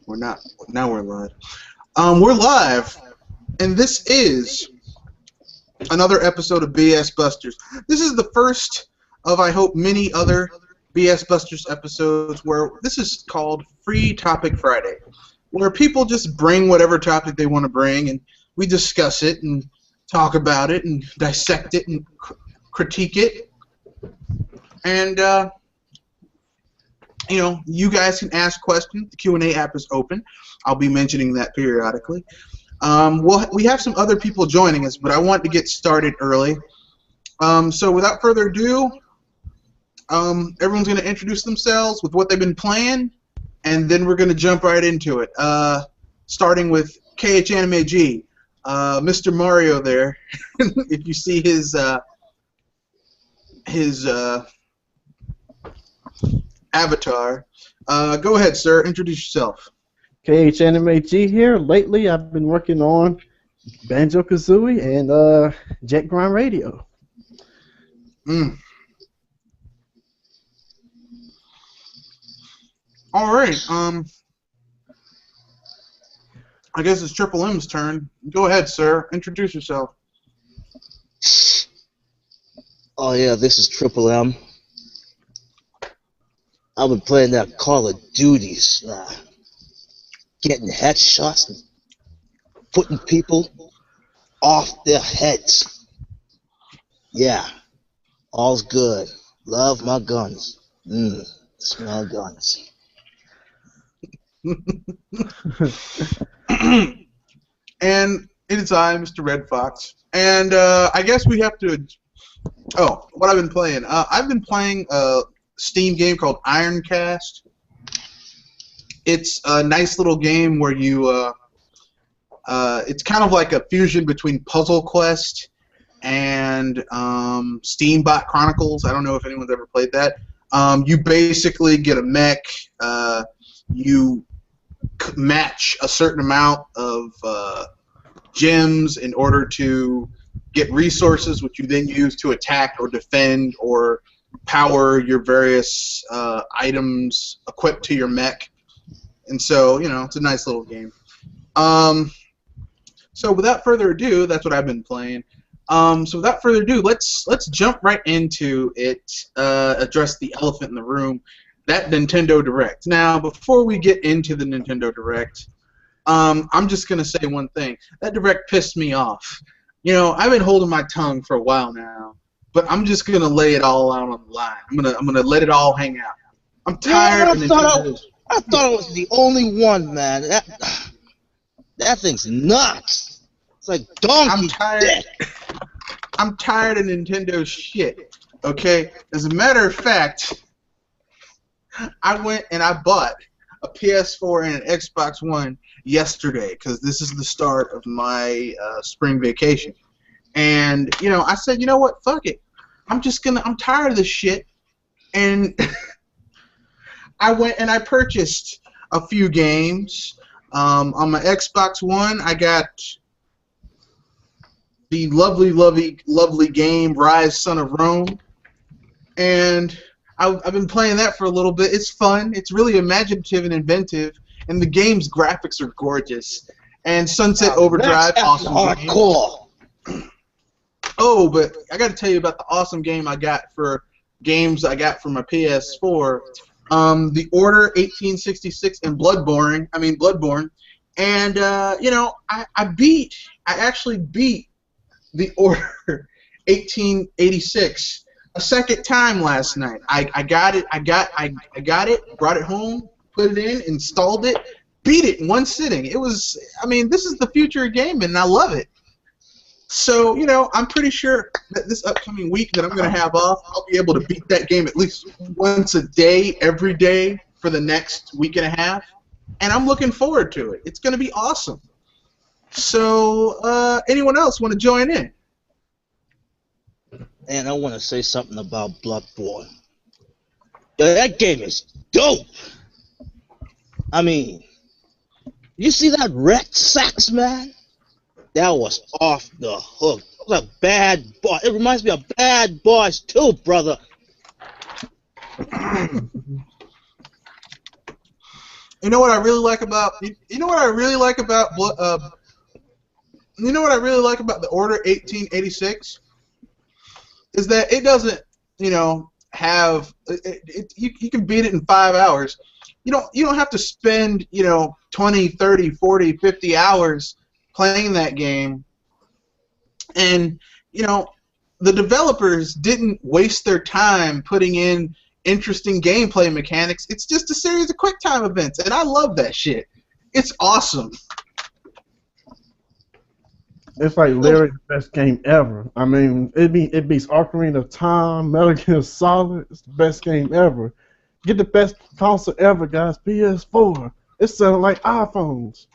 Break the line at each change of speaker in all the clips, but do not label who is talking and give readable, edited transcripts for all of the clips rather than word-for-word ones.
We're not. Now we're live. We're live, and this is another episode of BS Busters. This is the first of, I hope, many other BS Busters episodes where this is called Free Topic Friday, where people just bring whatever topic they want to bring, and we discuss it and talk about it and dissect it and critique it. And you guys can ask questions. The Q&A app is open. I'll be mentioning that periodically. We have some other people joining us, but I want to get started early. So without further ado, everyone's going to introduce themselves with what they've been playing, and then we're going to jump right into it. Starting with KH Anime G, Mr. Mario there. If you see his avatar. Go ahead, sir. Introduce yourself.
KH Anime G here. Lately, I've been working on Banjo-Kazooie and Jet Grind Radio.
All right. I guess it's Triple M's turn. Go ahead, sir. Introduce yourself.
Oh yeah, this is Triple M. I've been playing that Call of Duties, getting headshots and putting people off their heads. Yeah, all's good. Love my guns. Smell guns.
And it is I, Mr. Red Fox. And I guess we have to... Oh, what I've been playing. I've been playing a Steam game called Ironcast. It's a nice little game where you... it's kind of like a fusion between Puzzle Quest and Steambot Chronicles. I don't know if anyone's ever played that. You basically get a mech. You match a certain amount of gems in order to get resources, which you then use to attack or defend or power your various items equipped to your mech. And so, it's a nice little game. So without further ado, that's what I've been playing. So without further ado, let's jump right into it. Address the elephant in the room, that Nintendo Direct. Now, before we get into the Nintendo Direct, I'm just gonna say one thing. That Direct pissed me off. I've been holding my tongue for a while now, but I'm just gonna lay it all out on the line. I'm gonna let it all hang out. I'm tired of Nintendo.
I thought I was the only one, man. That thing's nuts. It's like donkey dick.
I'm tired of Nintendo's shit. Okay? As a matter of fact, I went and I bought a PS4 and an Xbox One yesterday because this is the start of my spring vacation. And, I said, you know what? Fuck it. I'm tired of this shit. And I went and I purchased a few games. On my Xbox One, I got the lovely game Rise, Son of Rome. And I've been playing that for a little bit. It's fun. It's really imaginative and inventive, and the game's graphics are gorgeous. And Sunset Overdrive, awesome
hardcore.
Game. Oh, but I got to tell you about the awesome game I got for games I got for my PS4. The Order 1866 and Bloodborne. And I actually beat the Order 1886 a second time last night. I got it, brought it home, put it in, installed it, beat it in one sitting. It was, this is the future of gaming, and I love it. So, I'm pretty sure that this upcoming week that I'm going to have off, I'll be able to beat that game at least once a day, every day, for the next week and a half. And I'm looking forward to it. It's going to be awesome. So, anyone else want to join in?
And I want to say something about Bloodborne. Yo, that game is dope. You see that wrecked sax, man? That was off the hook. That was a bad boy. It reminds me of Bad Boys 2, brother.
You know what I really like about you know what I really like about you know what I really like about the Order 1886 is that it doesn't, have you can beat it in 5 hours. You don't have to spend, 20, 30, 40, 50 hours playing that game. And, the developers didn't waste their time putting in interesting gameplay mechanics. It's just a series of quick time events, and I love that shit. It's awesome.
It's like literally the best game ever. I mean, it beats Ocarina of Time, Metal Gear Solid. It's the best game ever. Get the best console ever, guys. PS4. It's selling like iPhones.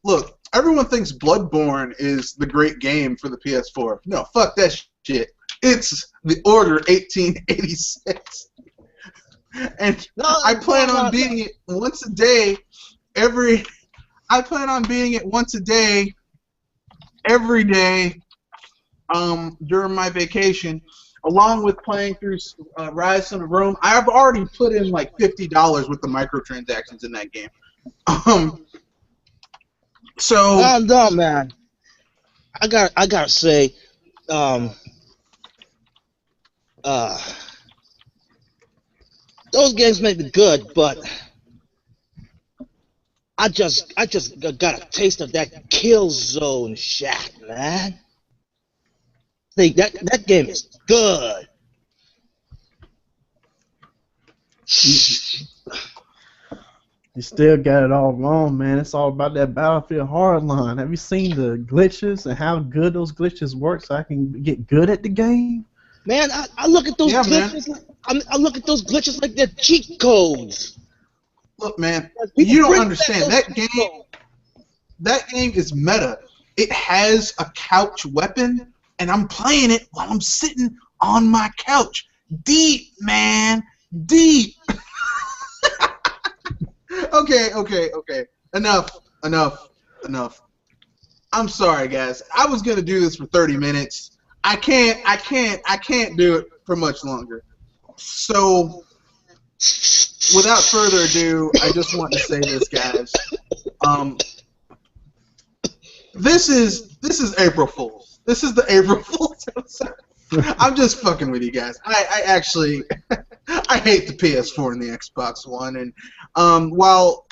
Look, everyone thinks Bloodborne is the great game for the PS4. No, fuck that shit. It's the Order 1886. And I plan on beating it once a day. I plan on beating it once a day, every day, during my vacation, along with playing through Rise Son of Rome. I've already put in like $50 with the microtransactions in that game. So
I'm done, man. I gotta say, those games may be good, but I just got a taste of that Killzone shit, man. Think that game is good.
You still got it all wrong, man. It's all about that Battlefield Hardline. Have you seen the glitches and how good those glitches work so I can get good at the game?
Man, I look at those
Yeah,
glitches. I look at those glitches like they're cheat codes.
look, man,
People
you don't
bring
understand.
back
That
those
game, that game is meta. It has a couch weapon, and I'm playing it while I'm sitting on my couch. Deep, man. Deep. Okay. Enough. I'm sorry, guys. I was gonna do this for 30 minutes. I can't do it for much longer. So, without further ado, I just want to say this, guys. This is April Fool's. This is the April Fool's episode. I'm just fucking with you guys. I actually I hate the PS4 and the Xbox One, and while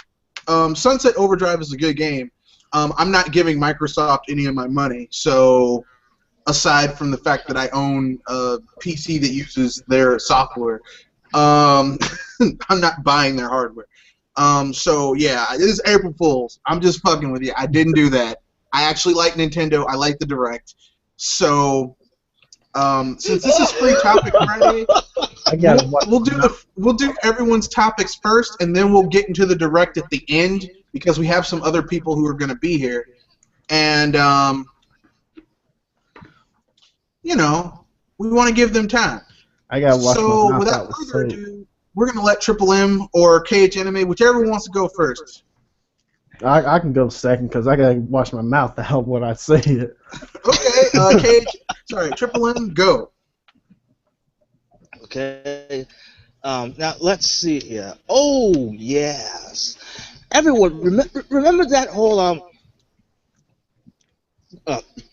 Sunset Overdrive is a good game, I'm not giving Microsoft any of my money. So, aside from the fact that I own a PC that uses their software, I'm not buying their hardware. So yeah, it is April Fool's. I'm just fucking with you. I didn't do that. I actually like Nintendo. I like the Direct. So, since this is Free Topic Friday, we'll do everyone's topics first, and then we'll get into the Direct at the end because we have some other people who are going to be here, and we want to give them time.
I gotta watch my
So
mouth
without
out with
further
soap.
ado, we're going to let Triple M or KH Anime, whichever wants to go first.
I can go second because I gotta wash my mouth out what I said.
Okay, Triple M, go.
Okay. Now let's see here. Oh yes. Everyone, remember that whole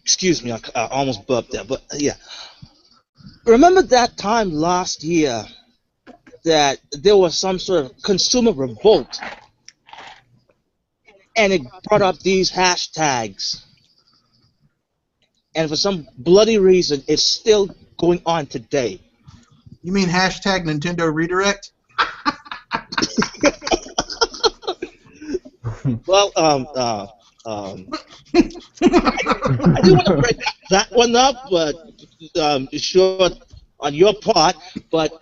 excuse me, I almost burped there, but yeah. Remember that time last year that there was some sort of consumer revolt, and it brought up these hashtags, and for some bloody reason, it's still going on today.
You mean hashtag Nintendo Redirect?
Well, I do want to break that one up, but sure on your part. But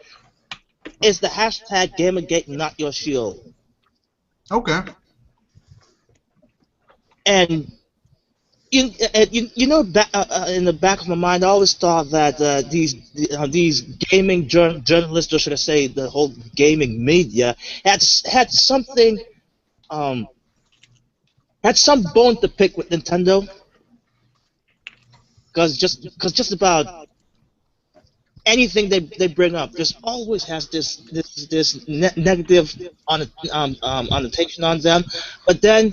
it's the hashtag Gamergate, not your shield.
Okay.
And you know, in the back of my mind, I always thought that these gaming journalists, or should I say, the whole gaming media, had something. Had some bone to pick with Nintendo, because just about anything they bring up just always has this negative annotation on them. But then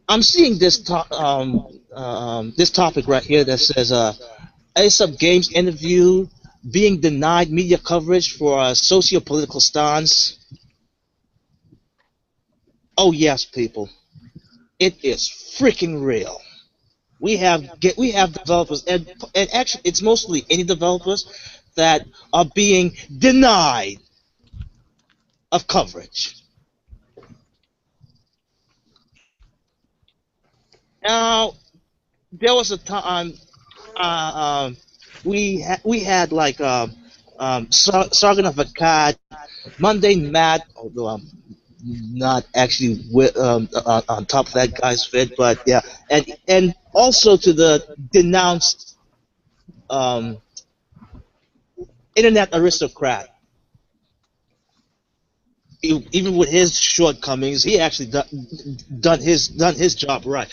I'm seeing this topic right here that says Ace of Games interview being denied media coverage for a socio-political stance. Oh yes, people, it is freaking real. We have developers, and actually it's mostly indie developers that are being denied of coverage. Now there was a time we had like Sargon of Akkad, Mundane Matt, although I'm not actually on top of that guy's fit, but yeah, and also to the denounced internet aristocrat. Even with his shortcomings, he actually done his job right.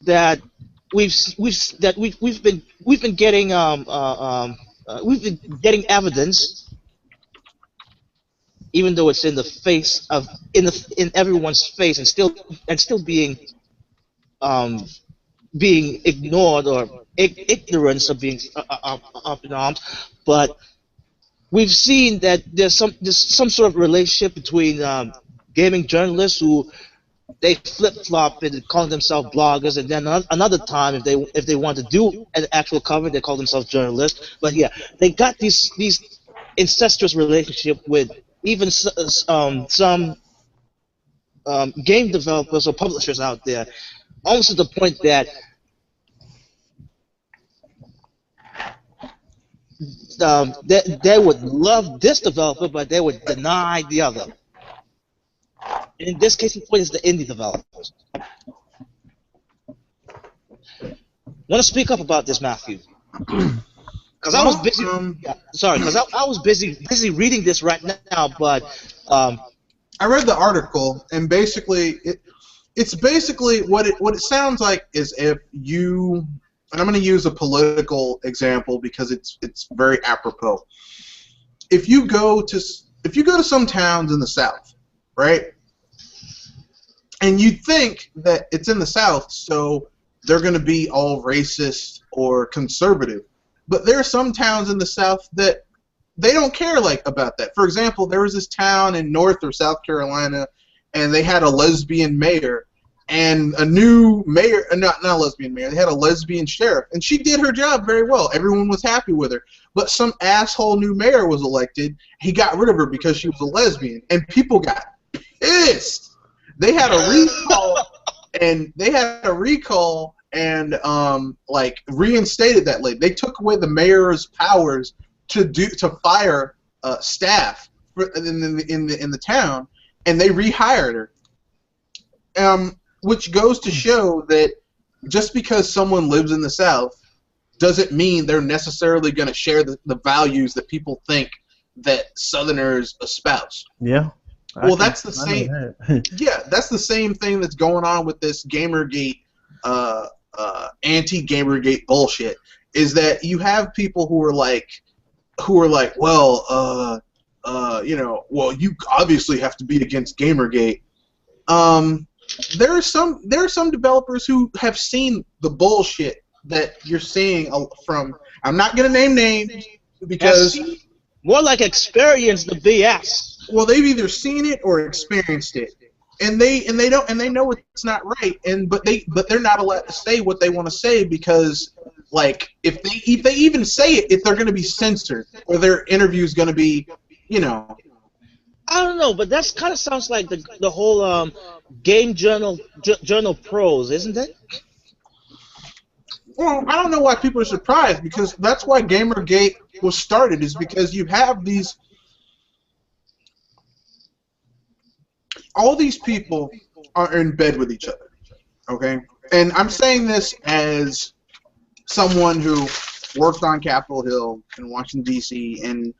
That we've been getting evidence, even though it's in the face of in everyone's face, and still being ignored, or ignorance of being up in arms. But we've seen that there's some sort of relationship between gaming journalists who they flip-flop and call themselves bloggers, and then another time if they want to do an actual cover, they call themselves journalists. But yeah, they got these incestuous relationship with even some game developers or publishers out there, almost to the point that they would love this developer, but they would deny the other. And in this case, it's the indie developers. Want to speak up about this, Matthew? Because I was busy. Sorry, because I was busy reading this right now. But
I read the article, and basically, it's basically what it sounds like is if you. And I'm going to use a political example because it's very apropos. If you go to some towns in the South, right? And you think that it's in the South, so they're going to be all racist or conservative. But there are some towns in the South that they don't care about that. For example, there was this town in North or South Carolina, and they had a lesbian mayor. And a new mayor, not a lesbian mayor, they had a lesbian sheriff, and she did her job very well. Everyone was happy with her. But some asshole new mayor was elected. He got rid of her because she was a lesbian, and people got pissed. They had a recall, and reinstated that lady. They took away the mayor's powers to fire staff in the town, and they rehired her. Which goes to show that just because someone lives in the South doesn't mean they're necessarily going to share the values that people think that Southerners espouse.
Yeah.
Well, that's the same. Yeah, that's the same thing that's going on with this Gamergate, anti-Gamergate bullshit. Is that you have people who are like, well, you obviously have to be against Gamergate. There are some developers who have seen the bullshit that you're seeing from. I'm not gonna name names because
more like experience the BS.
Well, they've either seen it or experienced it, and they know it's not right, but they're not allowed to say what they want to say because if they even say it, if they're gonna be censored or their interview's gonna be,
I don't know, but that kind of sounds like the whole game journal pros, isn't it?
Well, I don't know why people are surprised, because that's why Gamergate was started, is because you have all these people are in bed with each other, okay? And I'm saying this as someone who worked on Capitol Hill in Washington, D.C., and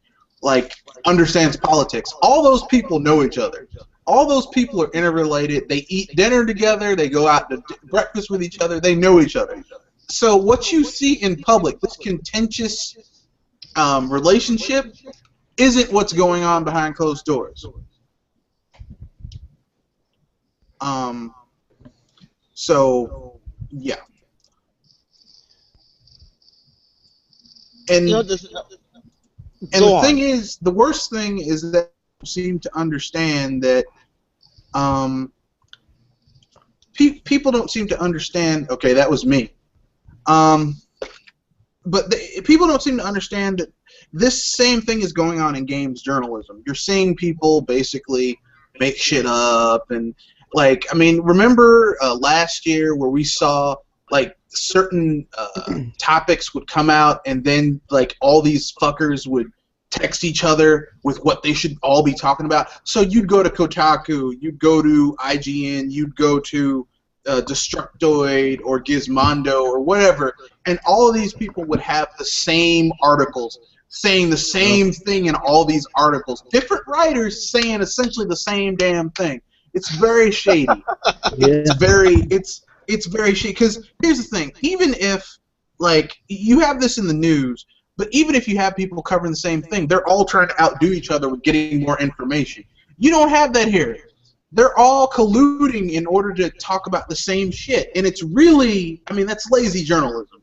understands politics. All those people know each other. All those people are interrelated. They eat dinner together. They go out to breakfast with each other. They know each other. So what you see in public, this contentious relationship, isn't what's going on behind closed doors. So yeah, and
You know, this,
and
go
the
on.
thing is, the worst thing is that people seem to understand that people don't seem to understand. Okay, that was me. But people don't seem to understand that this same thing is going on in games journalism. You're seeing people basically make shit up, and like, I mean, remember last year where we saw like certain topics would come out, and then like all these fuckers would text each other with what they should all be talking about. So you'd go to Kotaku, you'd go to IGN, you'd go to Destructoid or Gizmondo or whatever, and all of these people would have the same articles saying the same thing in all these articles. Different writers saying essentially the same damn thing. It's very shady. It's very shady. Because here's the thing: even if like you have this in the news, but even if you have people covering the same thing, they're all trying to outdo each other with getting more information. You don't have that here. They're all colluding in order to talk about the same shit, and it's really, I mean, that's lazy journalism.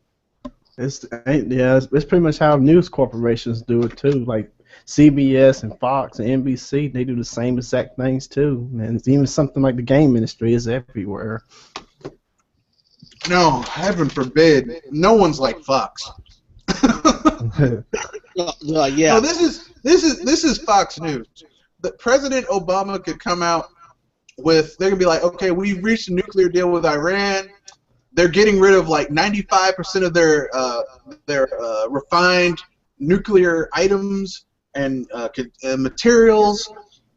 It's pretty much how news corporations do it too. Like CBS and Fox and NBC, they do the same exact things too. And it's even something like the game industry is everywhere.
No, heaven forbid. No one's like Fox.
Yeah.
No, this is Fox News. That President Obama could come out with, they're gonna be like, okay, we've reached a nuclear deal with Iran. They're getting rid of like 95% of their refined nuclear items and materials,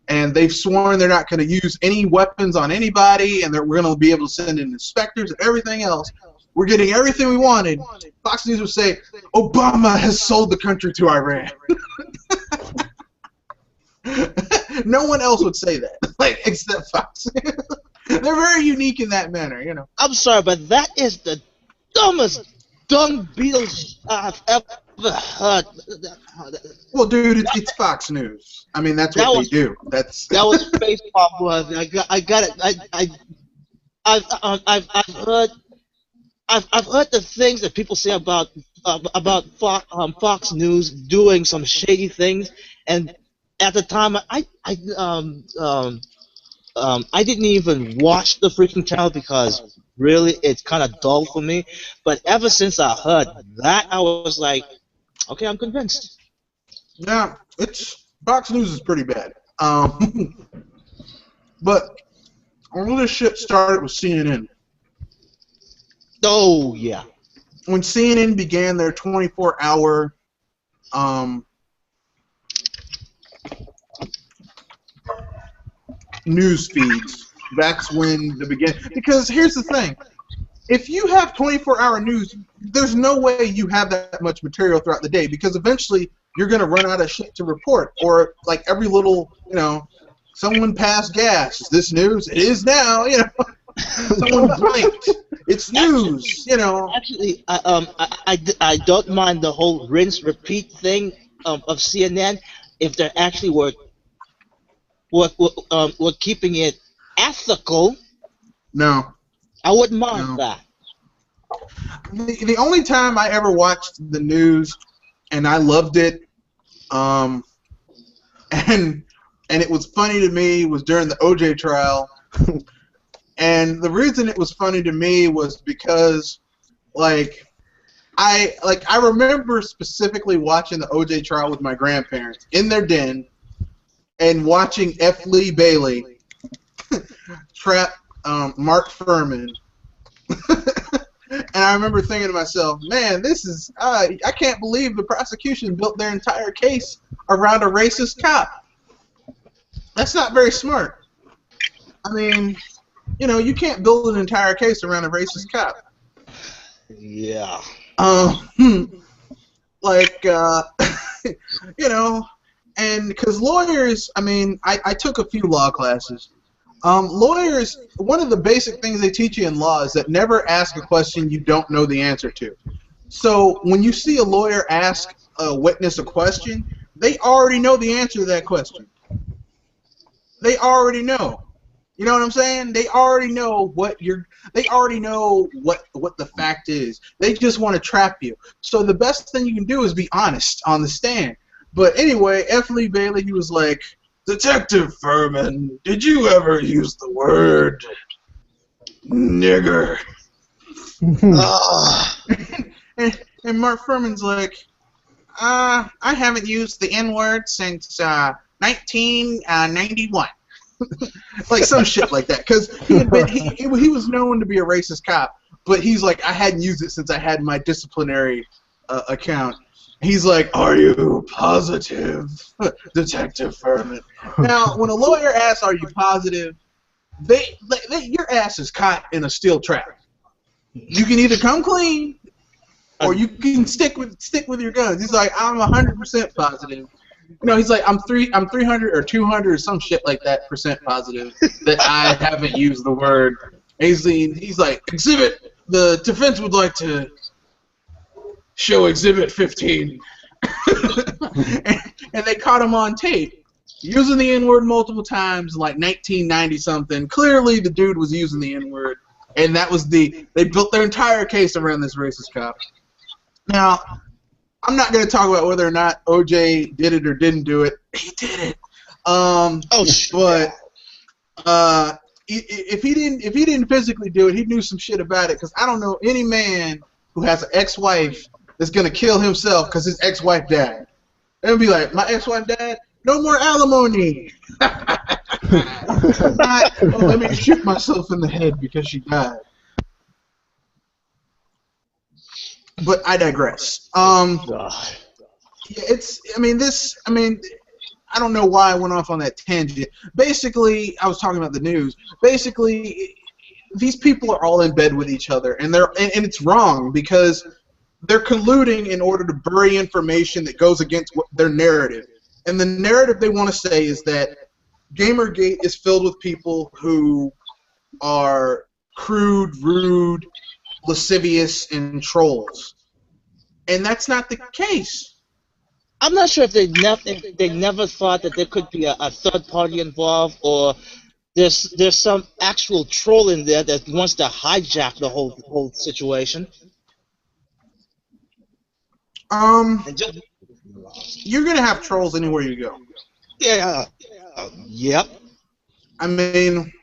and they've sworn they're not going to use any weapons on anybody, and we're going to be able to send in inspectors and everything else. We're getting everything we wanted. Fox News would say, Obama has sold the country to Iran. No one else would say that, like, except Fox. They're very unique in that manner, you know.
I'm sorry, but that is the dumbest dung beetle I've ever heard.
Well, dude, it's Fox News. I mean, that's what they do. That
was face pop worthy. I got it. I've heard the things that people say about Fox News doing some shady things, and at the time I didn't even watch the freaking channel because really it's kind of dull for me. But ever since I heard that, I was like, okay, I'm convinced.
Yeah, Fox News is pretty bad. But all this shit started with CNN.
Oh yeah.
When CNN began their 24-hour news feeds, that's when the beginning. Because here's the thing: if you have 24-hour news, there's no way you have that much material throughout the day, because eventually you're gonna run out of shit to report. Or like every little, you know, someone passed gas. Is this news? It is now. You know, someone blinked. It's news. You know.
Actually, I don't mind the whole rinse repeat thing of CNN if they're actually were keeping it ethical.
No.
I wouldn't mind that.
The only time I ever watched the news and I loved it, and it was funny to me, was during the OJ trial. And the reason it was funny to me was because, I remember specifically watching the OJ trial with my grandparents in their den, and watching F. Lee Bailey trap Mark Furman. And I remember thinking to myself, man, this is, I can't believe the prosecution built their entire case around a racist cop. That's not very smart. I mean, you know, you can't build an entire case around a racist cop.
Yeah.
You know, and because lawyers, I mean, I took a few law classes. Lawyers, one of the basic things they teach you in law is that never ask a question you don't know the answer to. So when you see a lawyer ask a witness a question, they already know the answer to that question. They already know. You know what I'm saying? They already know they already know what the fact is. They just want to trap you. So the best thing you can do is be honest on the stand. But anyway, F. Lee Bailey, he was like, Detective Furman, did you ever use the word nigger? and Mark Furman's like, I haven't used the N-word since 1991. Like some shit like that, because he was known to be a racist cop, but he's like, I hadn't used it since I had my disciplinary account. He's like, are you positive, Detective Furman? Now, when a lawyer asks, are you positive, your ass is caught in a steel trap. You can either come clean, or you can stick with your guns. He's like, I'm 100% positive. No, he's like, I'm 300 or 200 or some shit like that % positive that I haven't used the word. He's like, Exhibit, the defense would like to show Exhibit 15. and they caught him on tape using the N-word multiple times, like 1990-something. Clearly the dude was using the N-word, and they built their entire case around this racist cop. Now, I'm not going to talk about whether or not OJ did it or didn't do it. He did it. But if he didn't physically do it, he knew some shit about it. Because I don't know any man who has an ex-wife that's going to kill himself because his ex-wife died. They'll be like, my ex-wife died? No more alimony. Let me shoot myself in the head because she died. But I digress. I don't know why I went off on that tangent. Basically, I was talking about the news. Basically, these people are all in bed with each other, and it's wrong because they're colluding in order to bury information that goes against their narrative. And the narrative they want to say is that Gamergate is filled with people who are crude, rude, lascivious, and trolls. And that's not the case.
I'm not sure if they never thought that there could be a third party involved, or there's some actual troll in there that wants to hijack the whole situation.
You're gonna have trolls anywhere you go.
Yeah. Yep.
I mean,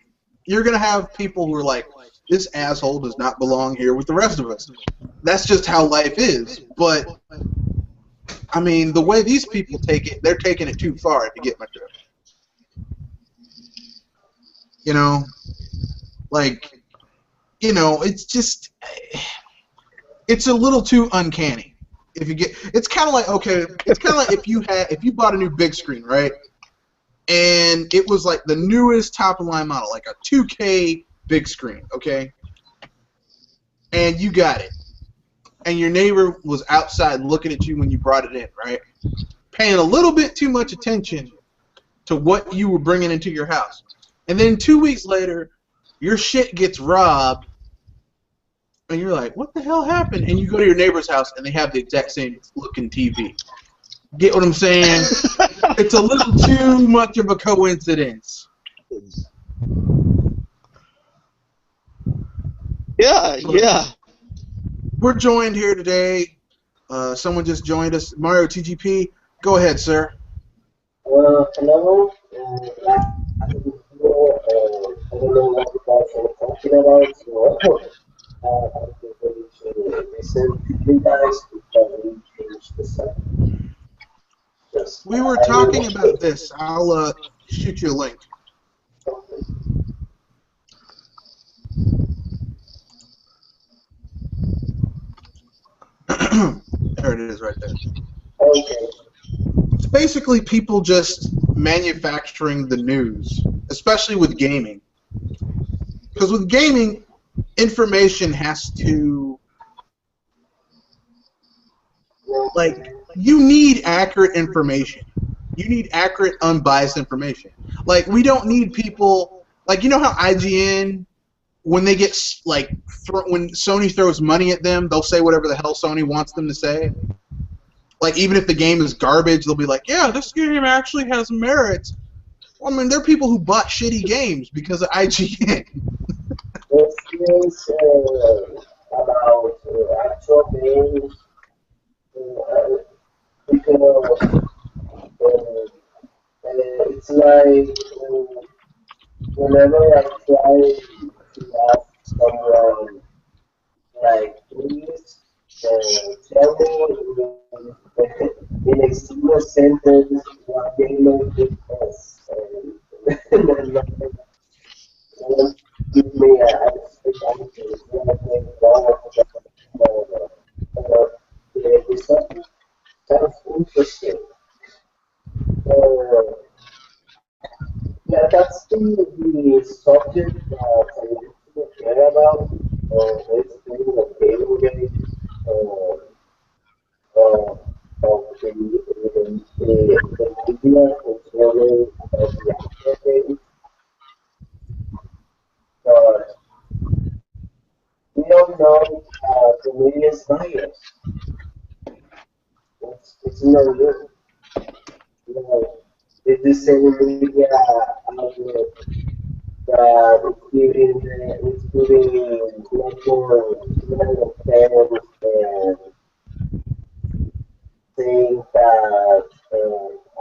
you're gonna have people who are like, this asshole does not belong here with the rest of us. That's just how life is. But I mean, the way these people take it, they're taking it too far, if you get my drift. You know, like, you know, it's just, it's a little too uncanny. If you get, it's kind of like, okay, it's kind of like if you bought a new big screen, right? And it was like the newest top of the line model, like a 2K big screen, okay? And you got it. And your neighbor was outside looking at you when you brought it in, right? Paying a little bit too much attention to what you were bringing into your house. And then 2 weeks later, your shit gets robbed, and you're like, what the hell happened? And you go to your neighbor's house, and they have the exact same looking TV. Get what I'm saying? It's a little too much of a coincidence.
Yeah.
We're joined here today. Someone just joined us. Mario TGP. Go ahead, sir.
Hello. I don't know what you guys are talking about, so I'm going to listen to you guys before we change the subject.
We were talking about this. I'll shoot you a link. There it is right there.
Okay.
It's basically people just manufacturing the news, especially with gaming. Because with gaming, information has to, like, you need accurate information. You need accurate, unbiased information. Like, we don't need people like you know how IGN, when they get like when Sony throws money at them, they'll say whatever the hell Sony wants them to say. Like even if the game is garbage, they'll be like, "Yeah, this game actually has merit." Well, I mean, there are people who bought shitty games because of IGN.
This is about actual games because it's like whenever I try to ask someone, like, please tell me in a single sentence what gaming is. And then give me a specific answer. It's not like wrong the subject sounds interesting. Yeah, that's the subject that I really care about. It's being a gaming game of the media controlling the actual game. But we all know the media is biased. It's no new. You know, it's the same media outlet that it's giving network fans and saying that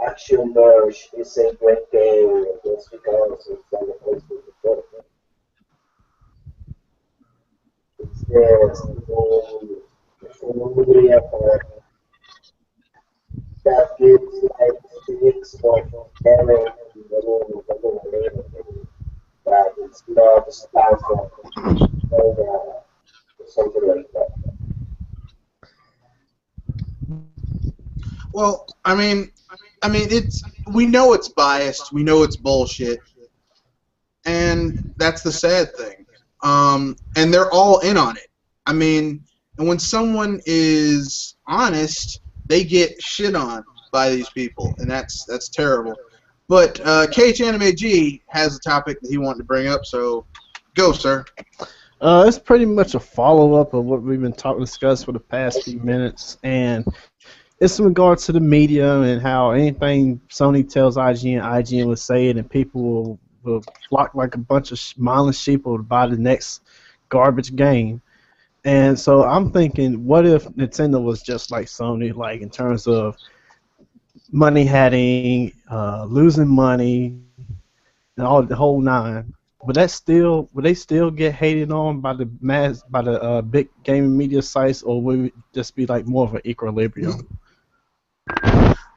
Action Verge is a great game just because it's on the Facebook report. It's the media part that gives like six or seven that it's not sponsored or something like that.
Well, I mean, it's we know it's biased, we know it's bullshit, and that's the sad thing. And they're all in on it. I mean, and when someone is honest, they get shit on by these people, and that's terrible. But KH Anime G has a topic that he wanted to bring up, so go, sir.
It's pretty much a follow-up of what we've been discussed for the past few minutes, and it's in regards to the media and how anything Sony tells IGN, IGN will say it, and people will flock like a bunch of mindless sheep to buy the next garbage game. And so I'm thinking, what if Nintendo was just like Sony, like in terms of money hatting, losing money, and all the whole nine? Would they still get hated on by the big gaming media sites, or would it just be like more of an equilibrium?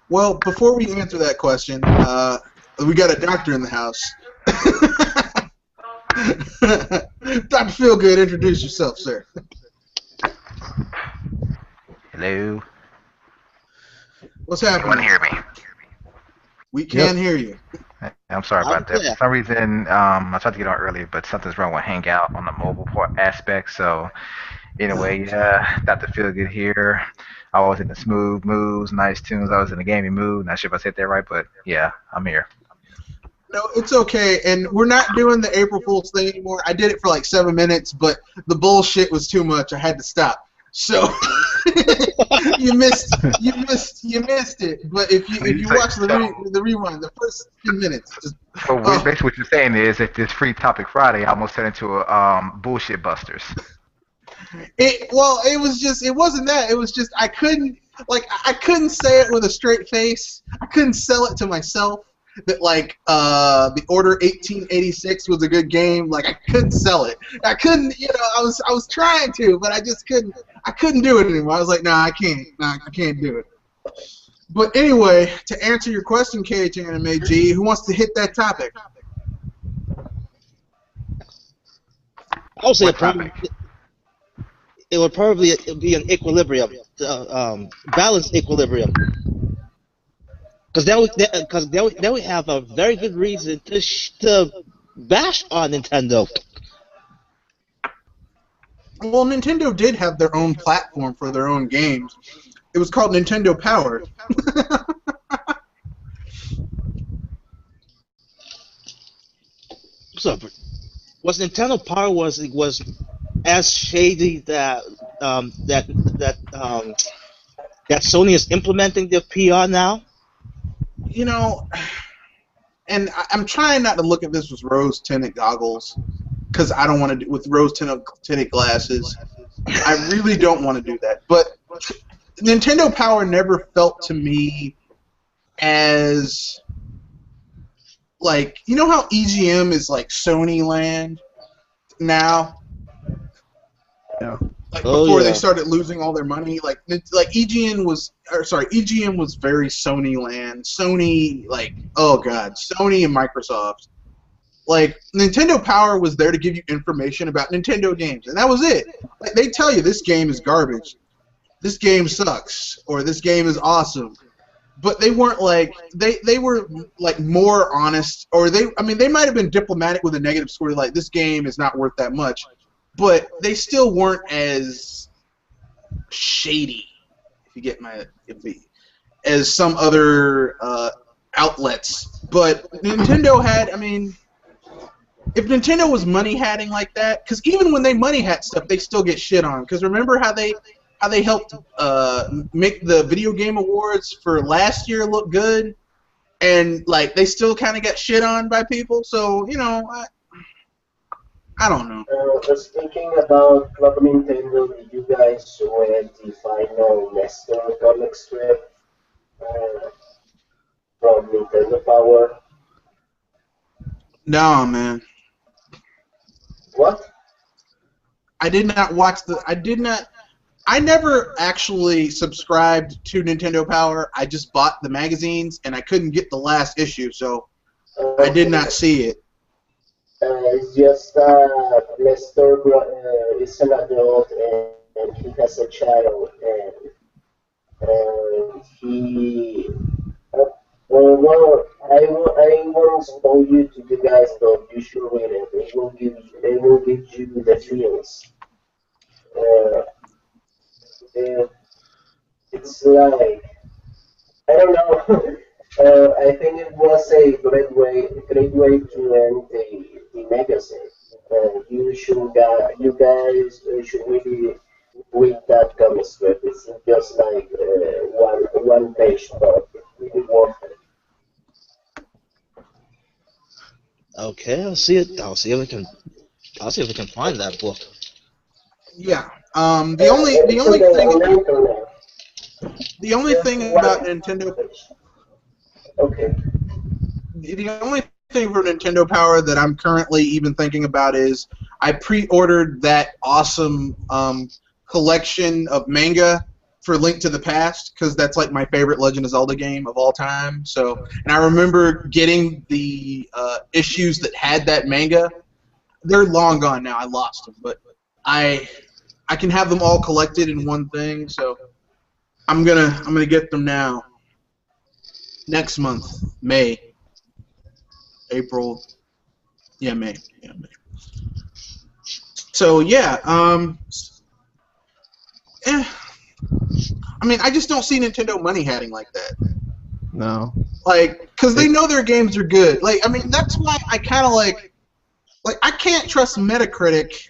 Well, before we answer that question, we got a doctor in the house. Dr. Feelgood, introduce yourself, sir.
Hello.
What's
Can anyone
happening?
hear me?
We can hear you.
I'm sorry about that.
Yeah.
For some reason, I tried to get on earlier, but something's wrong with Hangout on the mobile port aspect. So, anyway, Dr. Feelgood here. I was in the smooth moves, nice tunes. I was in the gaming mood. Not sure if I said that right, but yeah, I'm here.
No, it's okay, and we're not doing the April Fool's thing anymore. I did it for like 7 minutes, but the bullshit was too much. I had to stop. So you missed it. But if you watch the rewind, the first 10 minutes. Just,
So basically, what you're saying is, if this Free Topic Friday, I almost turned into a bullshit busters.
it wasn't that. It was just I couldn't say it with a straight face. I couldn't sell it to myself that like the Order 1886 was a good game. Like I couldn't sell it. I couldn't, I was trying to, but I just couldn't. I couldn't do it anymore. I was like, I can't. I can't do it. But anyway, to answer your question, KH Anime G, who wants to hit that topic?
I would say
What topic?
it would probably be an equilibrium, balanced equilibrium. Because then we have a very good reason to bash on Nintendo.
Well, Nintendo did have their own platform for their own games. It was called Nintendo Power.
So, was Nintendo Power was as shady that Sony is implementing their PR now?
You know, and I'm trying not to look at this with rose-tinted goggles, because I don't want to do with rose-tinted glasses. I really don't want to do that. But Nintendo Power never felt to me as like, you know how EGM is like Sony Land now?
Yeah.
Like
Oh,
before
yeah.
they started losing all their money, like EGM was very Sony Land. Sony, like, oh god, Sony and Microsoft. Like, Nintendo Power was there to give you information about Nintendo games, and that was it. Like, they tell you this game is garbage, this game sucks, or this game is awesome. But they weren't like they were like more honest, or they might have been diplomatic with a negative score, like this game is not worth that much, but they still weren't as shady, if you get as some other outlets. But Nintendo had, if Nintendo was money hatting like that, because even when they money hat stuff, they still get shit on. Because remember how they helped make the video game awards for last year look good, and like they still kind of got shit on by people. So I don't know.
Speaking about Club Nintendo, did you guys read the final Nestor comic strip from Nintendo Power?
No, man.
What?
I did not watch I never actually subscribed to Nintendo Power. I just bought the magazines, and I couldn't get the last issue, so I did not see it.
It's just Nestor is an adult and he has a child, and he. Well, I won't spoil you to you guys, but you should read it. It will give you the feels. It's like, I don't know. I think it was a great way to end the magazine. You guys should really read that comic strip. It's just like one page, but it's really worth it.
Okay, I'll see it. I'll see if I can find that book.
Yeah. The only thing about Nintendo.
Okay.
The only thing for Nintendo Power that I'm currently even thinking about is I pre-ordered that awesome collection of manga for Link to the Past, because that's like my favorite Legend of Zelda game of all time. So, and I remember getting the issues that had that manga. They're long gone now. I lost them, but I can have them all collected in one thing. So I'm gonna get them now. Next month, May, April, May. So yeah, I just don't see Nintendo money hatting like that.
No.
Like, because they know their games are good. Like, that's why I kind of like I can't trust Metacritic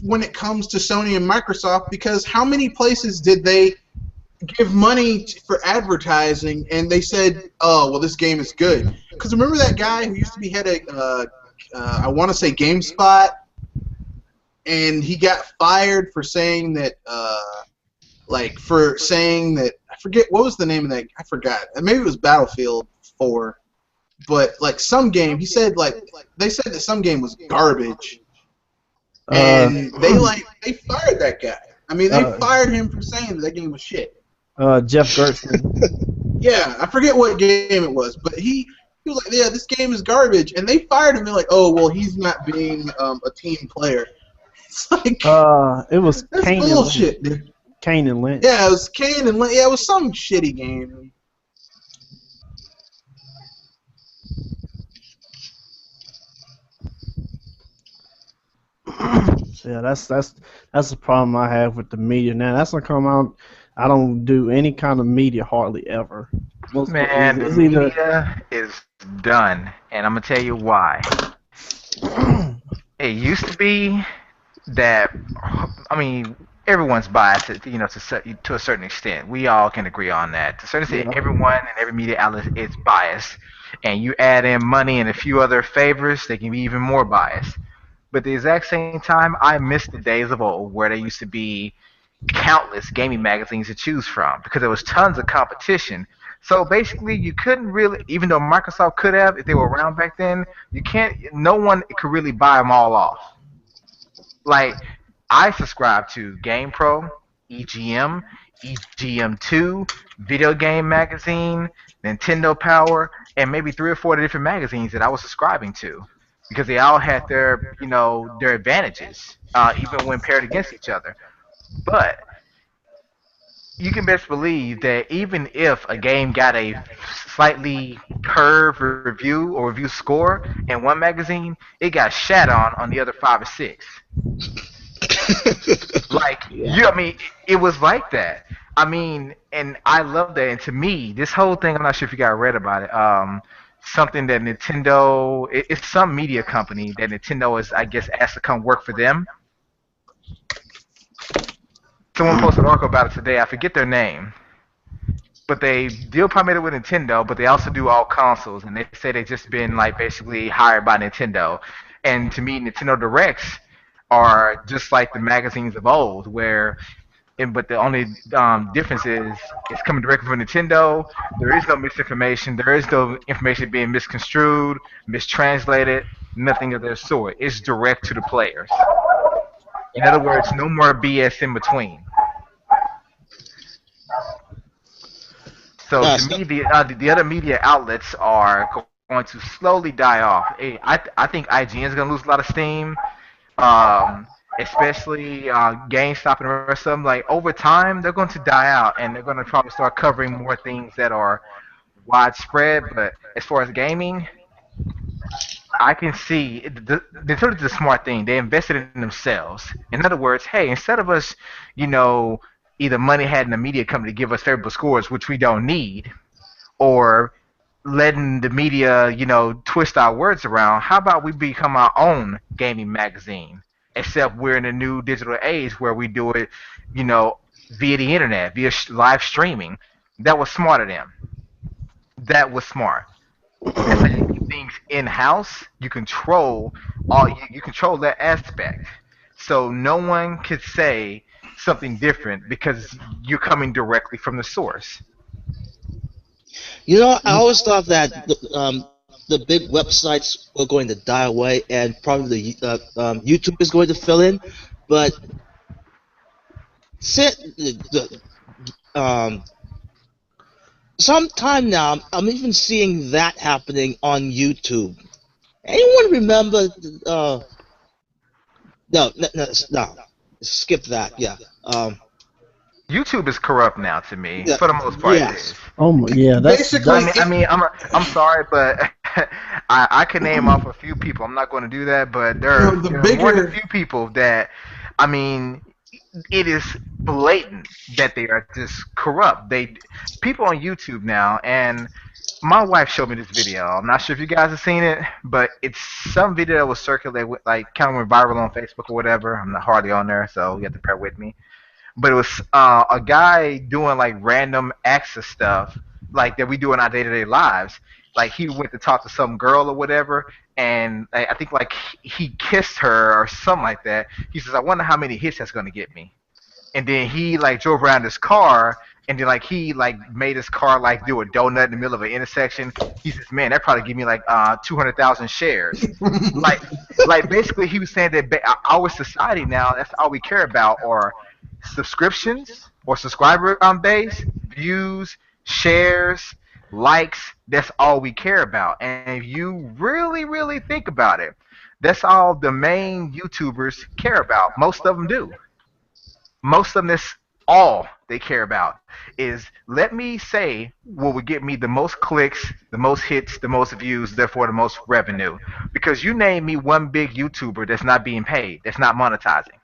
when it comes to Sony and Microsoft, because how many places did they give money for advertising and they said, oh, well, this game is good? Because remember that guy who used to be head of, I want to say GameSpot, and he got fired for saying that, I forget, what was the name of that? I forgot. Maybe it was Battlefield 4. But, like, some game, he said, they said that some game was garbage. And they fired that guy. They fired him for saying that game was shit.
Jeff Gerstmann.
Yeah, I forget what game it was, but he was like, yeah, this game is garbage, and they fired him. They're like, oh, well, he's not being a team player. It's like,
it was
that's
Kane
bullshit,
and Lynch.
dude.
Kane and Lynch.
Yeah, it was Kane and Lynch. Yeah, it was some shitty game.
Yeah, that's the problem I have with the media now. That's gonna come out. I don't do any kind of media hardly ever. Most
Man, the
it's either
media is done, and I'm gonna tell you why. It used to be that, I mean, everyone's biased, to a certain extent. We all can agree on that. To a certain extent,
yeah.
everyone and every media outlet is biased, and you add in money and a few other favors, they can be even more biased. But at the exact same time, I miss the days of old where there used to be countless gaming magazines to choose from because there was tons of competition. So basically, you couldn't really, even though Microsoft could have, if they were around back then, you can't. No one could really buy them all off. Like I subscribe to GamePro, EGM, EGM2, Video Game Magazine, Nintendo Power, and maybe three or four different magazines that I was subscribing to because they all had their advantages, even when paired against each other. But you can best believe that even if a game got a slightly curved review or review score in one magazine, it got shat on the other five or six. Like
Yeah.
I mean, it was like that. I mean, and I love that. And to me, this whole thing, I'm not sure if you guys read about it. Something that it's some media company that Nintendo is, I guess, asked to come work for them. Someone posted an article about it today. I forget their name, but they deal primarily with Nintendo, but they also do all consoles, and they say they've just been like basically hired by Nintendo. And to me, Nintendo Directs are just like the magazines of old, but the only difference is it's coming directly from Nintendo. There is no misinformation. There is no information being misconstrued, mistranslated, nothing of that sort. It's direct to the players. In other words, no more BS in between. So to
So,
me, the other media outlets are going to slowly die off. I think IGN is going to lose a lot of steam, especially GameStop and the rest of them. Like over time, they're going to die out, and they're going to probably start covering more things that are widespread. But as far as gaming, I can see Nintendo did a smart thing. They invested in themselves. In other words, hey, instead of us, you know, either money had in the media company to give us favorable scores, which we don't need, or letting the media, twist our words around, how about we become our own gaming magazine? Except we're in a new digital age where we do it, you know, via the internet, via live streaming. That was smart of them. That was smart. That's how you keep things in house. You control that aspect. So no one could say something different because you're coming directly from the source.
I always thought that the big websites were going to die away, and probably YouTube is going to fill in. But um, sometime now, I'm even seeing that happening on YouTube. Anyone remember? No. Skip that. Yeah.
YouTube is corrupt now to me.
Yeah,
For the most part, it
yes.
is.
Oh my, yeah,
Basically,
I'm sorry, but I can name off a few people. I'm not going to do that, but there are,
the
there are more than a
bigger
few people that, I mean, it is blatant that they are just corrupt. People on YouTube now, and my wife showed me this video. I'm not sure if you guys have seen it, but it's some video that was circulated, like kind of went viral on Facebook or whatever. I'm not hardly on there, so you have to bear with me. But it was a guy doing like random acts of stuff like that we do in our day-to-day lives. Like he went to talk to some girl or whatever, and I think like he kissed her or something like that. He says, "I wonder how many hits that's gonna get me." And then he like drove around his car, and then like he like made his car like do a donut in the middle of an intersection. He says, "Man, that probably give me like 200,000 shares." like like basically he was saying that our society now, that's all we care about, or subscriptions or subscriber base, views, shares, likes. That's all we care about. And if you really, really think about it, that's all the main YouTubers care about. Most of them do. Most of them, that's all they care about is let me say what would get me the most clicks, the most hits, the most views, therefore the most revenue. Because you name me one big YouTuber that's not being paid, that's not monetizing.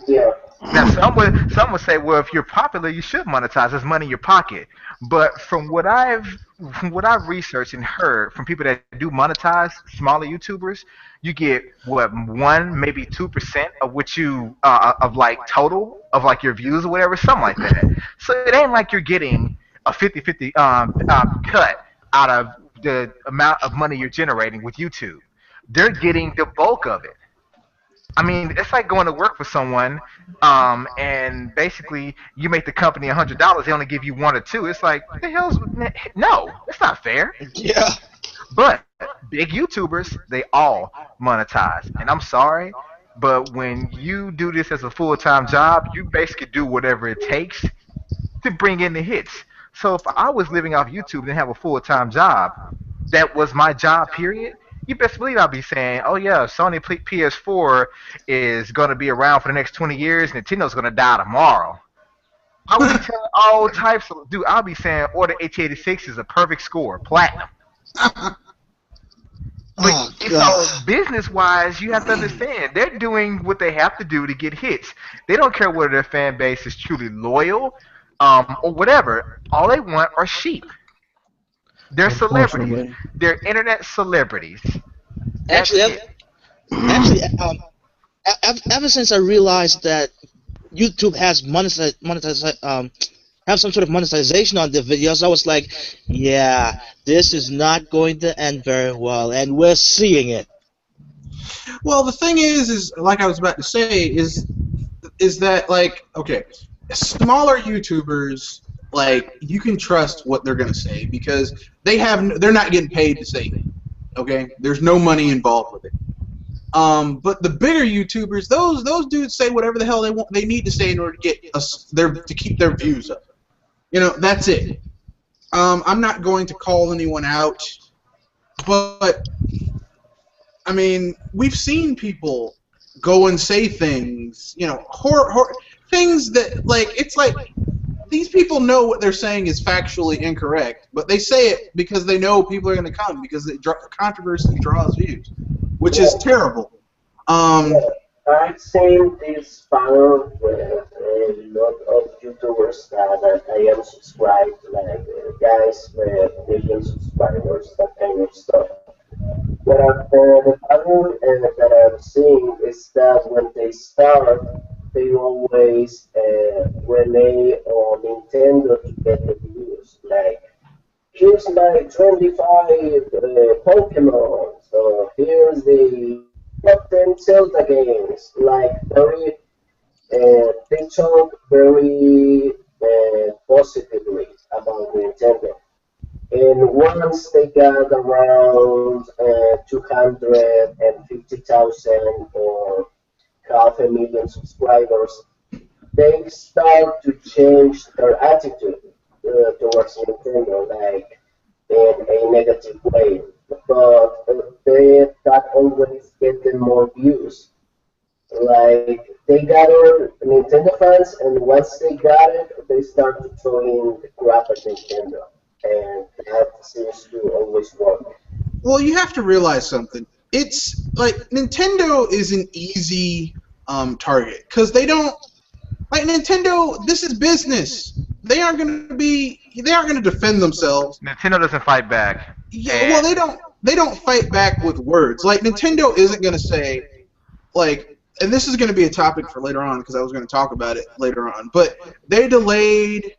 Yeah.
Now, some would say, well, if you're popular, you should monetize. There's money in your pocket. But from what I've researched and heard from people that do monetize, smaller YouTubers, you get what 1 maybe 2% of what you of like total of like your views or whatever, something like that. So it ain't like you're getting a 50-50 cut out of the amount of money you're generating with YouTube. They're getting the bulk of it. I mean, it's like going to work for someone, and basically you make the company $100. They only give you one or two. It's like, what the hell's no? It's not fair.
Yeah.
But big YouTubers, they all monetize, and I'm sorry, but when you do this as a full-time job, you basically do whatever it takes to bring in the hits. So if I was living off YouTube and have a full-time job, that was my job, period. You best believe I'll be saying, oh yeah, Sony PS4 is going to be around for the next 20 years. Nintendo's going to die tomorrow. I would be telling all types of, dude, I'll be saying Order 1886 is a perfect score, platinum. But so business-wise, you have to understand, they're doing what they have to do to get hits. They don't care whether their fan base is truly loyal or whatever. All they want are sheep. They're celebrities. They're internet celebrities.
Actually, actually, ever since I realized that YouTube has have some sort of monetization on their videos, I was like, yeah, this is not going to end very well, and we're seeing it.
Well, the thing is like I was about to say, is that, like, okay, smaller YouTubers, like, you can trust what they're gonna say because they're not getting paid to say it. Okay, there's no money involved with it. But the bigger YouTubers, those dudes say whatever the hell they need to say in order to get to keep their views up. You know, that's it. I'm not going to call anyone out, but I mean, we've seen people go and say things, you know, things that, like, it's like these people know what they're saying is factually incorrect, but they say it because they know people are going to come because controversy draws views, which is terrible.
I've seen this panel with a lot of YouTubers that I am subscribed, like guys with million subscribers, that kind of stuff. But the pattern that I'm seeing is that when they start, they always rely on Nintendo to get the views. Like, here's my 25 Pokemon, so here's the top 10 Zelda games. Like, they talk very positively about Nintendo. And once they got around 250,000 or 500,000 subscribers, they start to change their attitude towards Nintendo, like in a negative way. But that always get them more views. Like, they gather Nintendo fans, and once they got it, they start to throw in the crap at Nintendo. And that seems to always work.
Well, you have to realize something. It's like Nintendo is an easy target because they don't, like, Nintendo. This is business. They aren't going to defend themselves.
Nintendo doesn't fight back.
Yeah, well, they don't fight back with words. Like, Nintendo isn't going to say, like, and this is going to be a topic for later on because I was going to talk about it later on. But they delayed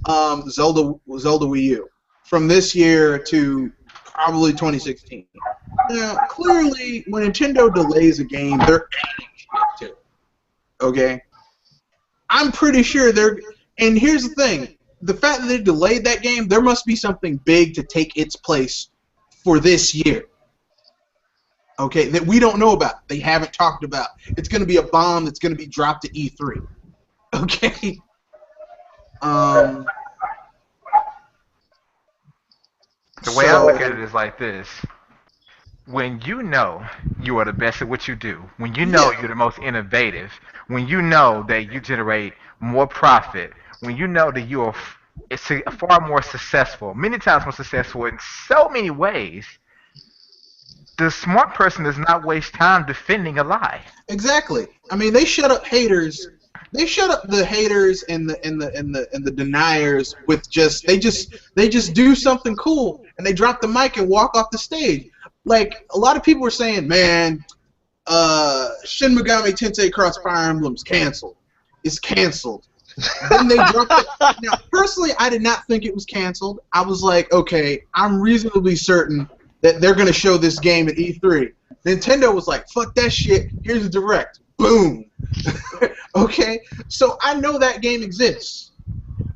Zelda Wii U from this year to probably 2016. Now, clearly, when Nintendo delays a game, they're adding shit to it. Okay? I'm pretty sure they're... And here's the thing. The fact that they delayed that game, there must be something big to take its place for this year. Okay? That we don't know about. They haven't talked about. It's going to be a bomb that's going to be dropped at E3. Okay?
The way I look at it is like this. When you know you are the best at what you do, when you know you're the most innovative, when you know that you generate more profit, when you know that you are far more successful, many times more successful in so many ways, the smart person does not waste time defending a lie.
Exactly. I mean, they shut up haters they shut up the haters and the deniers with they just do something cool and they drop the mic and walk off the stage. Like a lot of people were saying, man, Shin Megami Tensei Cross Fire Emblem's canceled. It's canceled. Then they dropped it. Now, personally, I did not think it was canceled. I was like, okay, I'm reasonably certain that they're going to show this game at E3. Nintendo was like, fuck that shit. Here's a direct. Boom. Okay? So I know that game exists.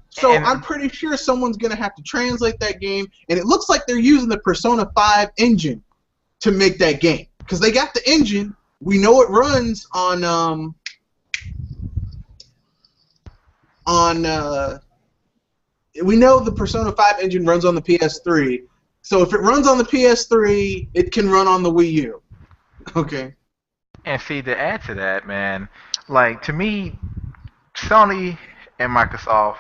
So I'm pretty sure someone's going to have to translate that game, and it looks like they're using the Persona 5 engine to make that game. Because they got the engine. We know it runs on we know the Persona 5 engine runs on the PS3. So if it runs on the PS3, it can run on the Wii U. Okay.
And see, to add to that, man, like, to me, Sony and Microsoft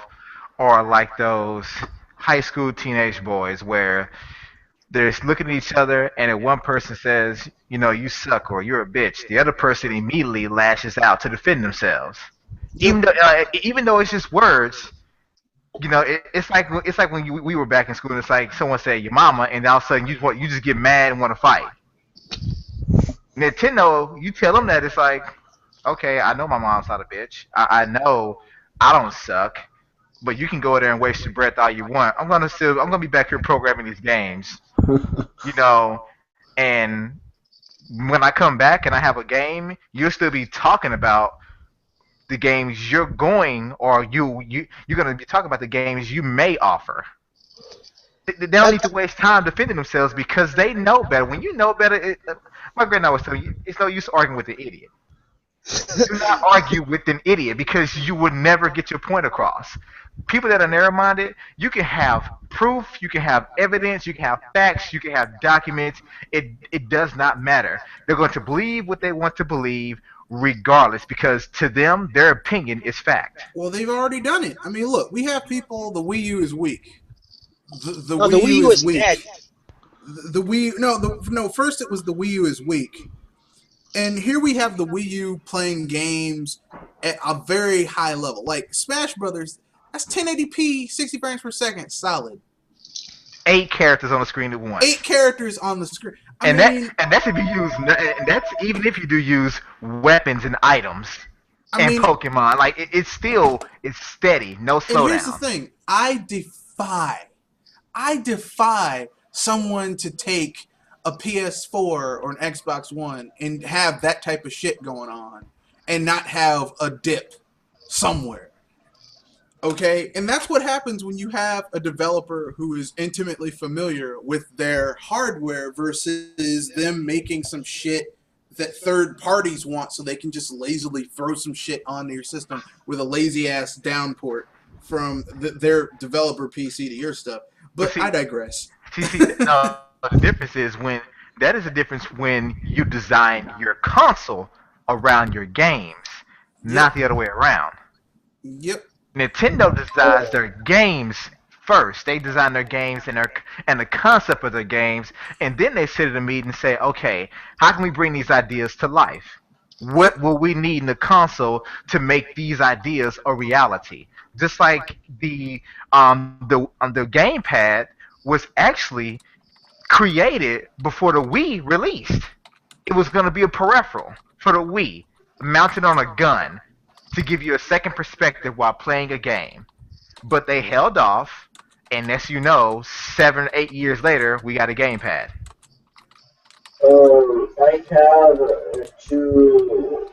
are like those high school teenage boys where they're looking at each other, and if one person says, you know, you suck or you're a bitch, the other person immediately lashes out to defend themselves. Even though it's just words, you know, it's like when we were back in school, and it's like someone said your mama, and all of a sudden you just get mad and want to fight. Nintendo, you tell them that, it's like, okay, I know my mom's not a bitch. I know I don't suck, but you can go there and waste your breath all you want. I'm gonna be back here programming these games, you know, and when I come back and I have a game, you'll still be talking about the games you're going, or you're gonna be talking about the games you may offer. They don't need to waste time defending themselves because they know better. When you know better, my granddad was telling you, it's no use arguing with an idiot. Do not argue with an idiot because you will never get your point across. People that are narrow-minded, you can have proof, you can have evidence, you can have facts, you can have documents. It does not matter. They're going to believe what they want to believe regardless, because to them, their opinion is fact.
Well, they've already done it. I mean, look, we have people, the Wii U is weak. The
Wii U is weak. Dead.
The Wii, first it was the Wii U is weak. And here we have the Wii U playing games at a very high level. Like Smash Brothers, that's 1080p, 60 frames per second, solid.
8 characters on the screen at once.
8 characters on the screen.
That's if you use, and that's even if you do use weapons and items and Pokemon. Like it's steady, no slowdown.
And here's the thing: I defy someone to take a PS4 or an Xbox One and have that type of shit going on and not have a dip somewhere. Okay? And that's what happens when you have a developer who is intimately familiar with their hardware versus them making some shit that third parties want so they can just lazily throw some shit onto your system with a lazy-ass downport from their developer PC to your stuff. But I digress.
The difference is the difference when you design your console around your games, not the other way around.
Yep.
Nintendo designs their games first. They design their games and the concept of their games, and then they sit at a meeting and say, okay, how can we bring these ideas to life? What will we need in the console to make these ideas a reality? Just like the gamepad was actually created before the Wii released. It was going to be a peripheral for the Wii, mounted on a gun to give you a second perspective while playing a game. But they held off, and as you know, 7 or 8 years later, we got a gamepad.
I have two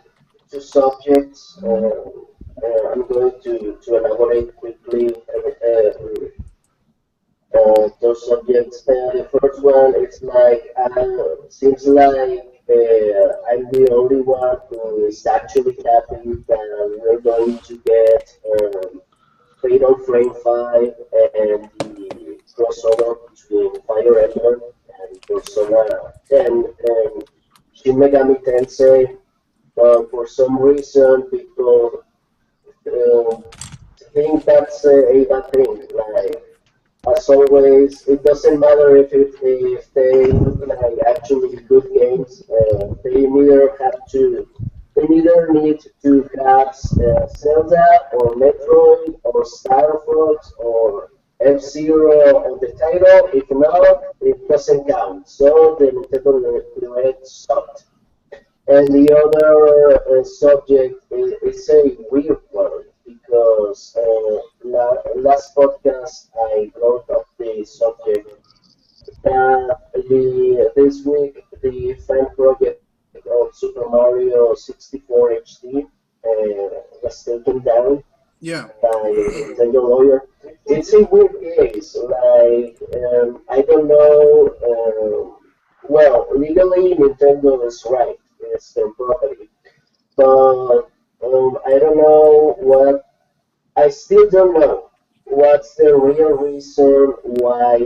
subjects. I'm going to elaborate quickly those subjects. The first one is like, seems like I'm the only one who is actually happy that we're going to get Fatal Frame 5 and the crossover between Fire Emblem and Persona 10 and Shin Megami Tensei. For some reason, people think that's a bad thing. Like, as always, it doesn't matter if they look like actually good games. They neither need to have down. So the Nintendo Direct sucked. And the other subject is a weird one because last podcast I brought up the subject that this week the fan project of Super Mario 64 HD was taken down
Yeah.
by Nintendo lawyer. It's a weird case. Like I don't know. Well, legally Nintendo is right. It's their property, but I don't know what. I still don't know what's the real reason why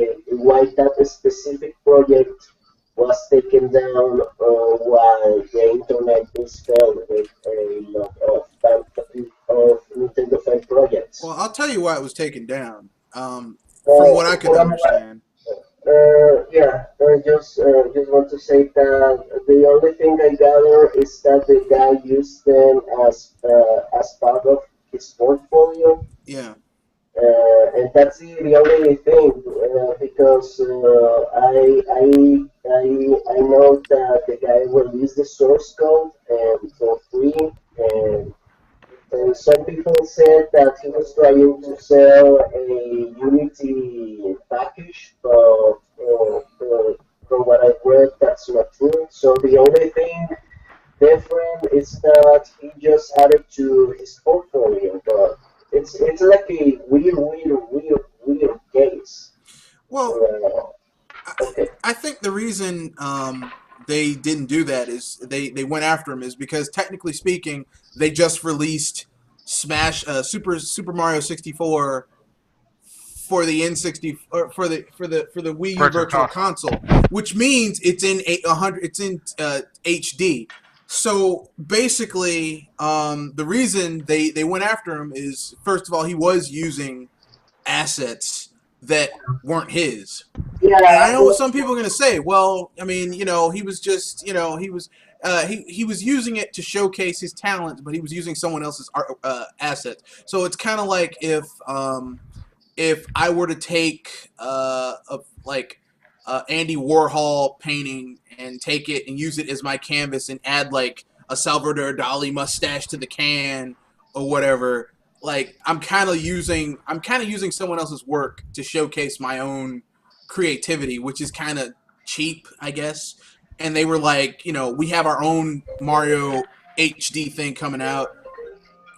that specific project was taken down while the internet is filled with a lot of Nintendo fan projects.
Well, I'll tell you why it was taken down. From what I could
Well,
understand.
yeah, just want to say that the only thing I gather is that the guy used them as part of his portfolio,
Yeah.
and that's the only thing because I know that the guy released the source code and for free, and some people said that he was trying to sell a Unity package, but from what I've read, that's not true. So the only thing different is that he just added to his portfolio, but it's like a weird case.
Well,
Okay.
I think the reason they didn't do that is they went after him is because technically speaking, they just released Super Mario 64 for the N60 or for the Wii U Virtual Console, which means it's in 800 it's in HD. So basically, the reason they went after him is, first of all, he was using assets that weren't his.
Yeah.
And I know what some people are going to say. Well, I mean, he was just, he was using it to showcase his talent, but he was using someone else's assets. So it's kind of like if I were to take Andy Warhol painting and take it and use it as my canvas and add like a Salvador Dali mustache to the can or whatever. Like I'm kind of using someone else's work to showcase my own creativity, which is kind of cheap, I guess. And they were like, we have our own Mario HD thing coming out,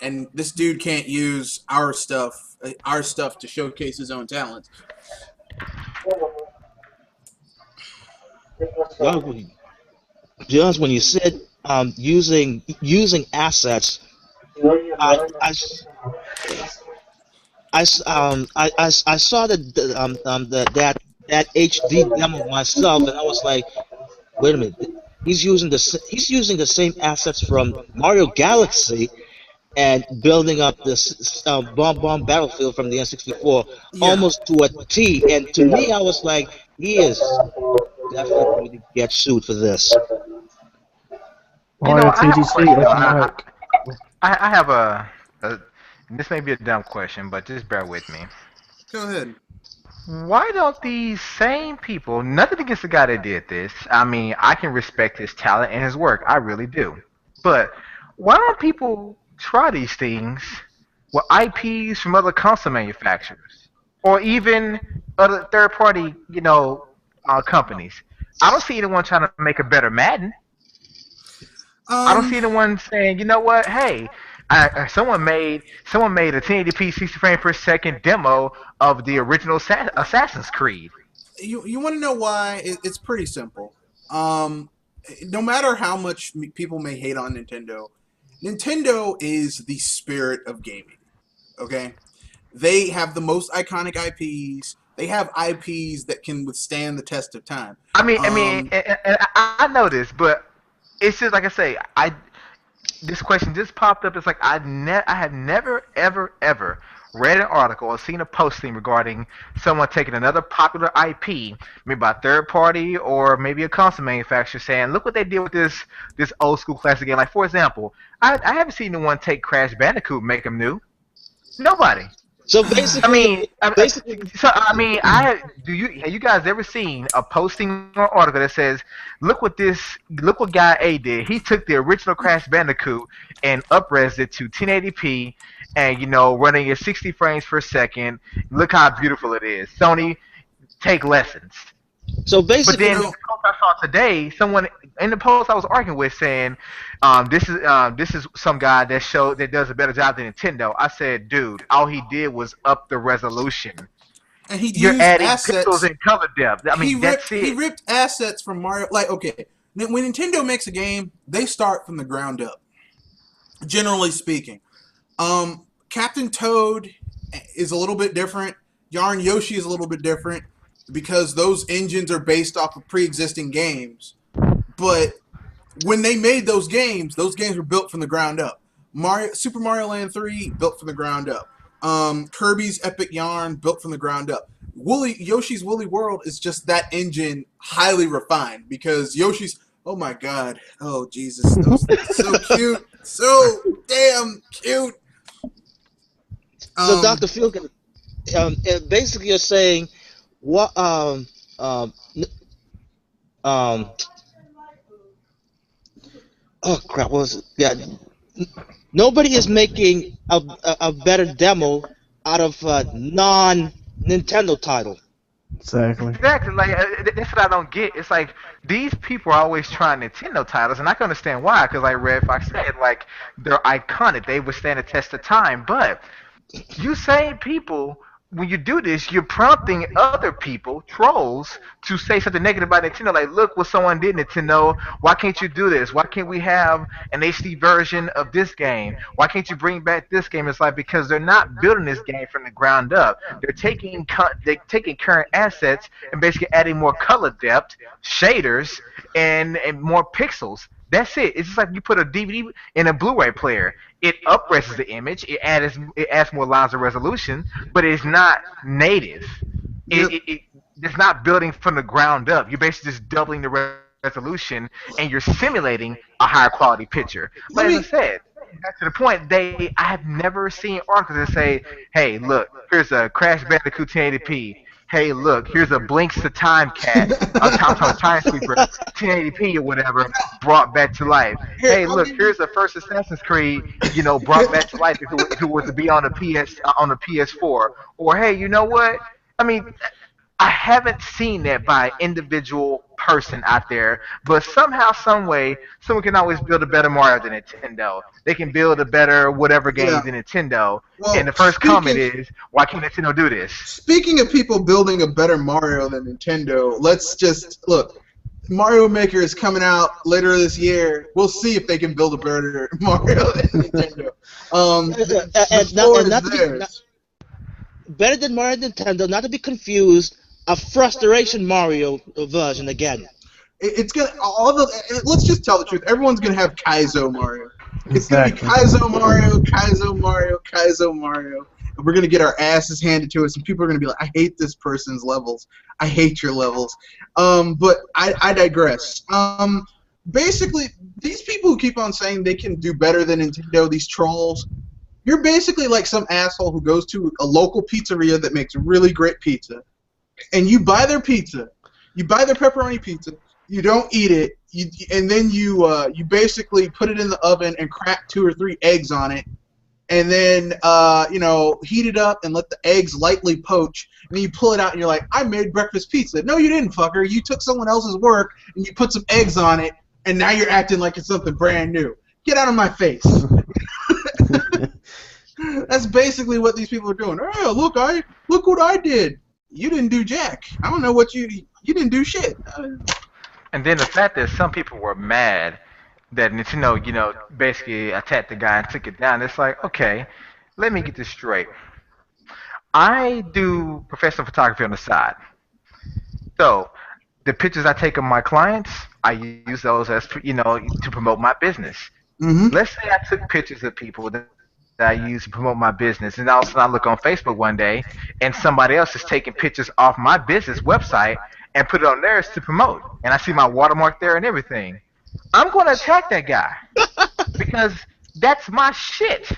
and this dude can't use our stuff to showcase his own talents.
Well, to be honest, when you said using assets, I I s- I saw that HD demo myself, and I was like, wait a minute, he's using the same assets from Mario Galaxy and building up this Bomb Battlefield from the N64
Yeah.
almost to a T. And to me, I was like, he is definitely going to get sued for this.
Mario
I have a
TGC
question though.
at your mic.
I have a. This may be a dumb question, but just bear with me.
Go ahead.
Why don't these same people, nothing against the guy that did this, I mean, I can respect his talent and his work, I really do. But why don't people try these things with IPs from other console manufacturers? Or even other third party, companies? I don't see anyone trying to make a better Madden. I don't
Um,
see anyone saying, you know what, hey, someone made a 1080p 60 frame per second demo of the original Assassin's Creed.
you want to know why? It's pretty simple. Um, no matter how much people may hate on Nintendo, Nintendo is the spirit of gaming. Okay, they have the most iconic IPs. They have IPs that can withstand the test of time.
I mean,
Um,
and I know this, but it's just like I say, this question just popped up. It's like I have never ever read an article or seen a posting regarding someone taking another popular IP, maybe by a third party or maybe a console manufacturer, saying, "Look what they did with this old school classic game." Like for example, I haven't seen anyone take Crash Bandicoot and make them new. Nobody.
So
I
basically,
mean,
basically,
do you have you guys ever seen a posting or article that says, look what guy A did. He took the original Crash Bandicoot and upres it to 1080p, and running at 60 frames per second. Look how beautiful it is. Sony, take lessons.
so
But
basically,
then the post I saw today, someone in the post I was arguing with saying, this is some guy that does a better job than Nintendo. I said, dude, all he did was up the resolution.
And he
You're
used
adding pixels
assets.
and color depth. I
He
mean, that's
he
it.
ripped assets from Mario. Like, okay, when Nintendo makes a game, they start from the ground up. Generally speaking, Captain Toad is a little bit different. Yarn Yoshi is a little bit different because those engines are based off of pre-existing games. But when they made those games were built from the ground up. Super Mario Land 3 built from the ground up. Kirby's Epic Yarn built from the ground up. Yoshi's Woolly World is just that engine highly refined because Yoshi's, oh my god, oh Jesus, so cute, so damn cute.
so Dr. Phil, basically you're saying what um oh crap, what was it? Yeah, nobody is making a better demo out of a non-Nintendo title.
Exactly.
Exactly. Like that's what I don't get. It's like these people are always trying Nintendo titles, and I can understand why. Because like Red Fox said, like they're iconic. They withstand the test of time. But you same people, when you do this, you're prompting other people, trolls, to say something negative about Nintendo. Like, look what someone did, Nintendo. Why can't you do this? Why can't we have an HD version of this game? Why can't you bring back this game? It's like because they're not building this game from the ground up. They're taking current assets and basically adding more color depth, shaders, and more pixels. That's it. It's just like you put a DVD in a Blu-ray player. It upresses the image. It adds more lines of resolution, but it's not native.
Yep.
It's not building from the ground up. You're basically just doubling the resolution, and you're simulating a higher quality picture. But as I said, back to the point, I have never seen articles that say, "Hey, look, here's a Crash Bandicoot 1080p. Hey, look, here's a Blinks to Time cat, on top of Time Sweeper, 1080p or whatever, brought back to life. Hey, look, here's the first Assassin's Creed, brought back to life if it was to be on the PS4. Or hey, you know what? I mean, I haven't seen that by individual person out there, but somehow, some way, someone can always build a better Mario than Nintendo. They can build a better whatever game
Yeah.
than Nintendo.
Well,
And the first comment is, why can't Nintendo do this?
Speaking of people building a better Mario than Nintendo, let's just look. Mario Maker is coming out later this year. We'll see if they can build a better Mario than Nintendo. The floor is
Not to be,
theirs.
better than Mario Nintendo, not to be confused, a frustration Mario version again.
It's gonna let's just tell the truth. Everyone's gonna have Kaizo Mario. It's gonna be
Exactly.
Kaizo Mario, Kaizo Mario, Kaizo Mario, and we're gonna get our asses handed to us, and people are gonna be like, "I hate this person's levels. I hate your levels." But I digress. Basically, these people who keep on saying they can do better than Nintendo, these trolls, you're basically like some asshole who goes to a local pizzeria that makes really great pizza, and you buy their pizza, you buy their pepperoni pizza, you don't eat it, and then you basically put it in the oven and crack 2 or 3 eggs on it, and then heat it up and let the eggs lightly poach, and then you pull it out and you're like, I made breakfast pizza. No, you didn't, fucker. You took someone else's work and you put some eggs on it, and now you're acting like it's something brand new. Get out of my face. That's basically what these people are doing. Oh, look what I did. You didn't do jack. I don't know what you didn't do shit.
And then the fact that some people were mad that Nintendo, basically attacked the guy and took it down. It's like, okay, let me get this straight. I do professional photography on the side. So the pictures I take of my clients, I use those as to promote my business.
Mm-hmm.
Let's say I took pictures of people that I use to promote my business, and all of a sudden I look on Facebook one day, and somebody else is taking pictures off my business website and put it on theirs to promote, and I see my watermark there and everything. I'm going to attack that guy because that's my shit.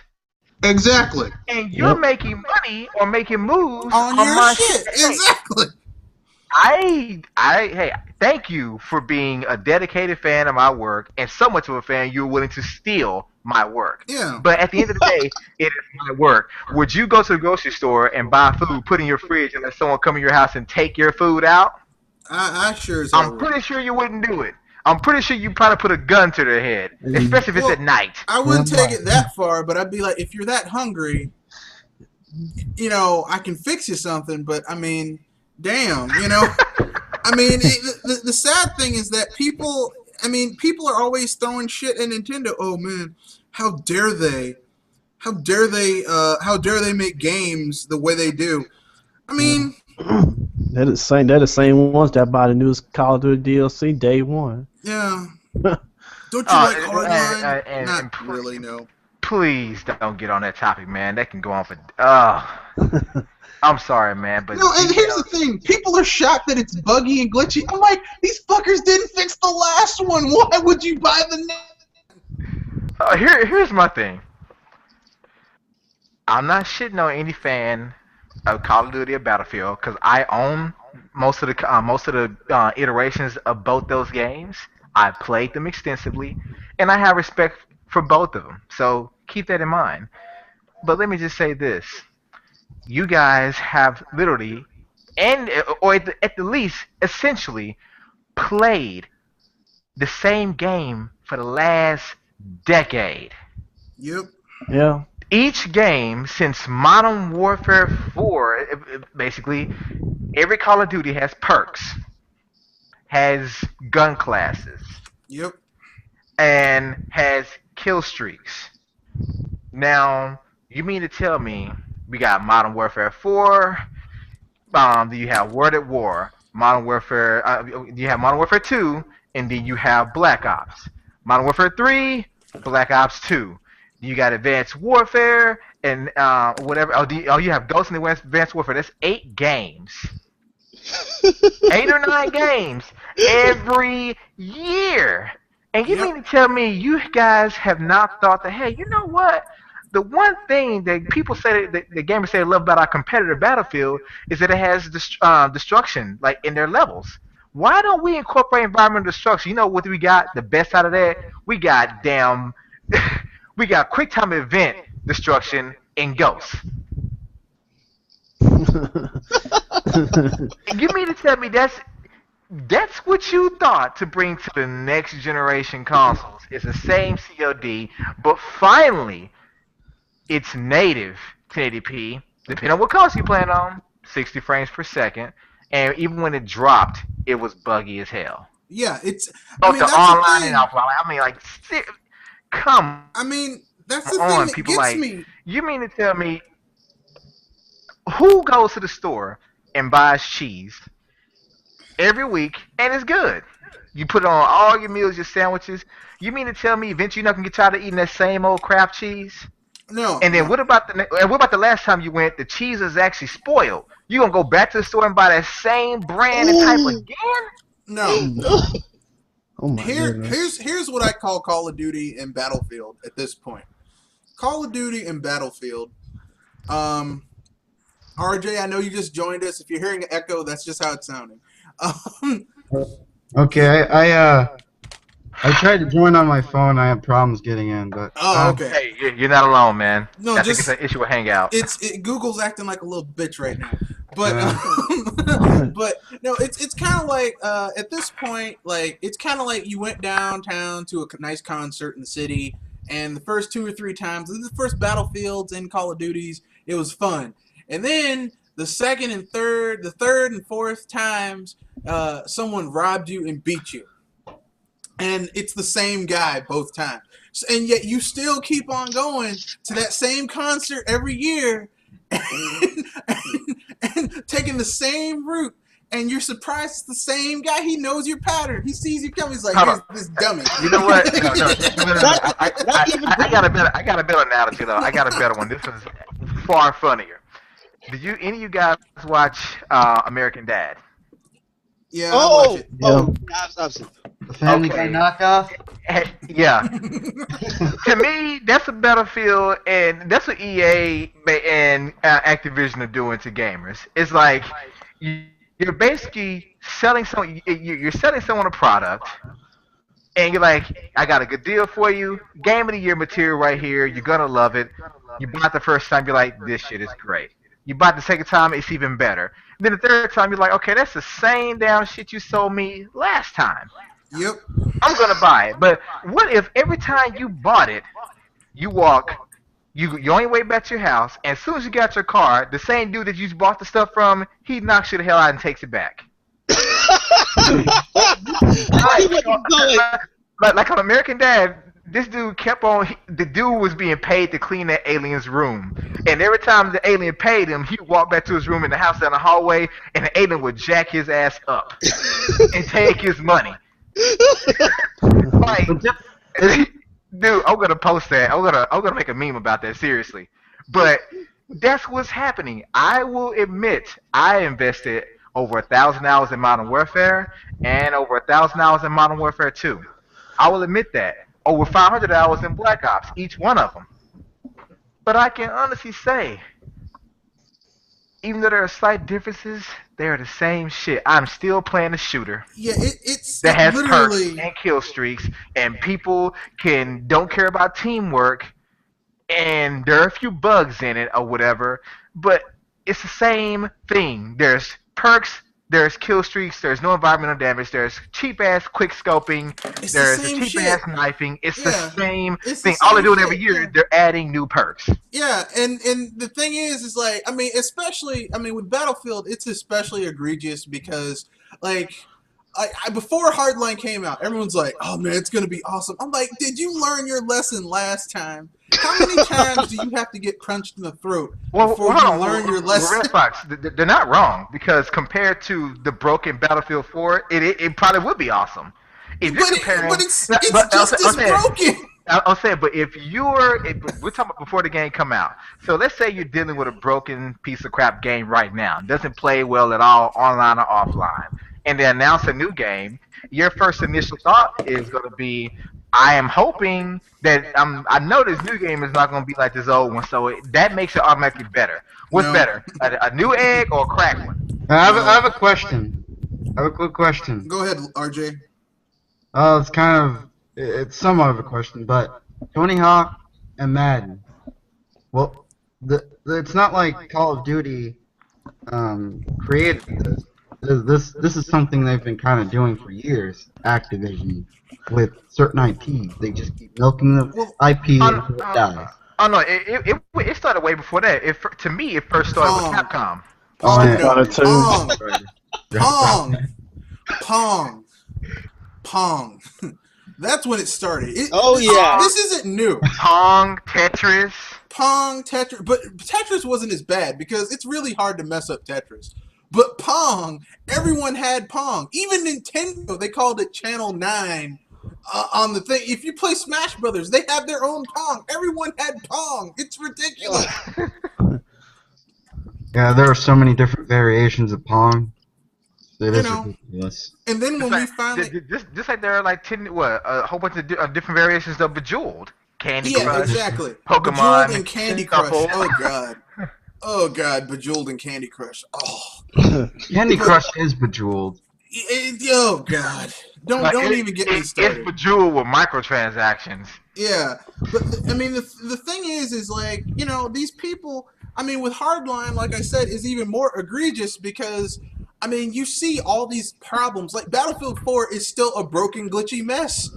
Exactly.
And you're making money or making moves
On
on
your
my
shit.
Hey,
Exactly.
hey, thank you for being a dedicated fan of my work and so much of a fan you're willing to steal my work.
Yeah.
But at the end of the day, it is my work. Would you go to the grocery store and buy food, put in your fridge, and let someone come in your house and take your food out?
I sure as hell
I'm
would.
pretty sure you wouldn't do it. I'm pretty sure you probably put a gun to their head, especially if it's
Well,
at night.
I wouldn't take it that far, but I'd be like, if you're that hungry, I can fix you something. But I mean, damn, I mean, the sad thing is that people are always throwing shit at Nintendo. Oh man, how dare they? How dare they? How dare they make games the way they do? I mean,
They're the same ones that buy the newest Call of Duty DLC day one.
yeah. Don't you like Hardline?
and
Not really, no.
Please don't get on that topic, man. That can go on for. I'm sorry, man, but
No, and here's the thing: people are shocked that it's buggy and glitchy. I'm like, these fuckers didn't fix the last one. Why would you buy the next?
Here's my thing. I'm not shitting on any fan of Call of Duty or Battlefield because I own most of the iterations of both those games. I played them extensively, and I have respect for both of them. So keep that in mind. But let me just say this: you guys have literally, or at the least, essentially, played the same game for the last decade.
Yep.
Yeah.
Each game since Modern Warfare 4, basically, every Call of Duty has perks, has gun classes,
Yep.
and has kill streaks. Now, you mean to tell me we got Modern Warfare 4, you have World at War, Modern Warfare, you have Modern Warfare 2, and then you have Black Ops. Modern Warfare 3, Black Ops 2. You got Advanced Warfare and whatever. You have Ghost in the Advanced Warfare. That's 8 games. 8 or 9 games every year. And you mean to tell me you guys have not thought that, hey, you know what? The one thing that people say that the gamers say they love about our competitive Battlefield is that it has destruction like in their levels. Why don't we incorporate environmental destruction? You know what we got? The best out of that? We got we got quick time event destruction in Ghosts. You mean to tell me that's what you thought to bring to the next generation consoles? It's the same COD, but finally it's native 1080p, depending on what console you plan on, 60 frames per second, and even when it dropped, it was buggy as hell.
Yeah, it's.
Both the online and offline. I mean, like, come.
I mean, that's the
on,
thing that
people
gets
like,
me.
You mean to tell me who goes to the store and buys cheese every week and it's good? You put it on all your meals, your sandwiches. You mean to tell me eventually you're not gonna get tired of eating that same old Kraft cheese?
No.
And then what about the last time you went? The cheese is actually spoiled. You gonna go back to the store and buy that same brand and type again?
No.
Oh my goodness.
Here's what I call Call of Duty and Battlefield at this point. Call of Duty and Battlefield. RJ, I know you just joined us. If you're hearing an echo, that's just how it's sounding.
Okay, I tried to join on my phone. I have problems getting in, but
okay.
Hey, you're not alone, man.
No,
I think it's an issue with Hangout.
Google's acting like a little bitch right now. But but no, it's kind of like at this point, like it's kind of like you went downtown to a nice concert in the city, and the first 2 or 3 times, the first Battlefields and Call of Duties, it was fun, and then the third and fourth times, someone robbed you and beat you, and it's the same guy both times, and yet you still keep on going to that same concert every year. And taking the same route, and you're surprised it's the same guy. He knows your pattern. He sees you coming. He's like, here's this dummy.
You know what? No. I got a better analogy though. I got a better one. This is far funnier. Did any of you guys watch American Dad?
Yeah. I watch it.
Oh, absolutely.
the Family Guy knockoff.
Yeah. To me, that's a Battlefield, and that's what EA and Activision are doing to gamers. It's like you're basically selling you're selling someone a product, and you're like, I got a good deal for you. Game of the year material right here. You're gonna love it. You bought the first time, you're like, this shit is great. You bought the second time, it's even better. Then the third time, you're like, okay, that's the same damn shit you sold me last time.
Yep.
I'm gonna buy it. But what if every time you bought it, you walk, you on your way back to your house, and as soon as you got your car, the same dude that you bought the stuff from, he knocks you the hell out and takes it back. Like on American Dad, this dude kept on. The dude was being paid to clean that alien's room, and every time the alien paid him, he walked back to his room in the house down the hallway, and the alien would jack his ass up and take his money. Like, dude, I'm gonna post that. I'm gonna make a meme about that, seriously. But that's what's happening. I will admit, I invested over 1,000 hours in Modern Warfare and over 1,000 hours in Modern Warfare 2. I will admit that. Over 500 hours in Black Ops, each one of them. But I can honestly say, even though there are slight differences, they are the same shit. I'm still playing a shooter.
Yeah, it's
that has
literally
perks and kill streaks, and people don't care about teamwork, and there are a few bugs in it or whatever, but it's the same thing. There's perks, there's kill streaks, there's no environmental damage, there's cheap ass quick scoping,
It's
there's
the
the
same
cheap
shit.
ass knifing. It's the
Yeah,
same
it's the
thing. All they're
same
doing every
shit,
year,
yeah.
they're adding new perks.
Yeah, and the thing is like, I mean, especially, I mean, with Battlefield, it's especially egregious because, like, before Hardline came out, everyone's like, "Oh man, it's gonna be awesome." I'm like, "Did you learn your lesson last time? How many times do you have to get punched in the throat before you learn your lesson?"
Red Fox, they're not wrong, because compared to the broken Battlefield 4, it probably would be awesome. If you're comparing,
But it's
but
just as broken.
I'll say, but if we're talking about before the game come out. So let's say you're dealing with a broken piece of crap game right now. It doesn't play well at all, online or offline. And they announce a new game. Your first initial thought is going to be, I am hoping that I know this new game is not going to be like this old one. So that makes it automatically better. What's
No.
better, a new egg or a cracked one?
I have a question. I have a quick question.
Go ahead, RJ.
It's somewhat of a question, but Tony Hawk and Madden. Well, it's not like Call of Duty created this. This is something they've been kind of doing for years. Activision with certain IPs, they just keep milking the IP until it dies.
Oh no, it started way before that. To me, it first started with Capcom.
Oh, yeah.
Pong. That's when it started.
Yeah.
This isn't new.
Pong, Tetris.
Pong, Tetris, but Tetris wasn't as bad because it's really hard to mess up Tetris. But Pong, everyone had Pong. Even Nintendo, they called it Channel 9 on the thing. If you play Smash Brothers, they have their own Pong. Everyone had Pong. It's ridiculous.
Yeah, there are so many different variations of Pong. It is
know.
ridiculous.
And then when we finally...
Just like there are like a whole bunch of different variations of Bejeweled. Candy Crush.
Exactly.
Pokemon.
Bejeweled and Candy Crush. Oh, God. Oh, God. Bejeweled and Candy Crush. Oh.
Candy Crush is Bejeweled.
Oh, God. Don't even get me started.
It's Bejeweled with microtransactions.
Yeah. But, I mean, the thing is like, you know, these people... I mean, with Hardline, like I said, is even more egregious because... I mean, you see all these problems. Like, Battlefield 4 is still a broken, glitchy mess.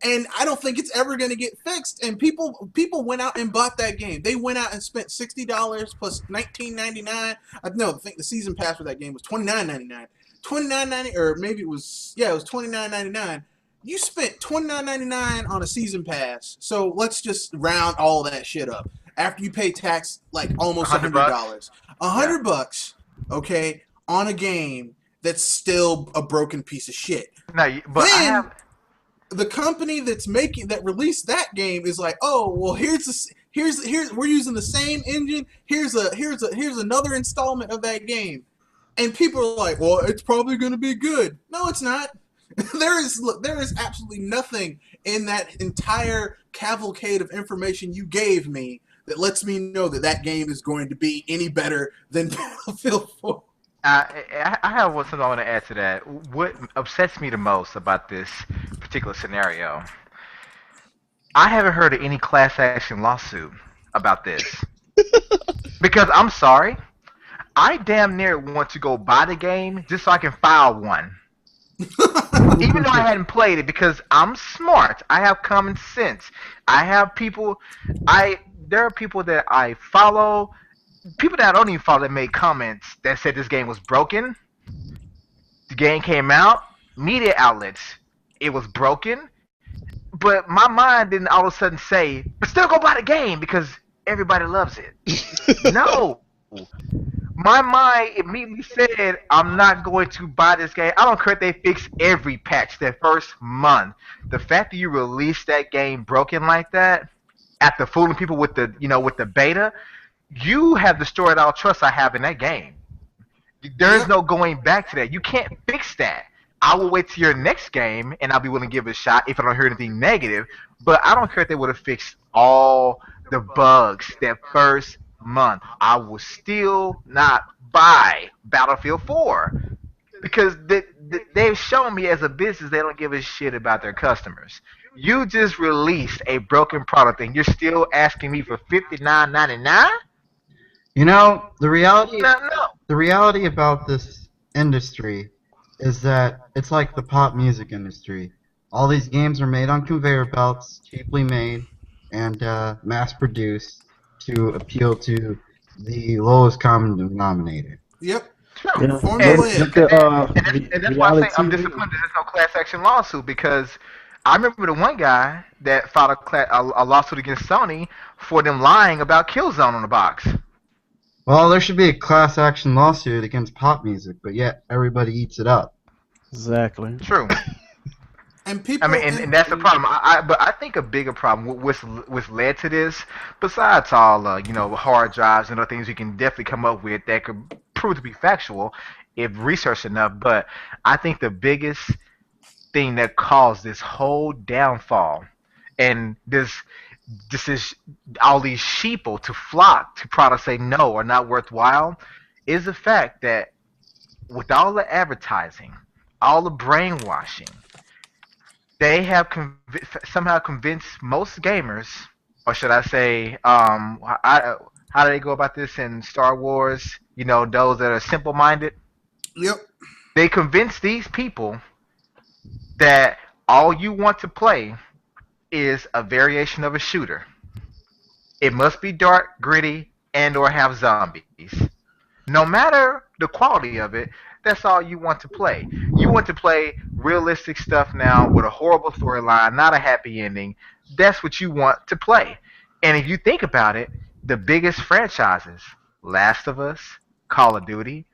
And I don't think it's ever going to get fixed. And people went out and bought that game. They went out and spent $60 plus $19.99. No, I think the season pass for that game was $29.99. $29.99, or maybe it was $29.99. You spent $29.99 on a season pass. So let's just round all that shit up. After you pay tax, like almost $100. $100, okay, on a game that's still a broken piece of shit.
No, but
then the company that released that game is like, oh well, here's we're using the same engine. Here's another installment of that game, and people are like, well, it's probably gonna be good. No, it's not. there is absolutely nothing in that entire cavalcade of information you gave me that lets me know that that game is going to be any better than Battlefield 4.
I have something I want to add to that. What upsets me the most about this particular scenario, I haven't heard of any class action lawsuit about this. Because I'm sorry, I damn near want to go buy the game just so I can file one. Even though I hadn't played it, because I'm smart. I have common sense. I have people. There are people that I follow. People that I don't even follow that made comments that said this game was broken. The game came out. Media outlets. It was broken. But my mind didn't all of a sudden say, but still go buy the game because everybody loves it. No. My mind immediately said, I'm not going to buy this game. I don't care if they fix every patch that first month. The fact that you released that game broken like that, after fooling people with the, with the beta, you have destroyed all trust I have in that game. There is no going back to that. You can't fix that. I will wait till your next game, and I'll be willing to give it a shot if I don't hear anything negative. But I don't care if they would have fixed all the bugs that first month. I will still not buy Battlefield 4 because they've shown me as a business they don't give a shit about their customers. You just released a broken product, and you're still asking me for $59.99?
The reality
No.
the reality about this industry is that it's like the pop music industry. All these games are made on conveyor belts, cheaply made, and mass produced to appeal to the lowest common denominator.
Yep.
True.
Yeah.
Formulaic.
And that's why I say I'm disappointed there's no class action lawsuit, because I remember the one guy that filed a lawsuit against Sony for them lying about Killzone on the box.
Well, there should be a class action lawsuit against pop music, but yet everybody eats it up.
Exactly.
True.
And people.
I mean, and that's the problem. But I think a bigger problem, what's led to this, besides all hard drives and other things you can definitely come up with that could prove to be factual if researched enough. But I think the biggest thing that caused this whole downfall, and this is all these sheeple to flock to products they know are not worthwhile, is the fact that with all the advertising, all the brainwashing, they have somehow convinced most gamers, or should I say, how do they go about this in Star Wars? Those that are simple-minded.
Yep.
They convince these people that all you want to play is a variation of a shooter. It must be dark, gritty, and or have zombies. No matter the quality of it, that's all you want to play. You want to play realistic stuff now with a horrible storyline, not a happy ending. That's what you want to play. And if you think about it, the biggest franchises, Last of Us, Call of Duty,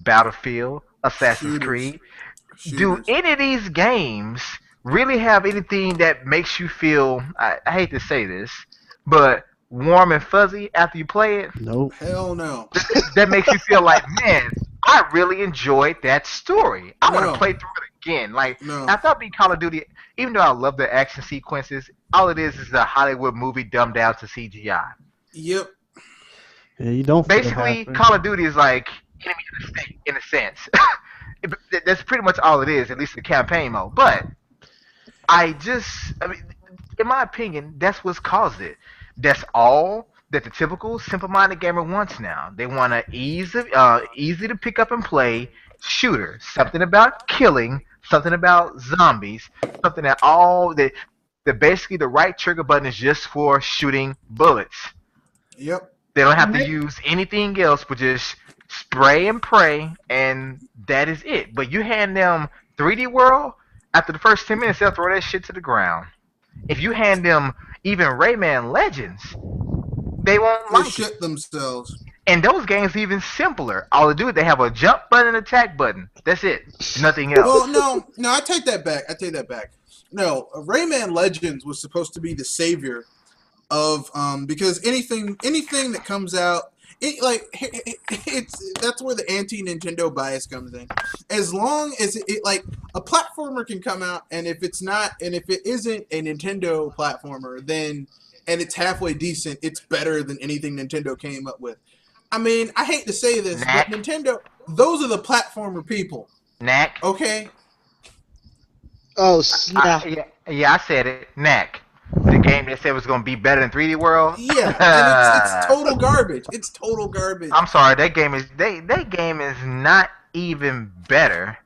Battlefield, Assassin's Creed, do any of these games really have anything that makes you feel, I hate to say this, but warm and fuzzy after you play it?
Nope.
Hell no.
That makes you feel like, man, I really enjoyed that story. I want to play through it again. Like, after I beat Call of Duty, even though I love the action sequences, all it is a Hollywood movie dumbed down to CGI.
Yep.
Yeah, you don't.
Basically, Call of Duty is like Enemy of the State, in a sense. That's pretty much all it is, at least the campaign mode. But in my opinion, that's what's caused it. That's all that the typical simple-minded gamer wants now. They want an easy to pick up and play shooter. Something about killing, something about zombies, something that basically the right trigger button is just for shooting bullets.
Yep.
They don't have to use anything else but just spray and pray, and that is it. But you hand them 3D World, after the first 10 minutes, they'll throw that shit to the ground. If you hand them even Rayman Legends, they won't like
shit themselves.
And those games are even simpler. All they do is they have a jump button and attack button. That's it. Nothing else.
Well, no, I take that back. No, Rayman Legends was supposed to be the savior of because anything that comes out, it's that's where the anti-Nintendo bias comes in. As long as it like a platformer can come out, and if it isn't a Nintendo platformer, then and it's halfway decent, it's better than anything Nintendo came up with. I mean, I hate to say this, but
Knack.
Nintendo, those are the platformer people.
Knack.
Okay,
Oh, yeah.
Yeah, I said it. Knack. The game that said was going to be better than 3D World.
yeah, and it's total garbage. It's total garbage.
I'm sorry, that game is not even better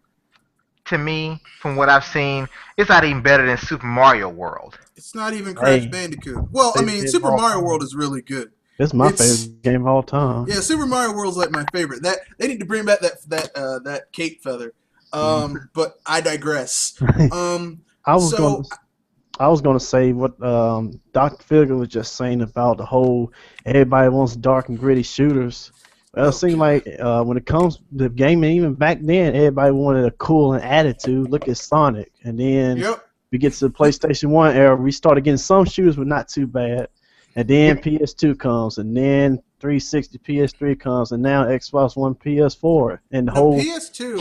to me from what I've seen. It's not even better than Super Mario World.
It's not even Crash
Hey.
Bandicoot. Well, I
They
mean,
did
Super
all
Mario
time.
World is really good.
It's my
It's-
favorite game of all time.
Yeah, Super Mario World's like my favorite. That they need to bring back that cape feather. But I digress.
I was
So-
gonna say what Dr. Figure was just saying about the whole everybody wants dark and gritty shooters. Well, it seemed like when it comes to gaming, even back then, everybody wanted a cool and attitude. Look at Sonic, and then
Yep.
we get to the PlayStation 1 era. We started getting some shooters, but not too bad. And then PS2 comes, and then 360, PS3 comes, and now Xbox One, PS4, and the
The
whole
PS2.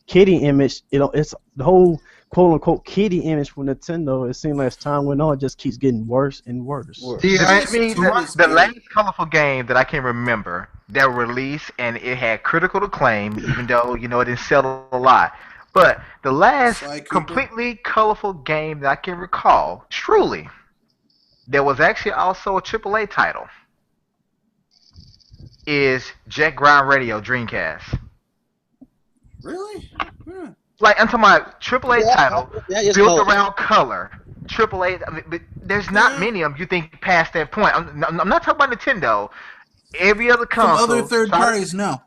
kitty image. It's the whole quote unquote kitty image from Nintendo. It seems like as time went on, it just keeps getting worse and worse.
See,
I
PS2
mean,
is
the
good.
last colorful game that I can remember that released and it had critical acclaim, even though it didn't sell a lot. But the last
Sly Cooper.
completely colorful game that I can recall, truly, there was actually also a AAA title, is Jet Grind Radio Dreamcast.
Really? Yeah.
Like, I'm talking about AAA title
Yeah, it's
built
called-
around color. AAA, I mean, but there's not
Yeah.
many of them you think past that point. I'm not talking about Nintendo. Every other
From
console.
other third
started-
parties, no.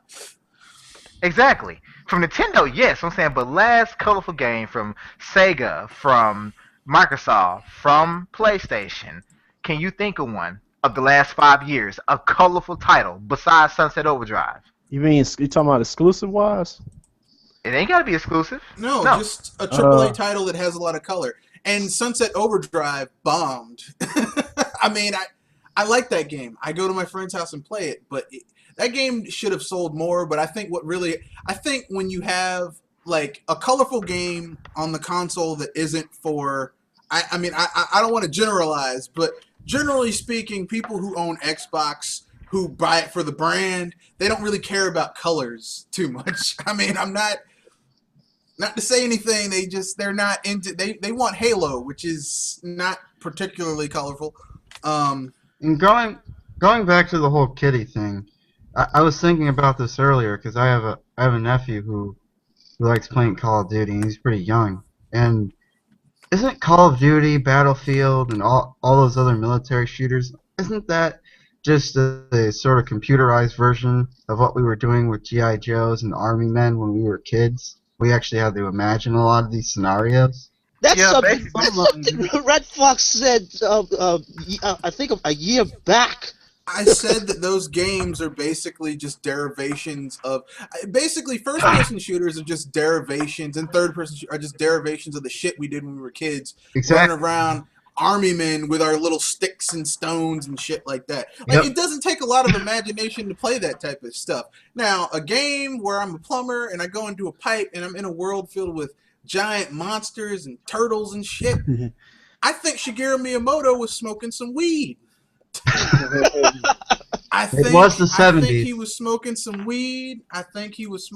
Exactly. From Nintendo, yes, I'm saying, but last colorful game from Sega, from Microsoft, from PlayStation, can you think of one of the last 5 years, a colorful title besides Sunset Overdrive?
You mean you talking about exclusive wise?
It ain't gotta be exclusive.
No,
No.
just a AAA
Uh.
title that has a lot of color. And Sunset Overdrive bombed. I mean, I like that game. I go to my friend's house and play it, but that game should have sold more. But I think when you have like a colorful game on the console that isn't for, I mean, I don't want to generalize, but generally speaking, people who own Xbox who buy it for the brand, they don't really care about colors too much. I mean, I'm not to say anything, they're not into, they want Halo, which is not particularly colorful.
And going back to the whole kitty thing, I was thinking about this earlier because I have a nephew who likes playing Call of Duty, and he's pretty young. And isn't Call of Duty, Battlefield, and all those other military shooters, isn't that just a sort of computerized version of what we were doing with G.I. Joes and Army Men when we were kids? We actually had to imagine a lot of these scenarios.
That's
Yeah,
something,
basically.
that's something Red Fox said, I think a year back.
I said that those games are basically just derivations of, basically first-person shooters are just derivations, and third-person are just derivations of the shit we did when we were kids,
Exactly.
running around army men with our little sticks and stones and shit like that. Like,
Yep.
it doesn't take a lot of imagination to play that type of stuff. Now, a game where I'm a plumber and I go into a pipe and I'm in a world filled with giant monsters and turtles and shit, I think Shigeru Miyamoto was smoking some weed. I think
was the
I think
70s.
he was smoking some weed. I think he was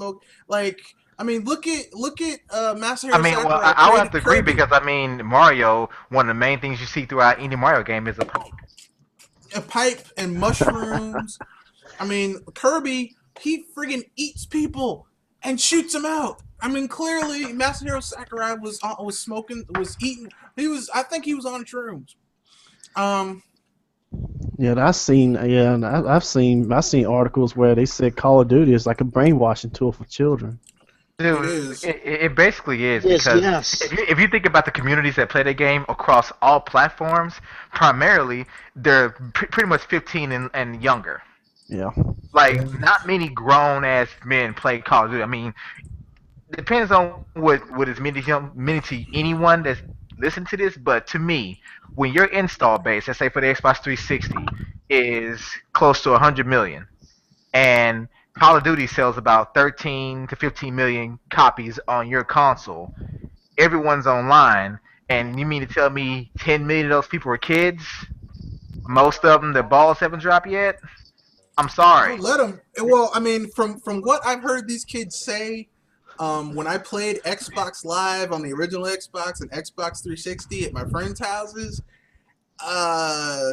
I mean, look at Masahiro
I mean,
Sakurai
well, I would have
created
to agree
Kirby.
because, I mean, Mario, one of the main things you see throughout any Mario game is a pipe.
A pipe and mushrooms. I mean, Kirby, he friggin' eats people and shoots them out. I mean, clearly Masahiro Sakurai was smoking, was eating. I think he was on shrooms.
Yeah, I've seen articles where they said Call of Duty is like a brainwashing tool for children.
Dude,
It is.
it basically is
Yes,
because
yes.
if you think about the communities that play the game across all platforms, primarily they're pretty much 15 and younger.
Yeah.
Like, not many grown ass men play Call of Duty. I mean, depends on what is meant to anyone that's listening to this, but to me, when your install base, let's say for the Xbox 360, is close to 100 million, and Call of Duty sells about 13 to 15 million copies on your console. Everyone's online, and you mean to tell me 10 million of those people are kids? Most of them, their balls haven't dropped yet? I'm
Oh,
sorry.
let them. Well, I mean, from what I've heard these kids say, when I played Xbox Live on the original Xbox and Xbox 360 at my friends' houses, uh,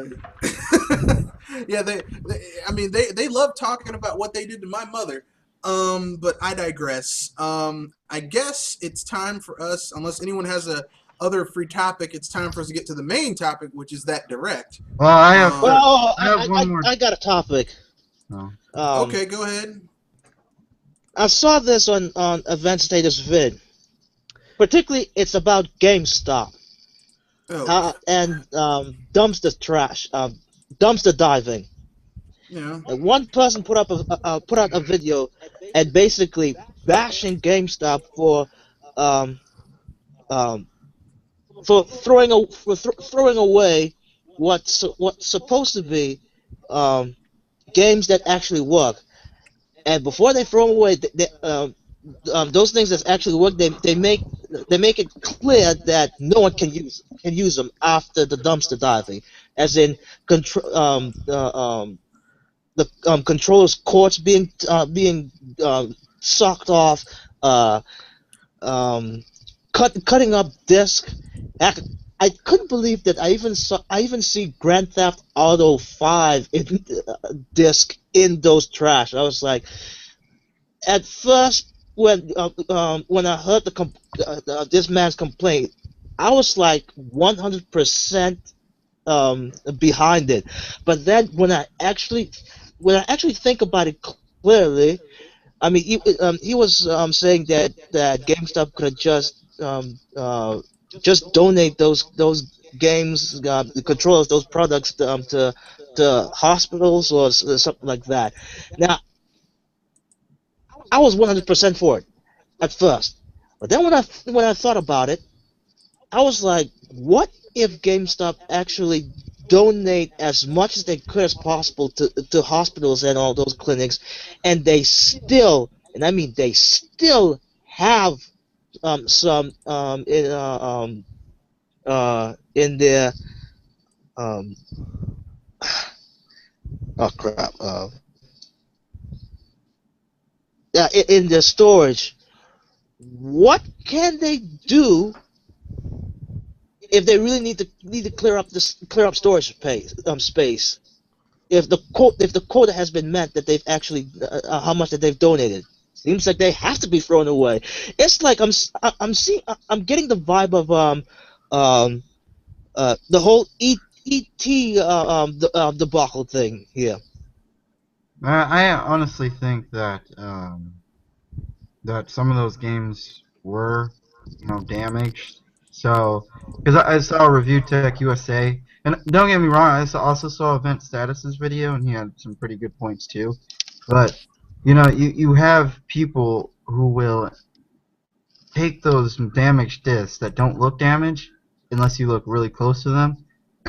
yeah, I mean, they love talking about what they did to my mother. But I digress. I guess it's time for us, unless anyone has a other free topic, it's time for us to get to the main topic, which is that direct.
Well, I have.
Well,
I have one more.
I got a topic.
Oh.
Okay, go ahead.
I saw this on Event Status Vid. Particularly, it's about GameStop
Oh,
and dumpster trash, dumpster diving.
yeah.
And one person put out a video and basically bashing GameStop um, um, for throwing away what's supposed to be games that actually work. And before they throw them away, those things that actually work, they make it clear that no one can use them after the dumpster diving, as in control the controllers cords being sucked off, um, cutting up disc. I couldn't believe that I even see Grand Theft Auto 5 disc in those trash. I was like, at first when I heard this man's complaint, I was like 100% behind it. But then when I actually think about it clearly, I mean, he was saying that GameStop could have just donate those games, the controllers, those products to hospitals or something like that. Now, I was 100% for it at first, but then when I thought about it, I was like, what if GameStop actually donate as much as they could as possible to hospitals and all those clinics, and they still, and I mean they still have some in their um oh crap yeah, in their storage. What can they do if they really need to clear up storage space? If the quota has been met, that they've actually how much that they've donated, seems like they have to be thrown away. It's like I'm getting the vibe of the whole ET debacle thing here.
I honestly think that that some of those games were, damaged. So, because I saw Review Tech USA, and don't get me wrong, also saw Event Status's video, and he had some pretty good points too. But you have people who will take those damaged discs that don't look damaged, unless you look really close to them,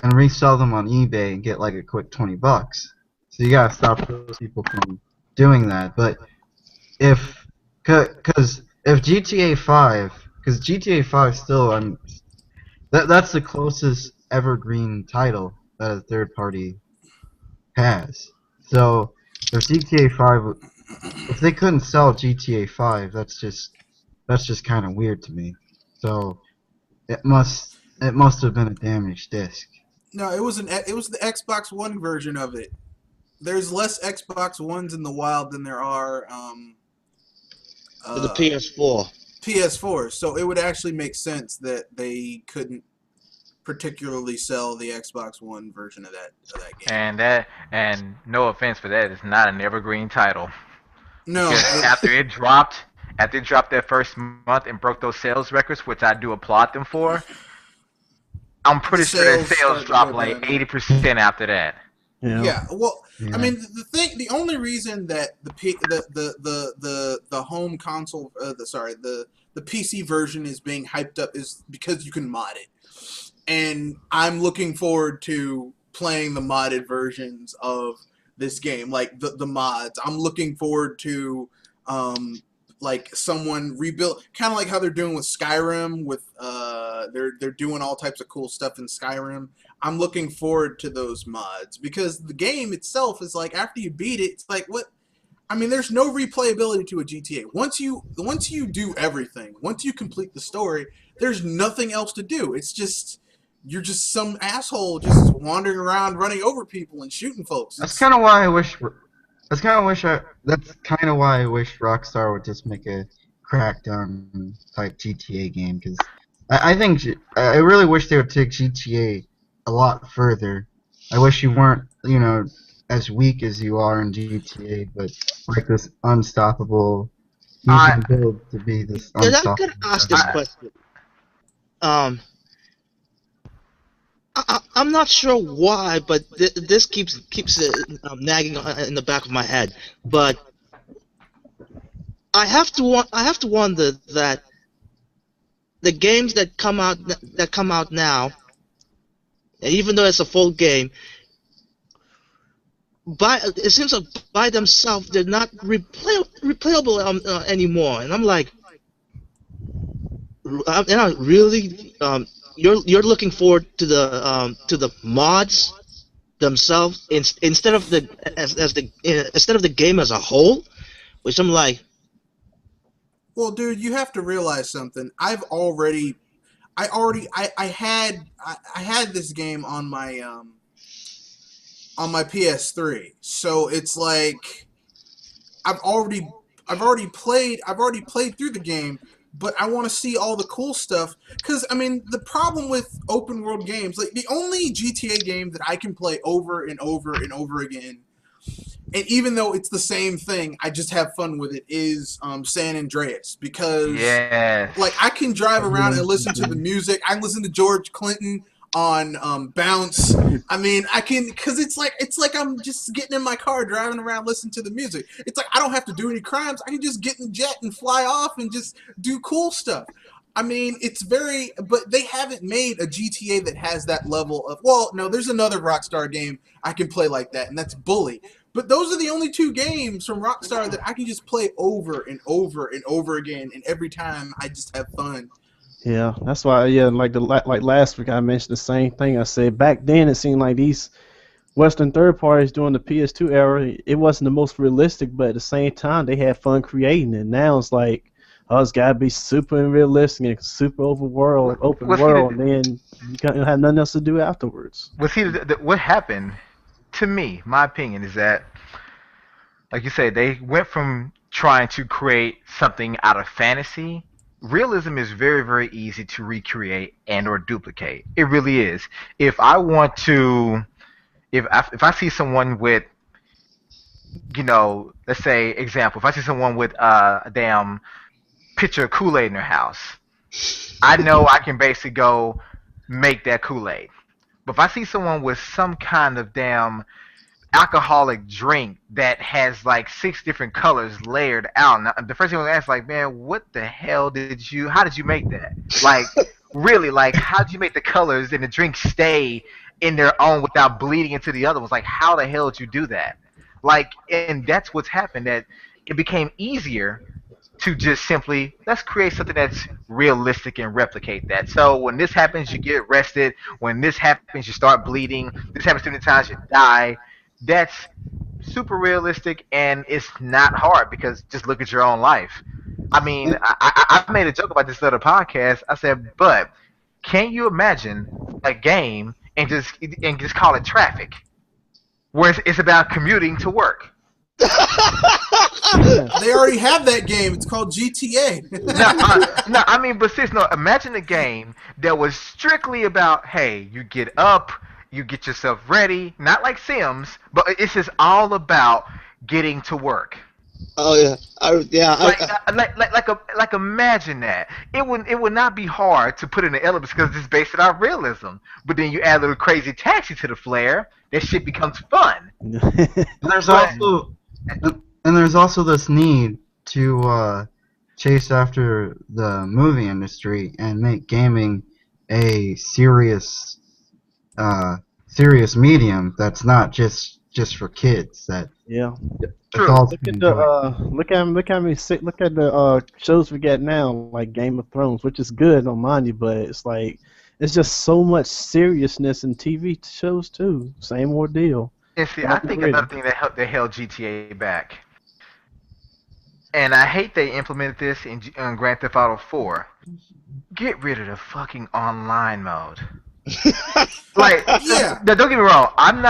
and resell them on eBay and get like a quick $20. So you gotta stop those people from doing that. But because if GTA 5, because GTA 5 still, that's the closest evergreen title that a third party has. So if GTA 5, if they couldn't sell GTA 5, that's just kind of weird to me. So it must have been a damaged disc.
No, it was the Xbox One version of it. There's less Xbox Ones in the wild than there are
The PS4.
PS4. So it would actually make sense that they couldn't particularly sell the Xbox One version of that game.
And no offense, but that is not an evergreen title.
No,
Because after it dropped that first month and broke those sales records, which I do applaud them for, I'm pretty sure that sales dropped like 80% after that.
Yeah. Well,
Yeah.
I mean, the only reason that the home console, the PC version is being hyped up is because you can mod it, and I'm looking forward to playing the modded versions of this game, like the mods. I'm looking forward to like someone rebuild, kind of like how they're doing with Skyrim. With they're doing all types of cool stuff in Skyrim. I'm looking forward to those mods because the game itself is like after you beat it, it's like what. I mean, there's no replayability to a GTA. Once you do everything, once you complete the story, there's nothing else to do. It's just you're just some asshole just wandering around, running over people and shooting folks.
That's kind of why I wish. That's kind of why I wish Rockstar would just make a Crackdown type GTA game, because I really wish they would take GTA a lot further. I wish you weren't, as weak as you are in GTA, but like this unstoppable. You can build to be this unstoppable.
I'm gonna ask this question. I'm not sure why, but this keeps nagging in the back of my head. But I have to wonder that the games that come out now, even though it's a full game, it seems like by themselves they're not replayable anymore. And I'm like, really? You're looking forward to the mods themselves instead of the game as a whole, which I'm like,
well, dude, you have to realize something. I had this game on my PS3, so it's like I've already played through the game. But I want to see all the cool stuff, because, I mean, the problem with open world games, like, the only GTA game that I can play over and over and over again, and even though it's the same thing, I just have fun with it, is San Andreas, because, like, I can drive around and listen to the music. I listen to George Clinton on Bounce. I mean, I can, because it's like I'm just getting in my car, driving around, listening to the music. It's like I don't have to do any crimes. I can just get in jet and fly off and just do cool stuff. I mean, but they haven't made a GTA that has that level of, well, no, there's another Rockstar game I can play like that, and that's Bully. But those are the only two games from Rockstar that I can just play over and over and over again, and every time I just have fun.
Yeah, that's why. Yeah, like last week I mentioned the same thing. I said back then it seemed like these Western third parties during the PS2 era, it wasn't the most realistic, but at the same time they had fun creating it. Now it's like, oh, it's gotta be super realistic and super open world, and then you don't have nothing else to do afterwards.
Well, see, what happened to me, my opinion, is that, like you said, they went from trying to create something out of fantasy. Realism is very, very easy to recreate and or duplicate. It really is. If I want to, if I see someone with, let's say, example, if I see someone with a damn pitcher of Kool-Aid in their house, I know I can basically go make that Kool-Aid. But if I see someone with some kind of damn alcoholic drink that has like 6 different colors layered out, now, the first thing I'm gonna ask, like, man, what the hell how did you make that? Like, really, like, how did you make the colors and the drink stay in their own without bleeding into the other ones? Like, how the hell did you do that? Like, and that's what's happened, that it became easier to just simply, let's create something that's realistic and replicate that. So when this happens, you get arrested. When this happens, you start bleeding. This happens too many times, you die. That's super realistic, and it's not hard, because just look at your own life. I mean, I made a joke about this other podcast. I said, but can you imagine a game and just call it Traffic, where it's about commuting to work?
They already have that game. It's called GTA.
No, I mean, but seriously, no. Imagine a game that was strictly about, hey, you get up, you get yourself ready, not like Sims, but it's just all about getting to work.
Oh yeah,
like imagine that. It would not be hard to put in the elements because it's based on realism. But then you add a little crazy taxi to the flair, that shit becomes fun.
And there's also this need to chase after the movie industry and make gaming a serious medium that's not just just for kids that
Yeah.
True.
adults
Look
can
at
enjoy.
look at the shows we got now, like Game of Thrones, which is good, don't mind you, but it's like it's just so much seriousness in TV shows too. Same ordeal.
And see, I think
Already.
another thing that held GTA back, and I hate they implemented this in Grand Theft Auto 4. Get rid of the fucking online mode. Like,
Yeah.
don't get me wrong. I'm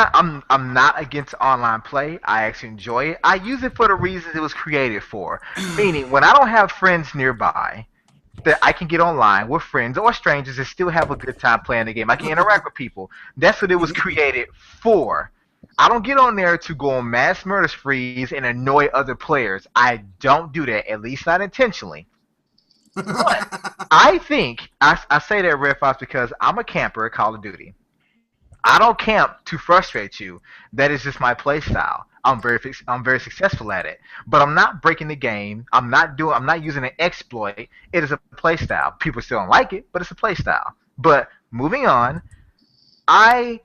not against online play. I actually enjoy it. I use it for the reasons it was created for. Meaning, when I don't have friends nearby, that I can get online with friends or strangers and still have a good time playing the game. I can interact with people. That's what it was created for. I don't get on there to go on mass murder sprees and annoy other players. I don't do that, at least not intentionally. But I think I say that Red Fox because I'm a camper at Call of Duty. I don't camp to frustrate you. That is just my play style. I'm very successful at it. But I'm not breaking the game. I'm not using an exploit. It is a play style. People still don't like it, but it's a play style. But moving on, I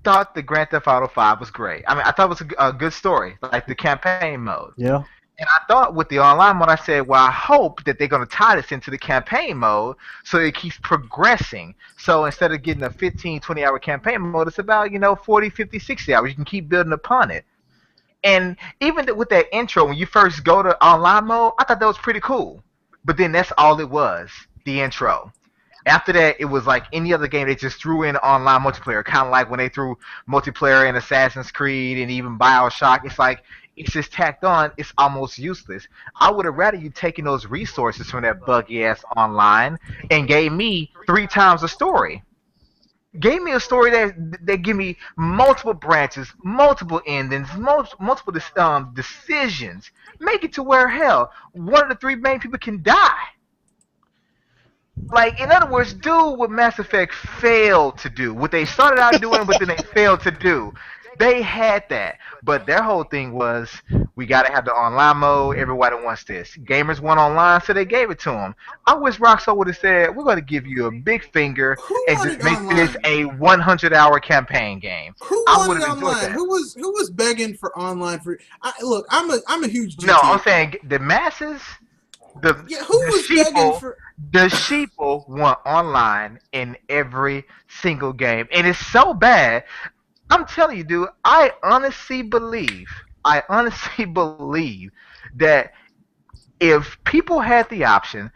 thought the Grand Theft Auto 5 was great. I mean, I thought it was a good story, like the campaign mode.
Yeah.
And I thought with the online mode, I said, well, I hope that they're going to tie this into the campaign mode so it keeps progressing. So instead of getting a 15, 20-hour campaign mode, it's about, 40, 50, 60 hours. You can keep building upon it. And even with that intro, when you first go to online mode, I thought that was pretty cool. But then that's all it was, the intro. After that, it was like any other game. They just threw in online multiplayer, kind of like when they threw multiplayer in Assassin's Creed and even BioShock. It's like it's just tacked on. It's almost useless. I would have rather you taken those resources from that buggy ass online and gave me 3 times the story. Gave me a story that give me multiple branches, multiple endings, multiple decisions. Make it to where hell one of the 3 main people can die. Like, in other words, do what Mass Effect failed to do. What they started out doing, but then they failed to do. They had that. But their whole thing was, we got to have the online mode. Everybody wants this. Gamers want online, so they gave it to them. I wish Rockstar would have said, we're going to give you a big finger
Who
and
wanted
just make
online?
this a 100-hour campaign game.
Who
I would
wanted
have enjoyed
online?
that.
Who was begging for online for? Look, I'm a huge GTA.
No, I'm saying the masses,
Yeah, who
the
was begging
sheeple,
for?
the sheeple want online in every single game, and it's so bad. I'm telling you, dude. I honestly believe that if people had the option,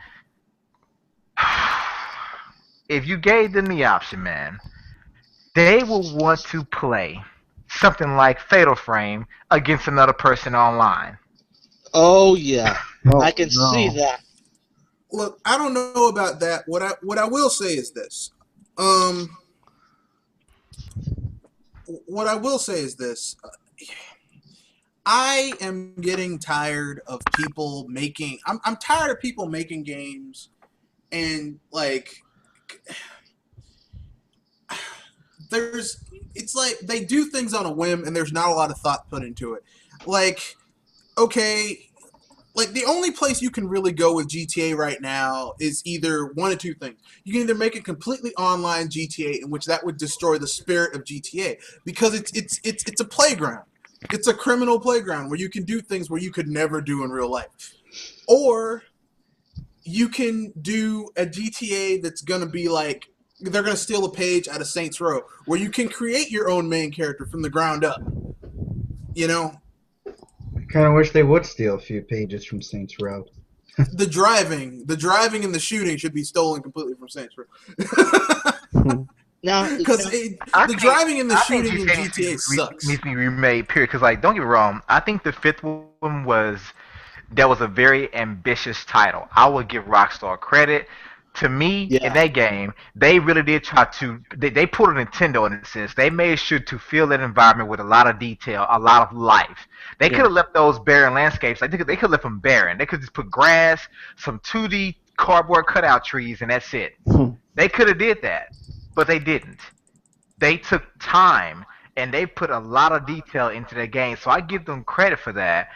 if you gave them the option, man, they will want to play something like Fatal Frame against another person online.
Oh yeah,
Oh,
I can
no.
see that.
Look, I don't know about that. What I will say is this. What I will say is this. I am getting tired of people making. I'm tired of people making games, and like, it's like they do things on a whim, and there's not a lot of thought put into it. Like, okay. Like, the only place you can really go with GTA right now is either one of 2 things. You can either make it completely online GTA, in which that would destroy the spirit of GTA, because it's a playground. It's a criminal playground where you can do things where you could never do in real life. Or you can do a GTA that's going to be like, they're going to steal a page out of Saints Row, where you can create your own main character from the ground up. You know?
Kind of wish they would steal a few pages from Saints Row.
The driving and the shooting should be stolen completely from Saints Row.
Now,
Because the driving and the shooting in GTA sucks.
Needs to be remade, period. Because, like, don't get me wrong, I think the 5th one was a very ambitious title. I would give Rockstar credit. To me, in that game, they really did try to. They pulled a Nintendo in a sense. They made sure to fill that environment with a lot of detail, a lot of life. They could have left those barren landscapes. Like they could have left them barren. They could just put grass, some 2D cardboard cutout trees, and that's it. They could have did that, but they didn't. They took time and they put a lot of detail into their game. So I give them credit for that.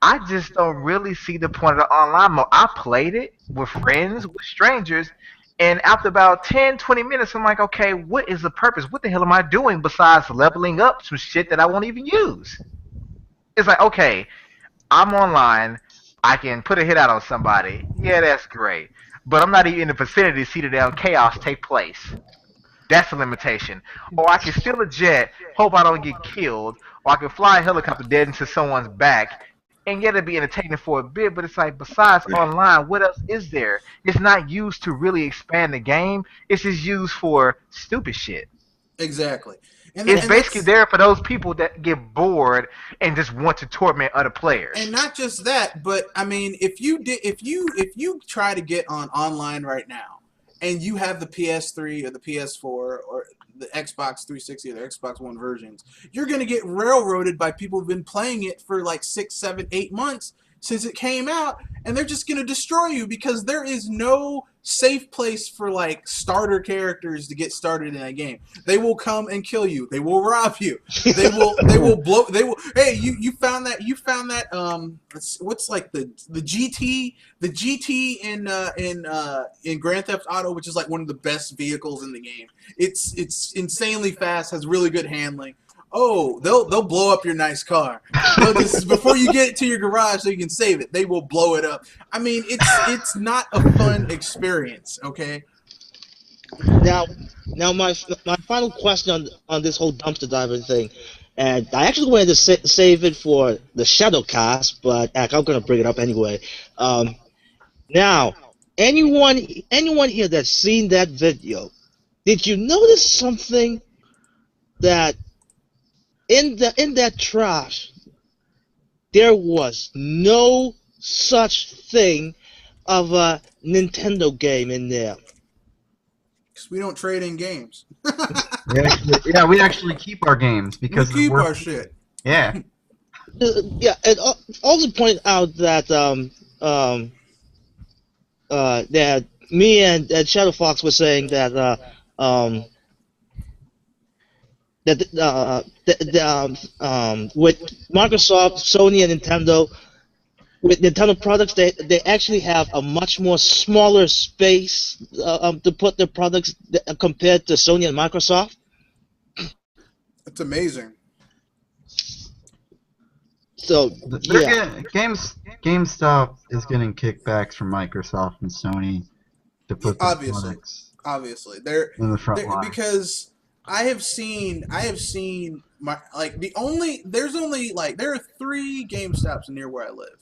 I just don't really see the point of the online mode. I played it with friends, with strangers, And after about 10, 20 minutes, I'm like, okay, what is the purpose? What the hell am I doing besides leveling up some shit that I won't even use? It's like, okay, I'm online. I can put a hit out on somebody. Yeah, that's great. But I'm not even in the vicinity to see the damn chaos take place. That's a limitation. Or I can steal a jet, hope I don't get killed, or I can fly a helicopter dead into someone's back, and yet it'd be entertaining for a bit, but it's like, besides online, what else is there? It's not used to really expand the game. It's just used for stupid shit.
Exactly.
It's basically there for those people that get bored and just want to torment other players.
And not just that, but I mean, if you try to get on online right now, and you have the PS3 or the PS4 or the Xbox 360 or the Xbox One versions, you're gonna get railroaded by people who've been playing it for like 6, 7, 8 months since it came out, and they're just gonna destroy you because there is no safe place for like starter characters to get started in a game. They will come and kill you. They will rob you. They will blow. They will. Hey, you found that what's like the GT in Grand Theft Auto, which is like one of the best vehicles in the game. It's insanely fast, has really good handling. Oh, they'll blow up your nice car. No, this is before you get it to your garage so you can save it. They will blow it up. I mean, it's not a fun experience, okay?
Now my final question on this whole dumpster diving thing, and I actually wanted to save it for the Shadowcast, but I'm gonna bring it up anyway. Now, anyone here that's seen that video, did you notice something that in that trash there was no such thing of a Nintendo game in there?
Because we don't trade in games.
We actually keep our games because
we keep our shit.
Yeah.
Yeah, and also point out that that me and Shadow Fox were saying that with Microsoft, Sony, and Nintendo, with Nintendo products, they actually have a much more smaller space to put their products compared to Sony and Microsoft.
It's amazing.
So
GameStop is getting kickbacks from Microsoft and Sony to put their products
obviously
in the front line.
Because I have seen my like there are 3 GameStops near where I live.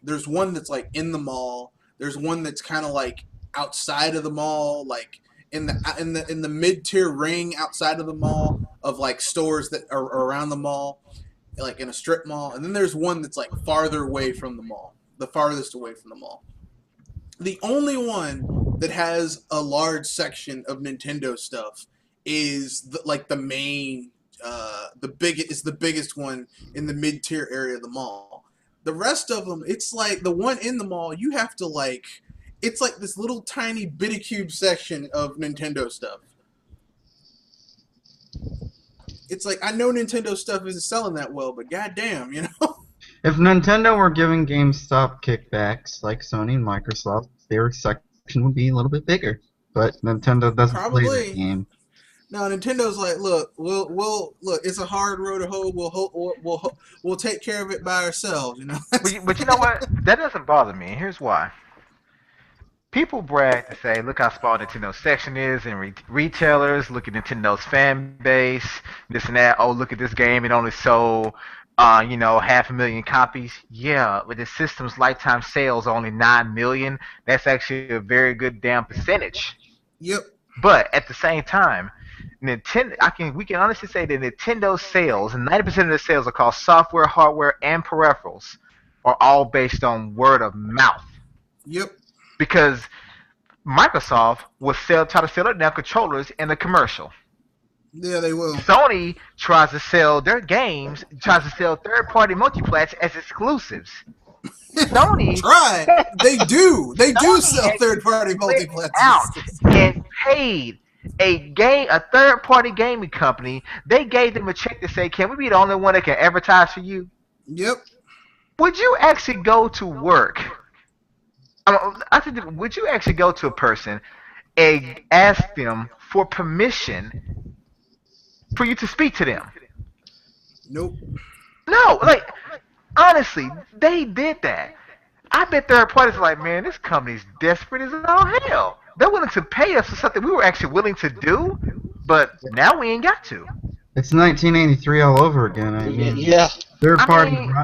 There's one that's like in the mall. There's one that's kind of like outside of the mall, like in the mid-tier ring outside of the mall of like stores that are around the mall, like in a strip mall. And then there's one that's like farther away from the mall, the farthest away from the mall. The only one that has a large section of Nintendo stuff is the main, the biggest one in the mid-tier area of the mall. The rest of them, it's like the one in the mall, you have to like, it's like this little tiny bitty cube section of Nintendo stuff. It's like, I know Nintendo stuff isn't selling that well, but goddamn, you know?
If Nintendo were giving GameStop kickbacks like Sony and Microsoft, their section would be a little bit bigger. But Nintendo doesn't play the game.
No, Nintendo's like, look, we'll look. It's a hard road to hoe. We'll take care of it by ourselves, you know.
But you know what? That doesn't bother me. Here's why. People brag to say, look how small Nintendo's section is, and retailers look at Nintendo's fan base, this and that. Oh, look at this game; it only sold, 500,000 copies. Yeah, but the system's lifetime sales are only 9 million. That's actually a very good damn percentage.
Yep.
But at the same time, we can honestly say that Nintendo sales, and 90% of the sales across software, hardware, and peripherals, are all based on word of mouth.
Yep.
Because Microsoft will try to sell their controllers in a commercial.
Yeah, they will.
Sony tries to sell their games, tries to sell third-party multiplats as exclusives. Sony
They do sell third-party multiplats
out and paid a third-party gaming company. They gave them a check to say, "Can we be the only one that can advertise for you?"
Yep.
Would you actually go to work I said, would you actually go to a person and ask them for permission for you to speak to them?
Nope.
No, like honestly, they did that. I bet third parties are like, man, this company's desperate as all hell. They're willing to pay us for something we were actually willing to do, but now we ain't got to.
It's 1983 all over again. I mean,
Yeah.
third
I
parties
mean,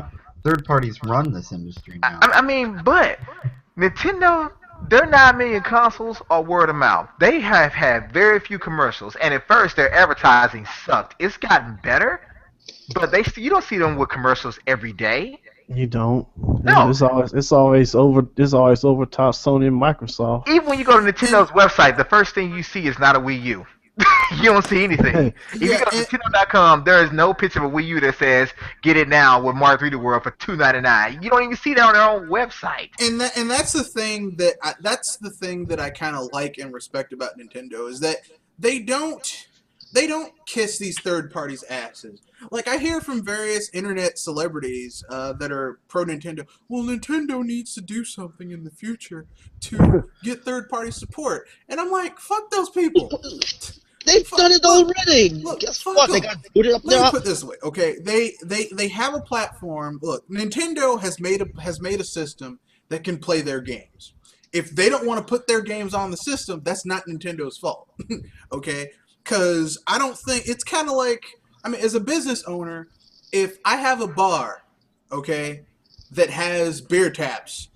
third parties run this industry now.
I mean, but Nintendo, their 9 million consoles are word of mouth. They have had very few commercials, and at first their advertising sucked. It's gotten better, but you don't see them with commercials every day.
You don't.
No,
It's always over top Sony and Microsoft.
even when you go to Nintendo's website, the first thing you see is not a Wii U. You don't see anything. If you
Yeah,
go to
and,
Nintendo.com, there is no picture of a Wii U that says "Get it now" with Mario 3D World for $2.99. You don't even see that on their own website.
and that's the thing that I kind of like and respect about Nintendo is that they don't kiss these third parties' asses. Like I hear from various internet celebrities that are pro Nintendo. Well, Nintendo needs to do something in the future to get third party support, and I'm like, fuck those people.
They've done it already.
Look,
Guess
fuck
what? They
them.
got booted up
Let me
there.
put it this way, okay? They have a platform. Look, Nintendo has made a system that can play their games. If they don't want to put their games on the system, that's not Nintendo's fault, okay? Because I don't think it's kind of like, I mean, as a business owner, if I have a bar, okay, that has beer taps,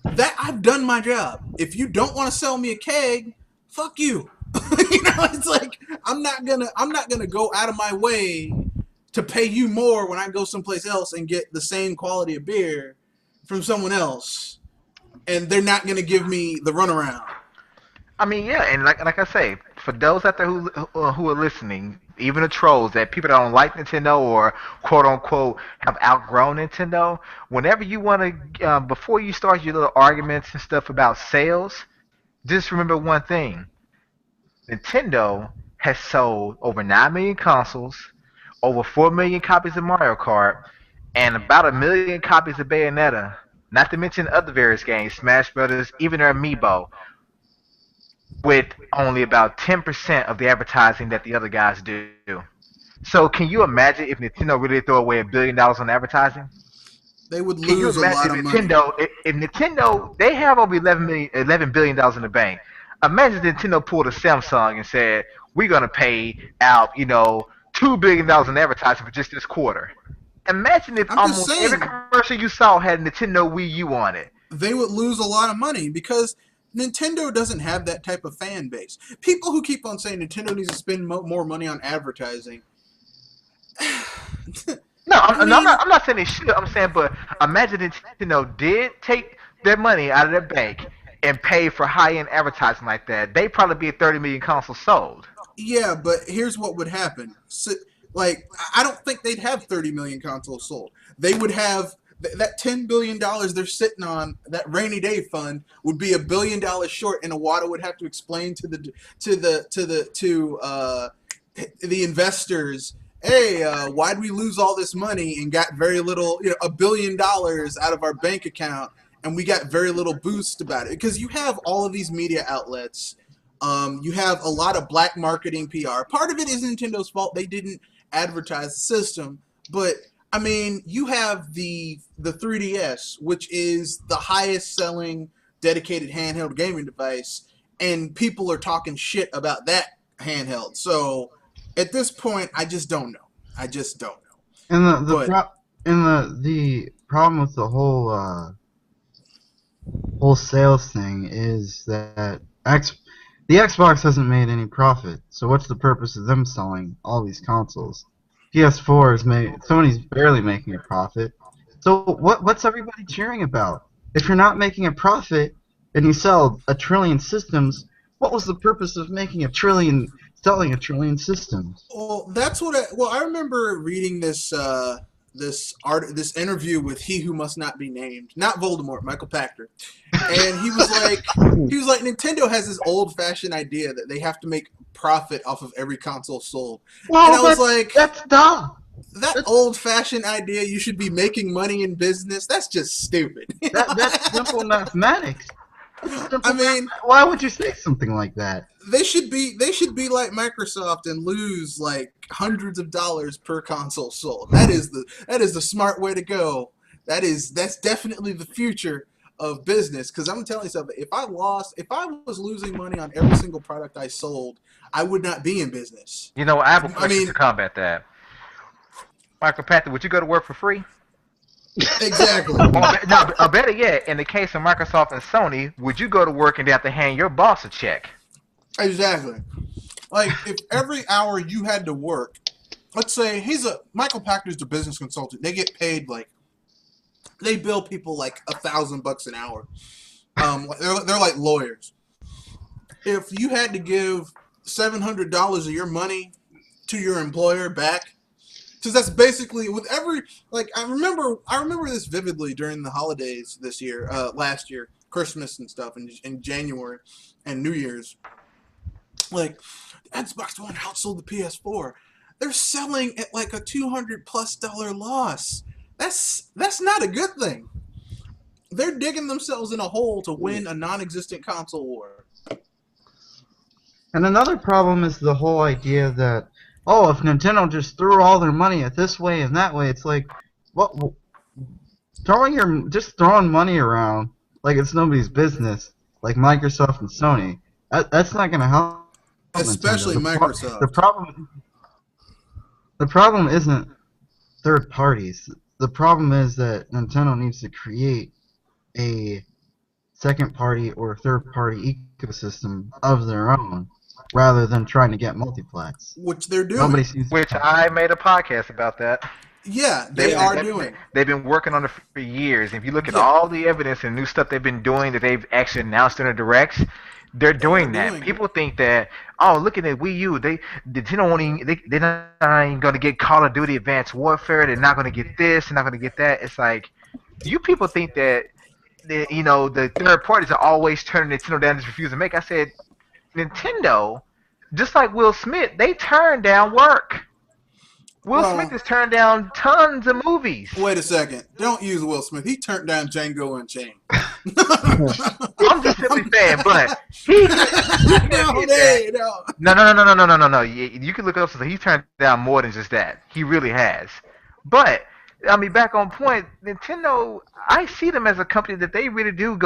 that I've done my job. If you don't want to sell me a keg, fuck you. It's like I'm not gonna go out of my way to pay you more when I go someplace else and get the same quality of beer from someone else, and they're not gonna give me the runaround.
I mean, yeah, and like I say, for those out there who are listening, even the trolls, that people that don't like Nintendo or quote unquote have outgrown Nintendo, whenever you want to, before you start your little arguments and stuff about sales, just remember one thing: Nintendo has sold over 9 million consoles, over 4 million copies of Mario Kart, and about 1 million copies of Bayonetta. Not to mention other various games, Smash Brothers, even their Amiibo, with only about 10% of the advertising that the other guys do. So can you imagine if Nintendo really throw away $1 billion on advertising?
They would
Can you
lose a lot
imagine
of
if
money.
Nintendo, they have over $11 billion in the bank. Imagine if Nintendo pulled a Samsung and said, we're going to pay out, $2 billion in advertising for just this quarter. Imagine if
I'm just
almost every
saying
commercial you saw had Nintendo Wii U on it.
they would lose a lot of money because Nintendo doesn't have that type of fan base. People who keep on saying Nintendo needs to spend more money on advertising.
No,
I
I'm
mean,
not saying they should. I'm saying, but imagine Nintendo did take their money out of their bank and pay for high-end advertising like that. They'd probably be at 30 million consoles sold.
yeah, but here's what would happen. So, like, I don't think they'd have 30 million consoles sold. They would have that $10 billion they're sitting on, that rainy day fund would be $1 billion short, and Iwata would have to explain to the investors, hey, why'd we lose all this money and got very little, $1 billion out of our bank account, and we got very little boost about it? Because you have all of these media outlets. You have a lot of black marketing PR. Part of it is Nintendo's fault. They didn't advertise the system. But, I mean, you have the 3DS, which is the highest selling dedicated handheld gaming device, and people are talking shit about that handheld. So, at this point, I just don't know. I just don't know.
And
But
the problem with the whole sales thing is that the Xbox hasn't made any profit. So what's the purpose of them selling all these consoles? PS4 is Sony's barely making a profit. So what's everybody cheering about? If you're not making a profit and you sell 1 trillion systems, what was the purpose of selling 1 trillion systems?
well, that's what. I remember reading this interview with He Who Must Not Be Named, not Voldemort, Michael Pachter, and he was like, Nintendo has this old-fashioned idea that they have to make profit off of every console sold, and I was like,
that's dumb.
that old-fashioned idea you should be making money in business, that's just stupid.
That's simple mathematics.
I mean,
Why would you say something like that?
they should be like Microsoft and lose like hundreds of dollars per console sold. That is the smart way to go. That's definitely the future of business. Because I'm telling you something. If I was losing money on every single product I sold, I would not be in business.
You know, I have a question to combat that. Michael Panther, would you go to work for free?
Exactly.
No, better yet, in the case of Microsoft and Sony, would you go to work and have to hand your boss a check?
Exactly. Like, if every hour you had to work, let's say Michael Packard's a business consultant. They get paid they bill people like $1,000 an hour. They're like lawyers. If you had to give $700 of your money to your employer back, because that's basically with every I remember this vividly during the holidays this year, last year, Christmas and stuff, in January and New Year's. Like, Xbox One outsold the PS4. They're selling at like a $200+ loss. That's not a good thing. They're digging themselves in a hole to win a non-existent console war.
And another problem is the whole idea that, oh, if Nintendo just threw all their money at this way and that way, it's like, what? Throwing money around like it's nobody's business, like Microsoft and Sony. That's not going to help.
Especially Microsoft.
The problem isn't third parties. The problem is that Nintendo needs to create a second party or third party ecosystem of their own, rather than trying to get multiplex.
Which they're doing.
Which I made a podcast about that.
Yeah, they are doing.
They've been working on it for years. If you look at all the evidence and new stuff they've been doing that they've actually announced in the directs, they're doing that. People think that, oh, look at the Wii U. They're not even going to get Call of Duty Advanced Warfare. They're not going to get this. They're not going to get that. It's like, you people think that, the third parties are always turning Nintendo down and just refusing to make. I said, Nintendo, just like Will Smith, they turn down work. Will Smith has turned down tons of movies.
Wait a second. Don't use Will Smith. He turned down Django Unchained.
I'm just simply saying, but he No. You can look it up. So he turned down more than just that. He really has. But I mean, back on point, Nintendo, I see them as a company that they really do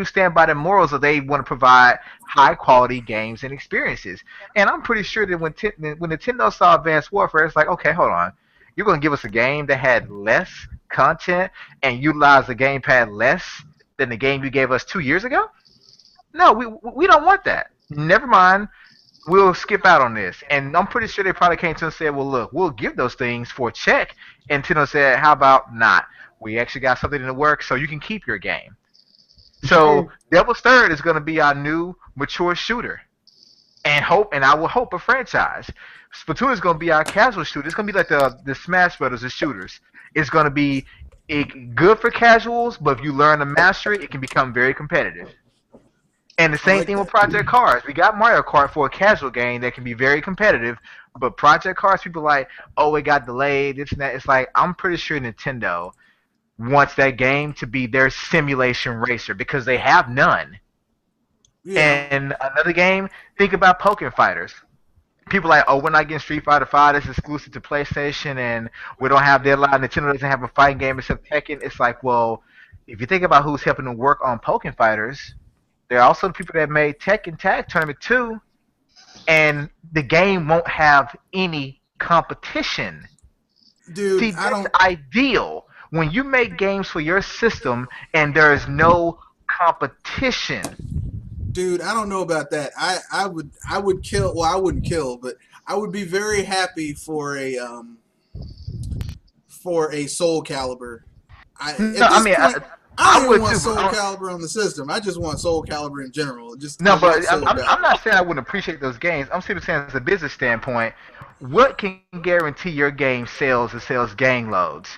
stand by their morals that they want to provide high quality games and experiences. And I'm pretty sure that when Nintendo saw Advanced Warfare, it's like, okay, hold on. You're going to give us a game that had less content and utilize the gamepad less than the game you gave us 2 years ago? No, we don't want that. Never mind. We'll skip out on this. And I'm pretty sure they probably came to us and said, well, look, we'll give those things for a check. And Nintendo said, how about not? We actually got something in the works, so you can keep your game. So Devil's Third is going to be our new mature shooter. And I will hope a franchise. Splatoon is going to be our casual shooter. It's going to be like the Smash Brothers of shooters. It's going to be good for casuals, but if you learn to master it, it can become very competitive. And the same thing with Project Cars. We got Mario Kart for a casual game that can be very competitive, but Project Cars, people are like, oh, it got delayed, this and that. It's like, I'm pretty sure Nintendo wants that game to be their simulation racer because they have none. Yeah. And another game, think about Pokken Fighters. People are like, oh, we're not getting Street Fighter V. It's exclusive to PlayStation, and we don't have deadline. Nintendo doesn't have a fighting game except Tekken. It's like, well, if you think about who's helping them work on Pokken Fighters, they're also the people that made Tekken Tag Tournament 2, and the game won't have any competition.
Dude,
see, that's ideal. When you make games for your system and there is no competition.
Dude, I don't know about that. I would kill. Well, I wouldn't kill, but I would be very happy for a Soul Calibur. I don't even want Soul Calibur on the system. I just want Soul Calibur in general. I'm
not saying I wouldn't appreciate those games. I'm simply saying, as a business standpoint, what can guarantee your game sells and sells gang loads?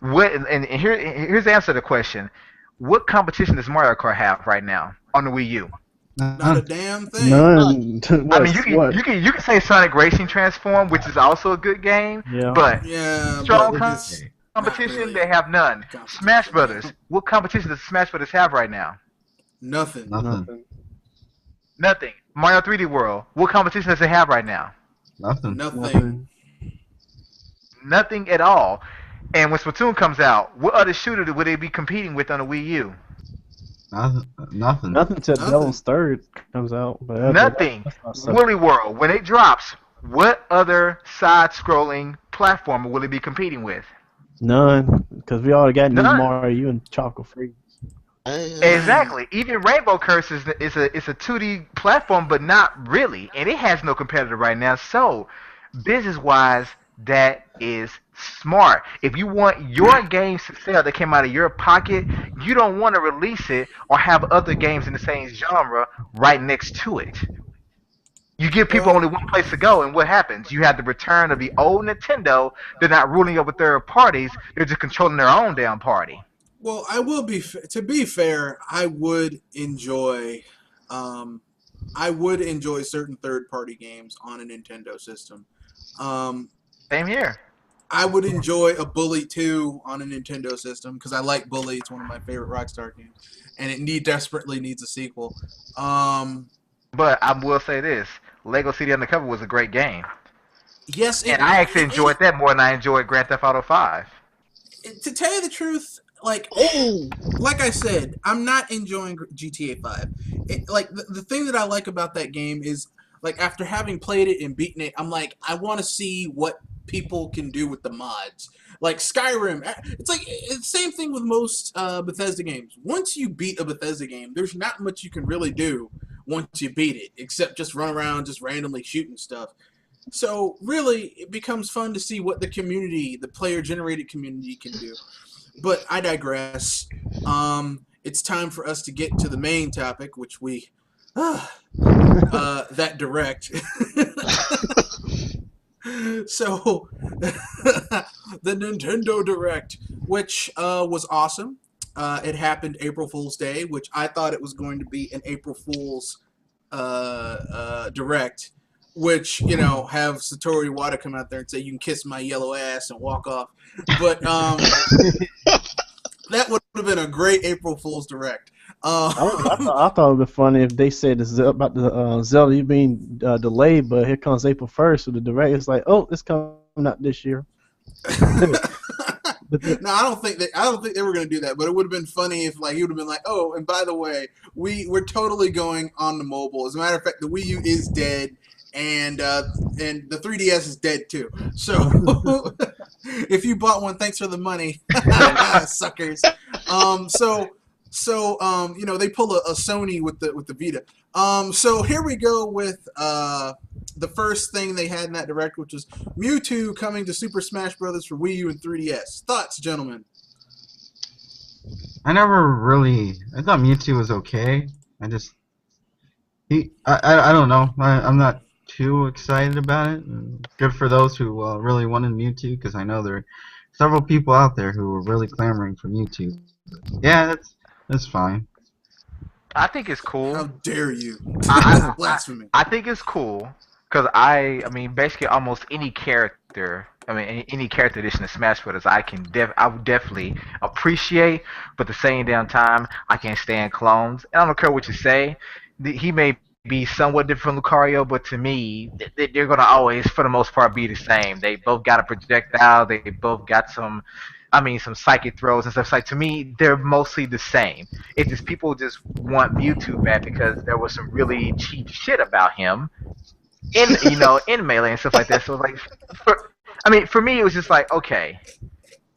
Here's the answer to the question: what competition does Mario Kart have right now on the Wii U?
Not a damn thing.
None.
I mean, you can say Sonic Racing Transform, which is also a good game,
Yeah.
but
Yeah,
strong
but it's
competition,
not really
they have none.
competition,
Smash
no.
Brothers, what competition does Smash Brothers have right now?
Nothing.
Nothing.
Nothing. Mario 3D World, what competition does it have right now?
Nothing.
Nothing.
Nothing at all. And when Splatoon comes out, what other shooter would they be competing with on the Wii U?
Nothing.
Nothing till
Nothing.
Devil's Third comes out. But
Nothing.
that's not so-
Woolly World, when it drops, what other side-scrolling platformer will it be competing with?
None, because we already got New
None.
Mario and Chocolate Free.
Exactly. Even Rainbow Curse is a 2D platform, but not really, and it has no competitor right now. So, business-wise, that is smart. If you want your games to sell that came out of your pocket, you don't want to release it or have other games in the same genre right next to it. You give people only one place to go, and what happens? You have the return of the old Nintendo. They're not ruling over third parties. They're just controlling their own damn party.
Well, I will be. To be fair, I would enjoy certain third-party games on a Nintendo system.
Same here.
I would enjoy a Bully 2 on a Nintendo system because I like Bully. It's one of my favorite Rockstar games, and it desperately needs a sequel.
But I will say this: Lego City Undercover was a great game,
Yes,
and I actually enjoyed that more than I enjoyed Grand Theft Auto 5.
To tell you the truth, like I said, I'm not enjoying GTA 5. The thing that I like about that game is, like, after having played it and beaten it, I'm like, I want to see what people can do with the mods. Like Skyrim, it's the same thing with most Bethesda games. Once you beat a Bethesda game, there's not much you can really do once you beat it, except just run around just randomly shooting stuff. So really, it becomes fun to see what the player-generated community can do. But I digress. It's time for us to get to the main topic, which that direct. So, the Nintendo Direct, which was awesome. It happened April Fool's Day, which I thought it was going to be an April Fool's Direct, which, have Satoru Iwata come out there and say, "You can kiss my yellow ass," and walk off. But that would have been a great April Fool's Direct.
I thought it would be funny if they said this about the Zelda being delayed, but here comes April 1st with the Direct. It's like, oh, it's coming out this year.
No, I don't think they were going to do that, but it would have been funny if, like, he would have been like, "Oh, and by the way, we're totally going on the mobile. As a matter of fact, the Wii U is dead, and the 3DS is dead too. So if you bought one, thanks for the money, suckers." So they pull a Sony with the Vita. So here we go with the first thing they had in that Direct, which was Mewtwo coming to Super Smash Bros. For Wii U and 3DS. Thoughts, gentlemen?
I thought Mewtwo was okay. I don't know. I'm not too excited about it. Good for those who really wanted Mewtwo, because I know there are several people out there who were really clamoring for Mewtwo. Yeah, that's fine.
I think it's cool.
How dare you? Blasphemy.
I think it's cool because I mean, basically almost any character. I mean, any character edition of Smash Bros. I would definitely appreciate, but at the same damn time, I can't stand clones. And I don't care what you say. He may be somewhat different from Lucario, but to me, they're gonna always, for the most part, be the same. They both got a projectile. They both got some psychic throws and stuff. It's like, to me, they're mostly the same. It's just people just want Mewtwo back because there was some really cheap shit about him in Melee and stuff like that. So like, for me, it was just like, okay,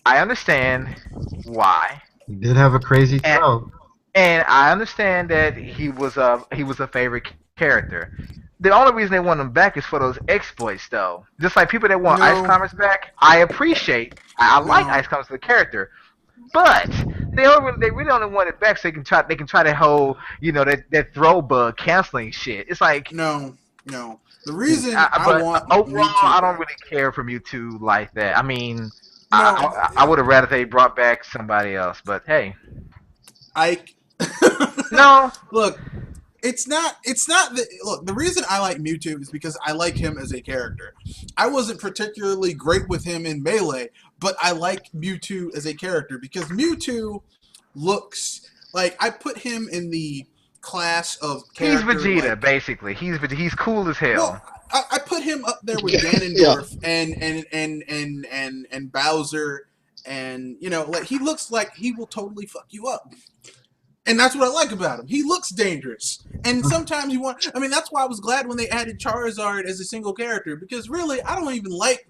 I understand why.
He did have a crazy throw.
And I understand that he was a favorite character. The only reason they want him back is for those exploits, though. Just like people that want Ice Climbers back, I appreciate. I like Ice Climbers as a character, but they really only want it back so they can try that whole that throw bug canceling shit. It's like
no. The reason
overall, I don't really care for Mewtwo like that. I mean, I would have rather they brought back somebody else, but hey,
Ike.
No,
Look, It's not. It's not. Look, the reason I like Mewtwo is because I like him as a character. I wasn't particularly great with him in Melee, but I like Mewtwo as a character because Mewtwo looks like I put him in the class of
He's
character.
Vegeta,
like,
basically. He's cool as hell.
well, I put him up there with Ganondorf and Bowser, and like he looks like he will totally fuck you up. And that's what I like about him. He looks dangerous. And sometimes you want... I mean, that's why I was glad when they added Charizard as a single character. Because really, I don't even like...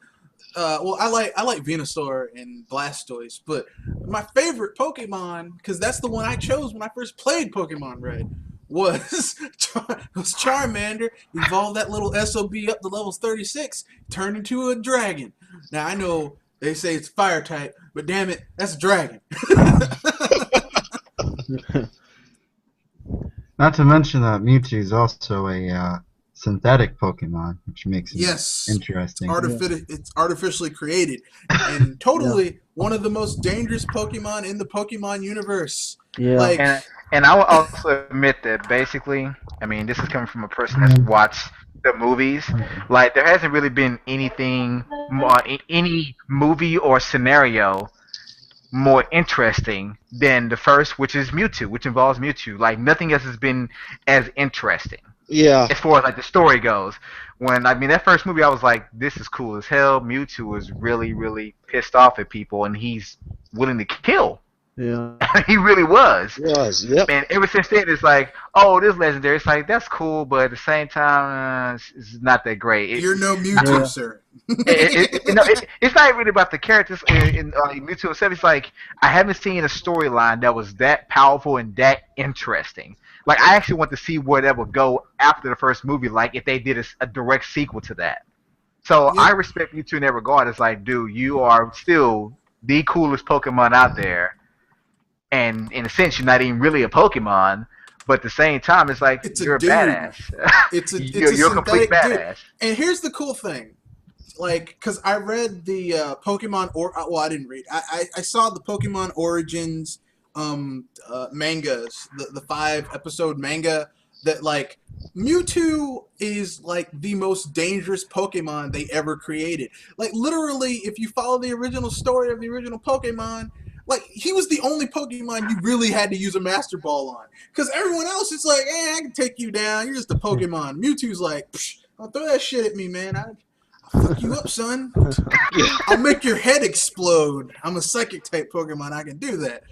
well, I like Venusaur and Blastoise. But my favorite Pokemon, because that's the one I chose when I first played Pokemon Red, was Charmander. Evolved that little SOB up to levels 36. Turned into a dragon. Now, I know they say it's fire type. But damn it, that's a dragon.
Not to mention that Mewtwo is also a synthetic Pokemon, which makes it interesting.
It's artificially created, and totally one of the most dangerous Pokemon in the Pokemon universe.
Yeah.
Like,
And I will also admit that basically, I mean, this is coming from a person that's watched the movies. Like, there hasn't really been anything, any movie or scenario more interesting than the first, which is Mewtwo, which involves Mewtwo. Like, nothing else has been as interesting.
Yeah.
As far as like the story goes. When that first movie, I was like, this is cool as hell. Mewtwo is really, really pissed off at people, and he's willing to kill.
Yeah.
He really was.
Yep.
And ever since then, it's like, oh, this legendary. It's like, that's cool, but at the same time, it's not that great.
You're no Mewtwo, sir.
It's not really about the characters in Mewtwo itself. It's like, I haven't seen a storyline that was that powerful and that interesting. Like, I actually want to see where that would go after the first movie, like if they did a direct sequel to that. So I respect Mewtwo in that regard. It's like, dude, you are still the coolest Pokemon out there. And in a sense, you're not even really a Pokemon, but at the same time, it's like you're a badass. You're a complete badass.
Dude. And here's the cool thing, like, because I read the Pokemon I didn't read. I saw the Pokemon Origins mangas, the 5-episode manga that like Mewtwo is like the most dangerous Pokemon they ever created. Like literally, if you follow the original story of the original Pokemon. Like, he was the only Pokemon you really had to use a Master Ball on. Because everyone else is like, I can take you down. You're just a Pokemon. Mewtwo's like, don't throw that shit at me, man. I'll fuck you up, son. I'll make your head explode. I'm a Psychic-type Pokemon. I can do that.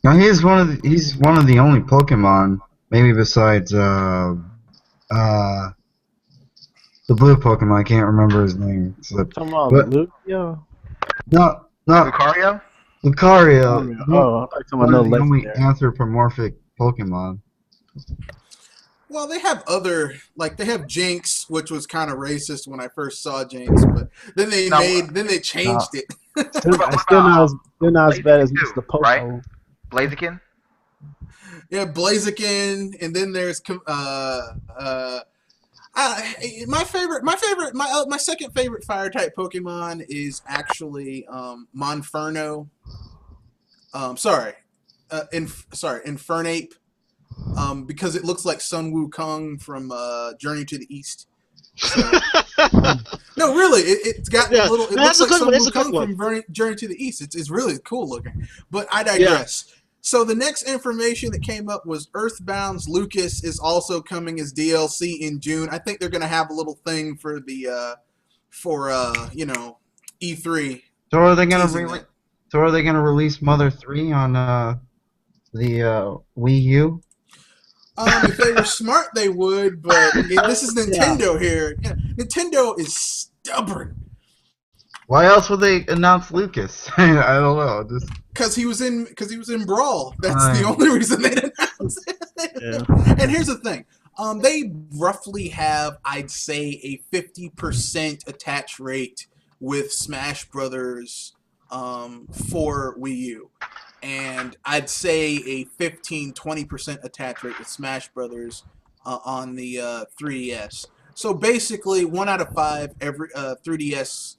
Now, he's one of the only Pokemon, maybe besides the blue Pokemon. I can't remember his name.
Talking about Lugia?
No.
Lucario?
Lucario.
Oh, I thought you were
One of
talking
the
about
only
legendary.
anthropomorphic Pokemon.
Well, they have they have Jinx, which was kind of racist when I first saw Jinx, but then they changed it.
Still not as bad as Mr. Popo.
Right? Blaziken?
Yeah, Blaziken, and then there's my second favorite fire type Pokemon is actually Monferno. Infernape. Because it looks like Sun Wukong from Journey to the East. So, no, really, it's got a little. It looks like Sun Wukong from Journey to the East. It's really cool looking. But I digress. Yeah. So the next information that came up was Earthbound's Lucas is also coming as DLC in June. I think they're going to have a little thing for the E3.
So are they going to release Mother 3 on the Wii U?
If they were smart, they would. But this is Nintendo here. Yeah, Nintendo is stubborn.
Why else would they announce Lucas? I don't know.
Because he was in Brawl. That's the only reason they announced it.
Yeah.
And here's the thing. They roughly have, I'd say, a 50% attach rate with Smash Brothers for Wii U. And I'd say a 15-20% attach rate with Smash Brothers on the 3DS. So basically, 1 out of 5 every 3DS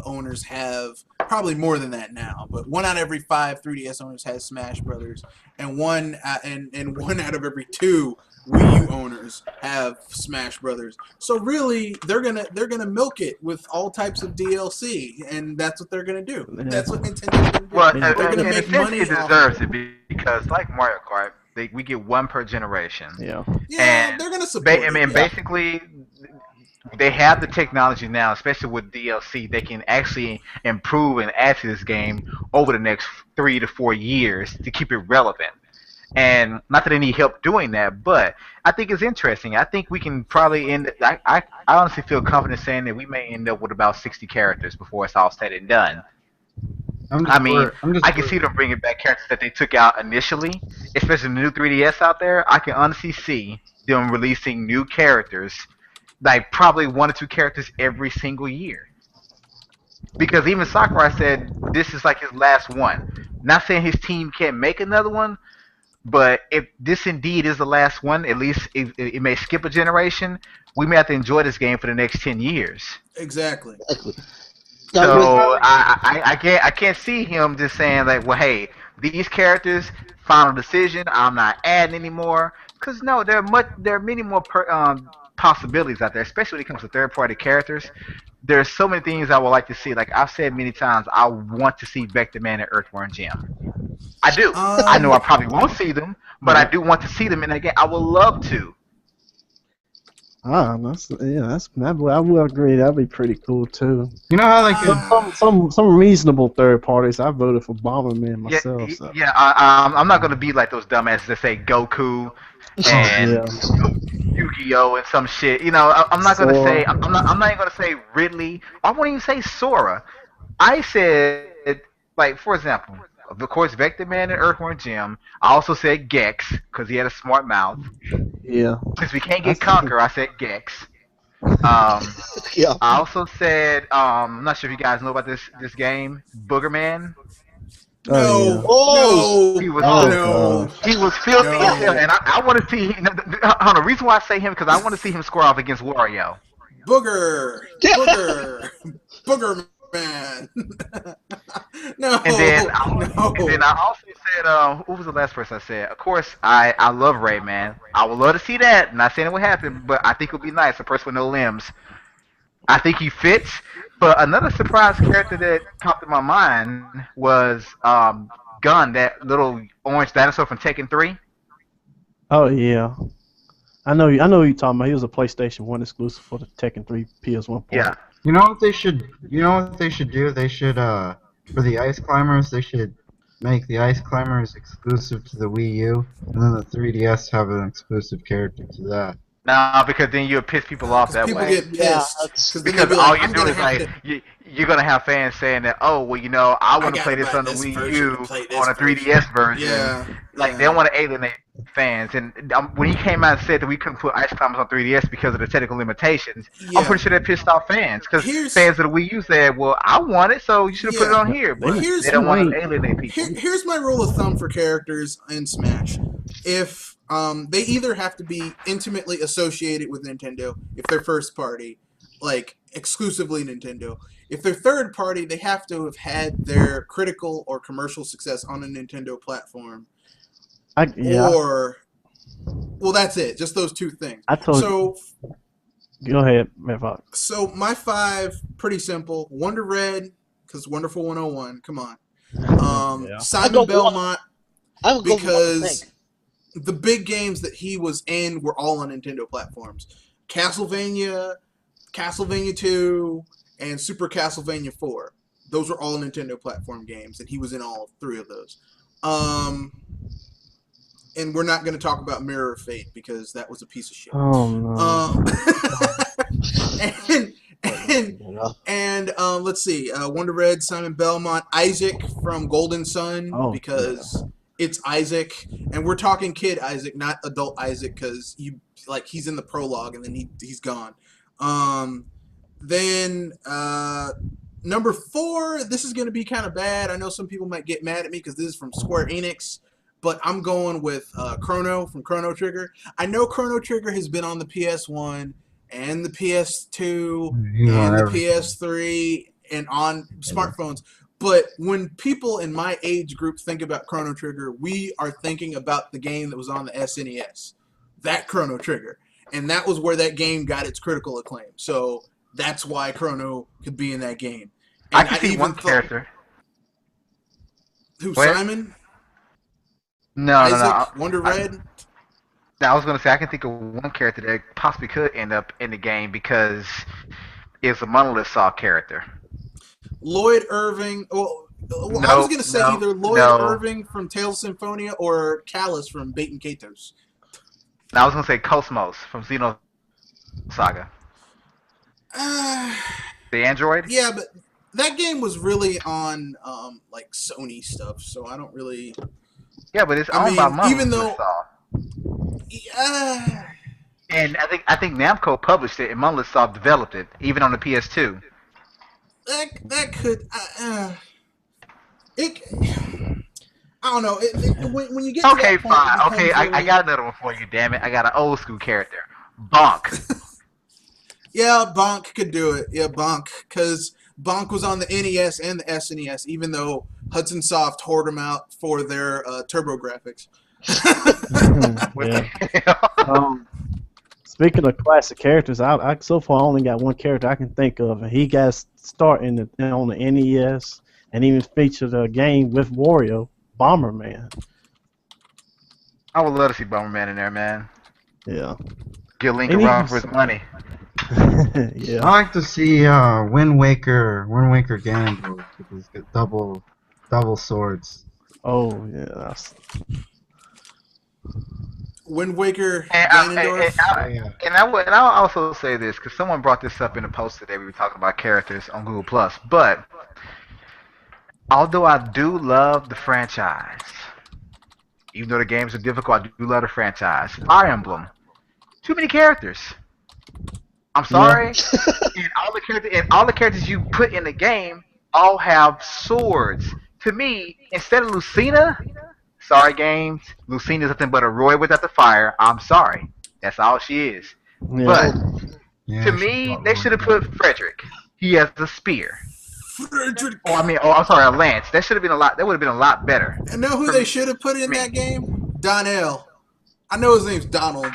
owners have, probably more than that now, but 1 out of every 5 3DS owners has Smash Brothers, and one out of every 2 Wii U owners have Smash Brothers. So really, they're gonna milk it with all types of DLC, and that's what they're gonna do. That's what Nintendo's gonna do.
Well,
Yeah.
They're gonna
in a
make
sense,
money
it
off
deserves
of
it because, like Mario Kart, we get one per generation.
Yeah.
Yeah,
And
they're gonna support
I mean,
it.
basically, they have the technology now, especially with DLC. They can actually improve and add to this game over the next 3 to 4 years to keep it relevant. And not that they need help doing that, but I think it's interesting. I think we can probably end. I honestly feel confident saying that we may end up with about 60 characters before it's all said and done. I mean, I can see them bringing back characters that they took out initially, especially the new 3DS out there. I can honestly see them releasing new characters, like probably 1 or 2 characters every single year. Because even Sakurai said this is like his last one. Not saying his team can't make another one, but if this indeed is the last one, at least it may skip a generation. We may have to enjoy this game for the next 10 years.
Exactly.
Exactly.
So
Now, with,
I can't see him just saying like, well, hey, these characters, final decision, I'm not adding anymore. Because no, there are many more possibilities out there, especially when it comes to third party characters. There's so many things I would like to see. Like I've said many times, I want to see Vector Man and Earthworm Jim. I do. I know I probably won't see them, but I do want to see them in that game. I would love to.
Ah, I will agree. That'd be pretty cool too.
You know how like
Some reasonable third parties. I voted for Bomberman myself.
Yeah,
So.
yeah. I'm not gonna be like those dumbasses that say Goku and
Yeah.
Yu-Gi-Oh and some shit. I'm not gonna say. I'm not even gonna say Ridley. I won't even say Sora. I said, like, for example, of course, Vector Man and Earthworm Jim. I also said Gex because he had a smart mouth.
Yeah.
Since we can't get Conquer, I said Gex.
yeah.
I also said, I'm not sure if you guys know about this game, Boogerman.
No,
Oh,
He was
no.
he was filthy
No.
as hell, and I want to see. The reason why I say him because I want to see him square off against Wario.
Booger, Booger Man. No,
And then,
no.
I also said, who was the last person I said? Of course, I love Rayman. I would love to see that. Not saying it would happen, but I think it would be nice. A person with no limbs. I think he fits. But another surprise character that popped in my mind was Gun, that little orange dinosaur from Tekken 3.
Oh yeah. I know who you're talking about. He was a PlayStation 1 exclusive for the Tekken 3 PS1 port.
Yeah.
you know what they should do? They should for the Ice Climbers they should make the Ice Climbers exclusive to the Wii U, and then the 3DS have an exclusive character to that.
No, because then you'll piss people off that
People
way.
get
Yeah,
pissed
that's-
then they'll
Because
be
all
like,
you're
I'm
doing
gonna
is
have
like
to.
you're gonna have fans saying that, oh well, I want to
gotta
play this
buy
on the
this
Wii
version
U
to play this
on a 3DS version.
Yeah,
Like
yeah.
they don't want to alienate fans. And when he came out and said that we couldn't put Ice Climbers on 3DS because of the technical limitations,
Yeah.
I'm pretty sure that pissed off fans because
Here's-
fans of the Wii U said, well, I want it, so you should have put it
Yeah.
on here. But
Here's-
they don't want to alienate people.
Here's my rule of thumb for characters in Smash. If they either have to be intimately associated with Nintendo, if they're first party, like exclusively Nintendo. If they're third party, they have to have had their critical or commercial success on a Nintendo platform. Or, well, that's it. Just those two things.
I told
So,
Go ahead, Red Fox.
so my 5, pretty simple. Wonder Red, because Wonderful 101. Come on.
Yeah.
Simon
I go-
Belmont,
I would go for one
because
thing.
the big games that he was in were all on Nintendo platforms. Castlevania, Castlevania 2, and Super Castlevania 4. Those were all Nintendo platform games, and he was in all 3 of those. And we're not going to talk about Mirror of Fate because that was a piece of shit.
Oh no.
And let's see, Wonder Red, Simon Belmont, Isaac from Golden Sun,
Oh,
because it's Isaac, and we're talking kid Isaac, not adult Isaac, because he's in the prologue and then he's gone. Then number 4, this is going to be kind of bad. I know some people might get mad at me because this is from Square Enix, but I'm going with Chrono from Chrono Trigger. I know Chrono Trigger has been on the PS1 and the PS2
He's on
and the
everything.
PS3 and on smartphones. But when people in my age group think about Chrono Trigger, we are thinking about the game that was on the SNES. that Chrono Trigger, and that was where that game got its critical acclaim. So that's why Chrono could be in that game.
I
And
can see one character.
Who,
Where?
Simon?
No,
Isaac? Wonder Red?
I was gonna say I can think of one character that possibly could end up in the game because it's a Monolith Soft character.
Lloyd Irving. Well, I was
No,
going to say
no,
either Lloyd
no.
Irving from Tales of Symphonia or Callus from Bait and Katos.
I was gonna say Cosmos from Xeno Saga. The android?
Yeah, but that game was really on like Sony stuff, so I don't really.
Yeah, but it's
I
owned by
mean,
Monolith
even though-
Soft.
Yeah,
And I think Namco published it and Monolith Soft developed it, even on the PS2.
that could. It. I don't know. When you get to
Okay,
that point,
fine.
it
Okay,
becomes
I
really-
got another one for you, damn it. I got an old school character. Bonk.
Yeah, Bonk could do it. Yeah, Bonk, because Bonk was on the NES and the SNES, even though Hudson Soft hoard them out for their Turbo Graphics.
What
Yeah.
the hell?
Speaking of classic characters, I so far only got one character I can think of, and he got started on the NES and even featured a game with Wario, Bomberman.
I would love to see Bomberman in there, man.
Yeah.
Get Link
And
around
he's-
for his money.
I
Yeah.
like to see Wind Waker Ganondorf with his double swords.
Oh yeah. That's,
Wind Waker,
And
Ganondorf.
I would, and I'll also say this because someone brought this up in a post today. We were talking about characters on Google Plus, but although I do love the franchise, even though the games are difficult, I do love the franchise. Fire Emblem, too many characters. I'm sorry, and all the characters you put in the game all have swords. To me, instead of Lucina, sorry games, Lucina is nothing but a Roy without the fire. I'm sorry, that's all she is.
yeah.
But
Yeah,
to me, they should have put Frederick. He has the spear.
Frederick.
I'm sorry, a lance. That should have been a lot. That would have been a lot better.
And know who they should have put in that game? Donnell. I know his name's Donald,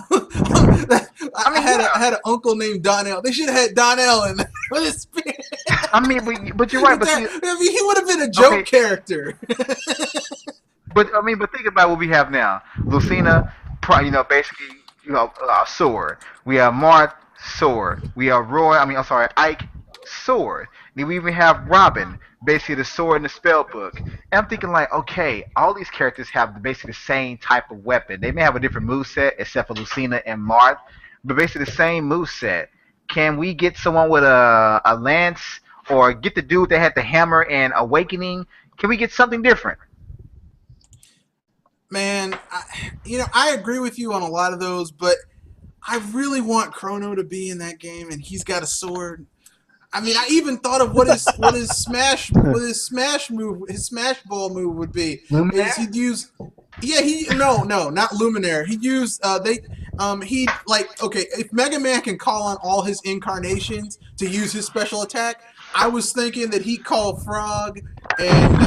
but I had an uncle named Donnell. They should have had Donnell in there with his spear.
I mean, but you're right. But see,
I mean, he would have been a joke
Okay.
character.
but think about what we have now. Lucina, basically, sword. We have Mart, sword. We have Roy. Ike, sword. Then we even have Robin, basically the sword in the spell book. And I'm thinking like, okay, all these characters have basically the same type of weapon. They may have a different moveset except for Lucina and Mart, but basically the same moveset. Can we get someone with a lance, or get the dude that had the hammer and Awakening? Can we get something different?
Man, I agree with you on a lot of those, but I really want Chrono to be in that game, and he's got a sword. I mean, I even thought of what his smash ball move would be.
Luminaire?
Is he'd use, no, not Luminaire. He'd use if Mega Man can call on all his incarnations to use his special attack, I was thinking that he'd call Frog and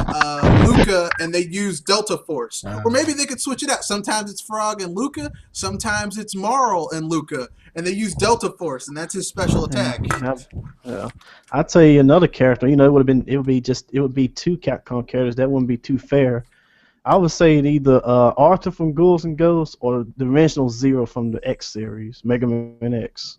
Luca, and they'd use Delta Force. Or maybe they could switch it out. Sometimes it's Frog and Luca, sometimes it's Marl and Luca, and they use Delta Force, and that's his special attack.
Yeah. I'd tell you another character. It would be two Capcom characters. That wouldn't be too fair. I would say either Arthur from Ghouls and Ghosts or the original Zero from the X series, Mega Man X.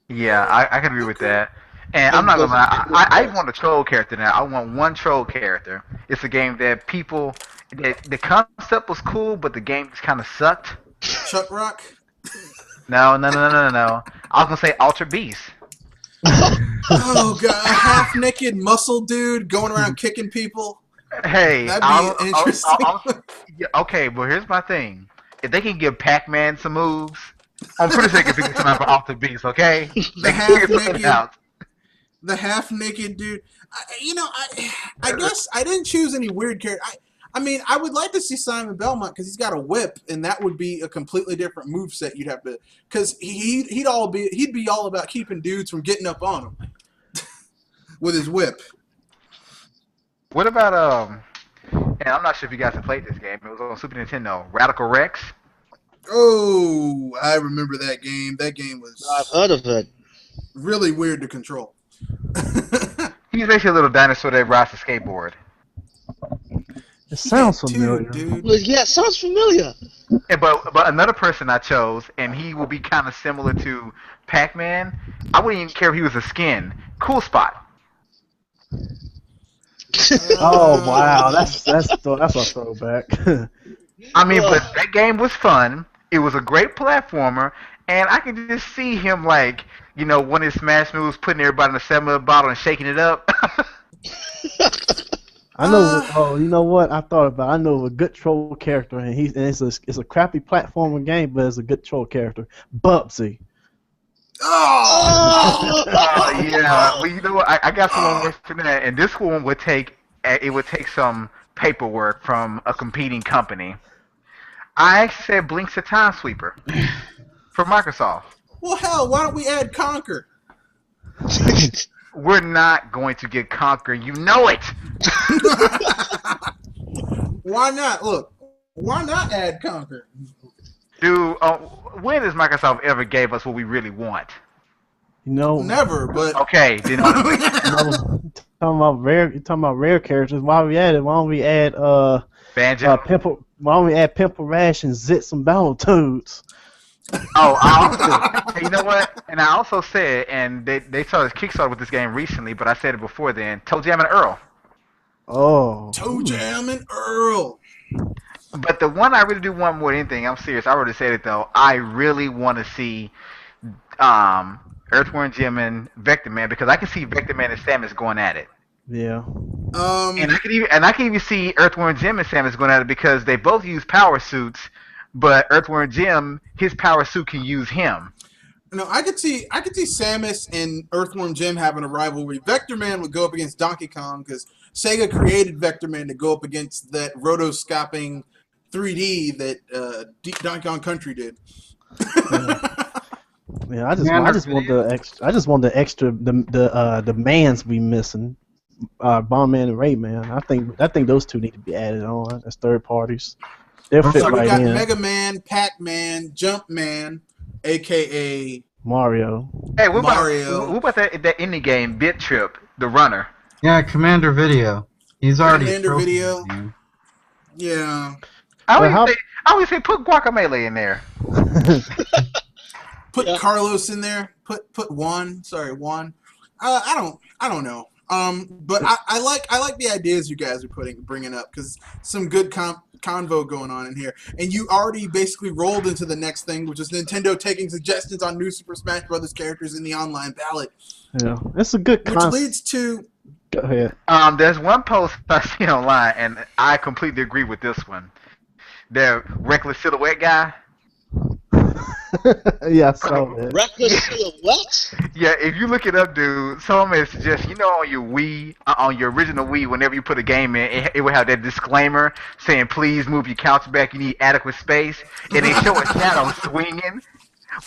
Yeah, I can agree with that. And I'm not gonna lie, I want a troll character now. I want one troll character. It's a game that the concept was cool, but the game just kind of sucked.
Chuck Rock?
No. I was gonna say Ultra Beast.
Oh god, a half-naked muscle dude going around kicking people.
Hey,
That'd be interesting.
Yeah, okay, but here's my thing. If they can give Pac-Man some moves, I'm pretty sure they can figure something out for Ultra Beast, okay? They can figure something out.
The half-naked dude. I guess I didn't choose any weird character. I mean, I would like to see Simon Belmont because he's got a whip, and that would be a completely different moveset you'd have to. Because he'd be all about keeping dudes from getting up on him with his whip.
What about and I'm not sure if you guys have played this game. It was on Super Nintendo. Radical Rex.
Oh, I remember that game. That game
I've
was
heard of it.
really weird to control.
He's basically a little dinosaur that rides a skateboard.
It sounds
Two,
familiar.
dude.
Well, yeah, sounds familiar.
But another person I chose, and he will be kind of similar to Pac-Man. I wouldn't even care if he was a skin. Cool Spot.
Oh wow, that's a throwback.
I mean, but that game was fun. It was a great platformer, and I could just see him like, one of his smash moves, putting everybody in a 7-Up bottle and shaking it up.
I know. Oh, you know what? I thought about. I know a good troll character, and it's a crappy platformer game, but it's a good troll character. Bubsy.
Oh!
Yeah. Well, you know what? I got someone worse than that, and this one would take some paperwork from a competing company. I said Blink's a Time Sweeper for Microsoft.
Well, hell, why don't we add Conquer?
We're not going to get Conquer. You know it.
Why not? Look, why not add Conquer?
Dude, when has Microsoft ever gave us what we really want?
Never, but
Okay, then
Talking about rare characters. Why don't we add
Banjo.
Why don't we add Pimple Rash and Zits and Battletoads?
You know what? And I also said, and they started Kickstarter with this game recently, but I said it before then. Toe Jam and Earl.
Oh.
Toe Jam and Earl.
But the one I really do want more than anything, I'm serious. I already said it though. I really want to see Earthworm Jim and Vector Man, because I can see Vector Man and Samus going at it.
Yeah.
And I can even see Earthworm Jim and Samus going at it because they both use power suits, but Earthworm Jim, his power suit can use him.
No, I could see Samus and Earthworm Jim having a rivalry. Vector Man would go up against Donkey Kong because Sega created Vector Man to go up against that rotoscoping 3D that Donkey Kong Country did.
Yeah, I just want the extra the mans we missing. Bomberman and Rayman. I think those two need to be added on as third parties. They'll fit
So we
right
got
in.
Mega Man, Pac-Man, Jumpman, aka
Mario.
Hey, what
Mario.
about that indie game, Bit Trip, the runner?
Yeah, Commander Video. He's already
Commander
trophy
Video.
man.
Yeah.
I always say put Guacamelee in there.
Put Carlos in there. Put Juan. Sorry, Juan. I don't know. But I like the ideas you guys are bringing up because some good convo going on in here. And you already basically rolled into the next thing, which is Nintendo taking suggestions on new Super Smash Brothers characters in the online ballot.
Yeah, it's a good
Which
concept.
leads to
Go ahead.
There's one post I see online, and I completely agree with this one. The Reckless Silhouette guy.
Yeah, I saw that.
Reckless Silhouette?
Yeah, if you look it up, dude, someone may suggest, on your Wii, on your original Wii, whenever you put a game in, it would have that disclaimer saying, please move your couch back, you need adequate space, and they show a shadow swinging.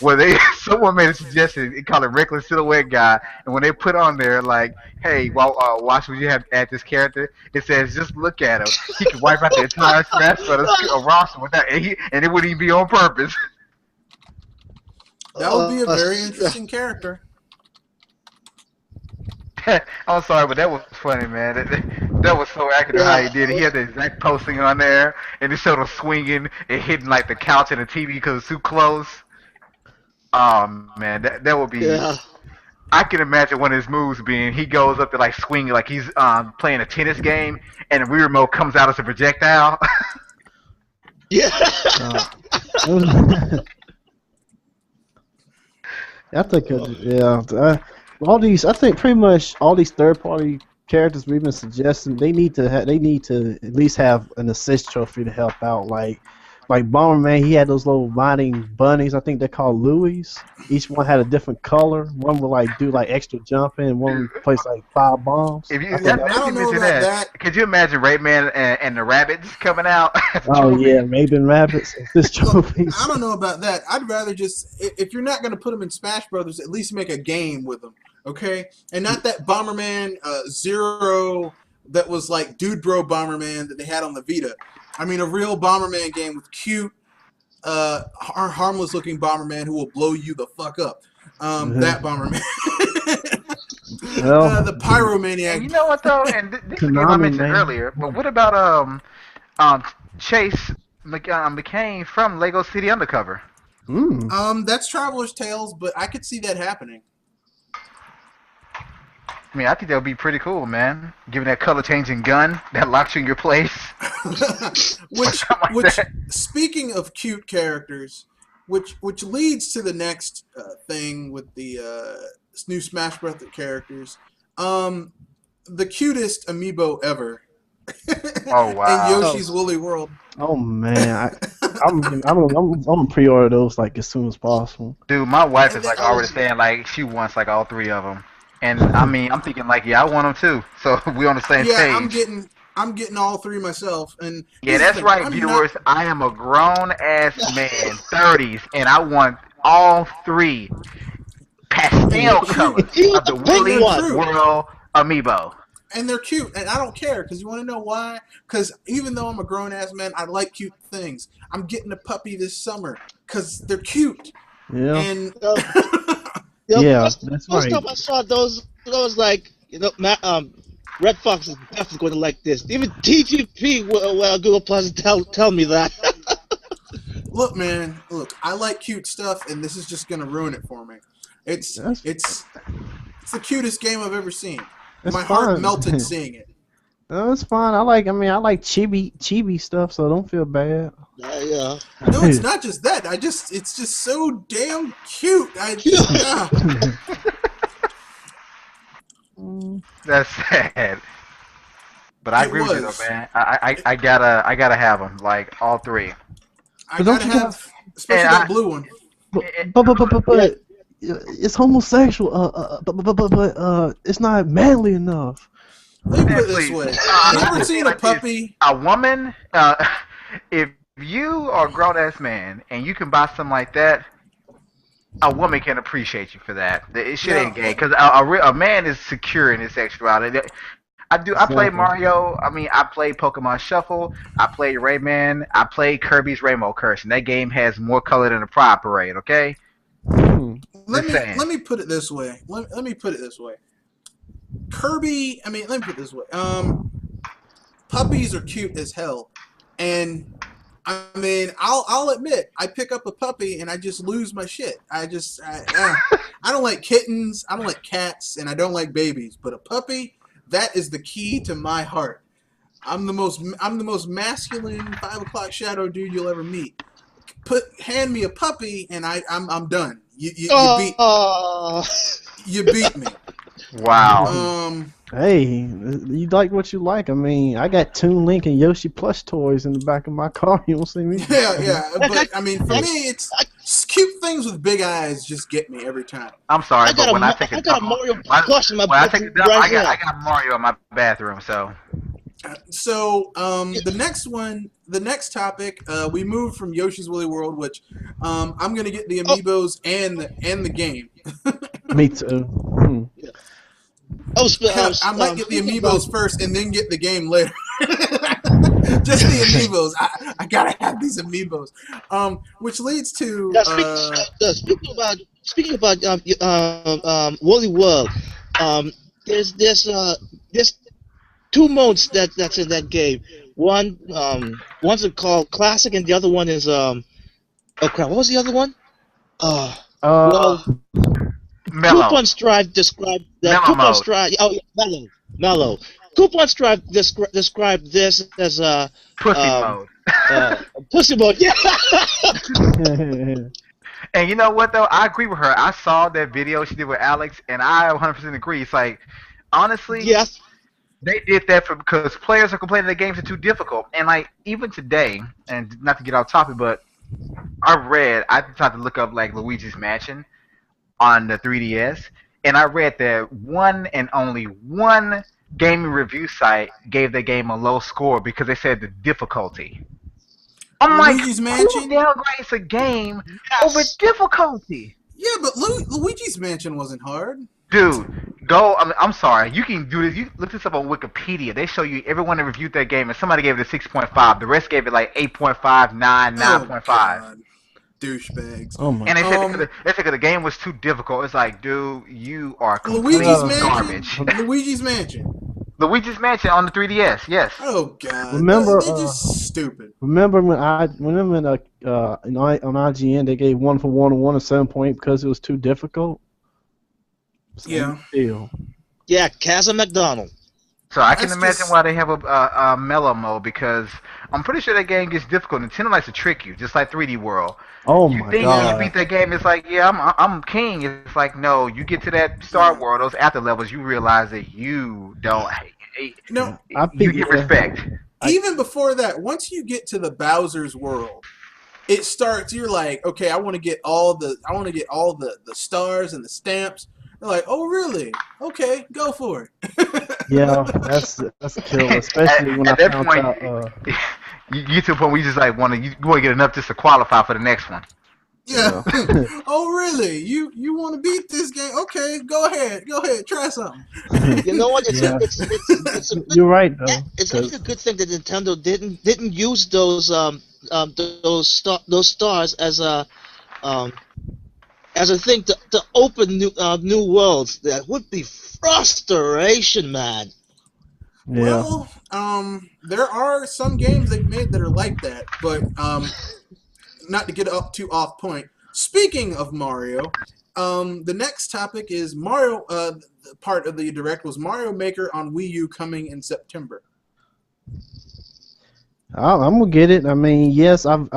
Well, someone made a suggestion, they call it Reckless Silhouette guy, and when they put on there, like, hey, watch what you have to add this character, it says, just look at him. He can wipe out the entire Smash Brothers roster without, and it wouldn't even be on purpose.
that would be a very interesting character.
I'm sorry, but that was funny, man. That was so accurate how he did it. He had the exact posting on there, and it showed him swinging and hitting like the couch and the TV because it's too close. Man, that would be.
Yeah.
I can imagine one of his moves being he goes up to like swinging like he's playing a tennis game, and the Wii remote comes out as a projectile.
Yeah.
I think, I think pretty much all these third-party characters we've been suggesting, they need to at least have an assist trophy to help out. Like Bomberman, he had those little riding bunnies. I think they're called Louis. Each one had a different color. One would do extra jumping, and one would place 5 bombs.
If you,
I don't know about that.
Could you imagine Rayman and the rabbits coming out?
Oh yeah, Raven Rabbits, assist trophies.
I don't know about that. I'd rather just, if you're not going to put them in Smash Brothers, at least make a game with them, okay? And not that Bomberman Zero that was like Dude Bro Bomberman that they had on the Vita. I mean, a real Bomberman game with cute harmless looking Bomberman who will blow you the fuck up. That Bomberman.
Well,
The Pyromaniac.
And you know what though? And this is a game I
Konami,
mentioned
man.
earlier. But what about Chase McCain from Lego City Undercover?
That's Traveler's Tales, but I could see that happening.
I mean, I think that would be pretty cool, man. Given that color changing gun that locks you in your place.
which,
Something like that.
speaking of cute characters, which leads to the next thing with the new Smash Bros. Characters. The cutest amiibo ever.
Oh wow!
In Yoshi's Woolly World.
Oh man, I'm gonna pre-order those like as soon as possible.
Dude, my wife
And
is
then
like already saying like she wants like all 3 of them, and I mean I'm thinking like yeah I want them too, so we on the same
Yeah,
page.
I'm getting all 3 myself. And
Yeah,
here's
that's
the thing,
right,
I'm
viewers. I am a grown ass man, 30s, and I want all 3 pastel colors of the Woolly World amiibo.
And they're cute, and I don't care, because you want to know why? Because even though I'm a grown-ass man, I like cute things. I'm getting a puppy this summer, because they're cute.
Yeah.
And
Yeah,
first
that's right.
time I saw those like, Red Fox is definitely going to like this. Even TGP Google Plus tell me that.
look, man, I like cute stuff, and this is just going to ruin it for me. It's the cutest game I've ever seen.
That's
My heart
fine.
melted seeing it.
No, it's fine. I like chibi stuff, so don't feel bad.
Yeah.
No, it's not just that. It's just so damn cute.
That's sad. But I
It
agree with you though,
was.
man. I gotta have them, like all 3.
I
But don't
gotta
you
have, especially
And
that blue one.
But it's homosexual. But it's not manly enough.
Let me put it this
Please.
way.
I
You ever
would say
seen a
like this.
puppy?
A woman, if you are a grown ass man and you can buy something like that, a woman can appreciate you for that. It shit ain't gay because a man is secure in his sexuality. I play
Exactly.
Mario. I mean, I played Pokemon Shuffle. I played Rayman. I played Kirby's Rainbow Curse, and that game has more color than a Pride Parade. Okay.
Let me put it this way. Let me put it this way. Kirby. I mean, let me put it this way. Puppies are cute as hell, and I mean, I'll admit, I pick up a puppy and I just lose my shit. I don't like kittens. I don't like cats, and I don't like babies. But a puppy, that is the key to my heart. I'm the most masculine 5 o'clock shadow dude you'll ever meet. Hand me a puppy and I'm done. You beat me.
Wow.
Hey, you like what you like. I mean, I got Toon Link and Yoshi plush toys in the back of my car. You won't see me.
Yeah. But I mean, for me, it's cute things with big eyes just get me every time.
I'm sorry,
I got
but when
a
I take
I
a
got a
dump,
Mario plush in my
when I take a dump,
right
I got Mario in my bathroom. So
So the next topic, we moved from Yoshi's Woolly World, which I'm gonna get the amiibos and the game.
Me too.
I might get the amiibos first and then get the game later. Just the amiibos. I gotta have these amiibos. Which leads to
Speaking about Woolly World, there's 2 modes that's in that game. One's called Classic, and the other one is oh crap, what was the other one? Well,
mellow.
Coupon Strive described the
Mellow
Coupon
mode.
Strive. Oh yeah, mellow. Coupon Strive described this as
Pussy mode.
pussy mode. Yeah.
And you know what though? I agree with her. I saw that video she did with Alex, and I 100% agree. It's like, honestly,
Yes.
they did that because players are complaining the games are too difficult. And like even today, and not to get off topic, but I tried to look up like Luigi's Mansion on the 3DS, and I read that one and only one gaming review site gave the game a low score because they said the difficulty. I'm
Luigi's
like,
Mansion?
who downgrades a game
Yes.
over difficulty?
Yeah, but Luigi's Mansion wasn't hard.
Dude, go. I'm sorry. You can do this. You look this up on Wikipedia. They show you everyone that reviewed that game, and somebody gave it a 6.5. The rest gave it like 8.5, 9, 9.5.
God. douchebags.
Oh my.
And they said the game was too difficult. It's like, dude, you are complete
Luigi's
garbage.
Mansion. Luigigi's Mansion.
Luigi's Mansion on the 3DS, yes.
Oh God.
Remember,
They're just stupid.
Remember when on IGN they gave 1 for 1 a 7.8 because it was too difficult.
Yeah.
Deal.
Yeah, Kazza McDonald.
So I can
That's
imagine
just-
why they have a mellow mode, because I'm pretty sure that game gets difficult. Nintendo likes to trick you, just like 3D World.
Oh
You
my
think
god.
you beat that game, it's like, yeah, I'm king. It's like, no, you get to that Star World, those after levels, you realize that you don't.
No,
You get respect.
even before that, once you get to the Bowser's world, it starts. You're like, okay, I want to get all the stars and the stamps. They're like, oh really? Okay, go for it.
Yeah, that's a kill, especially when
At
I
that
found
point,
out.
you get to a point where you just like want to get enough just to qualify for the next one.
Yeah. Oh really? You want to beat this game? Okay, go ahead, try something.
You know what? It's
Yeah.
it's a good,
You're right though.
it's actually a good thing that Nintendo didn't use those stars as a thing to open new worlds. That would be frustration, man.
Yeah.
Well, there are some games they've made that are like that, but not to get up too off point. Speaking of Mario, the next topic is Mario. Part of the direct was Mario Maker on Wii U coming in September.
I'm gonna get it. I mean, yes, I've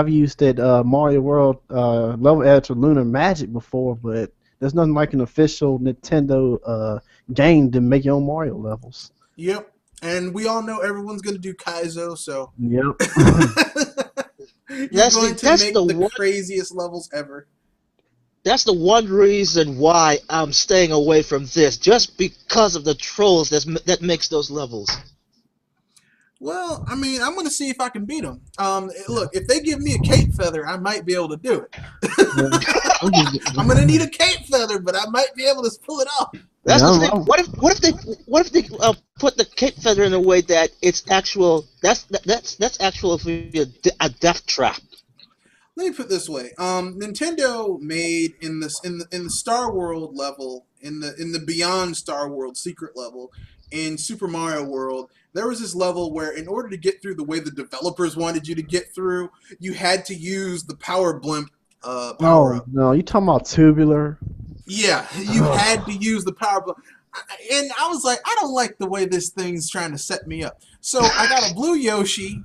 used that Mario World level editor Lunar Magic before, but there's nothing like an official Nintendo game to make your own Mario levels.
Yep, and we all know everyone's going to do Kaizo, so
Yep.
you're
That's
going
the-
to
that's
make
the
the
one-
craziest levels ever.
That's the one reason why I'm staying away from this, just because of the trolls that makes those levels.
Well, I mean, I'm going to see if I can beat them. Look, if they give me a cape feather, I might be able to do it. I'm going to need a cape feather, but I might be able to pull it off.
That's
Yeah,
the thing.
I'm-
What if they put the cape feather in a way that it's actual? That's actually a death trap.
Let me put it this way: Nintendo made in the Star World level, in the Beyond Star World secret level, in Super Mario World, there was this level where, in order to get through the way the developers wanted you to get through, you had to use the Power Blimp power
Oh
up.
no, you talking about Tubular?
Yeah, you had to use the Power Blimp. And I was like, I don't like the way this thing's trying to set me up. So I got a blue Yoshi,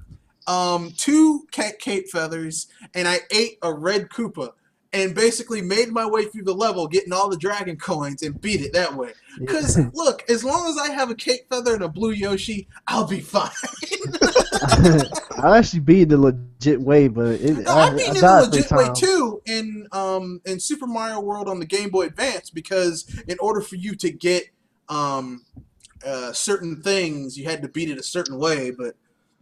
2 cape feathers, and I ate a red Koopa, and basically made my way through the level, getting all the dragon coins, and beat it that way. Because, look, as long as I have a cape feather and a blue Yoshi, I'll be fine.
I actually beat the legit way, but
No, I beat it the
died 3
legit way
times.
too in Super Mario World on the Game Boy Advance, because in order for you to get certain things, you had to beat it a certain way. But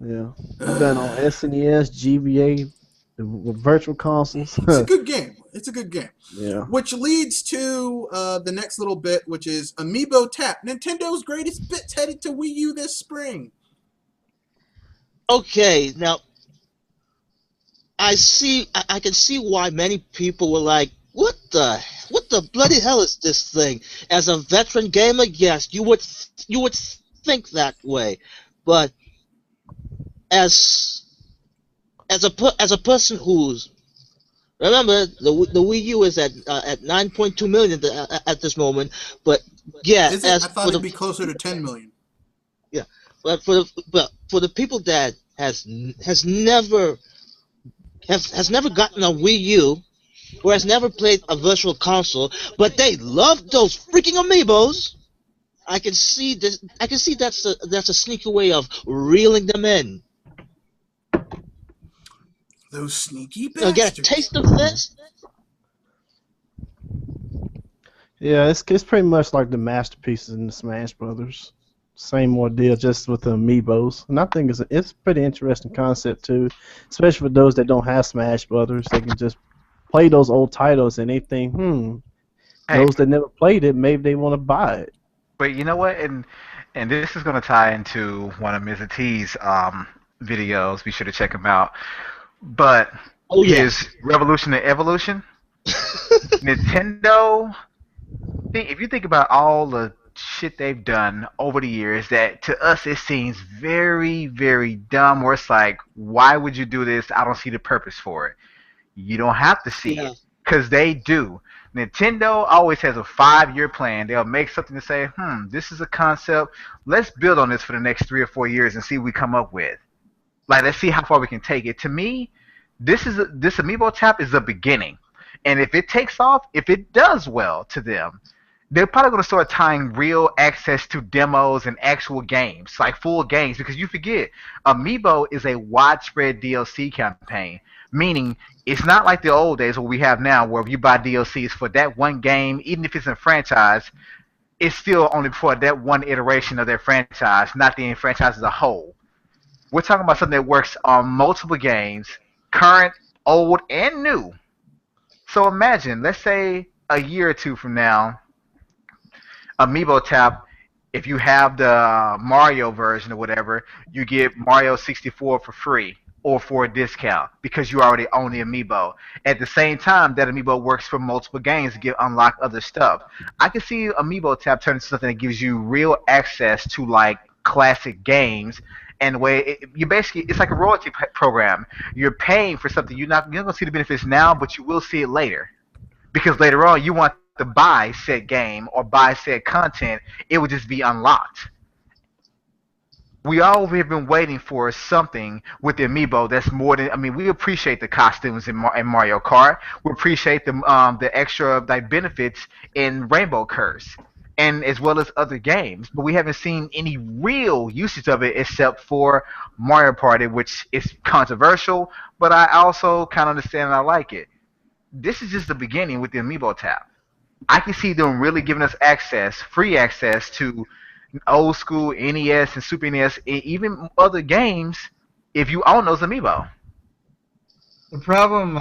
Yeah, I've done on SNES, GBA, with virtual consoles.
it's a good game. It's a good game.
Yeah.
Which leads to the next little bit, which is Amiibo Tap. Nintendo's greatest bits headed to Wii U this spring.
Okay, now I can see why many people were like, what the bloody hell is this thing? As a veteran gamer, yes, you would think that way, but as a person who's, remember, the Wii U is at 9.2 million at this moment, but yeah,
Is it?
as
I thought
for
it'd
the
be closer to 10 million.
but for the people that has never gotten a Wii U or has never played a virtual console, but they love those freaking amiibos, I can see this. I can see that's a sneaky way of reeling them in.
Those sneaky
You know, get a
bastards.
taste of this.
Yeah, it's pretty much like the masterpieces in the Smash Brothers. Same ordeal, just with the amiibos, and I think it's a pretty interesting concept too, especially for those that don't have Smash Brothers. They can just play those old titles, and they think,
Hey.
those that never played it, maybe they want to buy it.
But you know what? And this is going to tie into one of Mr. T's videos. Be sure to check him out. But
Oh yeah.
his Revolution and Evolution. Nintendo, if you think about all the shit they've done over the years, that to us it seems very, very dumb. Where it's like, why would you do this? I don't see the purpose for it. You don't have to see
Yeah.
it because they do. Nintendo always has a 5-year plan. They'll make something to say, this is a concept. Let's build on this for the next 3 or 4 years and see what we come up with. Like, let's see how far we can take it. To me, this Amiibo tap is the beginning. And if it takes off, if it does well to them, they're probably going to start tying real access to demos and actual games, like full games, because you forget, Amiibo is a widespread DLC campaign, meaning it's not like the old days where we have now, where if you buy DLCs for that one game, even if it's a franchise, it's still only for that one iteration of their franchise, not the franchise as a whole. We're talking about something that works on multiple games, current, old, and new. So imagine, let's say a year or two from now, Amiibo Tap, if you have the Mario version or whatever, you get Mario 64 for free or for a discount because you already own the Amiibo. At the same time, that Amiibo works for multiple games to get unlock other stuff. I can see Amiibo Tap turn into something that gives you real access to like classic games. And the way you basically, it's like a royalty program. You're paying for something you're not gonna see the benefits now, but you will see it later because later on you want to buy said game or buy said content, it would just be unlocked. We all have been waiting for something with the amiibo that's more than. I mean, we appreciate the costumes in Mario Kart. We appreciate the extra like benefits in Rainbow Curse, and as well as other games. But we haven't seen any real usage of it except for Mario Party, which is controversial. But I also kind of understand and I like it. This is just the beginning with the amiibo tab. I can see them really giving us access, free access to old school NES and Super NES, and even other games if you own those amiibo.
The problem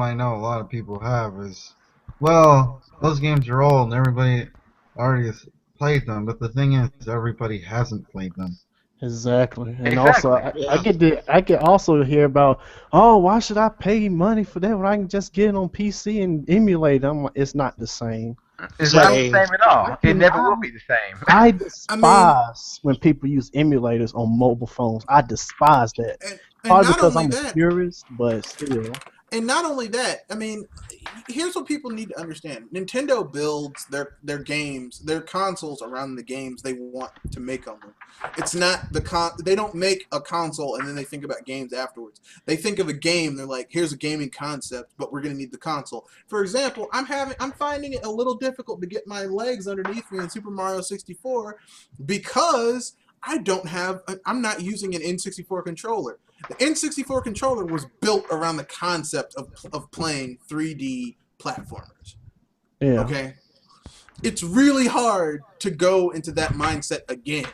I know a lot of people have is, well, those games are old and everybody already has played them. But the thing is, everybody hasn't played them.
Exactly, and also
Exactly.
I get also hear about, oh, why should I pay money for that when I can just get it on PC and emulate it? I'm like, it's not the same.
It's not the
Same.
same at all. It never will be the same.
I
I
despise when people use emulators on mobile phones. I despise that.
and
Probably
not
because
only
I'm a
that,
purist, but still.
and not only that, I mean, here's what people need to understand: Nintendo builds their games, their consoles around the games they want to make on them. It's not they don't make a console and then they think about games afterwards. They think of a game, they're like, here's a gaming concept, but we're gonna need the console. For example, I'm finding it a little difficult to get my legs underneath me in Super Mario 64 because I'm not using an N64 controller. The N64 controller was built around the concept of playing 3D platformers.
Yeah.
Okay? It's really hard to go into that mindset again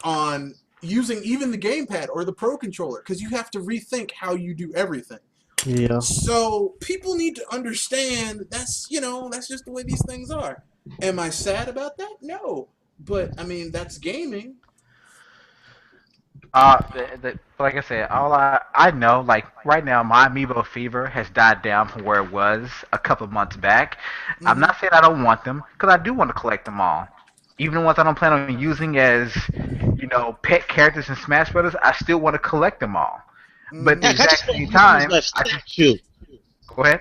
on using even the gamepad or the Pro controller because you have to rethink how you do everything.
Yeah.
So people need to understand that's just the way these things are. Am I sad about that? No. But I mean that's gaming.
Like I said, all I know, like right now, my Amiibo fever has died down from where it was a couple of months back. I'm
Hmm.
not saying I don't want them, because I do want to collect them all. Even the ones I don't plan on using as, pet characters in Smash Brothers, I still want to collect them all. But at the
Hmm.
Heck, I
exact
just want
same
to use
time,
my
I just
statue.
go ahead.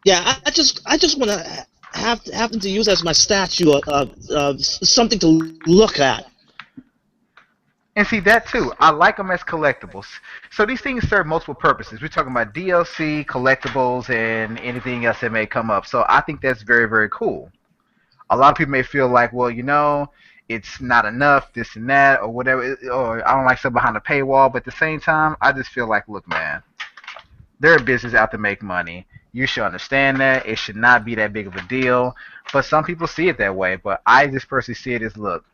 Yeah, I just want to have them to use as my statue of something to look at.
And see that too. I like them as collectibles. So these things serve multiple purposes. We're talking about DLC, collectibles, and anything else that may come up. So I think that's very, very cool. A lot of people may feel like, well, it's not enough, this and that, or whatever, or I don't like stuff behind the paywall. But at the same time, I just feel like, look, man, they're a business out to make money. You should understand that. It should not be that big of a deal. But some people see it that way. But I just personally see it as, look,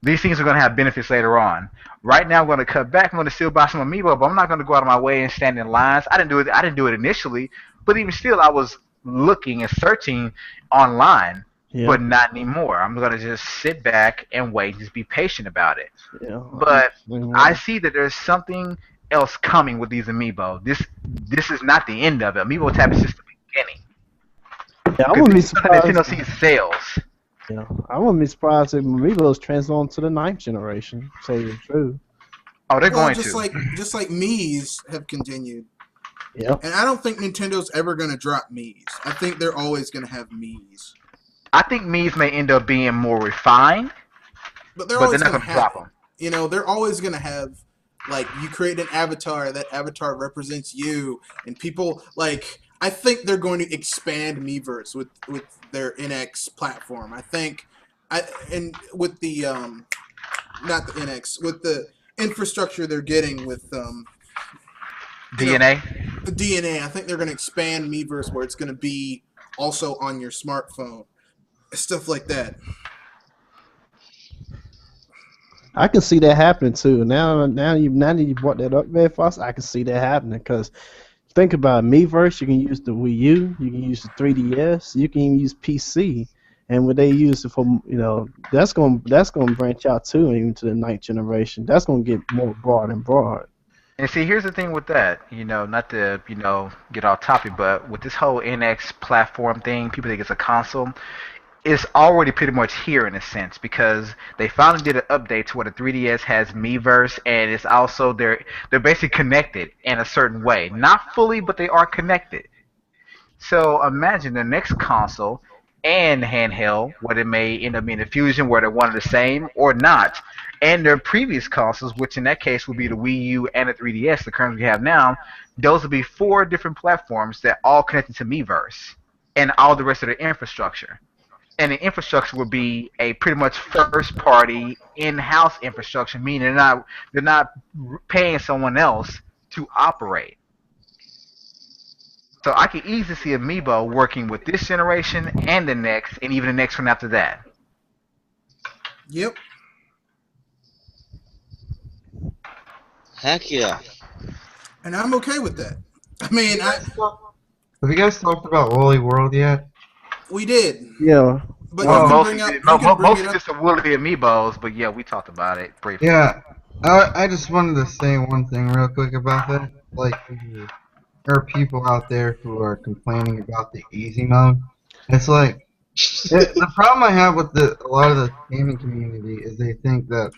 these things are going to have benefits later on. Right now, I'm going to cut back. I'm going to still buy some Amiibo, but I'm not going to go out of my way and stand in lines. I didn't do it. I didn't do it initially, but even still, I was looking and searching online,
Yeah.
but not anymore. I'm going to just sit back and wait, just be patient about it.
Yeah.
But I
Mhm.
see that there's something else coming with these amiibo. This is not the end of it. Amiibo Tap is just the beginning.
Yeah, I
Because
wouldn't be
Nintendo
surprised.
sees sales.
Yeah, I wouldn't be surprised if Amiibos transform to the ninth generation. To tell you the truth.
Oh, they're
Well,
going to.
just like Mii's have continued,
Yep.
and I don't think Nintendo's ever gonna drop Mii's. I think they're always gonna have Mii's,
I think Mii's may end up being more refined,
but they're
but they're
always
not
gonna
going to
have
drop
it.
them.
You know, they're always gonna have like you create an avatar. That avatar represents you, and people like. I think they're going to expand Miiverse with their NX platform. I think, and with the not the NX with the infrastructure they're getting with you know
DNA.
the DNA. I think they're going to expand Miiverse where it's going to be also on your smartphone, stuff like that.
I can see that happening too. Now that you brought that up, Red Fox, I can see that happening because think about it, Miiverse. You can use the Wii U, you can use the 3DS, you can even use PC, and when they use it for that's gonna branch out too, even to the ninth generation. That's gonna get more broad and broad.
And see, here's the thing with that. Not to get off topic, but with this whole NX platform thing, people think it's a console. It's already pretty much here in a sense because they finally did an update to where the 3DS has Miiverse, and it's also they're basically connected in a certain way, not fully, but they are connected. So imagine the next console and handheld, where it may end up being a fusion, where they're one and the same or not, and their previous consoles, which in that case would be the Wii U and the 3DS, the current we have now. Those would be four different platforms that all connected to Miiverse and all the rest of the infrastructure. And the infrastructure would be a pretty much first party in-house infrastructure, meaning they're not paying someone else to operate. So I could easily see Amiibo working with this generation and the next, and even the next one after that.
Yep.
Heck yeah.
And I'm okay with that. I mean,
Have you guys talked about Woolly World yet?
we did,
Yeah.
but
Well,
you can
most
bring up
of
you can bring it up.
just the Woolly Amiibos, but yeah, we talked about it briefly.
Yeah, I just wanted to say one thing real quick about that. Like, there are people out there who are complaining about the easy mode. It's like the problem I have with a lot of the gaming community is they think that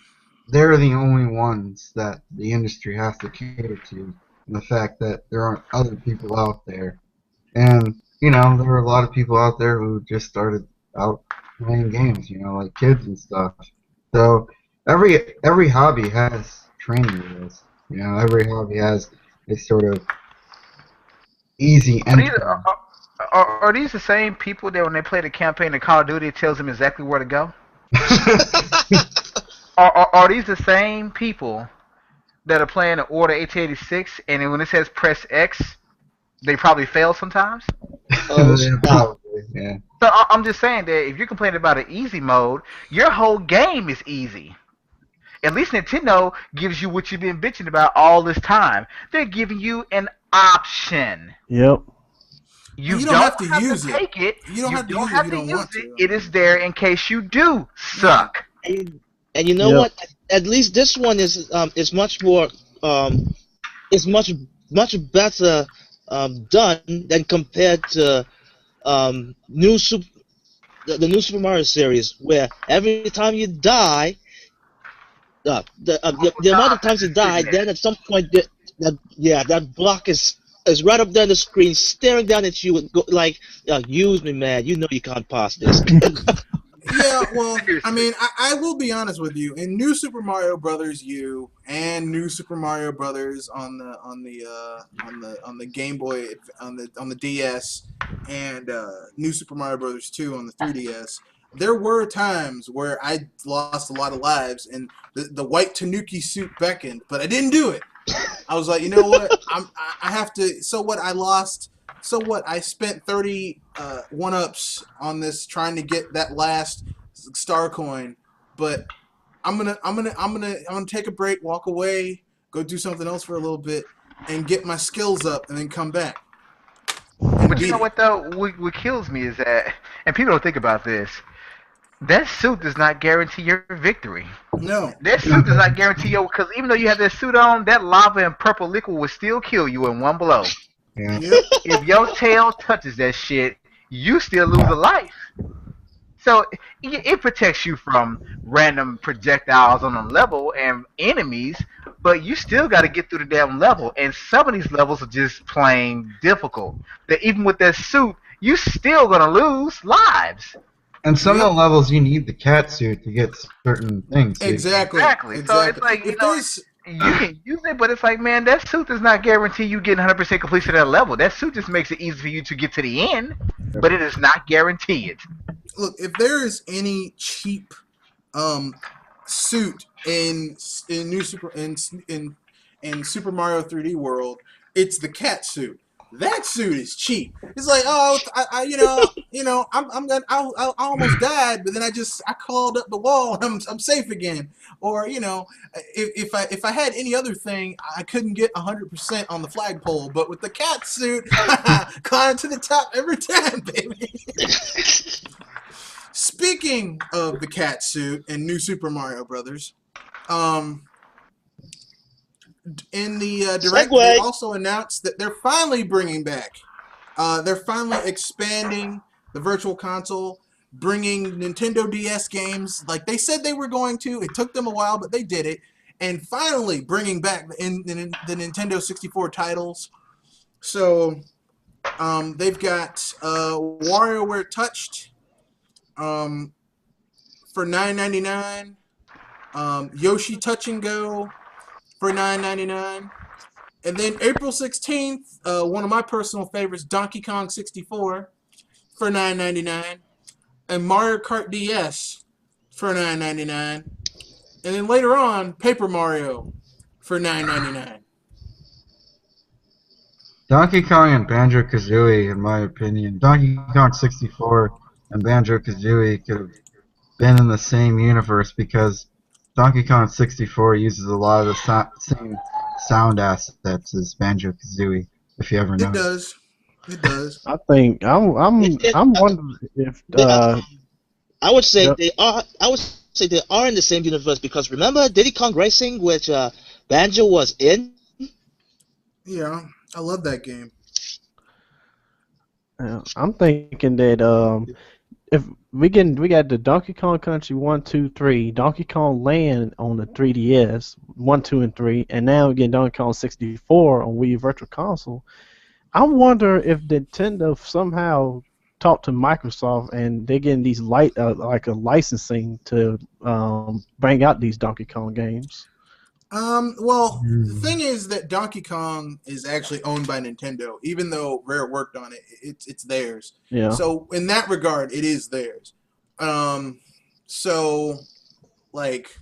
they're the only ones that the industry has to cater to, and the fact that there aren't other people out there. And there are a lot of people out there who just started out playing games, like kids and stuff. So every hobby has training wheels. Every hobby has a sort of easy
Are these,
entry.
are these the same people that when they play the campaign in Call of Duty, it tells them exactly where to go? Are these the same people that are playing the Order 1886, and then when it says press X, they probably fail sometimes?
Oh,
Yeah,
stop.
probably, yeah.
So I'm just saying that if you're complaining about an easy mode, your whole game is easy. At least Nintendo gives you what you've been bitching about all this time. They're giving you an option.
Yep.
You
don't have to use it.
take it.
You don't have to use it if you don't want to.
It is there in case you do suck.
And you know
Yep.
what? At least this one is much more is much better done than compared to new Super the new Super Mario series, where every time you die, the amount of times you die, then at some point that block is right up there on the screen, staring down at you, and like, use me, man. You know you can't pass this.
Yeah, well, I mean, I will be honest with you. In New Super Mario Brothers U and New Super Mario Brothers on the Game Boy on the DS and New Super Mario Brothers 2 on the 3DS, there were times where I lost a lot of lives and the white Tanuki suit beckoned, but I didn't do it. I was like, you know what? I have to. So what? I lost. So what? I spent 30 1-ups on this trying to get that last star coin, but I'm gonna take a break, walk away, go do something else for a little bit, and get my skills up, and then come back. And
But you
beat
know
it.
what though? What kills me is that, and people don't think about this. that suit does not guarantee your victory.
No.
That suit does not guarantee you, because even though you have that suit on, that lava and purple liquid will still kill you in one blow.
Yeah.
Yep.
If your tail touches that shit, you still lose a life. So it protects you from random projectiles on the level and enemies, but you still got to get through the damn level. And some of these levels are just plain difficult. That even with that suit, you still gonna lose lives.
And some of the levels you need the cat suit to get certain things. See?
Exactly.
Exactly. So it's like,
If there's
you can use it, but it's like, man, that suit does not guarantee you getting 100% completion of that level. That suit just makes it easy for you to get to the end, but it does not guarantee it.
look, if there is any cheap suit in Super Mario 3D World, it's the cat suit. That suit is cheap. It's like, oh, I almost died, but then I called up the wall and I'm safe again. Or if I had any other thing, I couldn't get 100% on the flagpole. But with the cat suit, climb to the top every time, baby. Speaking of the cat suit and New Super Mario Brothers, in the direct,
Segue.
they also announced that they're finally bringing back. They're finally expanding the Virtual Console, bringing Nintendo DS games like they said they were going to. It took them a while, but they did it. And finally bringing back the Nintendo 64 titles. So they've got WarioWare Touched for $9.99. Yoshi Touch and Go for $9.99. And then April 16th, one of my personal favorites, Donkey Kong 64 for $9.99. And Mario Kart DS for $9.99. And then later on, Paper Mario for $9.99.
Donkey Kong and Banjo-Kazooie, in my opinion. Donkey Kong 64 and Banjo-Kazooie could have been in the same universe because Donkey Kong 64 uses a lot of the same sound assets as Banjo-Kazooie, if you ever know.
It does. It does.
I think I'm wondering if
I would say
Yep.
they are. I would say they are in the same universe because remember Diddy Kong Racing, which Banjo was in.
Yeah, I love that game.
I'm thinking that if we got the Donkey Kong Country 1, 2, 3, Donkey Kong Land on the 3DS 1, 2, and 3, and now we get Donkey Kong 64 on Wii Virtual Console. I wonder if Nintendo somehow talked to Microsoft and they're getting these like a licensing to bring out these Donkey Kong games.
Well, the thing is that Donkey Kong is actually owned by Nintendo, even though Rare worked on it. It's theirs.
Yeah.
So in that regard, it is theirs. So, like,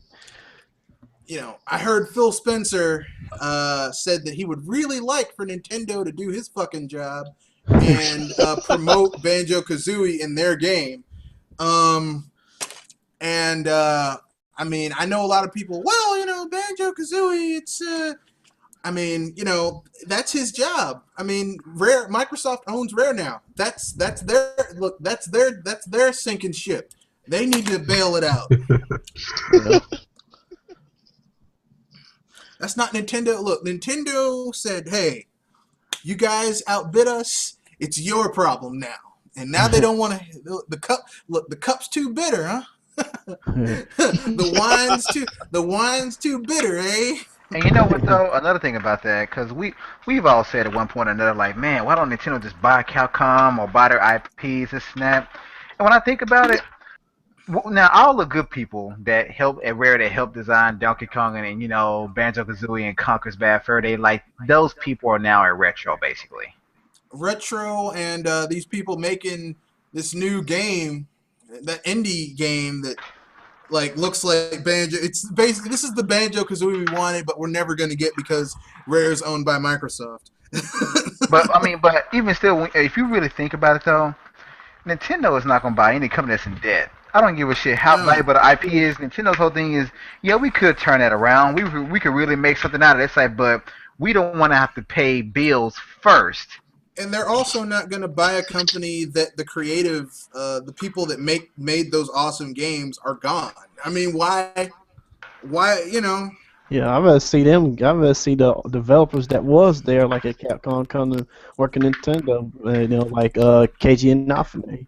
I heard Phil Spencer said that he would really like for Nintendo to do his fucking job and promote Banjo-Kazooie in their game. I mean, I know a lot of people, Banjo-Kazooie, it's, that's his job. I mean, Microsoft owns Rare now. That's their sinking ship. They need to bail it out. That's not Nintendo. Look, Nintendo said, hey, you guys outbid us. It's your problem now. And now they don't want to, the cup's too bitter, huh? the wine's too bitter, eh?
And you know what though? Another thing about that, because we've all said at one point or another, like, man, why don't Nintendo just buy Capcom or buy their IPs and snap? And when I think about it, now all the good people that help at Rare that help design Donkey Kong and Banjo-Kazooie and Conker's Bad Fur Day, like those people are now at Retro basically.
Retro and these people making this new game, that indie game that like looks like Banjo. It's basically this is the Banjo-Kazooie we wanted, but we're never going to get because Rare is owned by Microsoft.
but even still, if you really think about it though, Nintendo is not going to buy any company that's in debt. I don't give a shit how valuable the IP is. Nintendo's whole thing is, yeah, we could turn that around. We could really make something out of this, but we don't want to have to pay bills first
and they're also not going to buy a company that the creative, the people that made those awesome games are gone. I mean, why? You know?
Yeah, I rather see them. I rather see the developers that was there, like at Capcom, come to work at Nintendo. Like KG Inafune.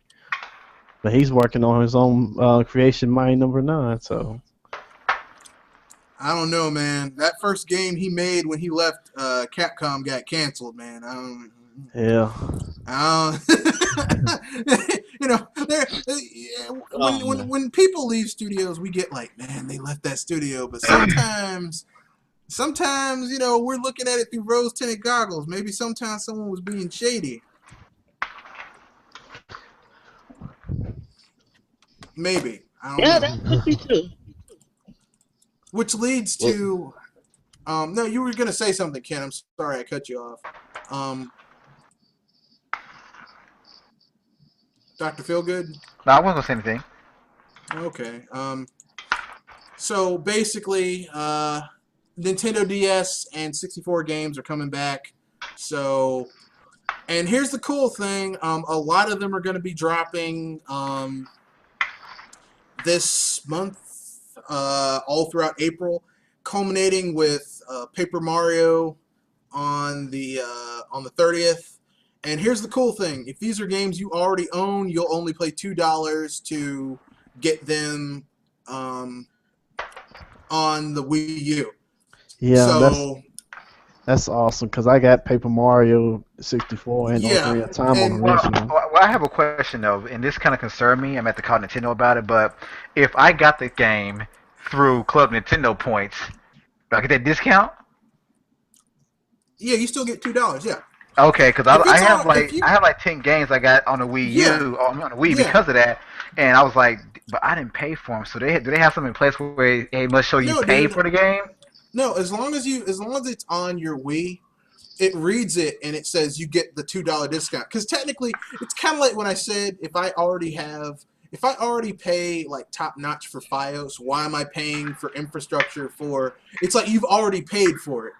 But he's working on his own creation, Mighty Number 9. So
I don't know, man. That first game he made when he left Capcom got canceled, man.
yeah,
You know,
Oh, man.
when people leave studios, we get like, man, they left that studio. But sometimes, you know, we're looking at it through rose-tinted goggles. Maybe sometimes someone was being shady. Maybe. I don't
Yeah,
know.
that could be too.
Which leads to, no, you were gonna say something, Ken. I'm sorry I cut you off. Dr. Feelgood?
No, I wasn't gonna say anything.
Okay. So basically, Nintendo DS and 64 games are coming back. So, and here's the cool thing: a lot of them are going to be dropping this month, all throughout April, culminating with Paper Mario on the 30th. And here's the cool thing: if these are games you already own, you'll only pay $2 to get them on the Wii U.
yeah,
So
that's awesome because I got Paper Mario 64 and
Yeah,
Ocarina of Time on
and-
the
Well,
original.
well, I have a question though, and this kind of concerned me. I'm at the call Nintendo about it, but if I got the game through Club Nintendo points, do I get that discount?
yeah, you still get $2. Yeah.
Okay, because
If
I
it's
have
on-
like
if you-
I have like 10 games I got on the Wii
Yeah.
U, on the Wii
Yeah.
because of that, and I was like, but I didn't pay for them. So do they have something in place where it must show you
No,
paid
dude.
for the game?
No, as long as it's on your Wii, it reads it and it says you get the $2 discount. Because technically, it's kind of like when I said if I already pay like top notch for FiOS, why am I paying for infrastructure for? It's like you've already paid for it.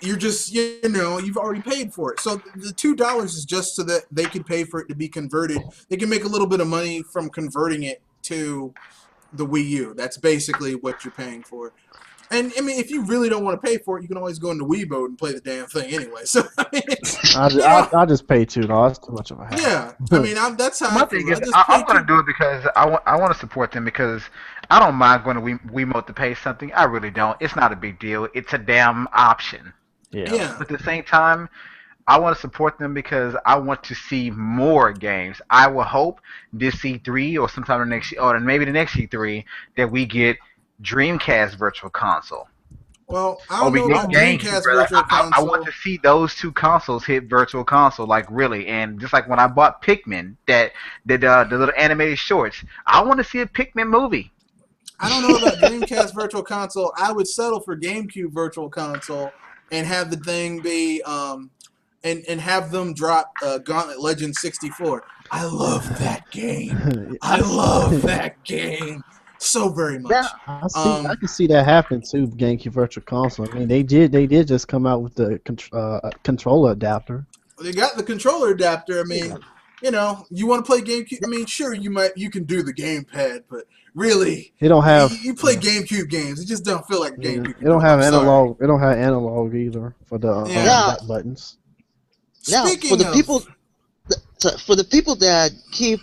You're just you've already paid for it. So the $2 is just so that they can pay for it to be converted. They can make a little bit of money from converting it to the Wii U. That's basically what you're paying for. And I mean, if you really don't want to pay for it, you can always go into Wii mode and play the damn thing anyway. So I mean,
I just pay $2. That's too much of a hassle.
yeah, I mean, that's how
My
I feel.
thing is,
I just
I'm
pay
going to
$2.
do it because I want to support them because I don't mind going to Wiimote to pay something. I really don't. It's not a big deal. It's a damn option.
Yeah,
But at the same time, I want to support them because I want to see more games. I will hope this E3 or sometime the next or maybe the next E3 that we get Dreamcast Virtual Console.
well, I
Or
don't
we
know
get
about
GameCube.
Dreamcast
Bro.
Virtual
I
Console.
want to see those two consoles hit Virtual Console, like really. And just like when I bought Pikmin, that the little animated shorts, I want to see a Pikmin movie.
I don't know about Dreamcast Virtual Console. I would settle for GameCube Virtual Console and have the thing be and have them drop Gauntlet Legends 64. I love that game. I love that game so very much.
Yeah.
I can see that happen too. GameCube Virtual Console. I mean, they did just come out with the controller adapter.
They got the controller adapter. I mean, you know, you want to play GameCube. I mean, sure, you can do the gamepad, but really,
They don't have.
you play GameCube games. It just don't feel like
Yeah,
GameCube.
they don't have
I'm sorry.
analog. They don't have analog either for the
Yeah.
back buttons.
Now,
Speaking
for the
of,
people that keep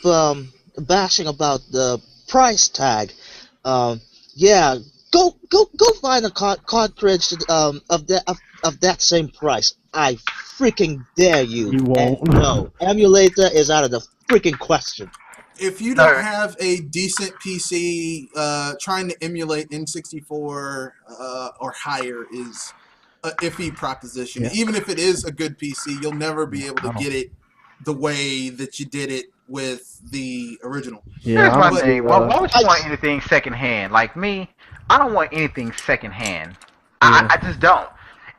bashing about the price tag, yeah, go find a cartridge of that same price. I freaking dare you.
You won't.
And no, emulator is out of the freaking question.
if you don't
No.
have a decent PC, trying to emulate N64 or higher is a iffy proposition.
Yeah.
Even if it is a good PC, you'll never be able to
I don't-
get it the way that you did it with the original.
Yeah,
Here's
I
my
don't
thing.
see,
Why would you
I-
want anything secondhand? Like me, I don't want anything secondhand.
Yeah.
I just don't.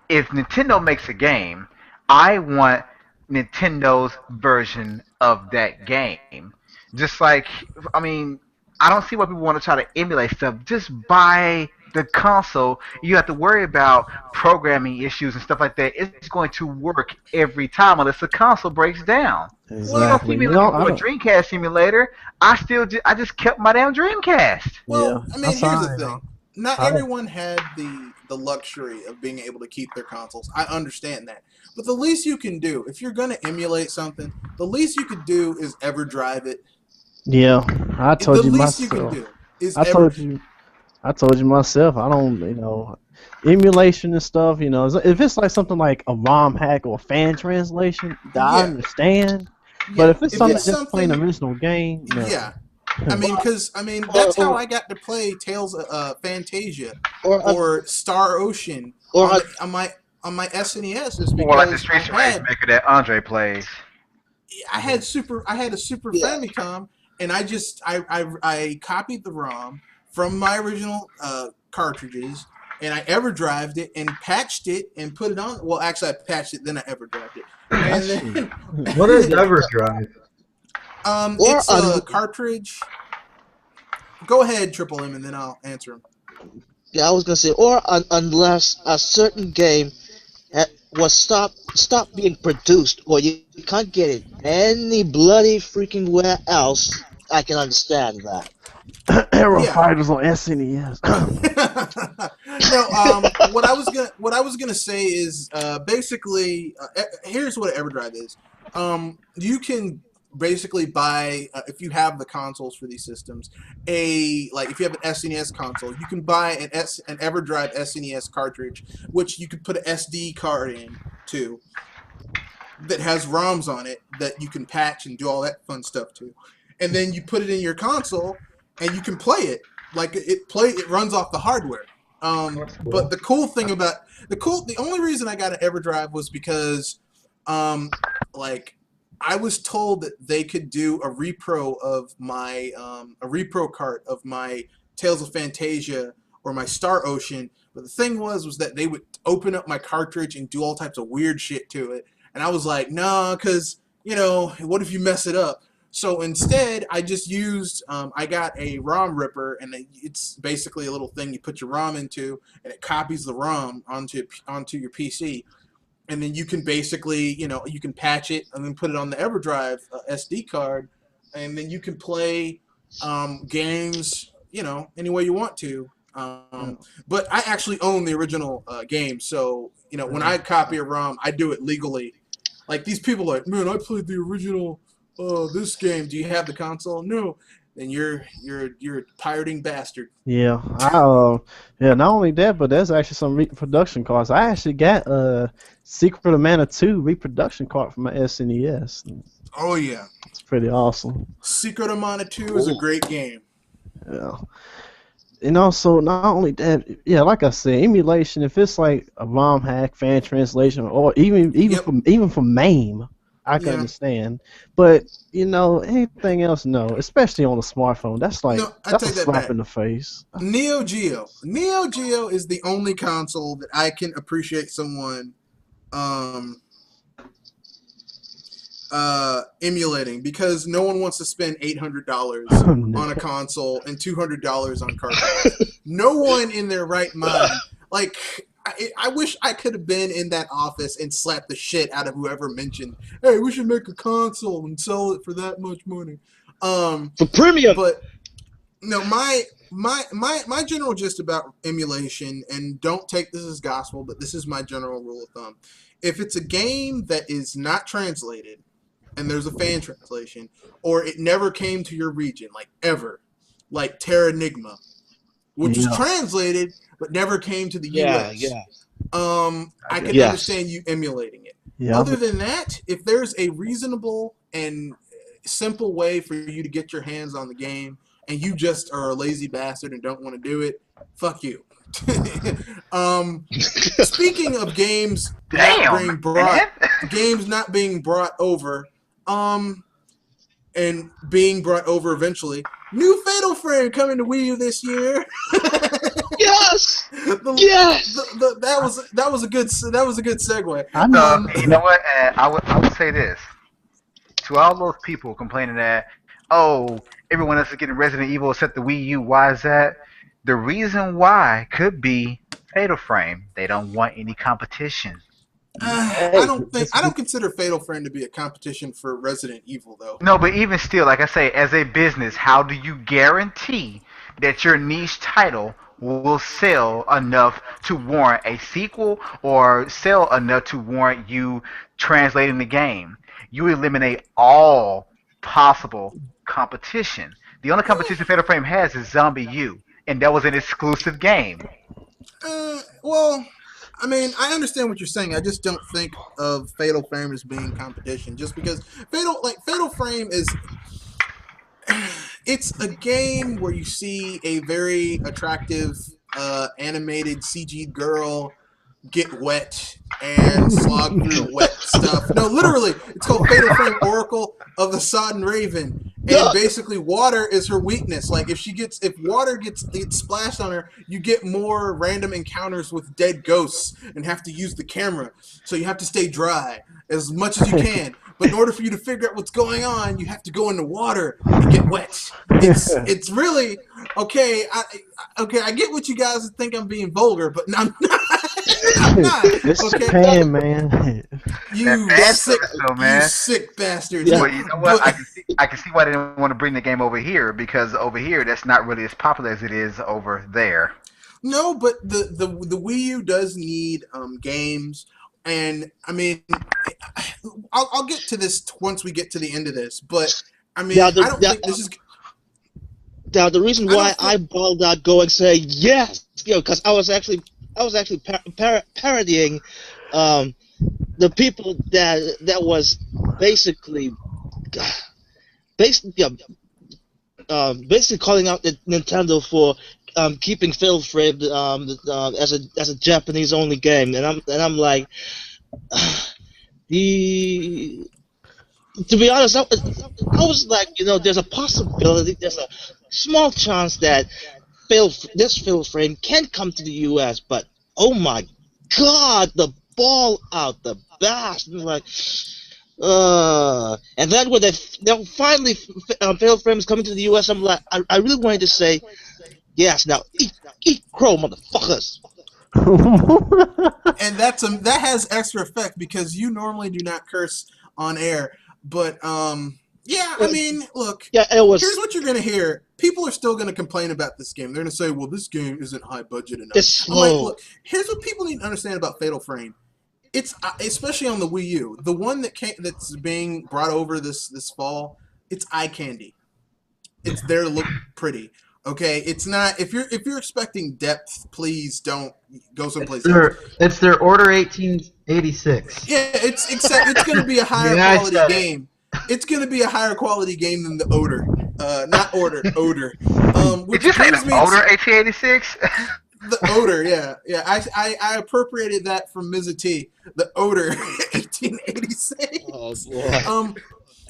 If Nintendo makes a game, I want Nintendo's version of that game. Just like, I mean, I don't see why people want to try to emulate stuff. Just buy the console, you have to worry about programming issues and stuff like that. It's going to work every time unless the console breaks down. You don't see
Exactly.
me
You know,
looking
I
for a
don't.
Dreamcast simulator. I just kept my damn Dreamcast.
Yeah,
Well, I mean,
that's
here's
how
the
I
thing.
am.
Not
I don't.
everyone had the luxury of being able to keep their consoles. I understand that. But the least you can do, if you're going to emulate something, the least you could do is ever drive it.
Yeah, I
The
told you
least you can
myself.
do is
I
ever.
told you. I told you myself. I don't. Emulation and stuff. If it's like something like a ROM hack or a fan translation, that I
Yeah,
understand. But
yeah.
if it's
If
something
it's
just plain
something,
original game, no.
yeah. I mean, because
or
that's how
or
I got to play Tales of Fantasia
or a,
or Star Ocean
or
on
a,
the on my SNES is
Or like the
because
Streets of Rage maker that Andre plays.
I had a Super
yeah.
Famicom, and I copied the ROM from my original cartridges, and I EverDrived it and patched it and put it on. Well, actually, I patched it, then I EverDrived it,
That
and
shit.
then
What is
Yeah.
EverDrive?
Or
it's a cartridge. Go ahead, Triple M, and then I'll answer him.
yeah, I was gonna say, unless a certain game was stop being produced, or you can't get it any bloody freaking where else. I can understand that.
Arrow
Yeah.
Fighters on SNES.
No, what I was gonna say is basically here's what an EverDrive is. You can basically buy if you have the consoles for these systems, if you have an SNES console, you can buy an EverDrive SNES cartridge, which you could put an SD card in too, that has ROMs on it that you can patch and do all that fun stuff to, and then you put it in your console and you can play it. Like it runs off the hardware.
That's
But
cool.
the only reason I got an EverDrive was because, like, I was told that they could do a repro of my a repro cart of my Tales of Fantasia or my Star Ocean. But the thing was that they would open up my cartridge and do all types of weird shit to it, and I was like, nah, because what if you mess it up? So instead, I just used, I got a ROM ripper, and it's basically a little thing you put your ROM into, and it copies the ROM onto your PC, and then you can basically, you can patch it and then put it on the EverDrive SD card, and then you can play games, any way you want to. But I actually own the original game, so when I copy a ROM, I do it legally. Like these people are like, man, I played the original this game. Do you have the console? No. Then you're a pirating bastard.
Yeah, yeah. Not only that, but there's actually some reproduction cards. I actually got a Secret of Mana 2 reproduction card for my SNES.
Oh yeah,
It's pretty awesome.
Secret of Mana 2 is a great game.
Yeah. And also, not only that, yeah, like I said, emulation. If it's like a ROM hack, fan translation, or
Yep.
from MAME, I can
Yeah.
understand. But anything else, no. Especially on a smartphone, that's like
No, I
that's a
take that
slap
back.
in the face.
Neo Geo. Neo Geo is the only console that I can appreciate someone um, emulating, because no one wants to spend $800 on a console and $200 on cartridges. No one in their right mind. Like, I wish I could have been in that office and slapped the shit out of whoever mentioned, "Hey, we should make a console and sell it for that much money."
For premium.
But no, my general gist about emulation, and don't take this as gospel, but this is my general rule of thumb. If it's a game that is not translated and there's a fan translation, or it never came to your region, like ever, like Terranigma, which was
Yeah.
translated but never came to the
Yeah,
US.
yeah.
I can
Yes.
understand you emulating it.
Yeah,
Other than that, if there's a reasonable and simple way for you to get your hands on the game, and you just are a lazy bastard and don't want to do it, fuck you. Speaking of games
Damn, man.
games not being brought over, and being brought over eventually, new Fatal Frame coming to Wii U this year.
Yes.
The-
Yes.
that was a good segue.
I know.
You know what? I would say this to all those people complaining that, oh, everyone else is getting Resident Evil except the Wii U. Why is that? The reason why could be Fatal Frame. They don't want any competition.
I don't consider Fatal Frame to be a competition for Resident Evil though.
No, but even still, like I say, as a business, how do you guarantee that your niche title will sell enough to warrant a sequel or sell enough to warrant you translating the game? You eliminate all possible competition. The only competition Fatal Frame has is Zombie U, and that was an exclusive game.
Well, I mean, I understand what you're saying. I just don't think of Fatal Frame as being competition, just because Fatal Frame is. It's a game where you see a very attractive animated CG girl get wet and slog through wet stuff. No, literally, it's called Fatal Frame Oracle of the Sodden Raven. And basically, water is her weakness. Like if water gets splashed on her, you get more random encounters with dead ghosts and have to use the camera. So you have to stay dry as much as you can. But in order for you to figure out what's going on, you have to go in the water and get wet. It's really okay. I get what you guys think I'm being vulgar, but I'm not. I'm not.
It's
Okay,
Japan, man.
you sick,
man.
you sick bastards.
Well, you know what? I can see why they didn't want to bring the game over here, because over here that's not really as popular as it is over there.
No, but the Wii U does need games, and I mean, I'll get to this once we get to the end of this. But I mean, I don't think this is.
Now the reason why I balled out going say yes, because I was actually parodying the people that was basically calling out Nintendo for keeping Fatal Frame as a Japanese only game, and I'm like, to be honest, I was like, there's a possibility, there's a small chance that this Fatal Frame can come to the U.S., but oh my God, the ball out the bass, like, and then when they finally Fatal Frame is coming to the U.S., I'm like, I really wanted to say, yes, now eat crow, motherfuckers.
And that has extra effect because you normally do not curse on air, but yeah, I mean, look,
yeah, it was.
Here's what you're gonna hear. People are still gonna complain about this game. They're gonna say, "Well, this game isn't high budget enough."
It's slow.
I'm like, look, here's what people need to understand about Fatal Frame. It's especially on the Wii U, the one that's being brought over this fall. It's eye candy. It's there to look pretty. Okay, it's not. If you're expecting depth, please don't go someplace else.
It's their Order 1886.
Yeah, it's going to be a higher quality game. It's going to be a higher quality game than the Odor. Not Order, Odor.
Did you say the Odor 1886?
The Odor, yeah. I appropriated that from Mr. T. The Odor 1886.
Oh boy.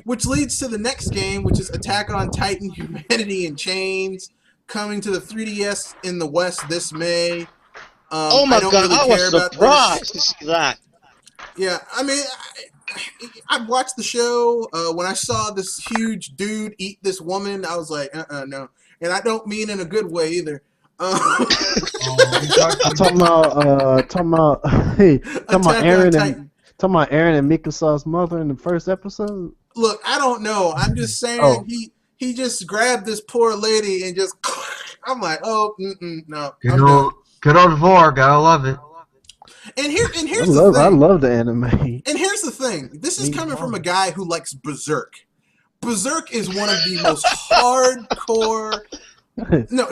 Which leads to the next game, which is Attack on Titan: Humanity in Chains, coming to the 3DS in the West this May.
Oh my God, I was surprised to see that.
Yeah, I mean, I watched the show. When I saw this huge dude eat this woman, I was like, no. And I don't mean in a good way either.
Talking about Aaron and Mikasa's mother in the first episode.
Look, I don't know. I'm just saying he just grabbed this poor lady and just. I'm like, no.
Good old Vor, gotta love it.
And here's the thing.
I love the anime.
And here's the thing. This is coming from a guy who likes Berserk. Berserk is one of the most hardcore. No,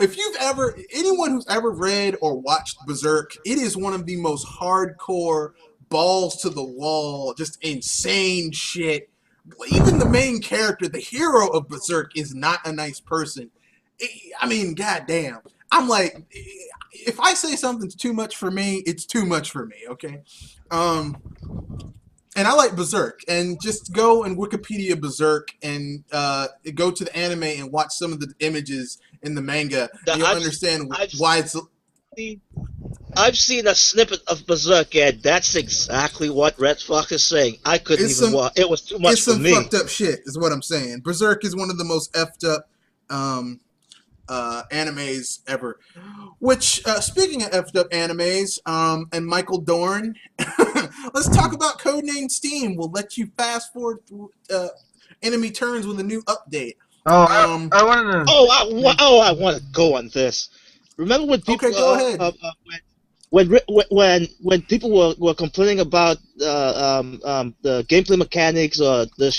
anyone who's ever read or watched Berserk, it is one of the most hardcore, balls to the wall, just insane shit. Even the main character, the hero of Berserk, is not a nice person. I mean, goddamn. I'm like, if I say something's too much for me, it's too much for me, okay? And I like Berserk. And just go and Wikipedia Berserk and go to the anime and watch some of the images in the manga. And you'll understand why it's...
I've seen a snippet of Berserk, and that's exactly what Red Fox is saying. I couldn't even watch. It was too much for me.
It's some fucked up shit, is what I'm saying. Berserk is one of the most effed up animes ever. Which, speaking of effed up animes, and Michael Dorn, let's talk about Codename Steam. We'll let you fast forward through enemy turns with a new update.
Oh, I wanted to.
I want to go on this. Remember when people?
Okay, go ahead.
When people were complaining about the gameplay mechanics or the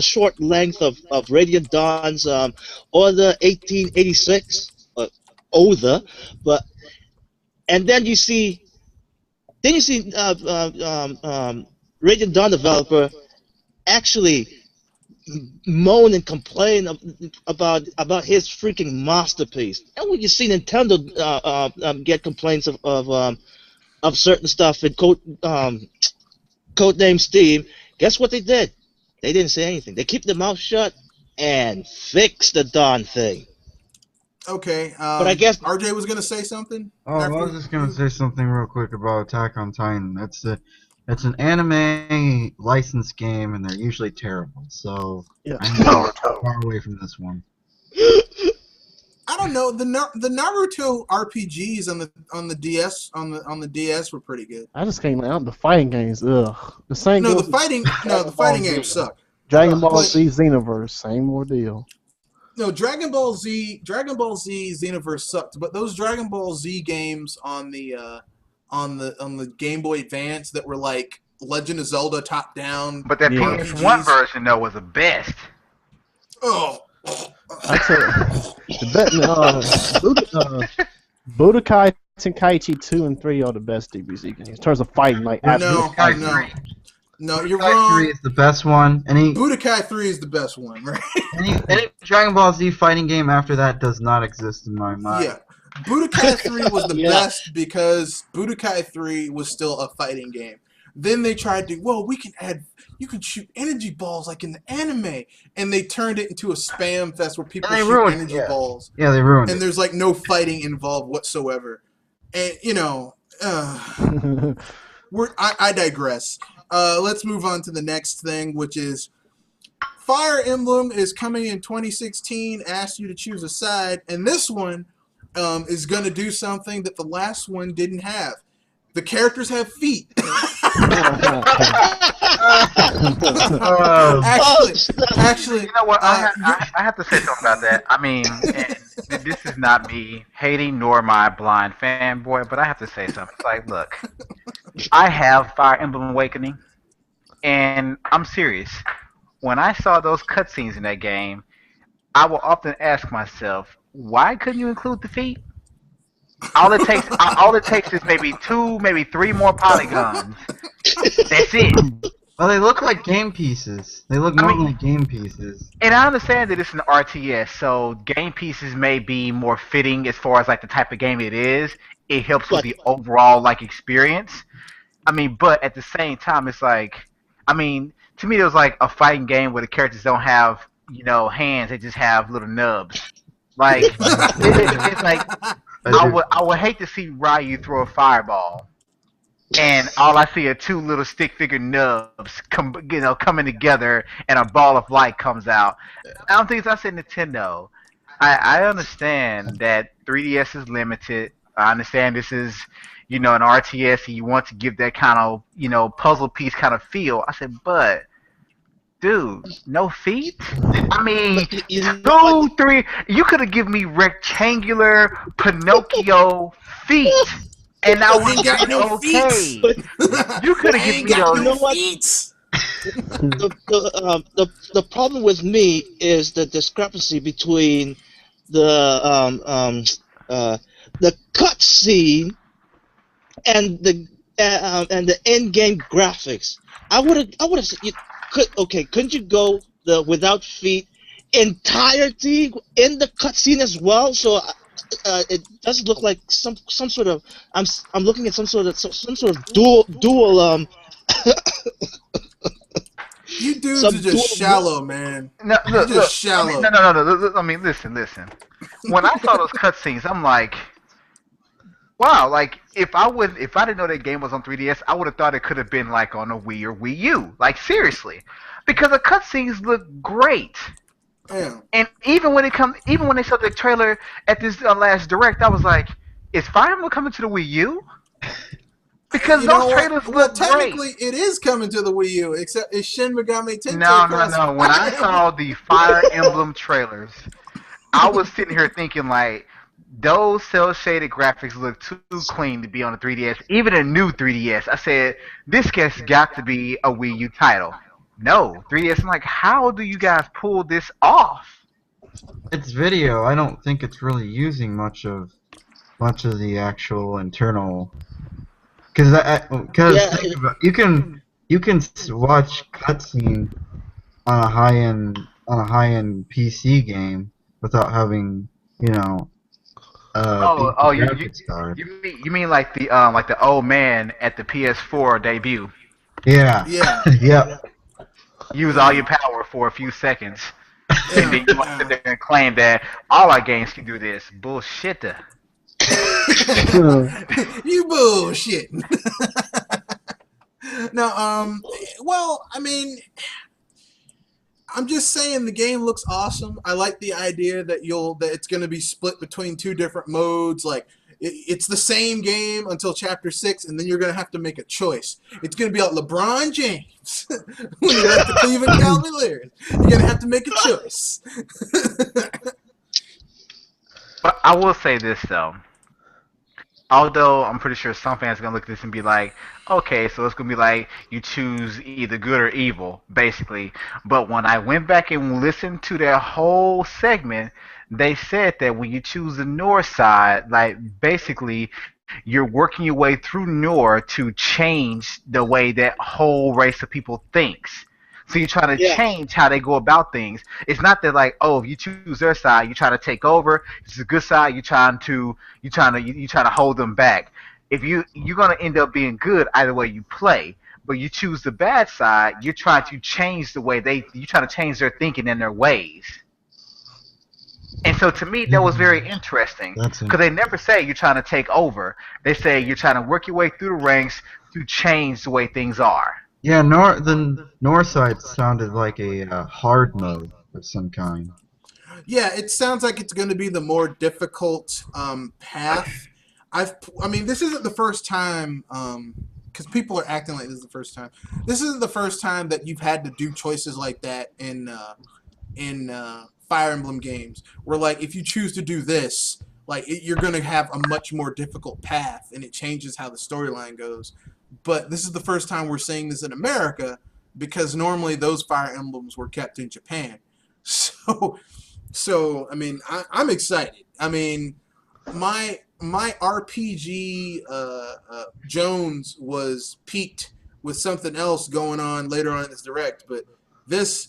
short length of Radiant Dawn's Order 1886 or older, and then you see Radiant Dawn developer actually moan and complain about his freaking masterpiece. And when you see Nintendo get complaints of certain stuff in Codename Steam, guess what they did? They didn't say anything. They keep their mouth shut and fix the darn thing.
Okay,
but I guess
RJ was gonna say something.
Oh, I was just gonna say something real quick about Attack on Titan. It's an anime licensed game, and they're usually terrible. So
Yeah.
I'm far away from this one.
I don't know, the Naruto RPGs on the DS on the DS were pretty good.
I just can't out the fighting games. Ugh. The same.
No,
goes
the
with
fighting games suck.
Dragon Ball Z Xenoverse, same ordeal.
No, Dragon Ball Z Xenoverse sucked, but those Dragon Ball Z games on the Game Boy Advance that were like Legend of Zelda top down.
But that
Yeah.
PS1 version though was the best.
Oh,
I tell you, Budokai Tenkaichi 2 and 3 are the best DBZ games in terms of fighting. Like
no,
Budokai
no, you're
Budokai
wrong.
3 is the best one.
Budokai 3 is the best one, right?
Any Dragon Ball Z fighting game after that does not exist in my mind.
Yeah. Budokai 3 was the
Yeah.
best because Budokai 3 was still a fighting game. Then they tried to, you can shoot energy balls like in the anime, and they turned it into a spam fest where people
And they
shoot
ruined it,
energy
yeah.
balls,
Yeah, they ruined
and
it.
there's like no fighting involved whatsoever. And I digress. Let's move on to the next thing, which is Fire Emblem is coming in 2016. Asked you to choose a side, and this one is going to do something that the last one didn't have. The characters have feet. Actually,
You know what? I have to say something about that. I mean, and this is not me hating nor my blind fanboy, but I have to say something. It's like, look, I have Fire Emblem Awakening, and I'm serious. When I saw those cutscenes in that game, I will often ask myself, why couldn't you include the feet? All it takes is maybe 2, maybe 3 more polygons. That's it.
Well, they look like game pieces. They look more like game pieces.
And I understand that it's an RTS, so game pieces may be more fitting as far as like the type of game it is. It helps with the overall like experience. I mean, but at the same time, it's like, I mean, to me, it was like a fighting game where the characters don't have, hands; they just have little nubs. Like, it's like I would hate to see Ryu throw a fireball, and all I see are 2 little stick figure nubs coming together, and a ball of light comes out. I don't think it's. I said Nintendo. I understand that 3DS is limited. I understand this is, an RTS, and you want to give that kind of, puzzle piece kind of feel. I said, but, dude, no feet? I mean, 2, 3, you could have given me rectangular Pinocchio feet, and I would have been okay. You could have given me those.
You know what? The problem with me is the discrepancy between the cutscene and the in-game graphics. I would have couldn't you go the without feet entirety in the cutscene as well? So it doesn't look like some sort of I'm looking at some sort of dual
You dudes are just shallow, man.
No,
You're just shallow.
I mean, no. I mean, listen. When I saw those cutscenes, I'm like, wow. Like, if I didn't know that game was on 3DS, I would have thought it could have been like on a Wii or Wii U. Like, seriously, because the cutscenes look great.
Yeah.
And even when they showed the trailer at this last direct, I was like, is Fire Emblem coming to the Wii U? Because
You
those
know what?
trailers
Well,
look great.
technically, it is coming to the Wii U, except it's Shin Megami Tensei
No, no,
plus
no. When I
Fire Emblem.
saw the Fire Emblem trailers, I was sitting here thinking like, those cell shaded graphics look too clean to be on a 3DS, even a new 3DS. I said, this has got to be a Wii U title. No, 3DS. I'm like, how do you guys pull this off?
It's video. I don't think it's really using much of the actual internal. Because
Yeah,
think about you can watch cutscene on a high end PC game without having
Oh,
decent
you
graphics card.
you mean like the old man at the PS4 debut?
Yeah.
Yeah.
Yep.
Use all your power for a few seconds, and then you want to sit
Yeah.
there and claim that all our games can do this. Bullshit.
You bullshit. No, well, I mean, I'm just saying the game looks awesome. I like the idea that it's going to be split between two different modes. Like it's the same game until Chapter 6, and then you're going to have to make a choice. It's going to be like LeBron James when he left the Cleveland Cavaliers. You're going to have to make a choice.
But I will say this though. Although I'm pretty sure some fans are gonna look at this and be like, okay, so it's gonna be like you choose either good or evil, basically. But when I went back and listened to their whole segment, they said that when you choose the North side, like basically you're working your way through Nor to change the way that whole race of people thinks. So you're trying to
yeah,
change how they go about things. It's not that like, oh, if you choose their side, you try to take over. It's a good side. You trying to hold them back. If you're gonna end up being good either way you play. But you choose the bad side, you're trying to change the way you trying to change their thinking and their ways. And so to me, that was very interesting
That's
because they never say you're trying to take over. They say you're trying to work your way through the ranks to change the way things are.
Yeah, the north side sounded like a hard mode of some kind.
Yeah, it sounds like it's going to be the more difficult path. I mean, this isn't the first time, because people are acting like this is the first time. This isn't the first time that you've had to do choices like that in Fire Emblem games, where like if you choose to do this, like you're going to have a much more difficult path, and it changes how the storyline goes. But this is the first time we're seeing this in America, because normally those Fire Emblems were kept in Japan. So I mean, I'm excited. I mean, my RPG Jones was peaked with something else going on later on in this direct, but this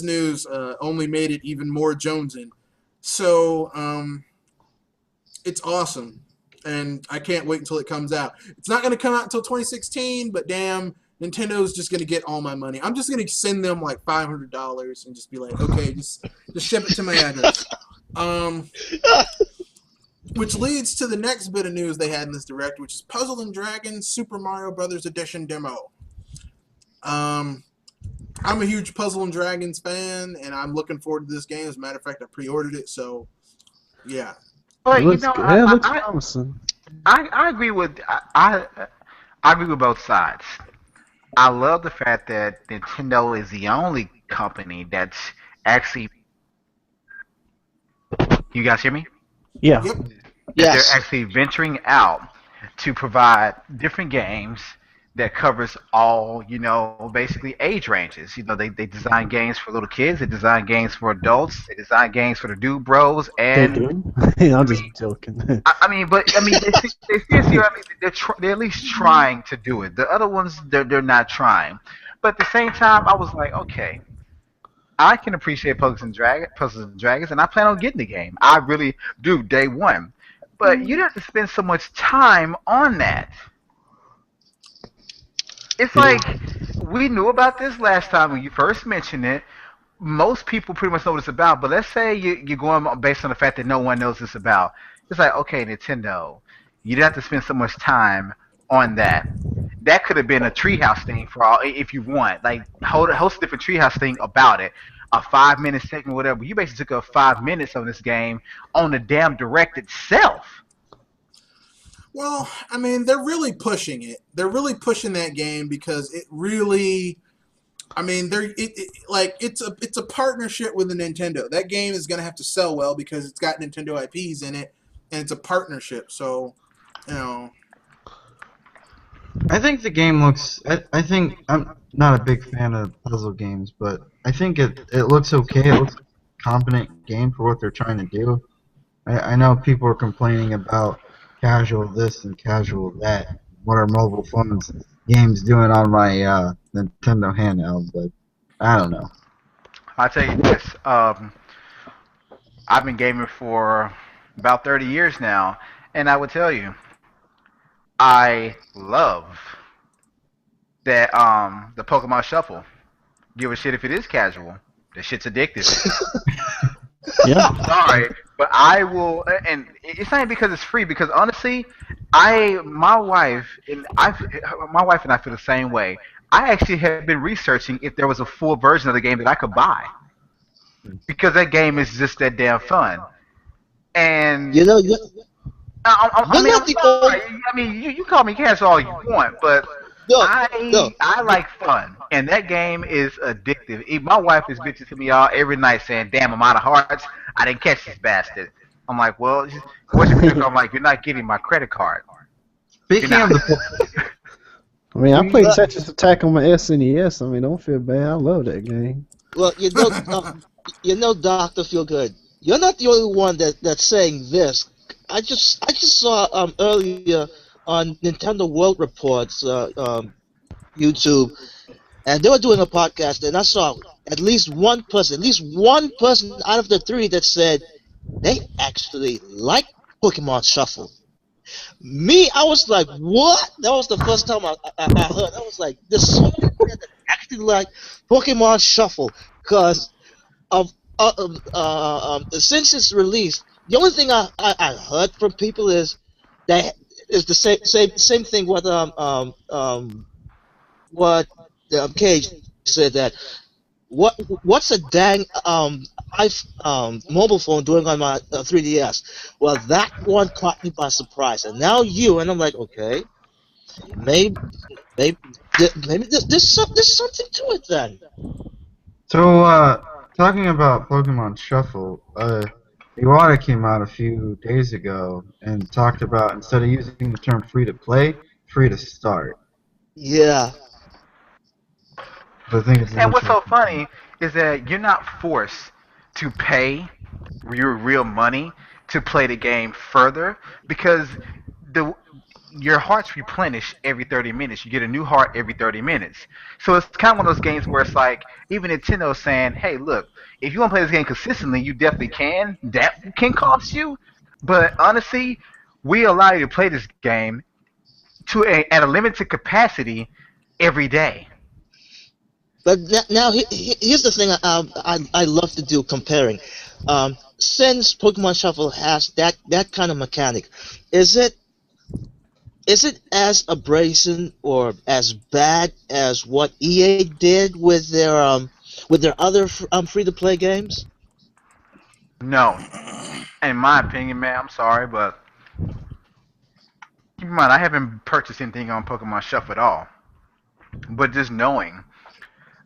news only made it even more Jonesing. So it's awesome, and I can't wait until it comes out. It's not going to come out until 2016, but damn, Nintendo's just going to get all my money. I'm just going to send them like $500 and just be like, okay, just ship it to my address. Which leads to the next bit of news they had in this direct, which is Puzzle and Dragons Super Mario Brothers Edition demo. I'm a huge Puzzle and Dragons fan, and I'm looking forward to this game. As a matter of fact, I pre-ordered it, so yeah.
But
It
you
looks
know,
good. It looks promising.
I agree with I agree with both sides. I love the fact that Nintendo is the only company that's actually. You guys hear me?
Yeah.
Yep.
That they're
yes,
actually venturing out to provide different games that covers all, basically age ranges. They design games for little kids, they design games for adults, they design games for the dude bros,
They
and
do. I'm just
mean,
joking.
they seriously, they're at least trying to do it. The other ones, they're not trying. But at the same time, I was like, okay, I can appreciate Puzzles and Dragons, and I plan on getting the game. I really do, day one. But you don't have to spend so much time on that. It's
Yeah.
like we knew about this last time when you first mentioned it. Most people pretty much know what it's about, but let's say you're going based on the fact that no one knows this about. It's like, okay, Nintendo, you didn't have to spend so much time on that. That could have been a treehouse thing for all, if you want. Like, host a different treehouse thing about it. a 5 minute segment, whatever. You basically took up 5 minutes of this game on the damn direct itself.
Well, I mean, they're really pushing it. They're really pushing that game because it really. I mean, it's a partnership with the Nintendo. That game is going to have to sell well because it's got Nintendo IPs in it, and it's a partnership. So, you know.
I think the game looks. I think I'm not a big fan of puzzle games, but I think it looks okay. It looks like a competent game for what they're trying to do. I know people are complaining about casual this and casual that. What are mobile phones games doing on my Nintendo handheld? But I don't know.
I'll tell you this. I've been gaming for about 30 years now, and I would tell you, I love that the Pokemon Shuffle. Give a shit if it is casual. That shit's addictive.
Yeah.
I'm sorry, but I will, and it's not because it's free. Because honestly, my wife and I feel the same way. I actually have been researching if there was a full version of the game that I could buy, because that game is just that damn fun. And
You know, you,
I
you're
mean,
not
I'm
the
sorry.
only.
I mean, you call me casual all you want, but
No, no.
I like fun, and that game is addictive. My wife is bitching to me all every night saying, "Damn, I'm out of hearts. I didn't catch this bastard." I'm like, "Well, what's your credit card?" I'm like, "You're not getting my credit card."
Speaking
You're
of
not.
the
I mean, I played Tetris Attack on my SNES. I mean, don't feel bad. I love that game.
Well, Doctor Feelgood. You're not the only one that's saying this. I just saw earlier on Nintendo World Report's YouTube, and they were doing a podcast, and I saw at least one person out of the three that said they actually like Pokemon Shuffle. Me, I was like, what? That was the first time I heard. I was like, there's so many people that actually like Pokemon Shuffle because of since its release. The only thing I heard from people is that is the same thing what Cage said, that what's a dang mobile phone doing on my 3DS? Well, that one caught me by surprise, and now and I'm like, okay, maybe there's something to it then.
So, talking about Pokemon Shuffle, Iwata came out a few days ago and talked about, instead of using the term free to play, free to start.
Yeah.
So I think it's
And what's so
interesting.
funny is that you're not forced to pay your real money to play the game further, because your hearts replenish every 30 minutes. You get a new heart every 30 minutes. So it's kind of one of those games where it's like, even Nintendo's saying, hey, look, if you want to play this game consistently, you definitely can. That can cost you. But honestly, we allow you to play this game at a limited capacity every day.
But now here's the thing I love to do comparing. Since Pokemon Shuffle has that kind of mechanic, is it as abrasive or as bad as what EA did with their other free to play games?
No. In my opinion, man, I'm sorry, but keep in mind, I haven't purchased anything on Pokemon Shuffle at all. But just knowing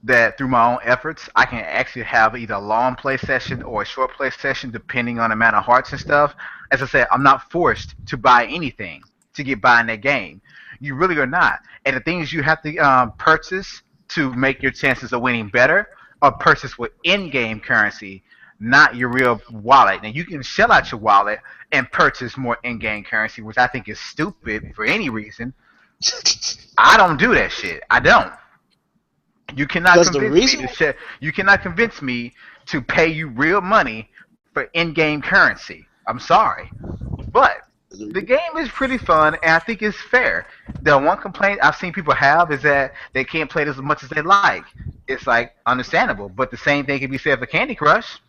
that through my own efforts, I can actually have either a long play session or a short play session, depending on the amount of hearts and stuff. As I said, I'm not forced to buy anything to get by in that game. You really are not. And the things you have to purchase to make your chances of winning better are purchased with in-game currency, not your real wallet. Now, you can shell out your wallet and purchase more in-game currency, which I think is stupid for any reason. I don't do that shit. I don't. You cannot You cannot convince me to pay you real money for in-game currency. I'm sorry, but the game is pretty fun, and I think it's fair. The one complaint I've seen people have is that they can't play it as much as they like. It's like understandable, but the same thing can be said for Candy Crush.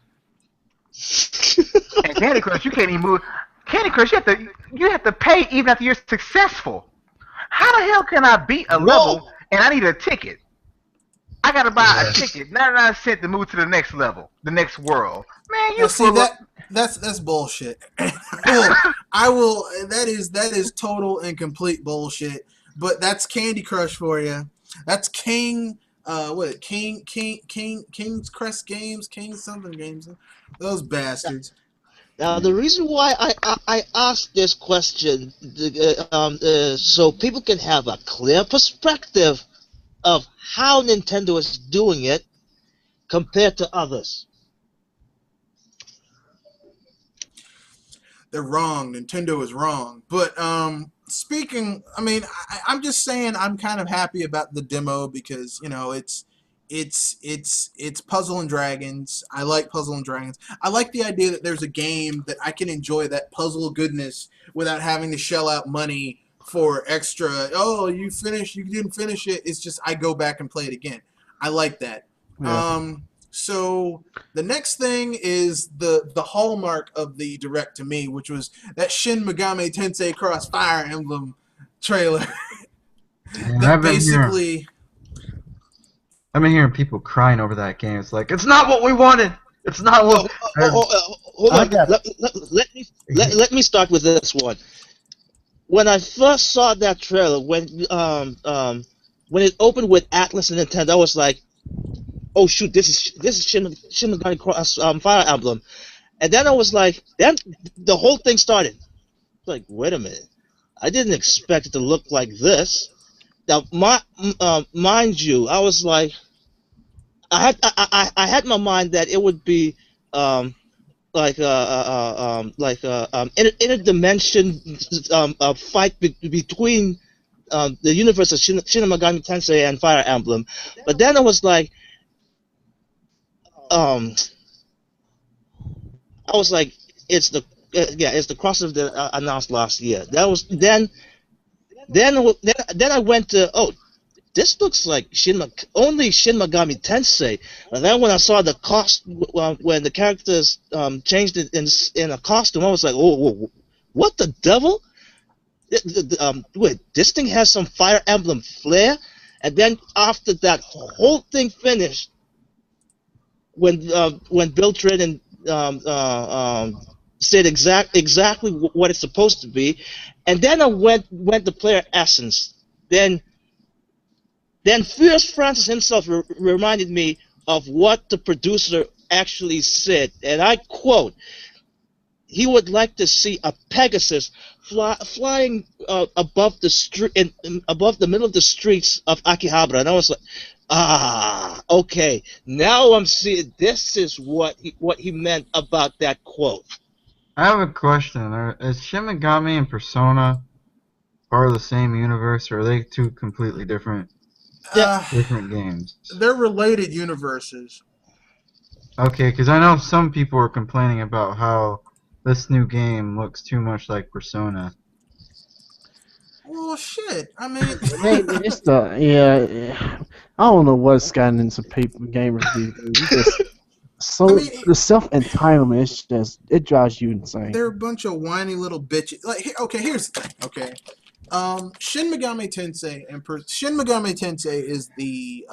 And Candy Crush, you can't even move. Candy Crush, you have to pay even after you're successful. How the hell can I beat a level and I need a ticket? I gotta buy a ticket, 99 cents to move to the next level, the next world. Man,
Now,
you
see
full of.
that's bullshit. I will. That is total and complete bullshit. But that's Candy Crush for you. That's King. King's Crest Games, King something games. Those bastards.
Now, the reason why I asked this question, so people can have a clear perspective of how Nintendo is doing it compared to others.
They're wrong. Nintendo is wrong. But speaking, I mean, I'm just saying I'm kind of happy about the demo because it's Puzzle and Dragons. I like Puzzle and Dragons. I like the idea that there's a game that I can enjoy that puzzle goodness without having to shell out money for extra. Oh, you didn't finish it. It's just I go back and play it again. I like that.
Yeah.
So the next thing is the hallmark of the direct to me, which was that Shin Megami Tensei Cross Fire Emblem trailer.
And
That basically.
I've been hearing people crying over that game. It's like, it's not what we wanted. It's not what.
Hold
I
on.
got
Let me start with this one. When I first saw that trailer, when it opened with Atlas and Nintendo, I was like, "Oh shoot, this is Shin Megami Cross Fire Emblem," and then I was like, then the whole thing started. Like, wait a minute, I didn't expect it to look like this. Now, mind you, I was like, I had in my mind that it would be interdimension fight between the universe of Shin Megami Tensei and Fire Emblem, but then I was like, I was like, it's the crossover that announced last year. That was then I went to, oh, this looks like only Shin Megami Tensei. And then when I saw the when the characters changed it in a costume, I was like, oh, what the devil? Wait, this thing has some Fire Emblem flair. And then after that whole thing finished, when Bill Trinen said exactly what it's supposed to be, and then I went to Player Essence. Then Fierce Francis himself reminded me of what the producer actually said, and I quote: he would like to see a Pegasus flying above the street, above the middle of the streets of Akihabara. And I was like, okay, now I'm seeing. This is what he meant about that quote.
I have a question. Is Shin Megami and Persona part of the same universe, or are they two completely different games?
They're related universes.
Okay, because I know some people are complaining about how this new game looks too much like Persona.
Well, shit. I mean,
It's I don't know what's gotten into people gamers these days. The self entitlement it drives you insane.
they're a bunch of whiny little bitches. Like, here's the thing. Okay, Shin Megami Tensei Shin Megami Tensei is the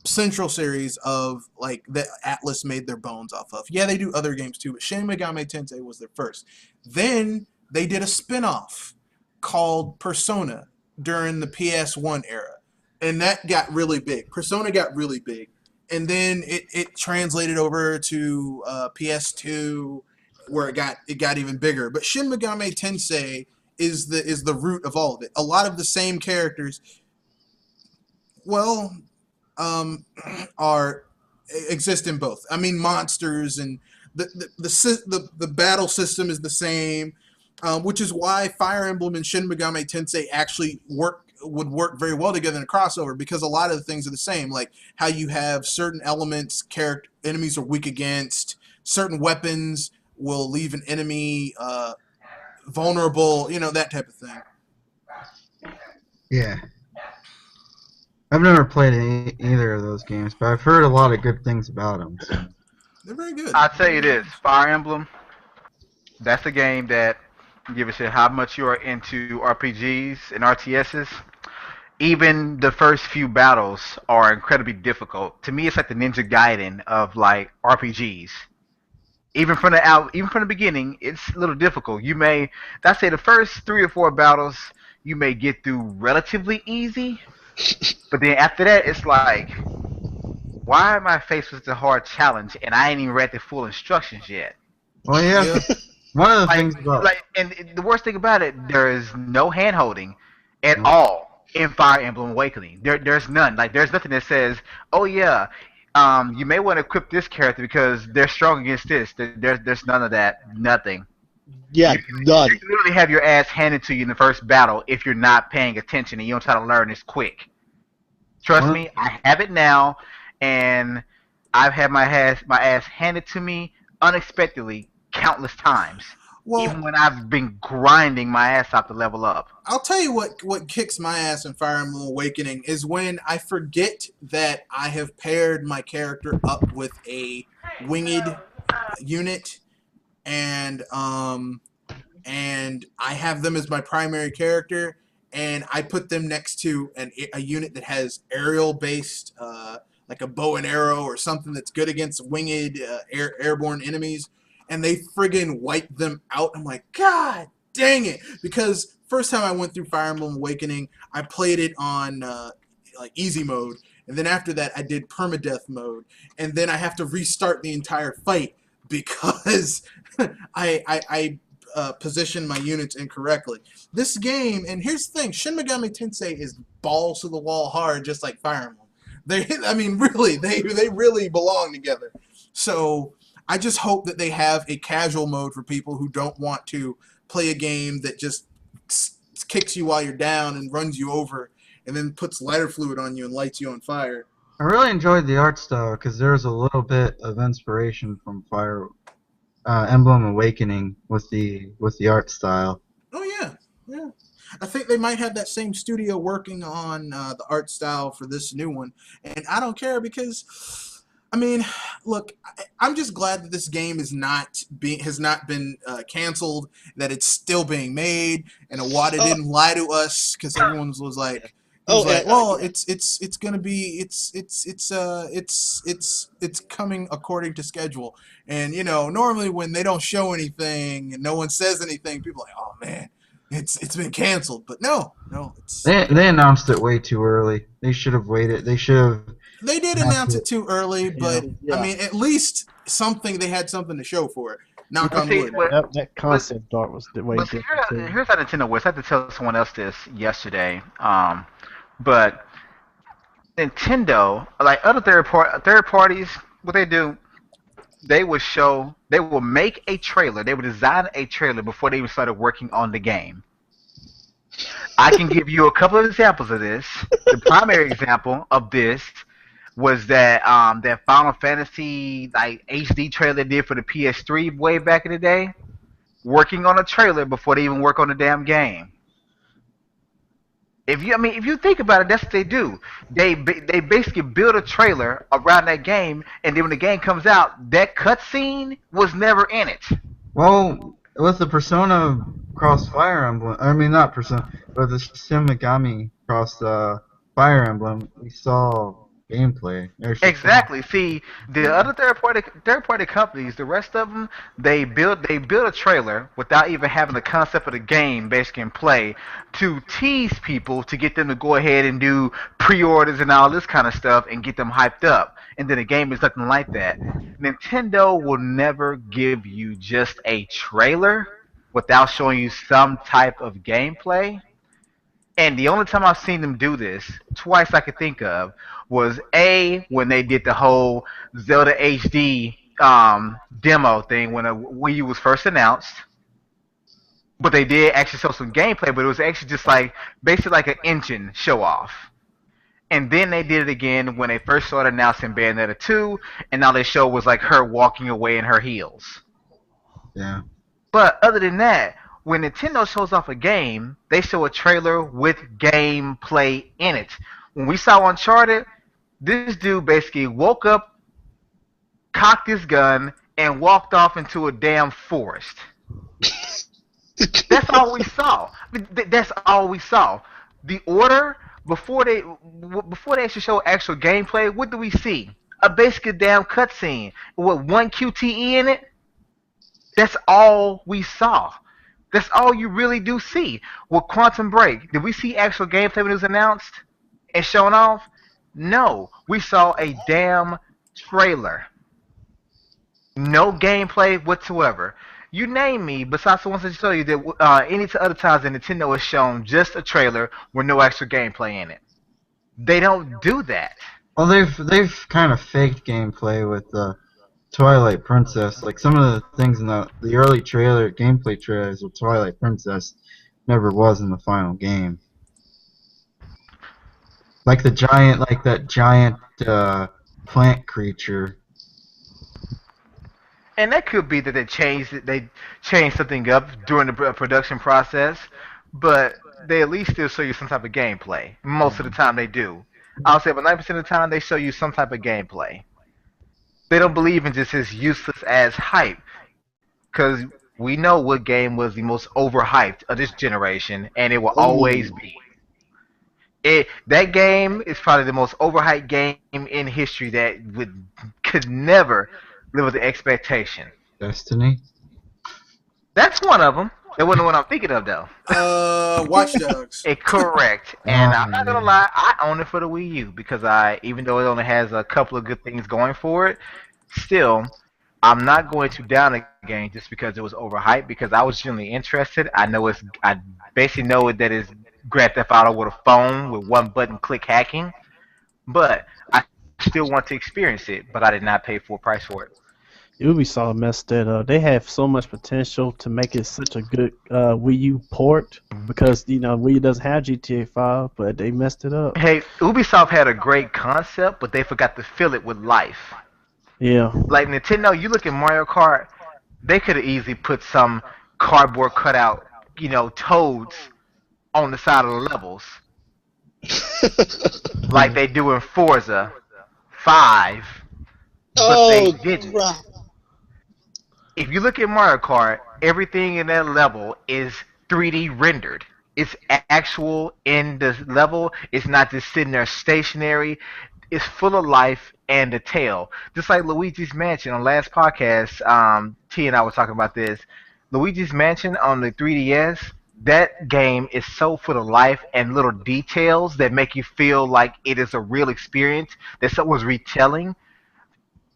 central series of like that Atlas made their bones off of. Yeah, they do other games too, but Shin Megami Tensei was their first. Then they did a spin-off called Persona during the PS1 era, and that got really big. Persona got really big, and then it translated over to PS2, where it got even bigger. But Shin Megami Tensei is the root of all of it. A lot of the same characters, exist in both. I mean, monsters and the battle system is the same, which is why Fire Emblem and Shin Megami Tensei actually would work very well together in a crossover, because a lot of the things are the same, like how you have certain elements enemies are weak against, certain weapons will leave an enemy vulnerable, that type of thing.
Yeah. I've never played either of those games, but I've heard a lot of good things about them. So.
They're very good.
I'll tell you this, Fire Emblem, that's a game that, give a shit how much you are into RPGs and RTSs, even the first few battles are incredibly difficult. To me, it's like the Ninja Gaiden of like RPGs. Even from the beginning, it's a little difficult. I'd say the first 3 or 4 battles you may get through relatively easy, but then after that, it's like, why am I faced with a hard challenge and I ain't even read the full instructions yet?
Well, yeah.
Yeah.
One of the
Like,
things about
and the worst thing about it, there is no hand holding at all in Fire Emblem Awakening. There's none. Like, there's nothing that says, oh yeah, you may want to equip this character because they're strong against this. There's none of that. Nothing.
Yeah,
You
none.
can literally have your ass handed to you in the first battle if you're not paying attention and you don't try to learn this quick. Trust me, I have it now, and I've had my ass handed to me unexpectedly countless times,
Well,
even when I've been grinding my ass off to level up.
I'll tell you what kicks my ass in Fire Emblem Awakening is when I forget that I have paired my character up with a winged unit, and I have them as my primary character, and I put them next to a unit that has aerial based, like a bow and arrow or something that's good against winged airborne enemies, and they friggin' wipe them out. I'm like, God dang it! Because first time I went through Fire Emblem Awakening, I played it on like easy mode, and then after that I did permadeath mode, and then I have to restart the entire fight because I position my units incorrectly. This game, and here's the thing, Shin Megami Tensei is balls to the wall hard, just like Fire Emblem. I mean, really, they really belong together. So I just hope that they have a casual mode for people who don't want to play a game that just kicks you while you're down and runs you over, and then puts lighter fluid on you and lights you on fire.
I really enjoyed the art style because there's a little bit of inspiration from Fire Emblem Awakening with the art style.
Oh yeah, yeah. I think they might have that same studio working on the art style for this new one, and I don't care because, I mean, look, I'm just glad that this game has not been canceled, that it's still being made, and Iwata didn't lie to us because everyone was like. Well, it's gonna be it's coming according to schedule, and normally when they don't show anything and no one says anything, people are like, oh man, it's been canceled. But no, it's
They announced it way too early. They should have waited. They
did announce it too early, but I mean at least they had something to show for it. Knock on wood.
That concept art was the way different too.
Here's how Nintendo works. I had to tell someone else this yesterday. But Nintendo, like other third parties, what they do, they will make a trailer, they will design a trailer before they even started working on the game. I can give you a couple of examples of this. The primary example of this was that Final Fantasy like HD trailer they did for the PS3 way back in the day, working on a trailer before they even work on the damn game. If you think about it, that's what they do. They basically build a trailer around that game, and then when the game comes out, that cutscene was never in it.
Well, with the Persona Cross Fire Emblem, I mean not Persona, but the Shin Megami Cross Fire Emblem, we saw gameplay.
Exactly. See, the other third party companies, the rest of them, they build a trailer without even having the concept of the game basically in play to tease people to get them to go ahead and do pre-orders and all this kind of stuff and get them hyped up. And then the game is nothing like that. Nintendo will never give you just a trailer without showing you some type of gameplay. And the only time I've seen them do this, twice I could think of, was when they did the whole Zelda HD demo thing when Wii U was first announced. But they did actually show some gameplay, but it was actually just like basically like an engine show off. And then they did it again when they first started announcing Bayonetta 2, and all they showed was like her walking away in her heels.
Yeah.
But other than that, when Nintendo shows off a game, they show a trailer with gameplay in it. When we saw Uncharted, this dude basically woke up, cocked his gun, and walked off into a damn forest. That's all we saw. That's all we saw. The order before they actually show actual gameplay, what do we see? A basically damn cutscene with one QTE in it. That's all we saw. That's all you really do see. With Quantum Break, did we see actual gameplay when it was announced and shown off? No, we saw a damn trailer. No gameplay whatsoever. You name me, besides the ones that show you that any other times that Nintendo has shown just a trailer with no actual gameplay in it. They don't do that.
Well, they've kind of faked gameplay with Twilight Princess. Like some of the things in the early gameplay trailers of Twilight Princess never was in the final game. Like that giant plant creature.
And that could be that they changed something up during the production process, but they at least still show you some type of gameplay. Most of the time they do. I'll say about 90% of the time they show you some type of gameplay. They don't believe in just as useless as hype, because we know what game was the most overhyped of this generation, and it will always be. That game is probably the most overhyped game in history that could never live with the expectation.
Destiny?
That's one of them. That wasn't what I'm thinking of, though.
Watch Dogs.
Correct. And I'm not gonna lie, I own it for the Wii U because even though it only has a couple of good things going for it, still, I'm not going to down the game just because it was overhyped. Because I was genuinely interested. I basically know that it's Grand Theft Auto with a phone with one button click hacking, but I still want to experience it. But I did not pay full price for it.
Ubisoft messed that up. They have so much potential to make it such a good Wii U port because Wii U doesn't have GTA 5, but they messed it up.
Hey, Ubisoft had a great concept, but they forgot to fill it with life.
Yeah.
Like Nintendo, you look at Mario Kart, they could have easily put some cardboard cutout, toads on the side of the levels, like they do in Forza 5, but they didn't.
Crap.
If you look at Mario Kart, everything in that level is 3D rendered. It's actual in the level. It's not just sitting there stationary. It's full of life and detail. Just like Luigi's Mansion on last podcast, T and I were talking about this. Luigi's Mansion on the 3DS, that game is so full of life and little details that make you feel like it is a real experience that someone's retelling.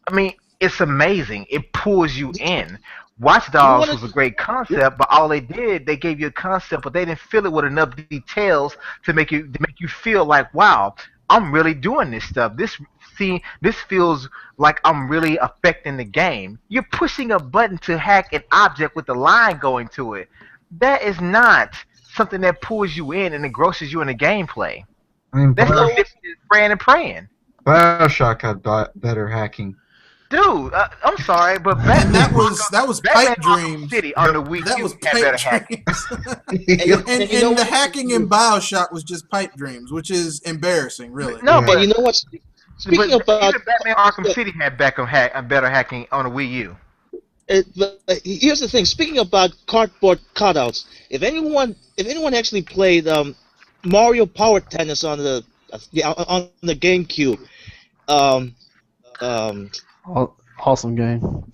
I mean, it's amazing. It pulls you in. Watch Dogs was a great concept, but all they did, they gave you a concept, but they didn't fill it with enough details to make you feel like, wow, I'm really doing this stuff. This feels like I'm really affecting the game. You're pushing a button to hack an object with a line going to it. That is not something that pulls you in and engrosses you in the gameplay.
I mean,
That's no different than praying and praying.
BioShock had better hacking.
Dude, I'm sorry, but
that was Pipe Dreams.
City on the Wii
That
U
was
had better
Pipe
hacking.
Dreams. and the hacking in BioShock was just Pipe Dreams, which is embarrassing, really.
No,
Yeah.
but
And you know what? Speaking about
even Batman Arkham City had better hacking on the Wii U.
here's the thing. Speaking about cardboard cutouts, if anyone actually played Mario Power Tennis on the GameCube,
Awesome game.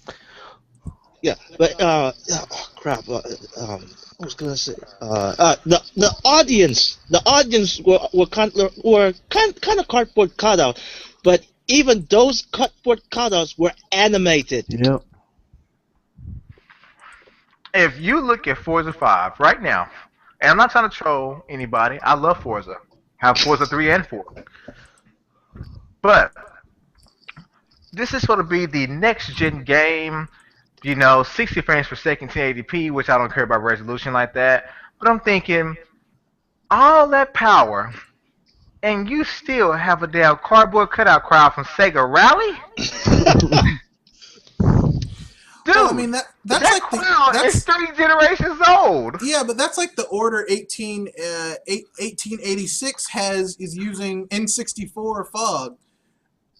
yeah, but oh crap, I was gonna say the audience were kind of cardboard cutout, but even those cardboard cutouts were animated.
Yep.
If you look at Forza 5 right now, and I'm not trying to troll anybody, I love Forza. I have Forza 3 and 4. But this is going to be the next gen game, 60 frames per second, 1080p, which I don't care about resolution like that. But I'm thinking, all that power, and you still have a damn cardboard cutout crowd from Sega Rally? Dude,
Well, I mean that's
that
like
crowd
that's
is 3 generations old.
yeah, but that's like the Order 1886 is using N64 fog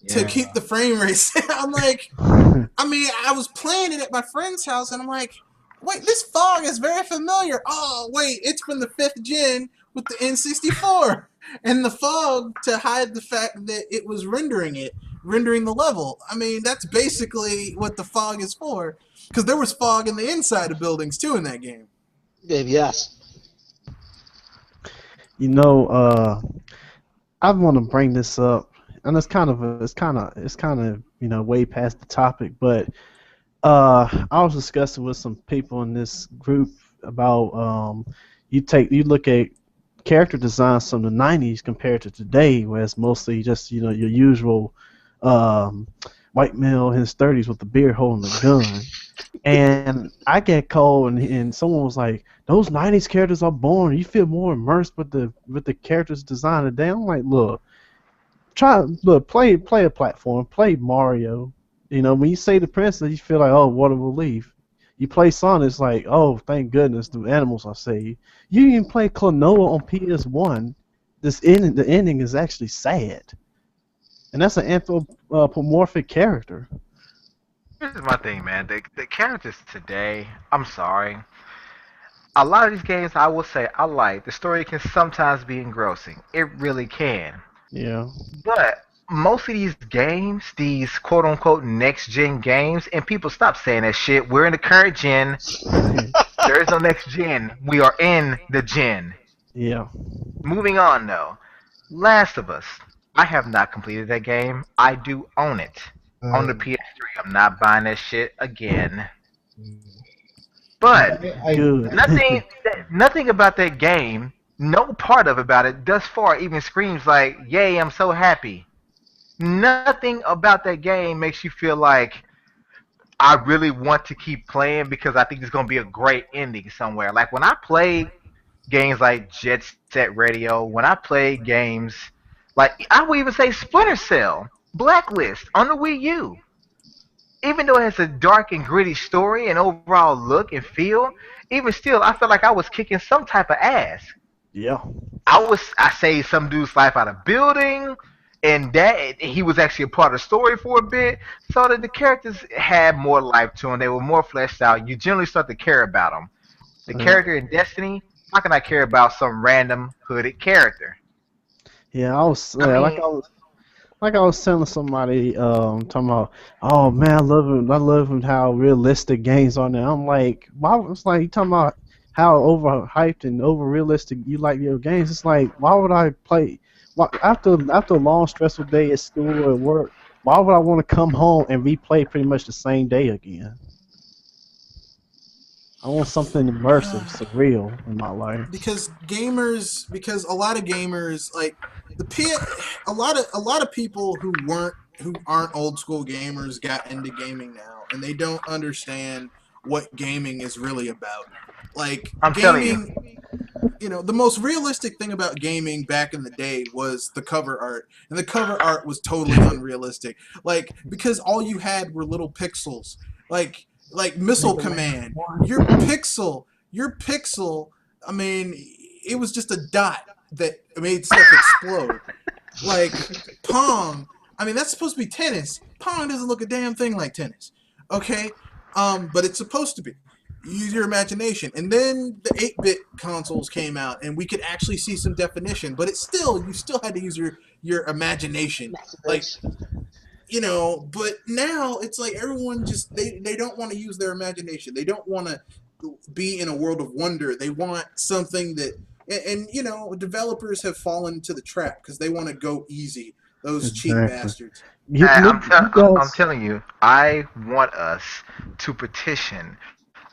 to
Yeah.
keep the frame rate. I'm like, I mean, I was playing it at my friend's house, and I'm like, wait, this fog is very familiar. Oh, wait, it's from the 5th gen with the N64. and the fog to hide the fact that it was rendering the level. I mean, that's basically what the fog is for. Because there was fog in the inside of buildings too in that game.
Yes.
You know, I want to bring this up, and it's kind of way past the topic, but I was discussing with some people in this group about you look at character designs from the '90s compared to today, where it's mostly just your usual white male in his 30s with a beard holding a gun. And I get called, and someone was like, "Those '90s characters are boring. You feel more immersed with the characters designed today." I'm like, play a platform, play Mario. When you say the princess, you feel like, oh, water will leave. You play Sonic, it's like, oh, thank goodness the animals are saved. You even play Klonoa on PS1. The ending is actually sad, and that's an anthropomorphic character.
Here's my thing, man. The characters today, I'm sorry. A lot of these games, I will say, I like. The story can sometimes be engrossing. It really can.
Yeah.
But most of these games, these quote unquote next gen games, and people stop saying that shit. We're in the current gen. There is no next gen. We are in the gen.
Yeah.
Moving on, though. Last of Us. I have not completed that game. I do own it. On the PS3. I'm not buying that shit again. But
Good.
nothing about that game, no part of about it thus far even screams like, yay, I'm so happy. Nothing about that game makes you feel like I really want to keep playing because I think there's going to be a great ending somewhere. Like when I play games like Jet Set Radio, when I play games like, I would even say Splinter Cell, Blacklist on the Wii U. Even though it has a dark and gritty story and overall look and feel, even still, I felt like I was kicking some type of ass.
Yeah.
I saved some dude's life out of building, and that he was actually a part of the story for a bit, so that the characters had more life to them. They were more fleshed out. You generally start to care about them. The character in Destiny, how can I care about some random hooded character?
Yeah, like I was telling somebody, talking about, oh man, I love him how realistic games are now. I'm like, why? It's like you talking about how overhyped and over realistic you like your games. It's like, why would I play? After a long stressful day at school or at work, why would I want to come home and replay pretty much the same day again? I want something immersive, surreal in my life.
Because a lot of gamers like a lot of people who aren't old school gamers got into gaming now, and they don't understand what gaming is really about. Like
I'm
gaming, the most realistic thing about gaming back in the day was the cover art, and the cover art was totally unrealistic. Like because all you had were little pixels, like Missile Command. Your pixel. I mean, it was just a dot that made stuff explode. Like Pong. I mean, that's supposed to be tennis. Pong doesn't look a damn thing like tennis. Okay, but it's supposed to be. Use your imagination. And then the 8-bit consoles came out, and we could actually see some definition. But you still had to use your imagination. Like. But now it's like everyone just they don't want to use their imagination. They don't want to be in a world of wonder. They want something that and developers have fallen to the trap because they want to go easy. Those cheap bastards.
I'm telling you, I want us to petition,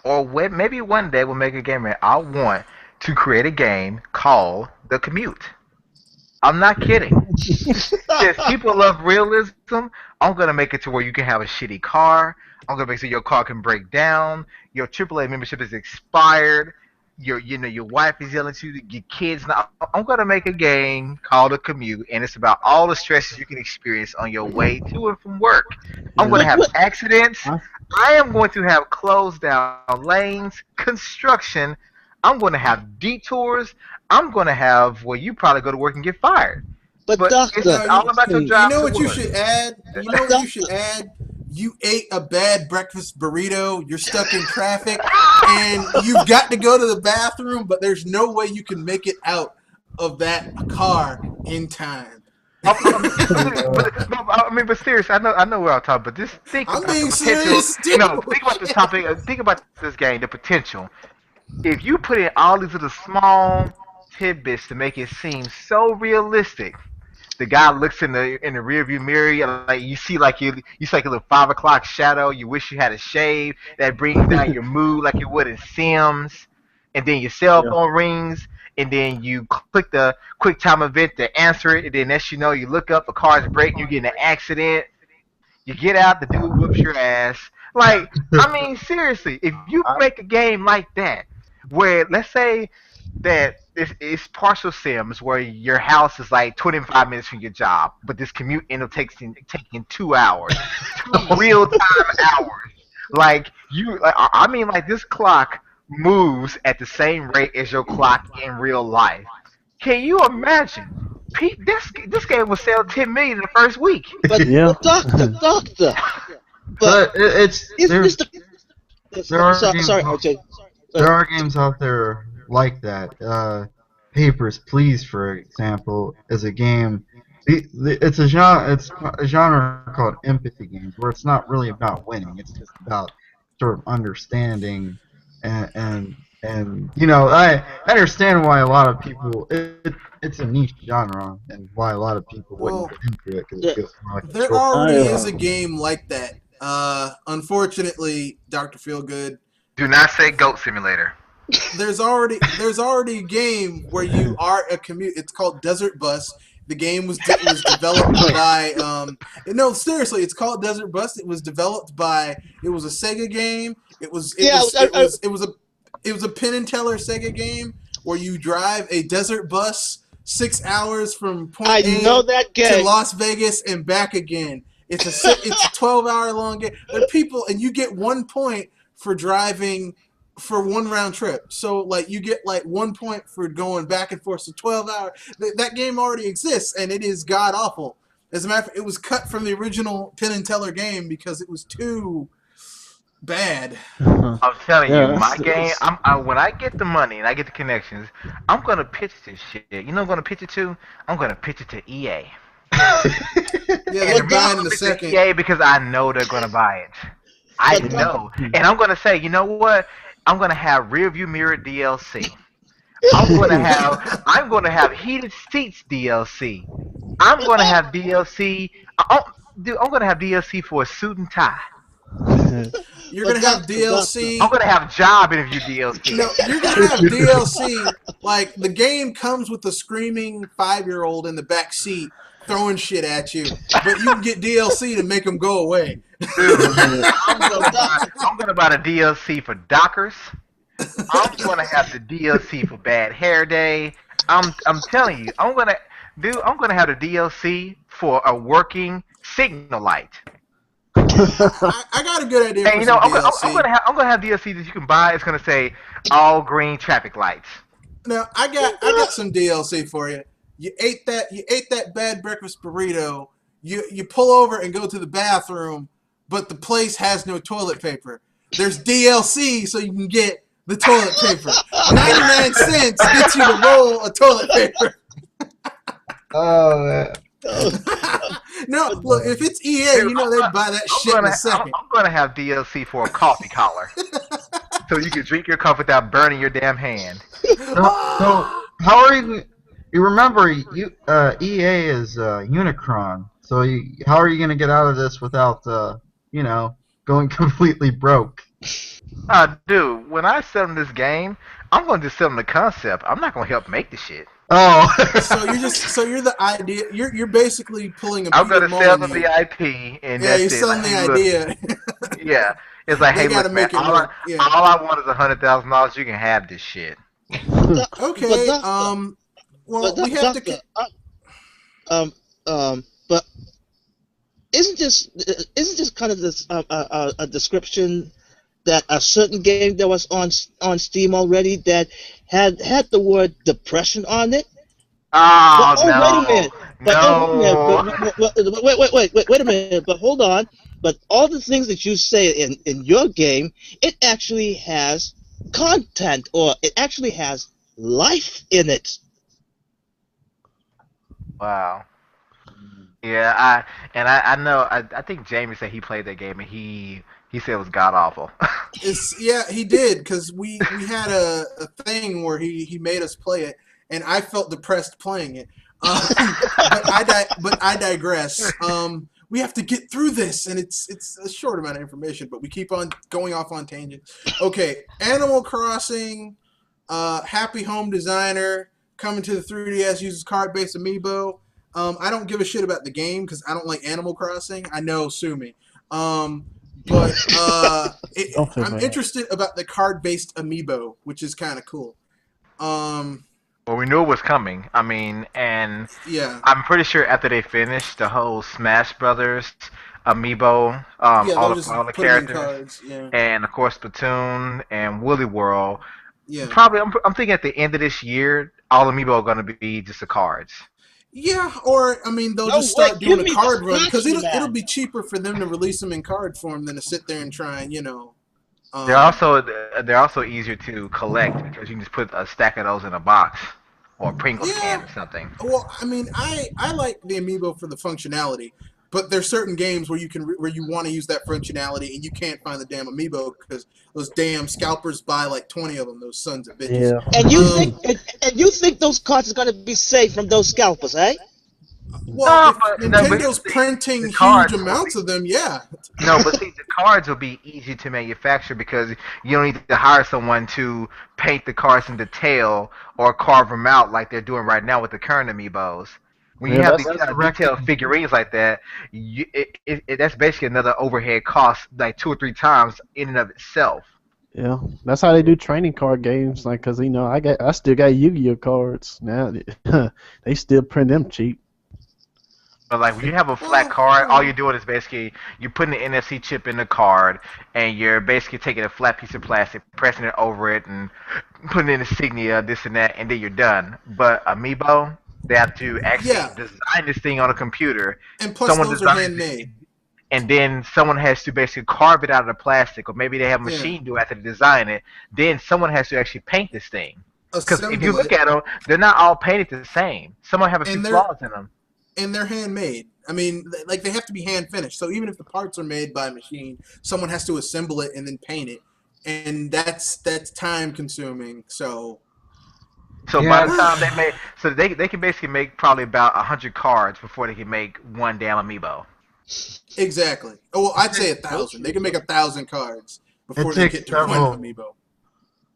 or maybe one day we'll make a game. I want to create a game called The Commute. I'm not kidding. If people love realism, I'm gonna make it to where you can have a shitty car. I'm gonna make sure your car can break down. Your AAA membership is expired. Your wife is yelling at you. Your kids. I'm gonna make a game called The Commute, and it's about all the stresses you can experience on your way to and from work. I'm gonna have accidents. I am going to have closed down lanes, construction. I'm going to have detours. I'm going to have where you probably go to work and get fired.
But Doctor,
it's all about your job.
You know what you should add? You ate a bad breakfast burrito. You're stuck in traffic, and you've got to go to the bathroom, but there's no way you can make it out of that car in time.
But seriously, I know we're off topic, but just think
I'm
about the
being
potential.
serious,
Think about this topic. Think about this game, the potential. If you put in all these little small tidbits to make it seem so realistic, the guy looks in the rearview mirror, like you see like a little 5 o'clock shadow. You wish you had a shave that brings down your mood like you would in Sims, and then your cell
Yeah.
phone rings, and then you click the quick time event to answer it, and then next you know you look up, a car's breaking, you get in an accident, you get out, the dude whoops your ass. Like, I mean, seriously, if you
I,
make a game like that, where let's say that it's partial sims where your house is like 25 minutes from your job, but this commute end up taking 2 hours, 2 real time hours. Like I mean, like this clock moves at the same rate as your clock in real life. Can you imagine? This game will sell 10 million in the first week.
But
yeah.
doctor.
But
But
it's
is
there's
Mr.
there are
Sorry,
games
sorry, RJ.
there are games out there like that. Papers, Please, for example, is a game. It's a genre called empathy games, where it's not really about winning. It's just about sort of understanding, and I understand why a lot of people it's a niche genre and why a lot of people wouldn't
Well,
get into it because
Yeah.
it feels more like a
There
short.
already
I,
is a game like that. Unfortunately, Dr. Feelgood,
Do not say Goat Simulator.
there's already a game where you are a commute. It's called Desert Bus. The game was developed by no, seriously, it's called Desert Bus. It was developed by, it was a Sega game. It was a Penn and Teller Sega game where you drive a desert bus 6 hours from point
I
A
know that
to
game.
Las Vegas and back again. It's a 12-hour long game. There are people, and you get 1 point for driving for one round trip. So like you get like 1 point for going back and forth. So 12 hours. That game already exists, and it is god awful. As a matter of fact, it was cut from the original Penn and Teller game because it was too bad.
I'm telling
Yeah,
you, my
that's-
game. When I get the money and I get the connections, I'm gonna pitch this shit. You know, what I'm gonna pitch it to. I'm gonna pitch it to EA.
Yeah,
And
they're
the reason
buying in
I'm
the
pitching to
second.
EA because I know they're gonna buy it. I
But
know, and I'm gonna say, you know what? I'm gonna have rearview mirror DLC. I'm gonna have heated seats DLC. I'm gonna have DLC. Dude, I'm gonna have DLC for a suit and tie.
You're
But
gonna have
Doctor,
DLC.
I'm gonna have job interview DLC.
No, you're gonna have DLC. Like the game comes with a screaming 5-year-old in the back seat throwing shit at you, but you can get DLC to make them go away.
Dude, I'm gonna buy the DLC for Dockers. I'm gonna have the DLC for Bad Hair Day. I'm telling you, I'm gonna have the DLC for a working signal light.
I got a good idea
And
for
you know,
some DLC.
I'm gonna have DLC that you can buy. It's gonna say all green traffic lights.
Now I got some DLC for you. You ate that bad breakfast burrito. You pull over and go to the bathroom, but the place has no toilet paper. There's DLC so you can get the toilet paper. 99 cents gets you to roll a toilet paper.
Oh, man.
No, look, if it's EA, you know they buy that shit in a second.
I'm gonna have DLC for a coffee collar, so you can drink your coffee without burning your damn hand.
So how are you? You remember EA is Unicron. So how are you gonna get out of this without going completely broke?
Dude, when I sell them this game, I'm gonna just sell them the concept. I'm not gonna help make the shit.
Oh.
So you're the idea. You're basically pulling a
I'm
Peter
gonna sell them
Molyneux.
the IP, and
Yeah,
that's
you're
it.
selling
Like,
the
hey, look,
idea.
yeah, it's like,
They
hey,
gotta
look, man,
make it work, yeah.
all I want is $100,000. You can have this shit.
Okay.
But
Well, we have to.
but isn't this kind of this a description that a certain game that was on Steam already that had the word depression on it?
Oh,
But,
no,
wait a minute. Wait a minute. But hold on. But all the things that you say in your game, it actually has content, or it actually has life in it.
Wow. Yeah, I know I think Jamie said he played that game and he said it was god awful.
Yeah, he did because we had a thing where he made us play it, and I felt depressed playing it. But I digress. We have to get through this, and it's a short amount of information, but we keep on going off on tangents. Okay, Animal Crossing, Happy Home Designer coming to the 3DS uses card-based amiibo. I don't give a shit about the game because I don't like Animal Crossing. I know, sue me. But
Don't feel
I'm
bad.
interested about the card-based amiibo, which is kind of cool.
Well, we knew it was coming. I mean, and
Yeah,
I'm pretty sure after they finished the whole Smash Brothers amiibo,
yeah,
all
they'll
the
just
all the
put them in
characters,
cards. Yeah,
and of course Splatoon and Woolly World.
yeah,
Probably, I'm thinking at the end of this year, all amiibo are going to be just the cards.
yeah. Or I mean, they'll
No
just
way,
start
give
doing a
me
card
the
run because
Splatoon,
it'll
man.
be cheaper for them to release them in card form than to sit there and try and
They're
Um,
also they're also easier to collect because you can just put a stack of those in a box or a Pringles
yeah.
can or something.
Well, I mean, I like the amiibo for the functionality, but there's certain games where where you want to use that functionality and you can't find the damn amiibo because those damn scalpers buy like 20 of them. Those sons of bitches.
Yeah.
And you
Um,
think and you think those cards are gonna be safe from those scalpers, eh?
well,
No,
if
but no, but here's
Nintendo's
the thing:
printing
the
huge
cards will be
amounts of them, yeah.
no, but see, the cards will be easy to manufacture because you don't need to hire someone to paint the cards in detail or carve them out like they're doing right now with the current amiibos. When you
Yeah,
have these
that's
kind
That's
of
directly
detailed figurines like that, that's basically another overhead cost, like 2 or 3 times in and of itself.
yeah. That's how they do training card games. Like, cause I still got Yu-Gi-Oh cards now. They still print them cheap.
But like when you have a flat
Well,
card, all you're doing is basically you're putting the NFC chip in the card, and you're basically taking a flat piece of plastic, pressing it over it, and putting in insignia, this and that, and then you're done. But Amiibo, they have to actually
yeah,
design this thing on a computer.
and plus
Someone
those are
designs it,
handmade.
and then someone has to basically carve it out of the plastic, or maybe they have a
Yeah,
machine do it after they design it. Then someone has to actually paint this thing. Because if you
assemble
look
it,
at them, they're not all painted the same. Some have a few
and they're
flaws in them.
and they're handmade. I mean, like they have to be hand finished. So even if the parts are made by a machine, someone has to assemble it and then paint it, and that's time consuming. So
So by
yeah.
the time they make, so they can basically make probably about 100 cards before they can make one damn amiibo.
exactly. Oh, well, I'd say 1,000. They can make 1,000 cards
It
before they
takes
get to one
several.
amiibo.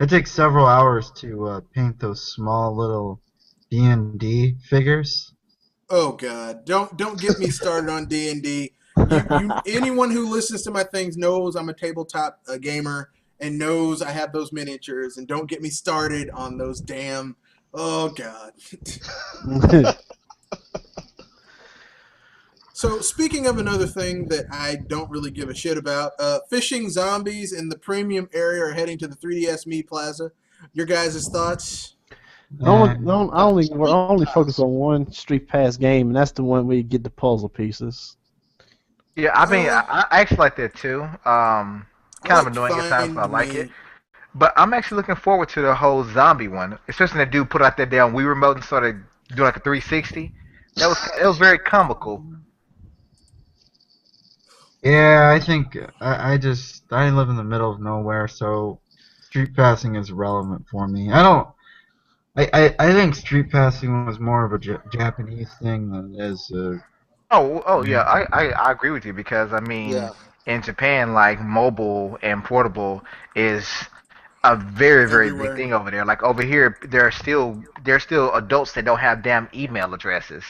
It takes several hours to paint those small little D&D figures.
Oh God, don't get me started on D&D. Anyone who listens to my things knows I'm a tabletop gamer and knows I have those miniatures. And don't get me started on those damn. Oh God. So speaking of another thing that I don't really give a shit about, fishing zombies in the premium area are heading to the 3DS Me Plaza. Your guys' thoughts?
I only focus on one Street Pass game, and that's the one where you get the puzzle pieces.
Yeah, I mean,
Uh,
I actually like that too.
I
Kind of
like
annoying at times, but I
Find
like it.
Me.
But I'm actually looking forward to the whole zombie one, especially when that dude put out that damn Wii remote and started doing like a 360. That was very comical.
Yeah, I think I live in the middle of nowhere, so street passing is relevant for me. I don't. I think street passing was more of a Japanese thing than it is.
Oh yeah, I agree with you because I mean,
Yeah.
in Japan, like mobile and portable is a very big
Everywhere.
thing over there. Like over here, there are still adults that don't have damn email addresses.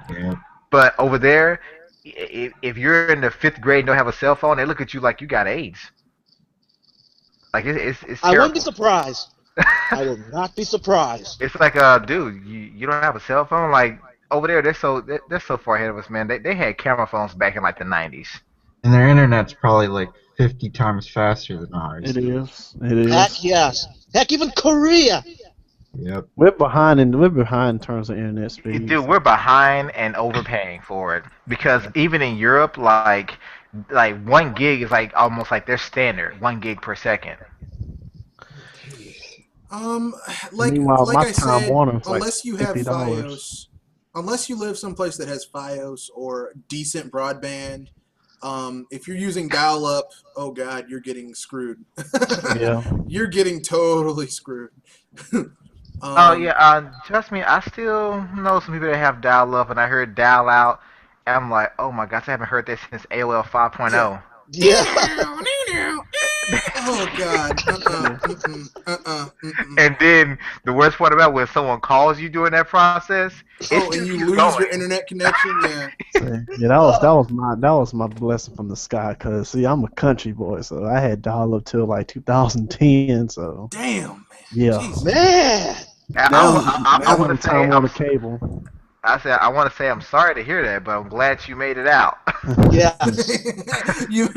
Yeah.
But over there, if you're in the 5th grade and don't have a cell phone, they look at you like you got AIDS. Like it's
I wouldn't be
terrible.
surprised. I will not be surprised.
It's like, dude, you don't have a cell phone? Like over there, they're so far ahead of us, man. They had camera phones back in like the 90s.
And their internet's probably like 50 times faster than ours.
It is. It
Heck
is.
yes. Heck, even Korea.
Yep.
We're behind in terms of internet speeds.
Dude, we're behind and overpaying for it because even in Europe, like 1 gig is like almost like their standard, 1 gig per second.
Um, like
Meanwhile,
like
my
I
Time
said,
Warner is like
unless you have
$50.
FiOS, unless you live someplace that has FiOS or decent broadband, if you're using dial-up, oh god, you're getting screwed.
Yeah.
You're getting totally screwed.
Oh yeah, trust me, I still know some people that have dial up, and I heard dial out, and I'm like, oh my gosh, I haven't heard that since AOL
Yeah.
5.0.
Yeah.
Oh god.
And then the worst part about when someone calls you during that process, it
Oh,
still
and you
keeps
lose
going.
your internet connection. Yeah.
Yeah, that was my blessing from the sky. Cause see, I'm a country boy, so I had dial up till like 2010. So
Damn, man.
yeah,
Jesus.
Man.
I,
Now-
I
I
want
was
to say,
time on the cable.
I said, I want to say I'm sorry to hear that, but I'm glad you made it out.
Yeah.
You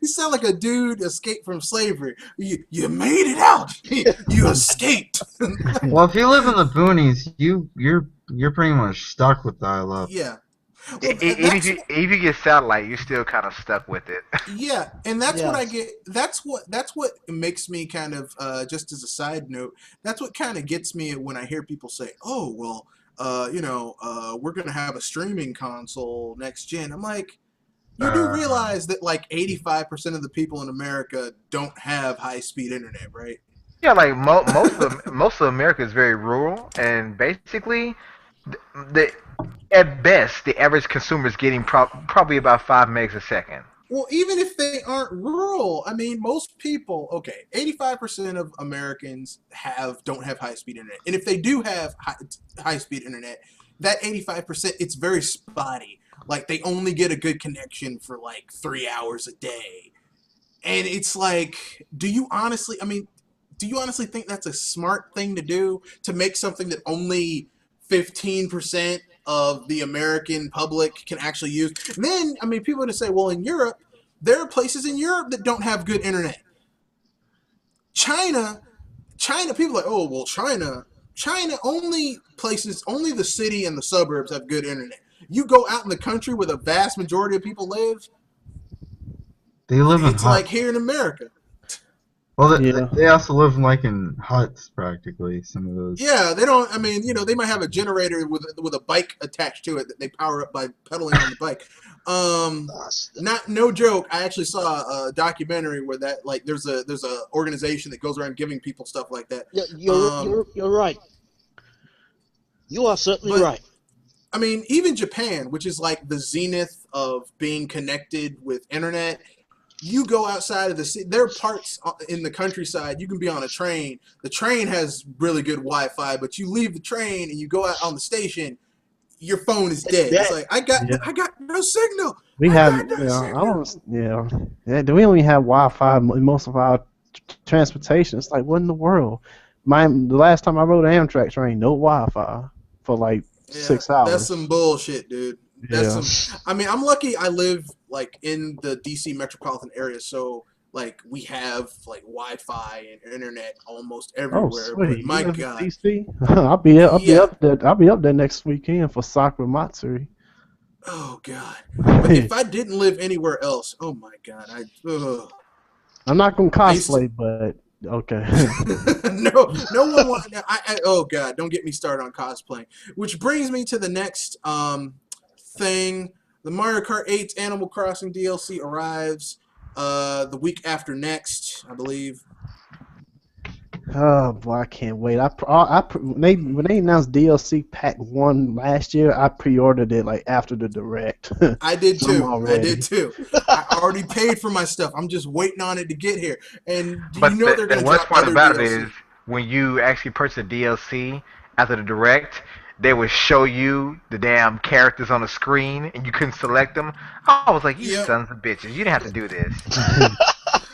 sound like a dude escaped from slavery. You made it out. You escaped.
Well, if you live in the boonies, you're pretty much stuck with dial-up.
Yeah. Well,
Even if you get satellite, you're still kind of stuck with it.
yeah, and that's what I
Yes.
get. That's what makes me kind of just as a side note. That's what kind of gets me when I hear people say, "Oh, well, we're gonna have a streaming console next gen." I'm like, you do realize that like 85% of the people in America don't have high speed internet, right?
Yeah, like most of America is very rural, and basically, the at best, the average consumer is getting probably about 5 megs a second.
Well, even if they aren't rural, I mean, most people, okay, 85% of Americans don't have high speed internet. And if they do have high speed internet, that 85%, it's very spotty. Like they only get a good connection for like 3 hours a day. And it's like, do you honestly think that's a smart thing to do, to make something that only 15% of the American public can actually use? And then, I mean, people are going to say, well, in Europe, there are places in Europe that don't have good internet. China, people are like, oh, well, China only the city and the suburbs have good internet. You go out in the country where the vast majority of people live,
They live in
it's
huts.
like here in America.
Well,
Yeah.
they also live in huts practically. Some of those.
Yeah, they don't. I mean, they might have a generator with a bike attached to it that they power up by pedaling on the bike. No joke. I actually saw a documentary where that there's a organization that goes around giving people stuff like that.
You're right. You are certainly
But-
right.
I mean, even Japan, which is like the zenith of being connected with internet, you go outside of the city. There are parts in the countryside. You can be on a train. The train has really good Wi-Fi, but you leave the train and you go out on the station, your phone is dead.
dead.
It's like I got no signal.
We
I
have,
got no
yeah,
signal.
yeah. We only have Wi-Fi in most of our transportation. It's like, what in the world? The last time I rode an Amtrak train, no Wi-Fi for like
Yeah,
6 hours.
That's some bullshit, dude. I mean, I'm lucky I live like in the DC metropolitan area, so like we have like Wi-Fi and internet almost
Oh,
everywhere. But
sweet!
my
You live in
God,
DC? I'll be
Yeah.
up there. I'll be up there next weekend for Sakura Matsuri.
oh God. But if I didn't live anywhere else, oh my God,
I'm not gonna
I used to-
cosplay, but okay.
no one want. Oh God, don't get me started on cosplaying. Which brings me to the next thing. The Mario Kart 8 Animal Crossing DLC arrives the week after next, I believe.
Oh boy, I can't wait. When they announced DLC Pack 1 last year, I pre-ordered it like after the direct.
I did too.
I'm
I
already-
did too. I already paid for my stuff. I'm just waiting on it to get here. And
But
they're
the
going to
worst
drop
part
other
about
DLC.
it is when you actually purchase a DLC after the direct, they would show you the damn characters on the screen and you couldn't select them. I was like, you
Yep.
sons of bitches, you didn't have to do this.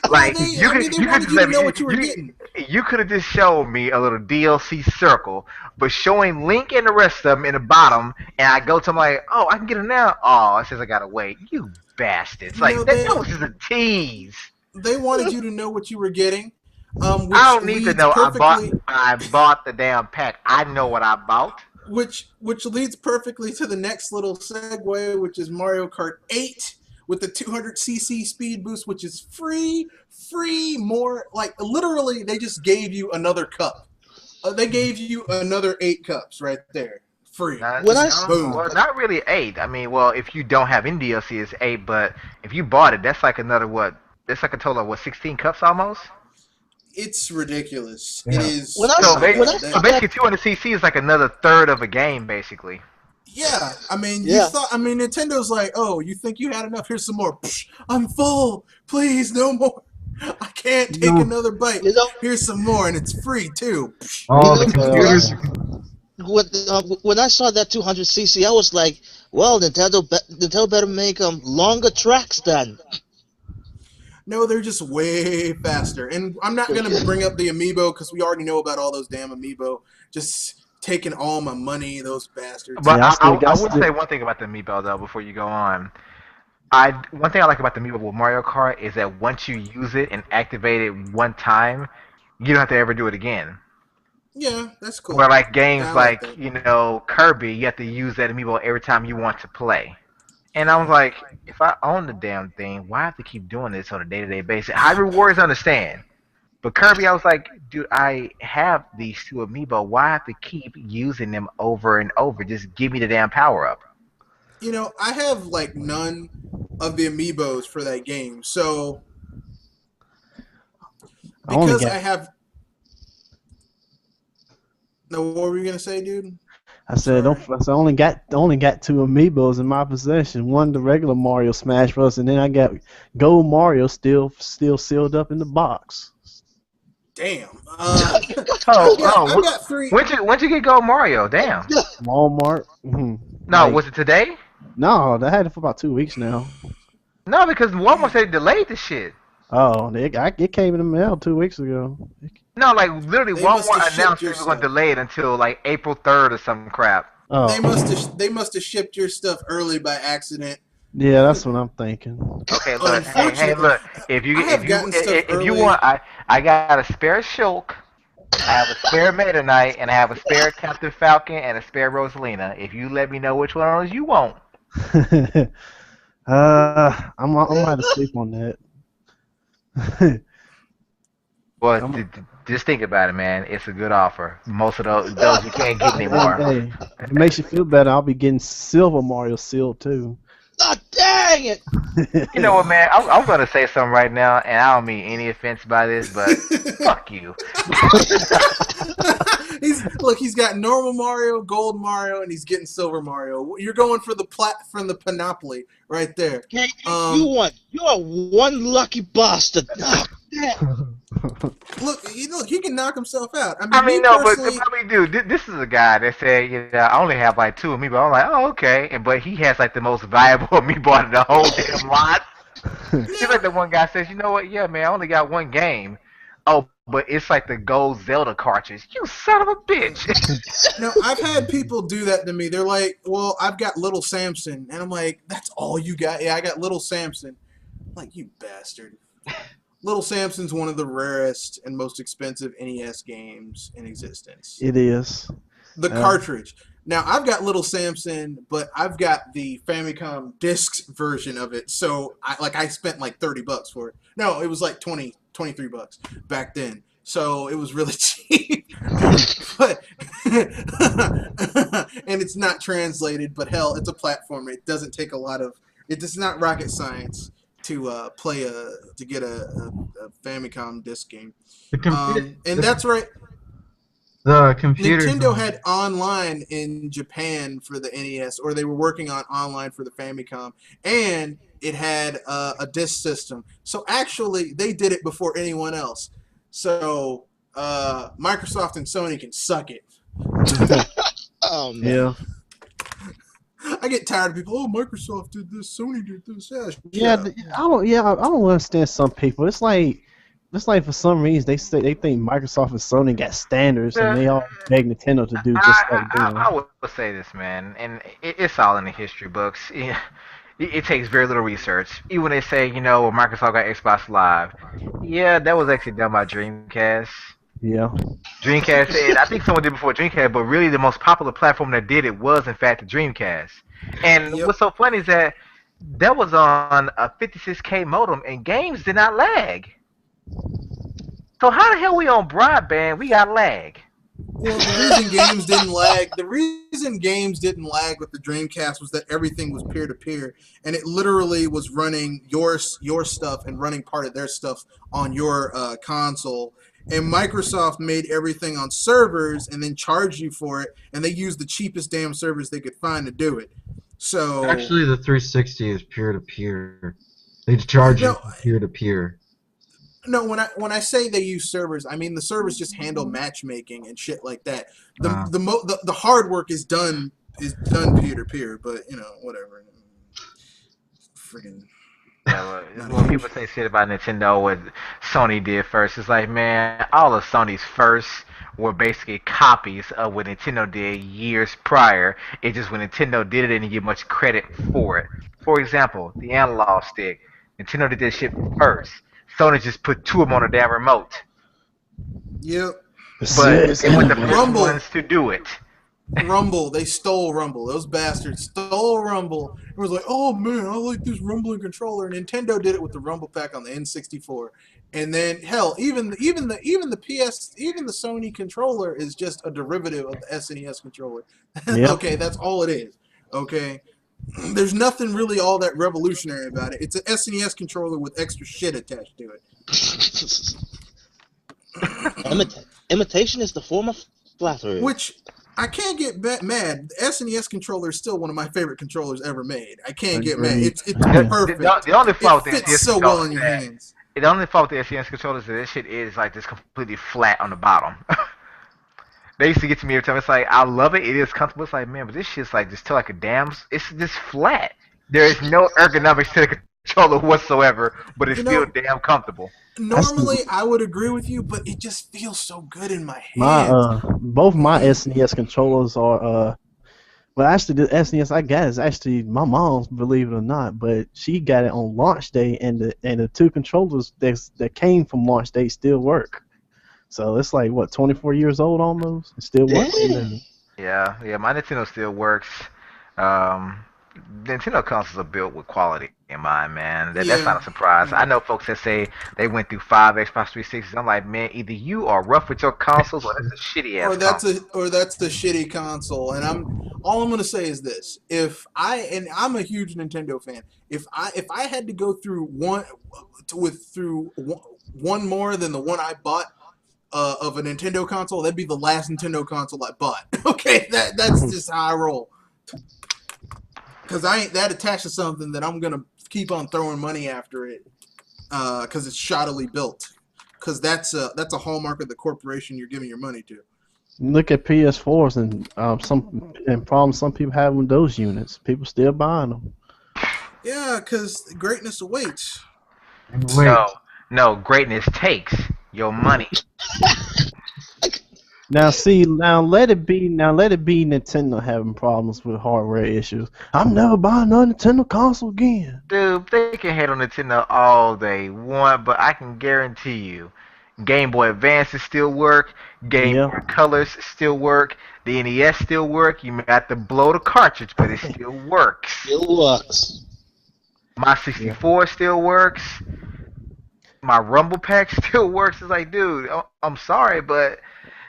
Well,
Like
they
you
wanted you
just
to
let
know
me-
what you were getting.
You could have just showed me a little DLC circle, but showing Link and the rest of them in the bottom, and I go to them like, oh, I can get it now. Oh, it says I gotta wait. You bastards! Like
No,
that was just a tease.
They wanted you to know what you were getting. Which
I don't need to
leads
know.
perfectly-
I bought the damn pack. I know what I bought.
which leads perfectly to the next little segue, which is Mario Kart 8 with the 200cc speed boost, which is free, more like literally they just gave you another cup. They gave you another 8 cups right there free.
When I
Boom.
Well, not really 8. I mean, well, if you don't have any DLC, it's 8. But if you bought it, that's like another what? That's like a total of what, 16 cups almost.
It's ridiculous.
Yeah.
It is.
When I
So,
when I
that-
saw
so basically, 200cc is like another third of a game, basically.
Yeah, I mean,
Yeah.
you thought. I mean, Nintendo's like, oh, you think you had enough? Here's some more. Psh, I'm full. Please, no more. I can't take
No.
another bite.
you know
Here's some more, and it's free too. Psh.
Oh,
You
the
know,
computers.
when I saw that 200cc, I was like, well, Nintendo better make longer tracks then.
No, they're just way faster. And I'm not gonna bring up the amiibo because we already know about all those damn amiibo. Just taking all my money, those bastards.
But
Yeah, I
I
still-
would say one thing about the Amiibo though before you go on. One thing I like about the Amiibo with Mario Kart is that once you use it and activate it one time, you don't have to ever do it again.
Yeah, that's cool.
Where like games
Yeah, I like
like
that.
Kirby, you have to use that Amiibo every time you want to play. And I was like, if I own the damn thing, why have to keep doing this on a day-to-day basis? Hyrule Warriors understand. But Kirby, I was like, dude, I have these 2 Amiibo. Why have to keep using them over and over? Just give me the damn power-up.
You know, I have like none of the amiibos for that game, so
I only
because
got-
I have. No, what were you gonna say, dude?
I said, I only got 2 amiibos in my possession. One the regular Mario Smash Bros, and then I got Gold Mario still sealed up in the box.
Damn.
Oh,
I got 3.
when'd you get Gold Mario? Damn.
Walmart. Mhm.
No,
Like-
was it today?
No, they had it for about 2 weeks now.
No, because Walmart said they delayed the shit.
Oh, it came in the mail 2 weeks ago.
No, like literally
They must have
Walmart
shipped
announced they
your
were going to
stuff.
delay it until like April 3rd or some crap.
Oh,
They must have shipped your stuff early by accident.
yeah, that's what I'm thinking.
Okay, look, hey,
Unfortunately,
look. If you
I have gotten stuff
if you
early.
want, I got a spare Shulk, I have a spare Meta Knight, and I have a spare Captain Falcon and a spare Rosalina. If you let me know which one of those you want.
I'm gonna have to sleep on that.
But
I'm-
just think about it, man. It's a good offer. Most of those you can't get anymore.
Hey, if it makes you feel better, I'll be getting Silver Mario sealed too.
Oh, dang it!
You know what, man? I'm gonna say something right now, and I don't mean any offense by this, but fuck you.
He's got normal Mario, gold Mario, and he's getting silver Mario. You're going for the from the Panoply right there.
Hey,
Um,
you are one lucky bastard. Oh, damn.
Look, he can knock himself out.
I mean, no, but
personally,
I mean, dude, this is a guy that said, I only have like 2 amiibo. I'm like, oh, okay, but he has like the most valuable amiibo out of the whole damn lot. He's like the one guy says, you know what? Yeah, man, I only got 1 game. Oh, but it's like the gold Zelda cartridge. You son of a bitch.
no, I've had people do that to me. They're like, well, I've got Little Samson. And I'm like, that's all you got? Yeah, I got Little Samson. I'm like, you bastard. Little Samson's one of the rarest and most expensive NES games in existence.
It is.
The cartridge. Now, I've got Little Samson, but I've got the Famicom discs version of it. So, I spent like $30 for it. No, it was like $23 back then. So, it was really cheap. But and it's not translated, but hell, it's a platform. It doesn't take a lot of it's not rocket science to get a Famicom disc game. And that's right.
The computer.
Nintendo had online in Japan for the NES, or they were working on online for the Famicom, and it had a disc system. So actually, they did it before anyone else. So Microsoft and Sony can suck it.
Oh, man.
Yeah.
I get tired of people. Oh, Microsoft did this, Sony did this.
Yeah, I don't understand some people. It's like for some reason they think Microsoft and Sony got standards and they all beg Nintendo to do just like them.
I would say this, man, and it's all in the history books. It takes very little research. Even when they say, well, Microsoft got Xbox Live, yeah, that was actually done by Dreamcast.
Yeah.
Dreamcast, and I think someone did before Dreamcast, but really the most popular platform that did it was, in fact, the Dreamcast. And what's so funny is that was on a 56K modem, and games did not lag. So how the hell we on broadband? We got lag.
Well, the reason games didn't lag with the Dreamcast was that everything was peer to peer, and it literally was running your stuff and running part of their stuff on your console. And Microsoft made everything on servers and then charged you for it, and they used the cheapest damn servers they could find to do it. So
Actually, the 360 is peer to peer. They charge you
no,
peer to peer.
no. When I say they use servers, I mean the servers just handle matchmaking and shit like that. The hard work is done peer to peer, but whatever. Freaking.
Yeah, when people say shit about Nintendo, what Sony did first, it's like, man, all of Sony's first were basically copies of what Nintendo did years prior. It's just when Nintendo did it, they didn't get much credit for it. For example, the analog stick. Nintendo did this shit first. Sony just put two of them on a damn remote.
Yep.
But they were the first
Rumble.
ones to do it.
Rumble, they stole Rumble. Those bastards stole Rumble. It was like, oh man, I like this rumbling controller. Nintendo did it with the Rumble pack on the N64, and then hell, even the Sony controller is just a derivative of the SNES controller.
Yep.
Okay, that's all it is. Okay, there's nothing really all that revolutionary about it. It's an SNES controller with extra shit attached to it.
Imitation is the form of flattery.
Which I can't get mad. The SNES controller is still one of my favorite controllers ever made. I can't get mad. It's perfect.
The only fault
It
with the
fits so well in your hands.
The only fault with the SNES controllers is that this shit is like just completely flat on the bottom. They used to get to me every time. It's like, I love it. It is comfortable. It's like, man, but this shit's like just like a damn. It's just flat. There is no ergonomics to the controller whatsoever, but it's still damn comfortable.
Normally, I would agree with you, but it just feels so good in my hands.
Both my SNES controllers are well, actually the SNES I got is actually my mom's, believe it or not, but she got it on launch day, and the two controllers that came from launch day still work. So it's like what, 24 years old almost, it still works.
Yeah, my Nintendo still works. Nintendo consoles are built with quality in mind, man. That's not a surprise. I know folks that say they went through 5 Xbox 360s. I'm like, man, either you are rough with your consoles or that's a shitty ass
or that's the shitty console. And all I'm gonna say is this: I'm a huge Nintendo fan. If I had to go through one more than the one I bought of a Nintendo console, that'd be the last Nintendo console I bought. Okay, that's just how I roll. Because I ain't that attached to something that I'm gonna keep on throwing money after it, because it's shoddily built. Because that's a hallmark of the corporation you're giving your money to.
Look at PS4s and problems some people have with those units. People still buying them.
Yeah, because greatness awaits.
No, greatness takes your money.
Now let it be Nintendo having problems with hardware issues. I'm never buying another Nintendo console again.
Dude, they can hate on Nintendo all they want, but I can guarantee you, Game Boy Advances still work, Game Boy Colors still work, the NES still work. You may have to blow the cartridge, but it still works.
Still works.
My 64 still works. My Rumble Pack still works. It's like, dude, I'm sorry, but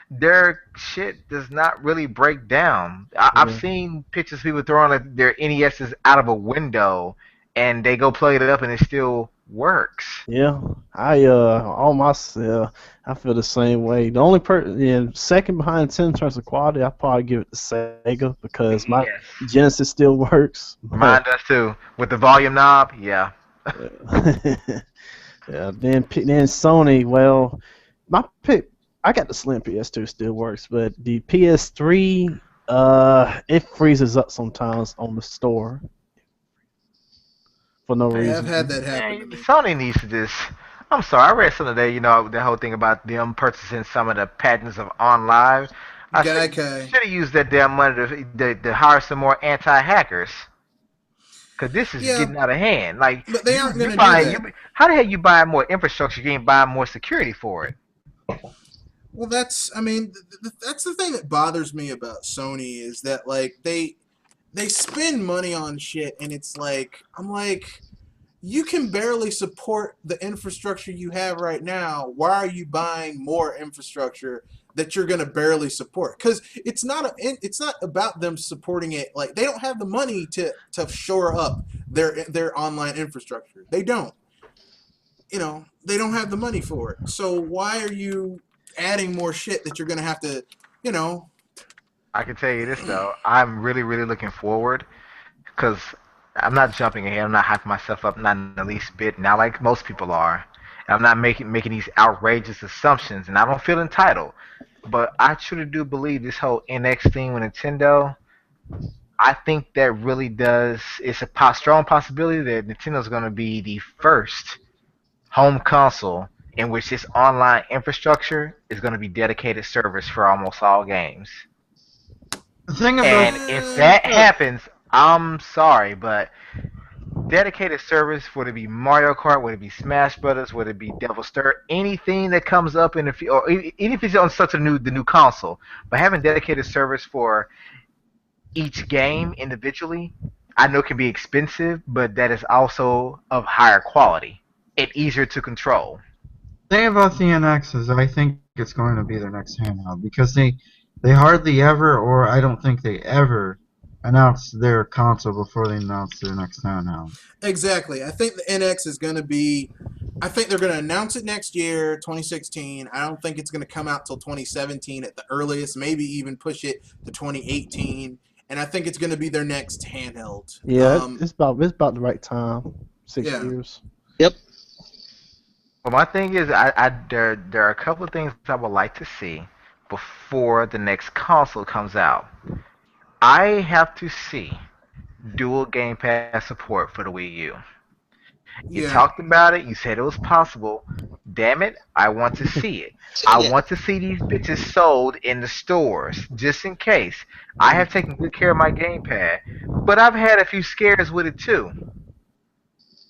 their shit does not really break down. I've seen pictures of people throwing their NESs out of a window, and they go plug it up, and it still works.
Yeah, I feel the same way. The only second behind Nintendo in terms of quality, I probably give it to Sega because my Genesis still works.
Mine does too. With the volume knob, yeah.
Yeah. Then Sony. Well, my pick. I got the Slim PS2, still works, but the PS3, it freezes up sometimes on the store for no reason.
I've had that happen.
Sony needs to just. I'm sorry, I read something today. The whole thing about them purchasing some of the patents of OnLive. I should have used that damn money to hire some more anti-hackers. Because this is getting out of hand. Like,
but they aren't going to do that.
How the hell you buy more infrastructure? You ain't buying more security for it.
Well, that's the thing that bothers me about Sony is that like they spend money on shit, and it's like I'm like, you can barely support the infrastructure you have right now. Why are you buying more infrastructure that you're going to barely support, because it's not about them supporting it. Like, they don't have the money to shore up their online infrastructure. They don't. They don't have the money for it. So why are you adding more shit that you're going to have to,
I can tell you this though, I'm really, really looking forward because I'm not jumping ahead. I'm not hyping myself up, not in the least bit. Not like most people are. And I'm not making these outrageous assumptions, and I don't feel entitled. But I truly do believe this whole NX thing with Nintendo. I think that really does. It's a strong possibility that Nintendo's going to be the first home console in which this online infrastructure is going to be dedicated servers for almost all games.
The thing about
And if that happens, I'm sorry, but dedicated servers, whether it be Mario Kart, whether it be Smash Brothers, whether it be Devil Stir, anything that comes up in the or even if it's on the new console, but having dedicated servers for each game individually, I know can be expensive, but that is also of higher quality and easier to control.
the thing about the NX is I think it's going to be their next handheld because they hardly ever, or I don't think they ever, announce their console before they announce their next handheld.
Exactly. I think the NX is going to be. I think they're going to announce it next year, 2016. I don't think it's going to come out till 2017 at the earliest. Maybe even push it to 2018. And I think it's going to be their next handheld.
Yeah, it's about the right time. 6 years.
Yep.
Well, my thing is, there are a couple of things I would like to see before the next console comes out. I have to see dual Game Pass support for the Wii U. You talked about it. You said it was possible. Damn it, I want to see it. I want to see these bitches sold in the stores, just in case. I have taken good care of my gamepad, but I've had a few scares with it too.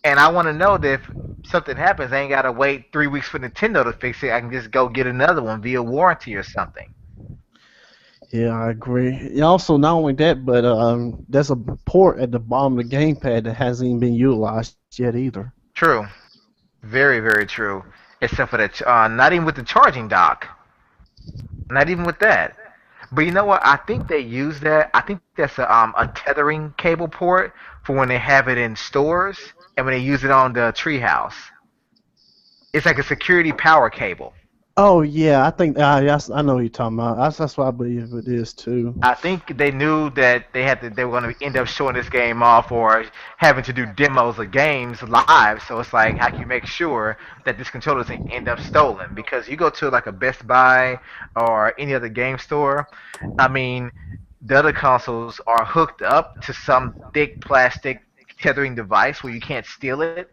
And I want to know that if something happens, I ain't got to wait 3 weeks for Nintendo to fix it. I can just go get another one via warranty or something.
Yeah, I agree. Yeah, also, not only that, but there's a port at the bottom of the gamepad that hasn't even been utilized yet either.
True. Very, very true. Except for that, not even with the charging dock. Not even with that. But you know what? I think they use that. I think that's a tethering cable port for when they have it in stores and when they use it on the treehouse. It's like a security power cable.
Oh yeah, I think yes, I know what you're talking about. That's what I believe it is too.
I think they knew that they were going to end up showing this game off or having to do demos of games live. So it's like, how can you make sure that this controller doesn't end up stolen? Because you go to like a Best Buy or any other game store, I mean, the other consoles are hooked up to some thick plastic tethering device where you can't steal it.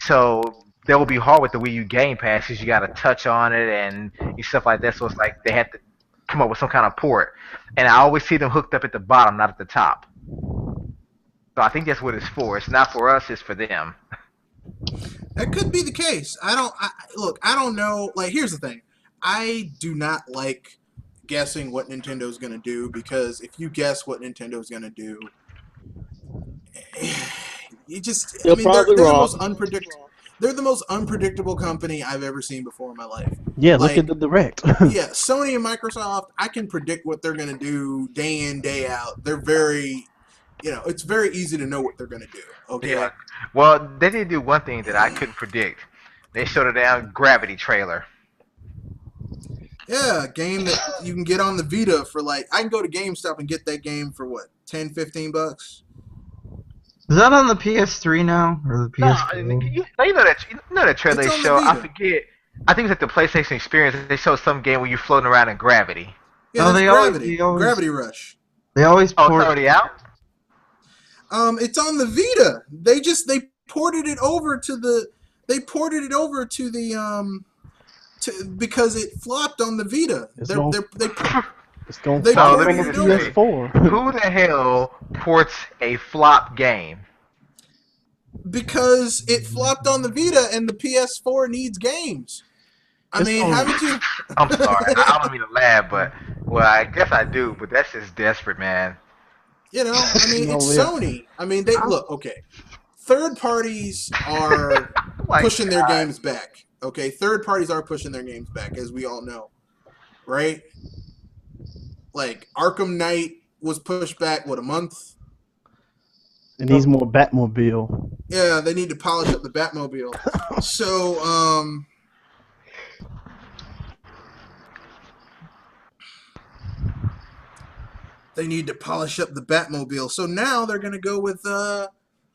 So that will be hard with the Wii U Game Pass because you got to touch on it and stuff like that. So it's like they had to come up with some kind of port. And I always see them hooked up at the bottom, not at the top. So I think that's what it's for. It's not for us, it's for them.
That could be the case. Look, I don't know. Like, here's the thing. I do not like guessing what Nintendo's going to do, because if you guess what Nintendo's going to do, you just...
You're probably
they're
wrong.
the most unpredictable. They're the most unpredictable company I've ever seen before in my life.
Yeah,
like,
look at the Direct.
Yeah, Sony and Microsoft, I can predict what they're going to do day in, day out. They're very, it's very easy to know what they're going to do. Okay.
Yeah. Well, they did do one thing that I couldn't predict. They showed a damn Gravity trailer.
Yeah, a game that you can get on the Vita for I can go to GameStop and get that game for what, $10, $15?
Is that on the PS3 now or the PS4?
You know that trailer they
It's on the
show. I
Vita.
forget. I think it's like the PlayStation Experience. They show some game where you're floating around in gravity.
Yeah,
No,
that's
they
Gravity.
always-
Gravity Rush.
They always
Oh,
port.
it's already out.
It's on the Vita. They ported it over to the because it flopped on the Vita.
It's
They
It's going
They
to
No,
ported
let me
it
get
over.
this straight.
PS4.
Who the hell ports a flop game?
because it flopped on the Vita and the PS4 needs games. I
It's
mean,
on-
haven't you?
I'm sorry. I don't mean to laugh, but I guess I do. But that's just desperate, man.
I mean,
No,
it's
yeah.
Sony. I mean, they look okay. Third parties are
My
pushing their
God.
games back. Okay, third parties are pushing their games back, as we all know. right? Like Arkham Knight was pushed back a month.
It needs more Batmobile.
Yeah, they need to polish up the Batmobile. So, they need to polish up the Batmobile. So now they're gonna go with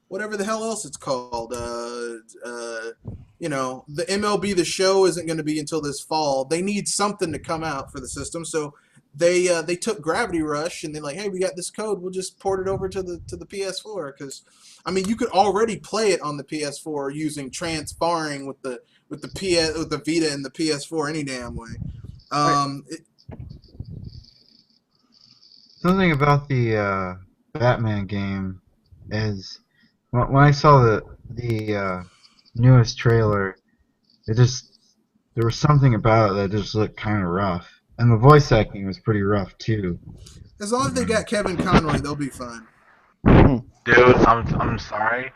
whatever the hell else it's called. The MLB The Show isn't going to be until this fall. They need something to come out for the system, so they took Gravity Rush and they're like, hey, we got this code. We'll just port it over to the PS4 because, I mean, you could already play it on the PS4 using transferring with the Vita and the PS4 any damn way.
Something about the Batman game is when I saw the newest trailer, there was something about it that just looked kind of rough, and the voice acting was pretty rough too.
As long as they got Kevin Conroy, they'll be fine.
Dude, I'm sorry.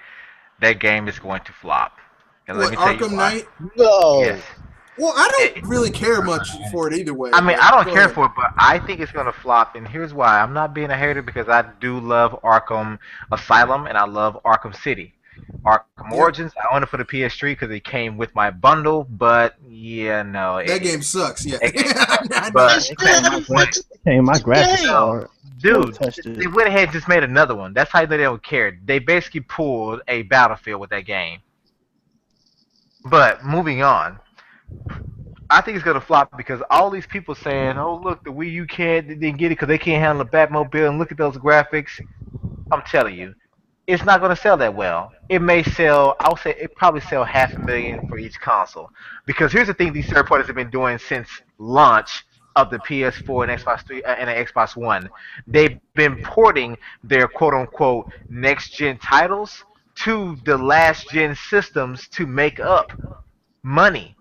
That game is going to flop. And let me tell you
Arkham
why.
Knight?
No.
Yes.
Well, I don't really care much for it either way.
I mean,
but
I don't
go
care
ahead.
for it, but I think it's going to flop, and here's why. I'm not being a hater because I do love Arkham Asylum, and I love Arkham City. Arkham Origins, I own it for the PS3 because it came with my bundle, but yeah, no.
That game sucks, yeah.
But
Hey, my graphics card.
dude,
touched it.
they went ahead and just made another one. That's how you know they don't care. They basically pulled a Battlefield with that game. But moving on, I think it's gonna flop because all these people saying, "Oh, look, the Wii U didn't get it because they can't handle the Batmobile," and look at those graphics. I'm telling you, it's not gonna sell that well. It may sell. I would say it probably sell 500,000 for each console. Because here's the thing: these third parties have been doing since launch of the PS4 and Xbox 3 and the Xbox One. They've been porting their quote-unquote next-gen titles to the last-gen systems to make up money.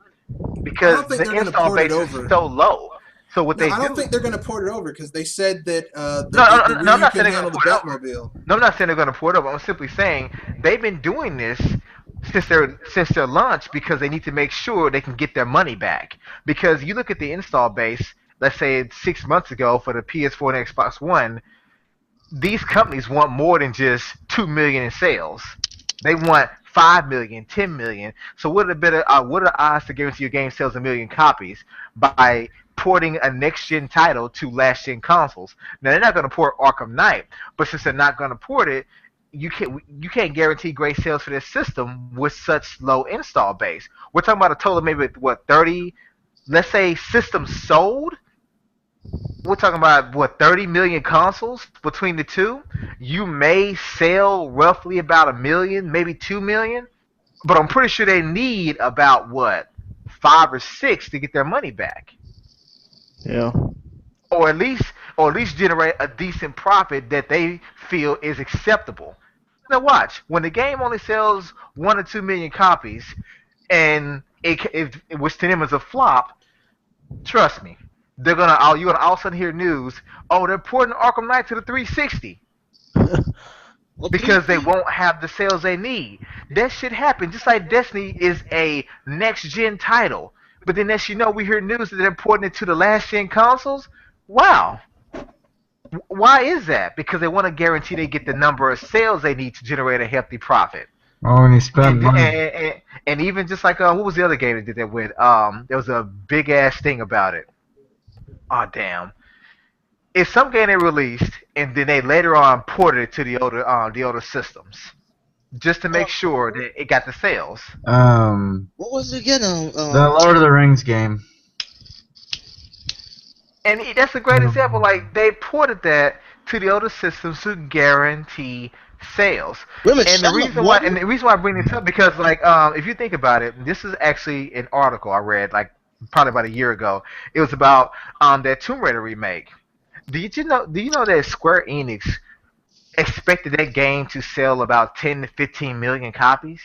Because
think
the
they're gonna
install
port it
base is
over.
so low. So what
No,
they
I
do?
don't think they're going to port it over because they said that the
No,
Wii
I'm
U
not
can
saying they're
handle
gonna
the
port it over.
Batmobile.
No, I'm not saying they're going to port it over. I'm simply saying they've been doing this since their launch because they need to make sure they can get their money back. Because you look at the install base, let's say 6 months ago for the PS4 and Xbox One, these companies want more than just 2 million in sales. They want 5 million, 10 million. So what are the odds to guarantee your game sells 1 million copies by porting a next gen title to last gen consoles? Now they're not going to port Arkham Knight, but since they're not going to port it, you can't guarantee great sales for this system with such low install base. We're talking about a total of maybe 30, let's say systems sold. We're talking about 30 million consoles between the two. You may sell roughly about 1 million, maybe 2 million, but I'm pretty sure they need about 5 or 6 to get their money back,
Yeah.
or at least generate a decent profit that they feel is acceptable. Now watch, when the game only sells 1 or 2 million copies, and it which to them is a flop, trust me, you're gonna all of a sudden hear news. Oh, they're porting Arkham Knight to the 360 because they won't have the sales they need. That shit happen. Just like Destiny is a next gen title, but then as you know, we hear news that they're porting it to the last gen consoles. Wow. Why is that? Because they want to guarantee they get the number of sales they need to generate a hefty profit.
Oh, and he spent money.
And even just like what was the other game that did that with? There was a big ass thing about it. Oh damn! It's some game they released, and then they later on ported it to the older systems, just to make sure that it got the sales.
What was it again?
The Lord of the Rings game.
And that's a great example. Like they ported that to the older systems to guarantee sales.
Wait a minute,
And the reason why I bring this up because if you think about it, this is actually an article I read probably about a year ago. It was about that Tomb Raider remake. Do you know that Square Enix expected that game to sell about 10 to 15 million copies?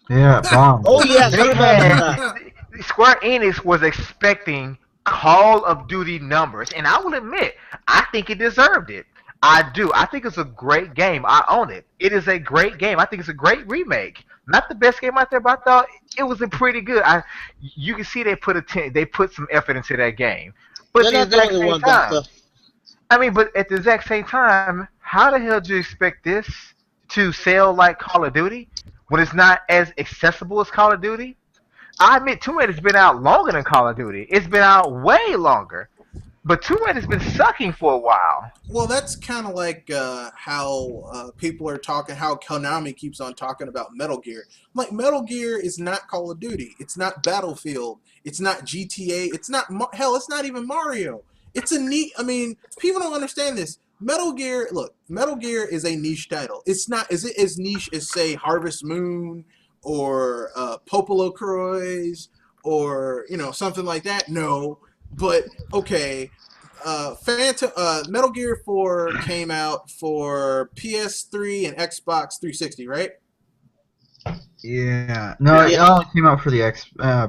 Yeah, bomb.
Oh yeah, I remember.
Square Enix was expecting Call of Duty numbers, and I will admit, I think it deserved it. I do. I think it's a great game. I own it. It is a great game. I think it's a great remake. Not the best game out there, but I thought it was a pretty good. You can see they put some effort into that game. But
They're
at the
not the
exact
only
same
one,
time,
Doctor.
I mean, but at the exact same time, how the hell do you expect this to sell like Call of Duty when it's not as accessible as Call of Duty? I admit Tomb Raider's been out longer than Call of Duty. It's been out way longer. But Tomb Raider's been sucking for a while.
Well, that's kind of like how people are talking, how Konami keeps on talking about Metal Gear. Like, Metal Gear is not Call of Duty. It's not Battlefield. It's not GTA. It's not, hell, it's not even Mario. It's a neat, I mean, people don't understand this. Metal Gear, look, Metal Gear is a niche title. It's not, is it as niche as, say, Harvest Moon or Popolo Croix or, you know, something like that? No. But, okay, Phantom Metal Gear 4 came out for PS3 and Xbox 360, right?
Yeah. No, it
Yeah.
only came out for the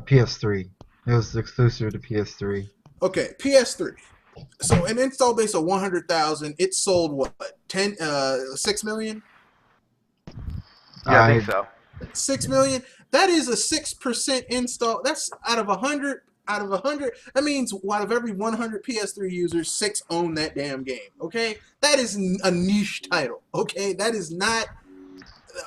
PS3. It was exclusive to PS3.
Okay, PS3. So an install base of 100,000. It sold what? 6 million?
Yeah, I think so.
6 million. That is a 6% install. That's out of 100. Out of 100, that means out of every 100 PS3 users, 6 own that damn game. Okay, that is a niche title. Okay, that is not,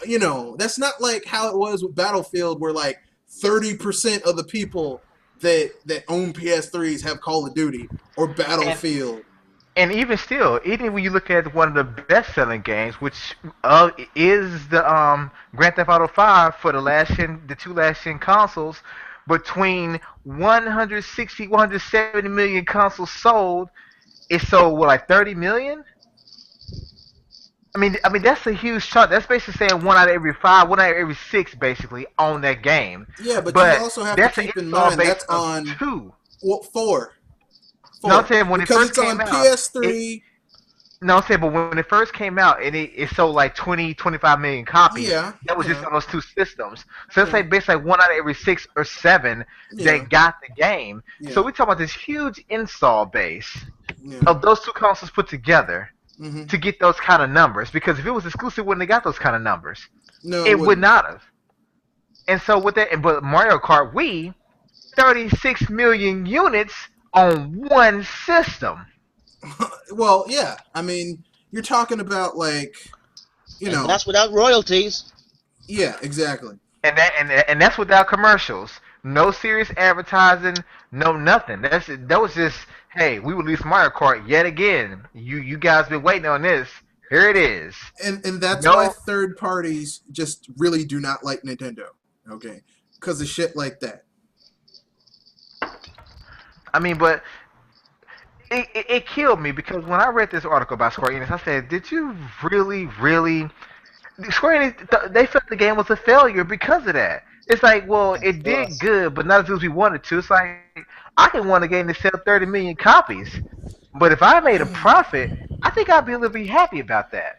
you know, that's not like how it was with Battlefield, where like 30% of the people that own PS3s have Call of Duty or Battlefield.
And even still, even when you look at one of the best-selling games, which is the Grand Theft Auto 5 for the two last-gen consoles, between 160, 170 million consoles sold, it sold what, like 30 million? I mean that's a huge chunk. That's basically saying 1 out of every 5, 1 out of every 6, basically own that game.
Yeah, but you
But
also have to
that's an
keep in
install
mind
base
that's
of
on
2.
what, 4.
No, I'm saying when it
Because
first
it's on
came out,
PS3.
No, I'm saying, but when it first came out, and it sold like 20, 25 million copies,
Yeah,
that was just
yeah,
on those 2 systems. So it's
yeah,
like basically like 1 out of every 6 or 7
yeah,
that got the game.
yeah,
So we're talking about this huge install base
yeah.
of those 2 consoles put together
hmm
to get those kind of numbers. Because if it was exclusive, wouldn't have got those kind of numbers.
No,
It would
wouldn't.
not have. And so with that, but Mario Kart Wii, 36 million units on one system.
Well, yeah. I mean, you're talking about like, you
And
know,
that's without royalties.
yeah, exactly.
And that's without commercials. No serious advertising, no nothing. That was just, hey, we released Mario Kart yet again. You guys been waiting on this. Here it is.
And that's
No,
why third parties just really do not like Nintendo. Okay, because of shit like that.
I mean, but it killed me because when I read this article about Square Enix, I said, did you really? Square Enix, they felt the game was a failure because of that. It's like, well, it did good, but not as good as we wanted to. It's like, I can want a game to sell 30 million copies, but if I made a profit, I think I'd be a little bit happy about that.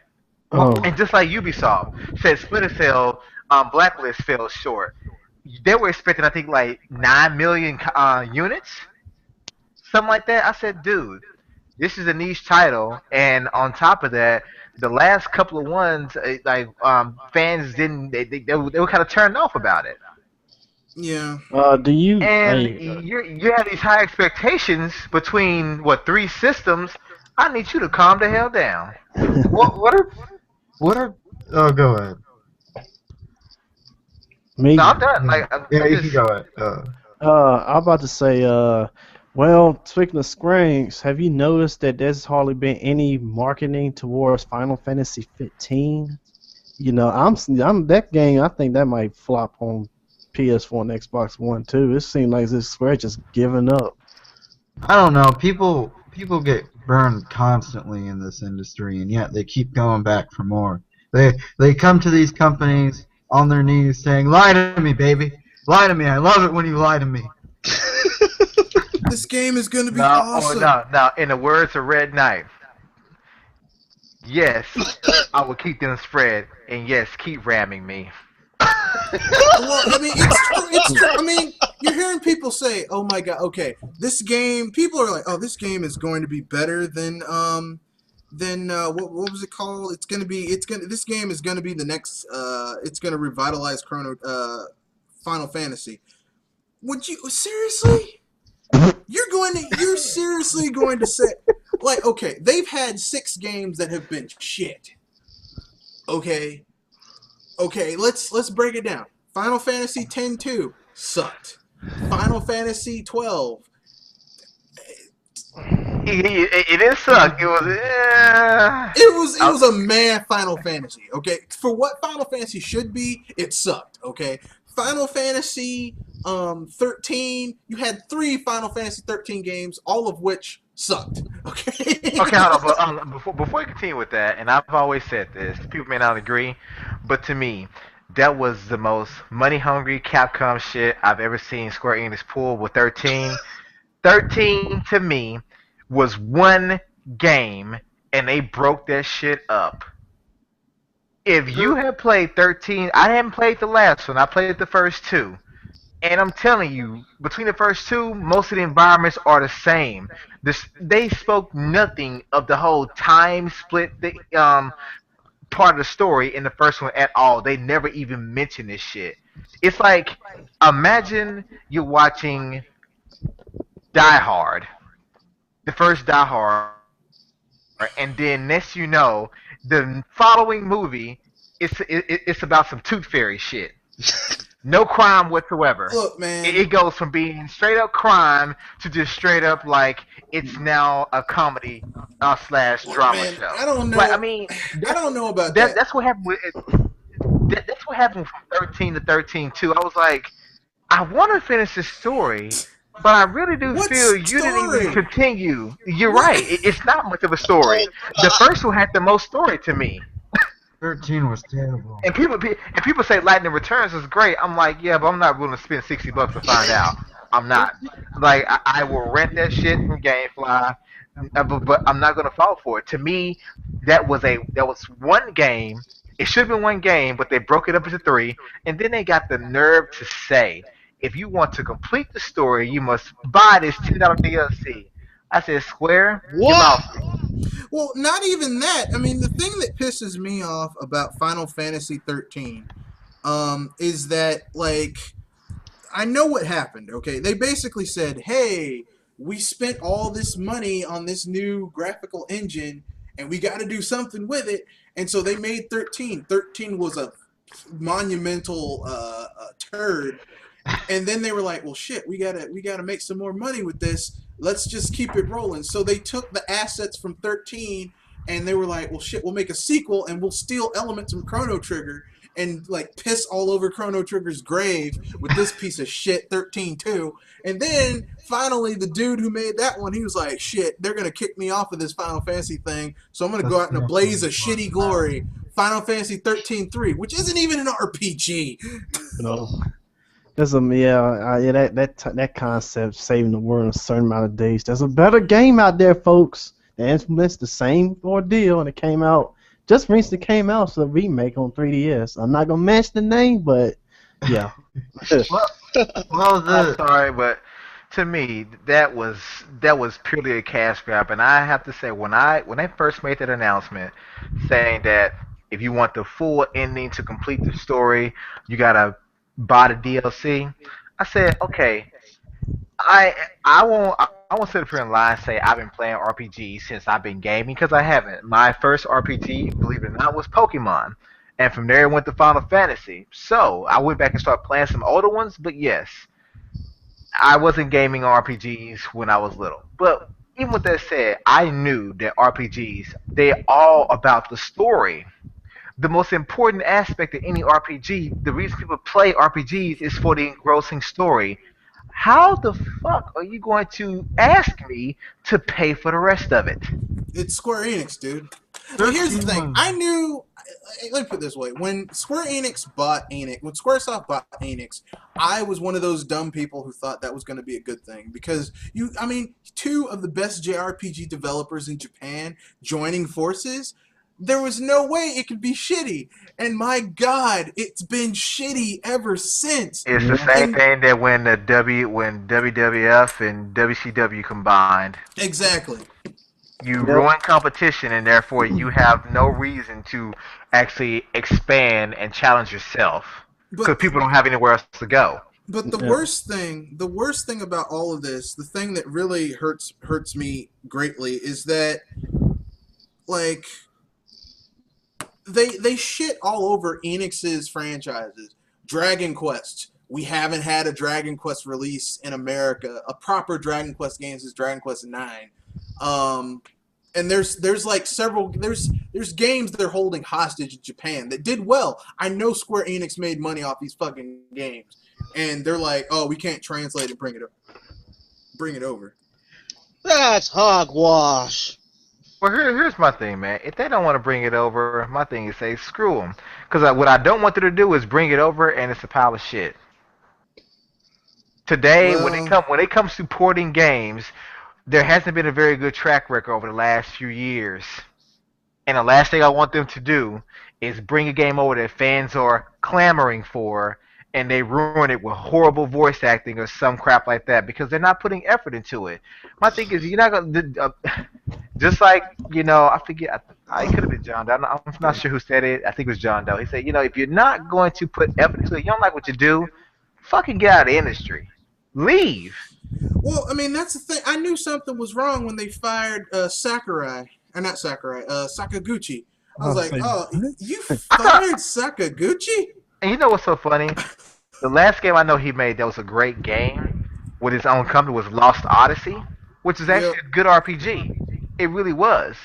Oh,
And just like Ubisoft said, Splinter Cell Blacklist fell short. They were expecting, I think, like 9 million units, something like that. I said, dude, this is a niche title, and on top of that, the last couple of ones, fans didn't, they were kind of turned off about it.
Yeah.
do you?
And
Hey,
you have these high expectations between what 3 systems. I need you to calm the hell down.
What are? Oh, go ahead.
me?
No, I'm done. Like,
Yeah,
I'm
you
just,
can go ahead.
I'm about to say, well, speaking of Square Enix, have you noticed that there's hardly been any marketing towards Final Fantasy 15? You know, I'm that game. I think that might flop on PS4 and Xbox One too. It seems like this Square just giving up.
I don't know. People get burned constantly in this industry, and yet they keep going back for more. They come to these companies on their knees saying, "Lie to me, baby. Lie to me. I love it when you lie to me."
This game is gonna be
no,
awesome.
no. In the words of Red Knight, yes, I will keep them spread, and yes, keep ramming me.
Well, I mean, it's true. It's true. I mean, you're hearing people say, "Oh my god, okay, this game." People are like, "Oh, this game is going to be better than what was it called? This game is gonna be the next. It's gonna revitalize Final Fantasy." Would you seriously? You're seriously going to say, like, okay, they've had 6 games that have been shit. Okay, let's break it down. Final Fantasy X-2 sucked. Final Fantasy 12.
It didn't suck. It was.
It was a mad Final Fantasy. Okay, for what Final Fantasy should be, it sucked. Okay, Final Fantasy 13. You had 3 Final Fantasy 13 games, all of which sucked. Okay.
Okay, hold on. But, before you continue with that, and I've always said this, people may not agree, but to me, that was the most money-hungry Capcom shit I've ever seen Square Enix pull with 13. 13 to me was one game, and they broke that shit up. If you had played 13, I hadn't played the last one. I played the first 2. And I'm telling you, between the first 2, most of the environments are the same. They spoke nothing of the whole time split part of the story in the first one at all. They never even mentioned this shit. It's like, imagine you're watching Die Hard, the first Die Hard, and then next you know, the following movie, it's about some Tooth Fairy shit. No crime whatsoever.
Look, man.
It goes from being straight up crime to just straight up like it's now a comedy slash drama
Man,
show.
I don't know.
But, I mean,
I don't know about that.
that's what happened with that's what happened from 13 to 13 too. I was like, I want to finish this story, but I really do
What
feel you didn't
story?
even continue. You're right. It's not much of a story. The first one had the most story to me.
13 was terrible.
And people say Lightning Returns is great. I'm like, yeah, but I'm not willing to spend $60 to find out. I'm not. Like, I will rent that shit from GameFly, but I'm not gonna fall for it. To me, that was one game. It should have been one game, but they broke it up into 3, and then they got the nerve to say, if you want to complete the story, you must buy this $10 DLC. I said, Square, you lost me.
Well, not even that. I mean, the thing that pisses me off about Final Fantasy 13 is that, like, I know what happened, okay? They basically said, hey, we spent all this money on this new graphical engine, and we got to do something with it. And so they made 13. 13 was a monumental turd. And then they were like, well, shit, we gotta make some more money with this. Let's just keep it rolling. So they took the assets from 13 and they were like, well, shit, we'll make a sequel and we'll steal elements from Chrono Trigger and like piss all over Chrono Trigger's grave with this piece of shit 13 too. And then finally the dude who made that one, he was like, shit, they're gonna kick me off of this Final Fantasy thing, so I'm gonna go out in a blaze of shitty glory. Final Fantasy 13-3, which isn't even an RPG.
No. There's that concept, saving the world in a certain amount of days. There's a better game out there, folks. That implements the same ordeal, and it came out just recently. Came out, so a remake on 3DS. I'm not gonna mention the name, but yeah.
I'm sorry, but to me, that was purely a cash grab, and I have to say, when they first made that announcement, saying that if you want the full ending to complete the story, you gotta buy the DLC. I said, okay, I won't sit up here and lie and say I've been playing RPGs since I've been gaming, because I haven't. My first RPG, believe it or not, was Pokemon, and from there it went to Final Fantasy. So I went back and started playing some older ones, but yes, I wasn't gaming RPGs when I was little. But even with that said, I knew that RPGs, they're all about the story. The most important aspect of any RPG, the reason people play RPGs is for the engrossing story. How the fuck are you going to ask me to pay for the rest of it?
It's Square Enix, dude. But here's the thing. I knew. Let me put it this way: when Squaresoft bought Enix, I was one of those dumb people who thought that was going to be a good thing because two of the best JRPG developers in Japan joining forces. There was no way it could be shitty. And my God, it's been shitty ever since.
It's the same thing that when WWF and WCW combined.
Exactly.
You ruin competition, and therefore you have no reason to actually expand and challenge yourself because people don't have anywhere else to go.
But
Yeah.
the worst thing about all of this, the thing that really hurts me greatly is that like they shit all over Enix's franchises. Dragon Quest. We haven't had a Dragon Quest release in America, a proper Dragon Quest game since Dragon Quest 9. And there's like several there's games they're holding hostage in Japan that did well. I know Square Enix made money off these fucking games, and they're like, oh, we can't translate and bring it over.
That's hogwash.
Well, here's my thing, man. If they don't want to bring it over, my thing is say screw them. Because what I don't want them to do is bring it over, and it's a pile of shit. Today,
Well,
when it comes to porting games, there hasn't been a very good track record over the last few years. And the last thing I want them to do is bring a game over that fans are clamoring for, and they ruin it with horrible voice acting or some crap like that because they're not putting effort into it. My thing is, you're not gonna just like I forget. I could have been John Doe. I'm not sure who said it. I think it was John Doe. He said, if you're not going to put effort into it, you don't like what you do, fucking get out of the industry. Leave.
well, I mean that's the thing. I knew something was wrong when they fired Sakurai, or not Sakurai, Sakaguchi. I was like,
Say,
oh,
what?
you
I thought,
fired Sakaguchi?
and you know what's so funny? The last game I know he made that was a great game with his own company was Lost Odyssey, which is
Yep.
actually a good RPG. It really was.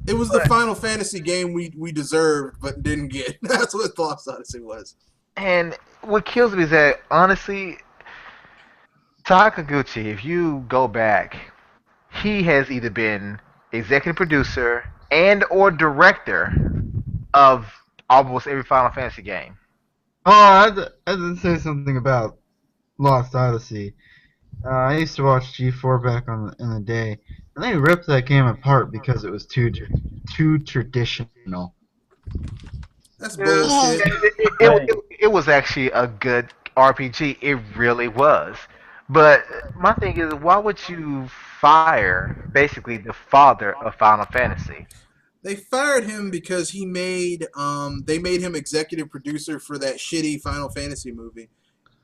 It was the
But
Final Fantasy game we deserved but didn't get. That's what Lost Odyssey was.
and what kills me is that honestly, Takaguchi, if you go back, he has either been executive producer and or director of almost every Final Fantasy game.
Oh, I had to say something about Lost Odyssey. I used to watch G4 back in the day, and they ripped that game apart because it was too traditional.
That's
Yeah,
bullshit.
it was actually a good RPG. It really was. But my thing is, why would you fire basically the father of Final Fantasy?
They fired him because they made him executive producer for that shitty Final Fantasy movie,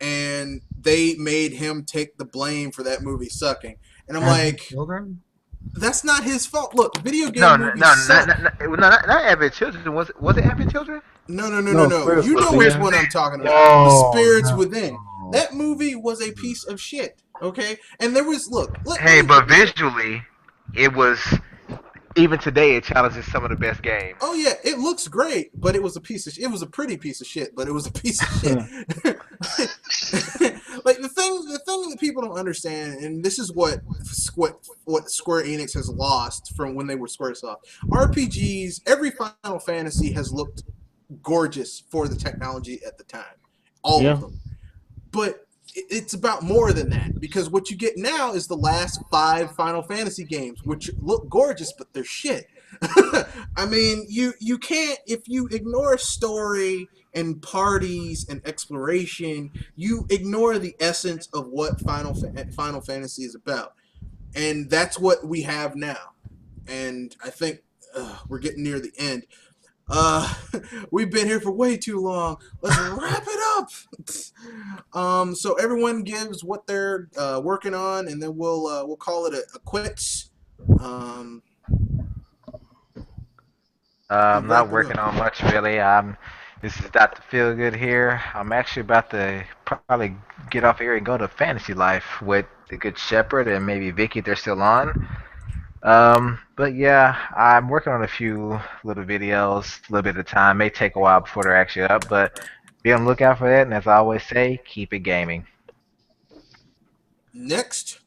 and they made him take the blame for that movie sucking. And I'm
Having
like,
children?
that's not his fault. Look, video
No,
game
no,
movies
no,
suck.
not Advent Children. Was it Advent Children?
No.
No, Spirits
You know
Within.
which one I'm talking about. The
Oh,
Spirits
no.
Within. That movie was a piece of shit. Okay, and there was
Hey, but visually, it was even today it challenges some of the best games.
Oh yeah, it looks great, but it was a piece of. It was a pretty piece of shit, but it was a piece of shit. Like the thing that people don't understand, and this is what Square Enix has lost from when they were SquareSoft. RPGs, every Final Fantasy has looked gorgeous for the technology at the time, all
Yeah.
of them. But it's about more than that because what you get now is the last 5 Final Fantasy games, which look gorgeous, but they're shit. I mean, you can't if you ignore story and parties and exploration, you ignore the essence of what Final Fantasy is about, and that's what we have now. And I think we're getting near the end. Uh, we've been here for way too long. Let's wrap it up. So everyone gives what they're working on, and then we'll call it a quits. Um,
I'm
wrap
not
it
working
up.
on much really. This is Dr. Feelgood here. I'm actually about to probably get off here and go to Fantasy Life with the Good Shepherd and maybe Vicky if they're still on. But yeah, I'm working on a few little videos, a little bit of time. May take a while before they're actually up, but be on the lookout for that. And as I always say, keep it gaming.
Next,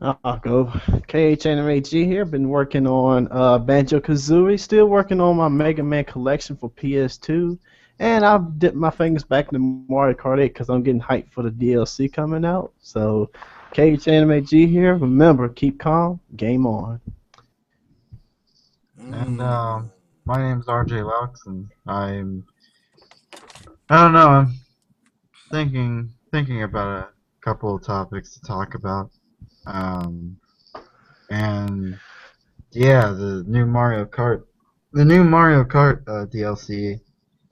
I'll go. KHNMAG here. Been working on Banjo Kazooie. Still working on my Mega Man collection for PS2. And I've dipped my fingers back into Mario Kart 8 because I'm getting hyped for the DLC coming out. So, KHNMAG here. Remember, keep calm. Game on.
And my name's RJ Laux, and I don't know. I'm thinking about a couple of topics to talk about. And yeah, the new Mario Kart DLC.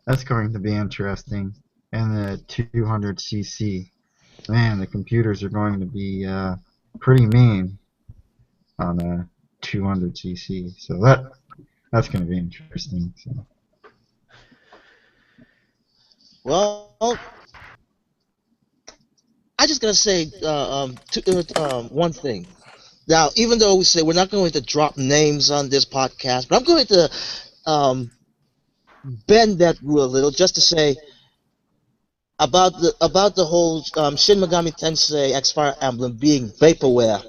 That's going to be interesting. and the 200cc. Man, the computers are going to be pretty mean on a 200cc. So that's going to be interesting. So.
Well, I just gotta say one thing. Now, even though we say we're not going to drop names on this podcast, but I'm going to bend that rule a little just to say about the whole Shin Megami Tensei X Fire Emblem being vaporware.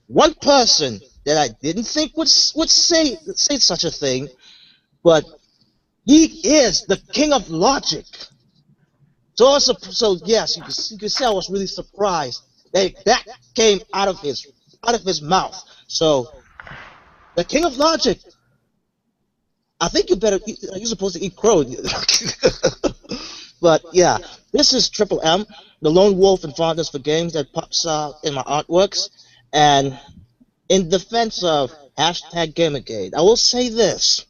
One person that I didn't think would say such a thing, but he is the king of logic. So yes, you can say I was really surprised that came out of his mouth. So the king of logic. I think you're supposed to eat crow. But yeah, this is Triple M, the lone wolf and fondness for games that pops out in my artworks. And in defense of #Gamergate, I will say this.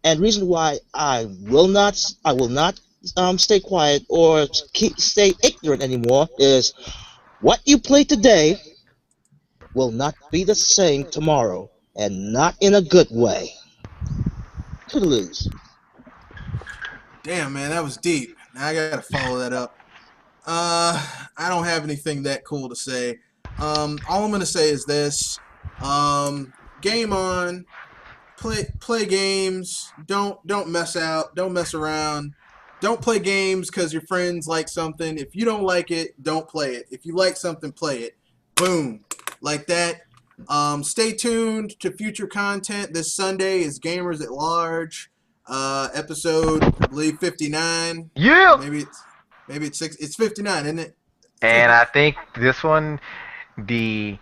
And reason why I will not stay quiet or stay ignorant anymore is what you play today will not be the same tomorrow, and not in a good way. Toodaloo.
Damn, man, that was deep. Now I gotta follow that up. I don't have anything that cool to say. All I'm gonna say is this: game on, play games. Don't mess out. Don't mess around. Don't play games because your friends like something. If you don't like it, don't play it. If you like something, play it. Boom, like that. Stay tuned to future content. This Sunday is Gamers at Large. Episode, I believe 59.
Yeah.
Maybe it's 6. It's 59, isn't it?
And I think this one, the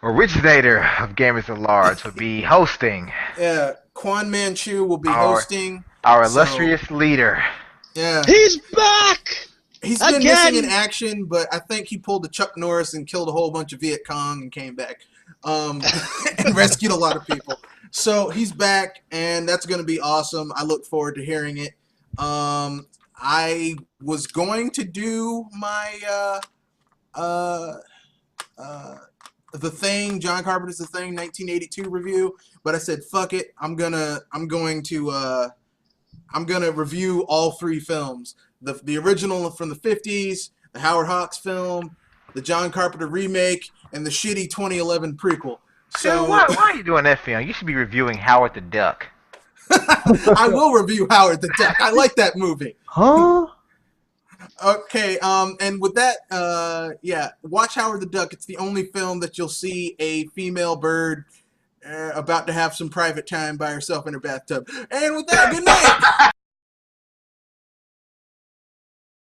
originator of Gamers at Large, will be hosting.
Yeah, Quan Manchu will be hosting.
Our illustrious leader.
Yeah.
He's back!
He's been missing in action, but I think he pulled the Chuck Norris and killed a whole bunch of Viet Cong and came back. And rescued a lot of people. So he's back, and that's going to be awesome. I look forward to hearing it. I was going to do my The Thing, John Carpenter's The Thing 1982 review, but I said fuck it. I'm gonna review all 3 films. The original from the 50s, the Howard Hawks film, the John Carpenter remake, and the shitty 2011 prequel. So
why are you doing that film? You should be reviewing Howard the Duck.
I will review Howard the Duck. I like that movie.
Huh?
Okay, and with that, yeah, watch Howard the Duck. It's the only film that you'll see a female bird about to have some private time by herself in her bathtub. And with that, good night!